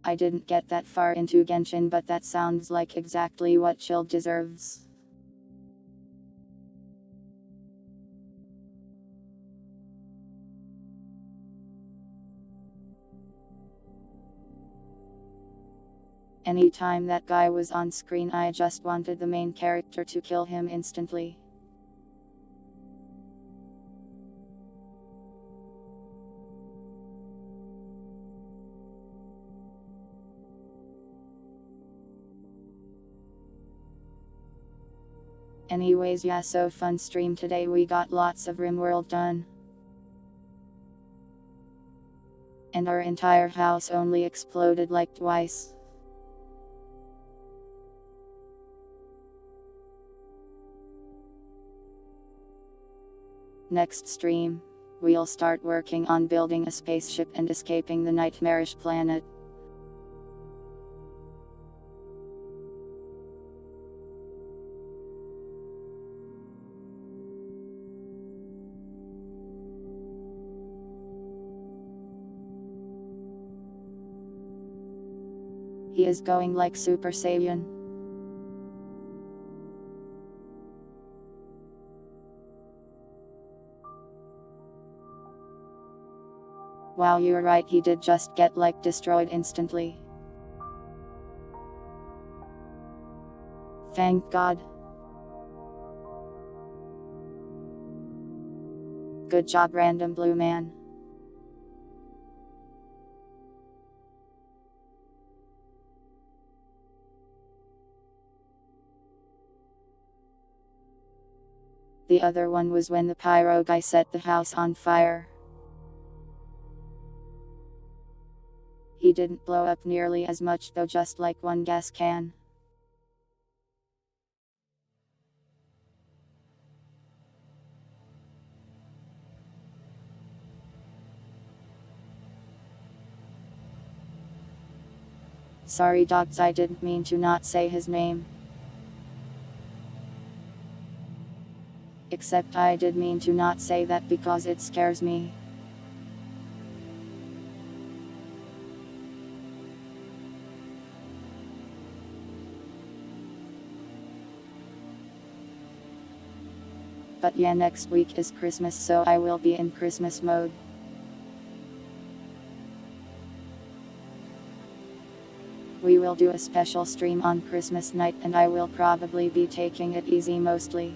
I didn't get that far into Genshin, but that sounds like exactly what Chill deserves. Anytime that guy was on screen, I just wanted the main character to kill him instantly. Anyways, yeah, so fun stream today. We got lots of Rimworld done. And our entire house only exploded like twice. Next stream, we'll start working on building a spaceship and escaping the nightmarish planet. He is going like Super Saiyan. Wow, you're right, he did just get like destroyed instantly. Thank God. Good job, random blue man. The other one was when the pyro guy set the house on fire. He didn't blow up nearly as much though, just like one gas can. Sorry dogs, I didn't mean to not say his name. Except I did mean to not say that because it scares me. But yeah, next week is Christmas, so I will be in Christmas mode. We will do a special stream on Christmas night and I will probably be taking it easy mostly.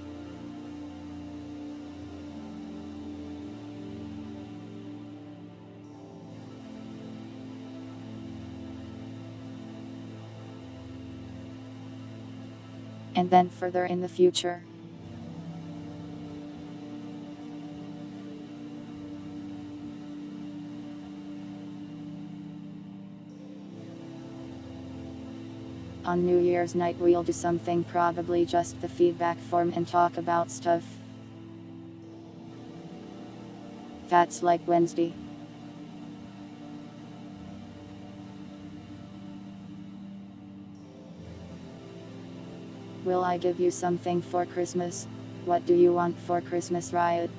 And then further in the future. On New Year's night we'll do something, probably just the feedback form, and talk about stuff. That's like Wednesday. Will I give you something for Christmas? What do you want for Christmas, Riot?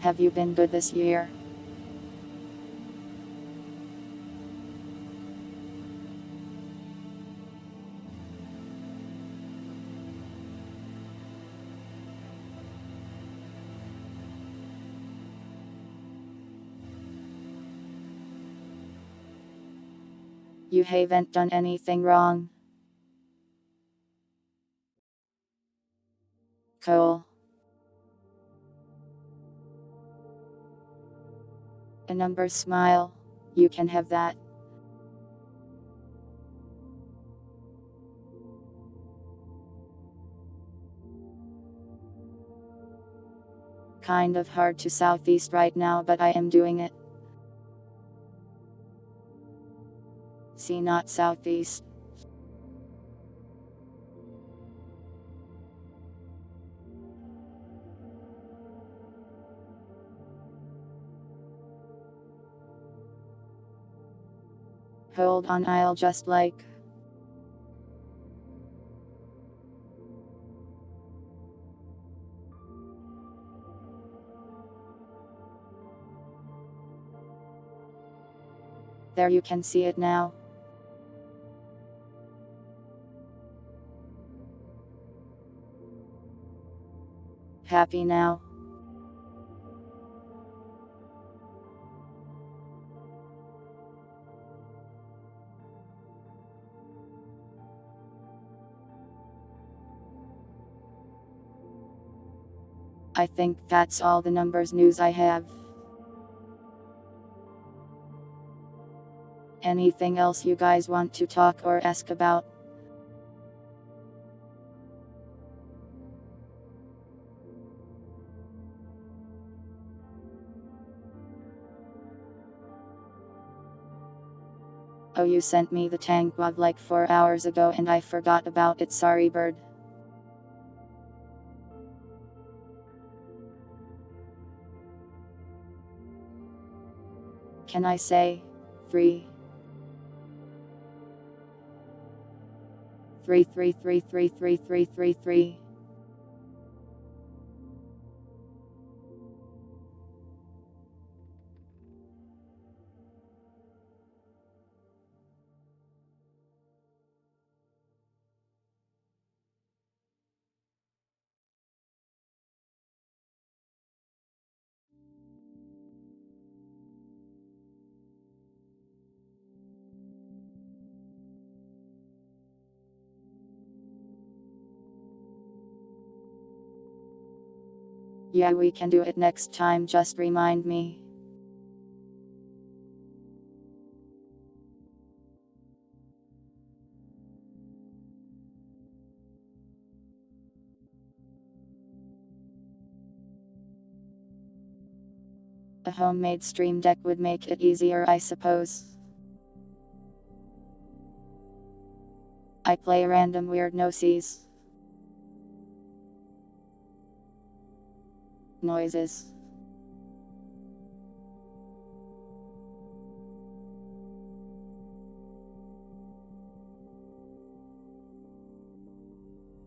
Have you been good this year? You haven't done anything wrong. Cool. A number smile. You can have that. Kind of hard to southeast right now, but I am doing it. See, not southeast. Hold on, I'll just like. There, you can see it now. Happy now? I think that's all the numbers news I have. Anything else you guys want to talk or ask about? Oh, you sent me the tank web like 4 hours ago and I forgot about it, sorry bird. Can I say 3? 333333333. Yeah, we can do it next time, just remind me. A homemade stream deck would make it easier, I suppose. I play random weird noises.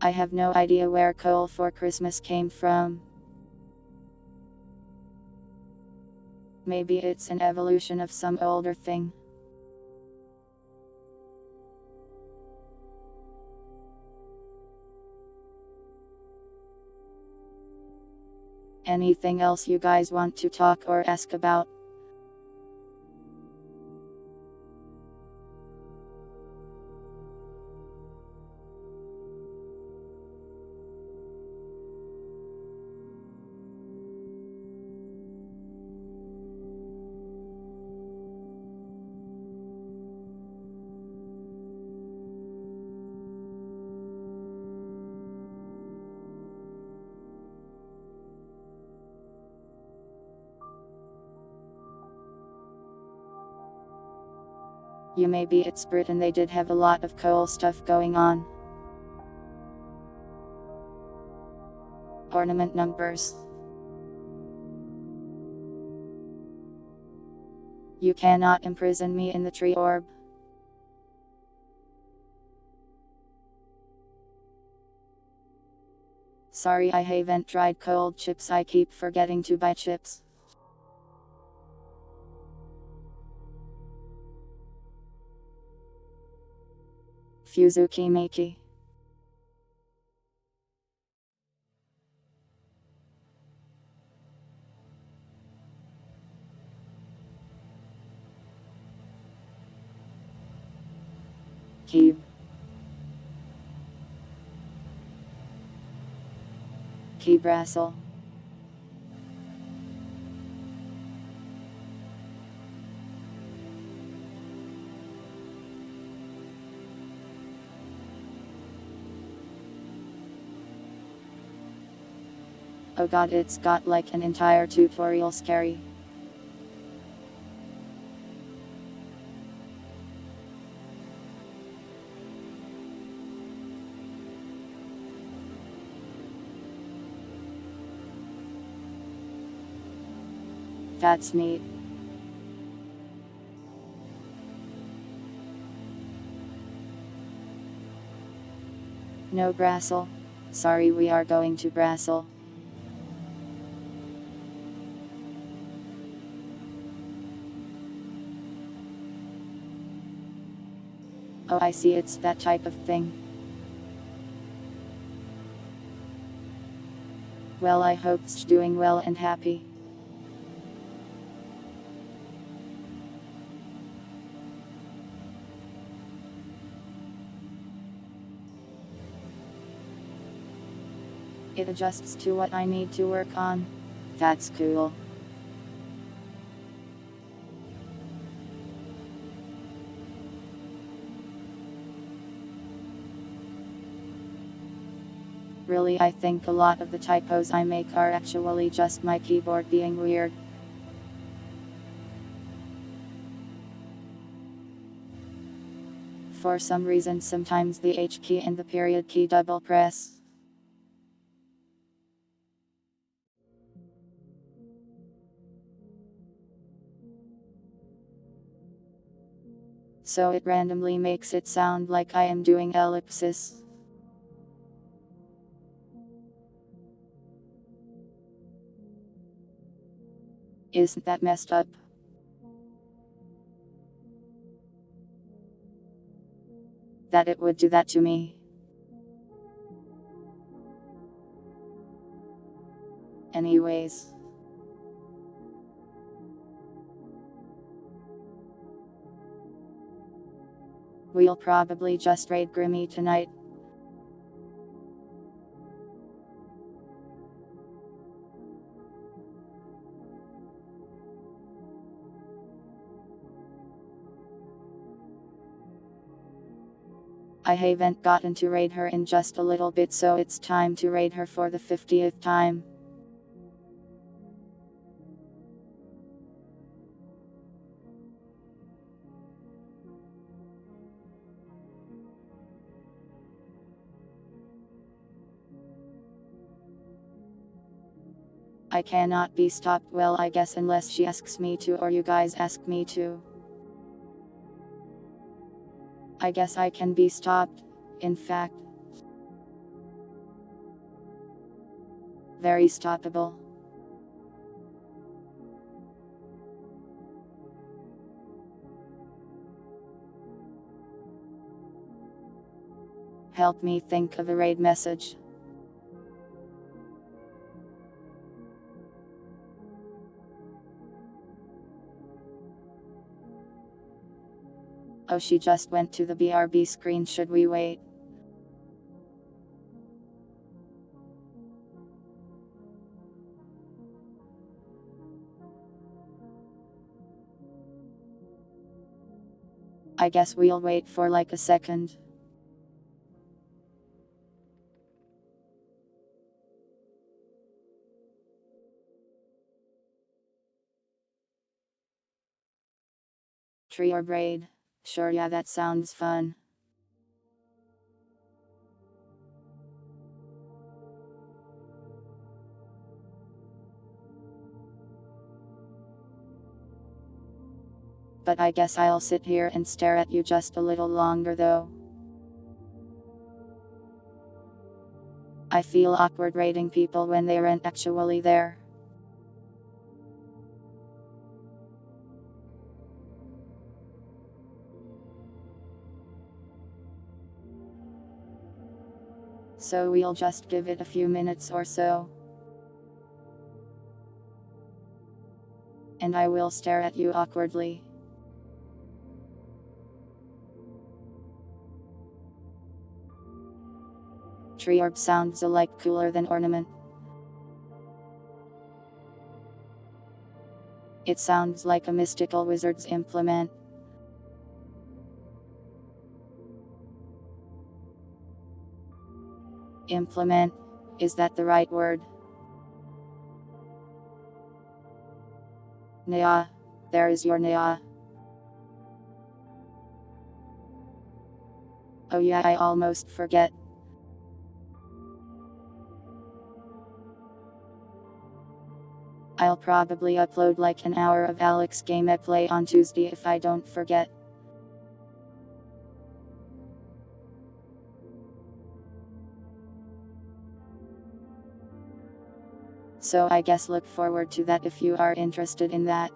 I have no idea where coal for Christmas came from. Maybe it's an evolution of some older thing. Anything else you guys want to talk or ask about? You may be it's Britain, they did have a lot of cool stuff going on. Ornament numbers. You cannot imprison me in the tree orb. Sorry, I haven't tried cold chips, I keep forgetting to buy chips. Fuzuki Miki. Cube. Keebrassel. Oh god, it's got like an entire tutorial, scary. That's neat. No Brassel. Sorry, we are going to Brassel. Oh, I see, it's that type of thing. Well, I hope it's doing well and happy. It adjusts to what I need to work on. That's cool. Really, I think a lot of the typos I make are actually just my keyboard being weird. For some reason, sometimes the H key and the period key double press. So it randomly makes it sound like I am doing ellipsis. Isn't that messed up? That it would do that to me. Anyways. We'll probably just raid Grimmy tonight. I haven't gotten to raid her in just a little bit, so it's time to raid her for the 50th time. I cannot be stopped, well, I guess, unless she asks me to or you guys ask me to. I guess I can be stopped, in fact. Very stoppable. Help me think of a raid message. Oh, she just went to the BRB screen, should we wait? I guess we'll wait for like a second. Tree or braid? Sure, yeah, that sounds fun. But I guess I'll sit here and stare at you just a little longer though. I feel awkward rating people when they aren't actually there. So we'll just give it a few minutes or so. And I will stare at you awkwardly. Tree orb sounds alike cooler than ornament. It sounds like a mystical wizard's implement. Implement? Is that the right word? Nya. There is your Nya. Oh yeah, I almost forget. I'll probably upload like an hour of Alex gameplay on Tuesday if I don't forget. So I guess look forward to that if you are interested in that.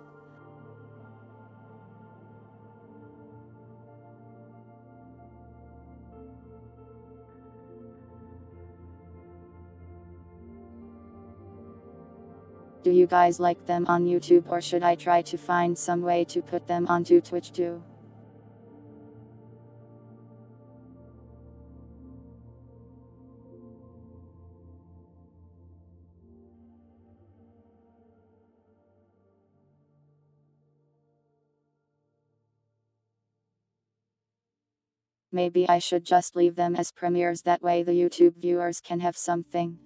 Do you guys like them on YouTube, or should I try to find some way to put them onto Twitch too? Maybe I should just leave them as premieres, that way the YouTube viewers can have something.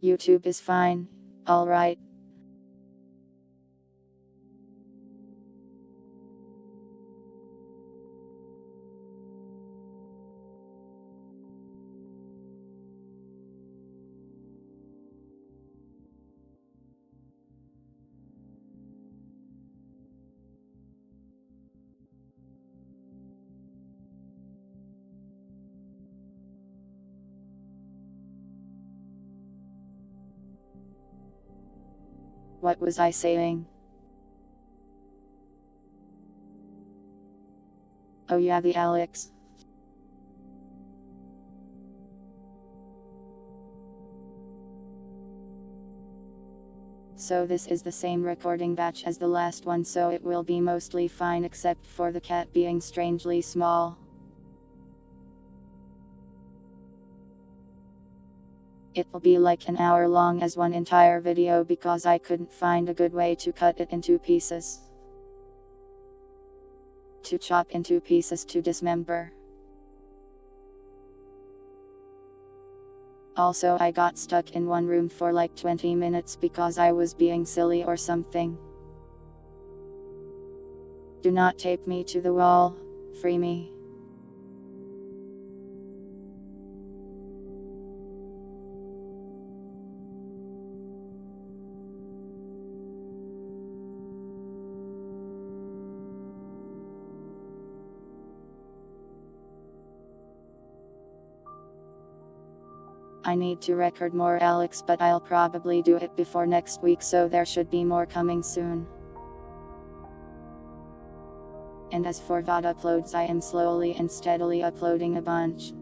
YouTube is fine, alright. What was I saying? Oh yeah, the Alex. So this is the same recording batch as the last one, so it will be mostly fine except for the cat being strangely small. It will be like an hour long as one entire video because I couldn't find a good way to cut it into pieces. To chop into pieces to dismember. Also, I got stuck in one room for like 20 minutes because I was being silly or something. Do not tape me to the wall, free me. I need to record more Alex, but I'll probably do it before next week, so there should be more coming soon. And as for VOD uploads, I am slowly and steadily uploading a bunch.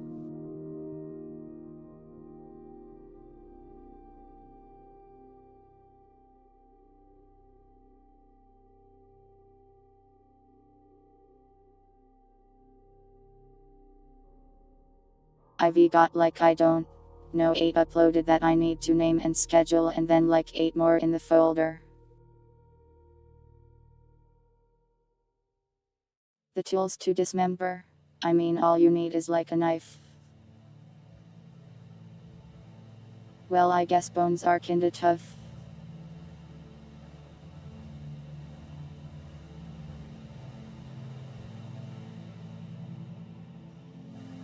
I've got like I don't know 8 uploaded that I need to name and schedule, and then like 8 more in the folder. The tools to dismember. I mean, all you need is like a knife. Well, I guess bones are kinda tough.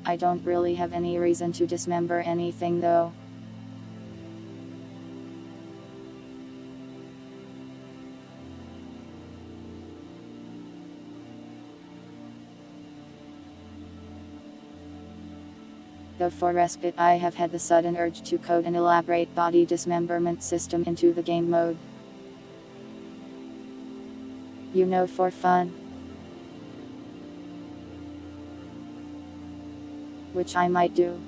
I don't really have any reason to dismember anything though. Though for respite I have had the sudden urge to code an elaborate body dismemberment system into the game mode. You know, for fun. Which I might do.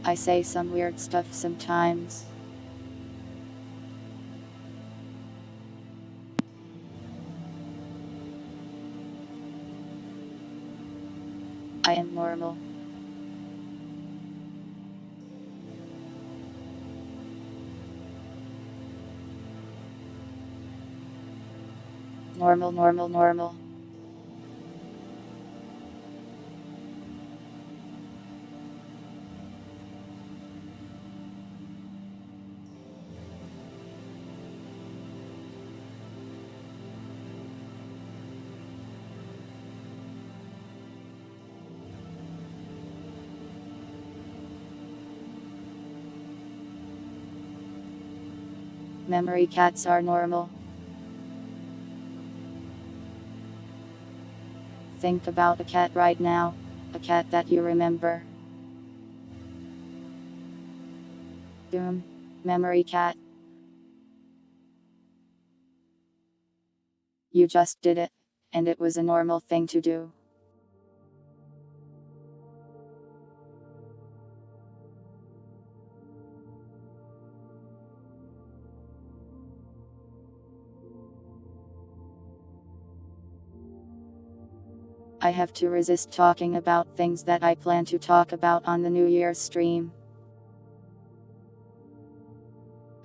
I say some weird stuff sometimes. I am normal. Normal, normal, normal. Memory cats are normal. Think about a cat right now, a cat that you remember. Boom. Memory cat. You just did it, and it was a normal thing to do. I have to resist talking about things that I plan to talk about on the New Year's stream.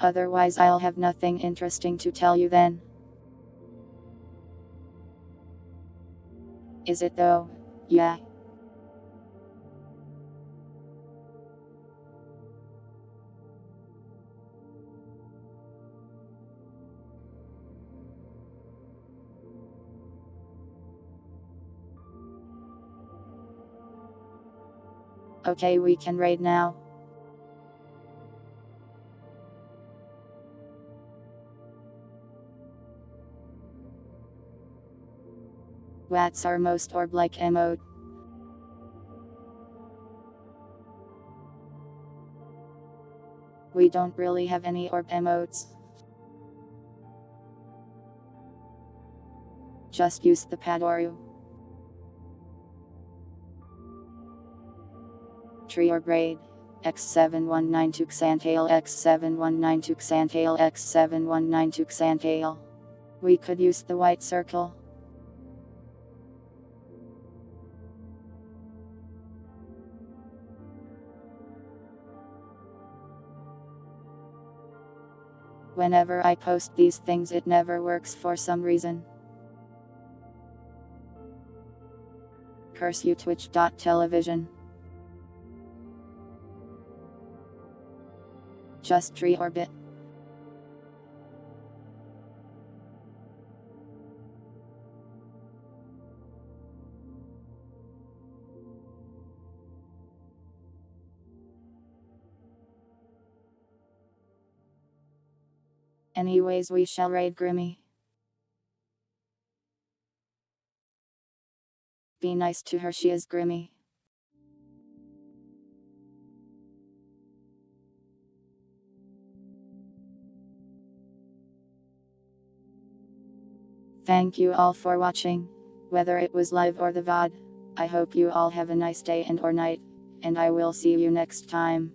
Otherwise, I'll have nothing interesting to tell you then. Is it though? Yeah. Okay, we can raid now. What's our most orb-like emote? We don't really have any orb emotes. Just use the Padoru. Tree orb raid. X719 Xantale X719 Xantale X719 Xantale. We could use the white circle. Whenever I post these things it never works for some reason. Curse you Twitch.television. Just tree orbit. Anyways, we shall raid Grimmy. Be nice to her, she is Grimmy. Thank you all for watching. Whether it was live or the VOD. I hope you all have a nice day and or night. And I will see you next time.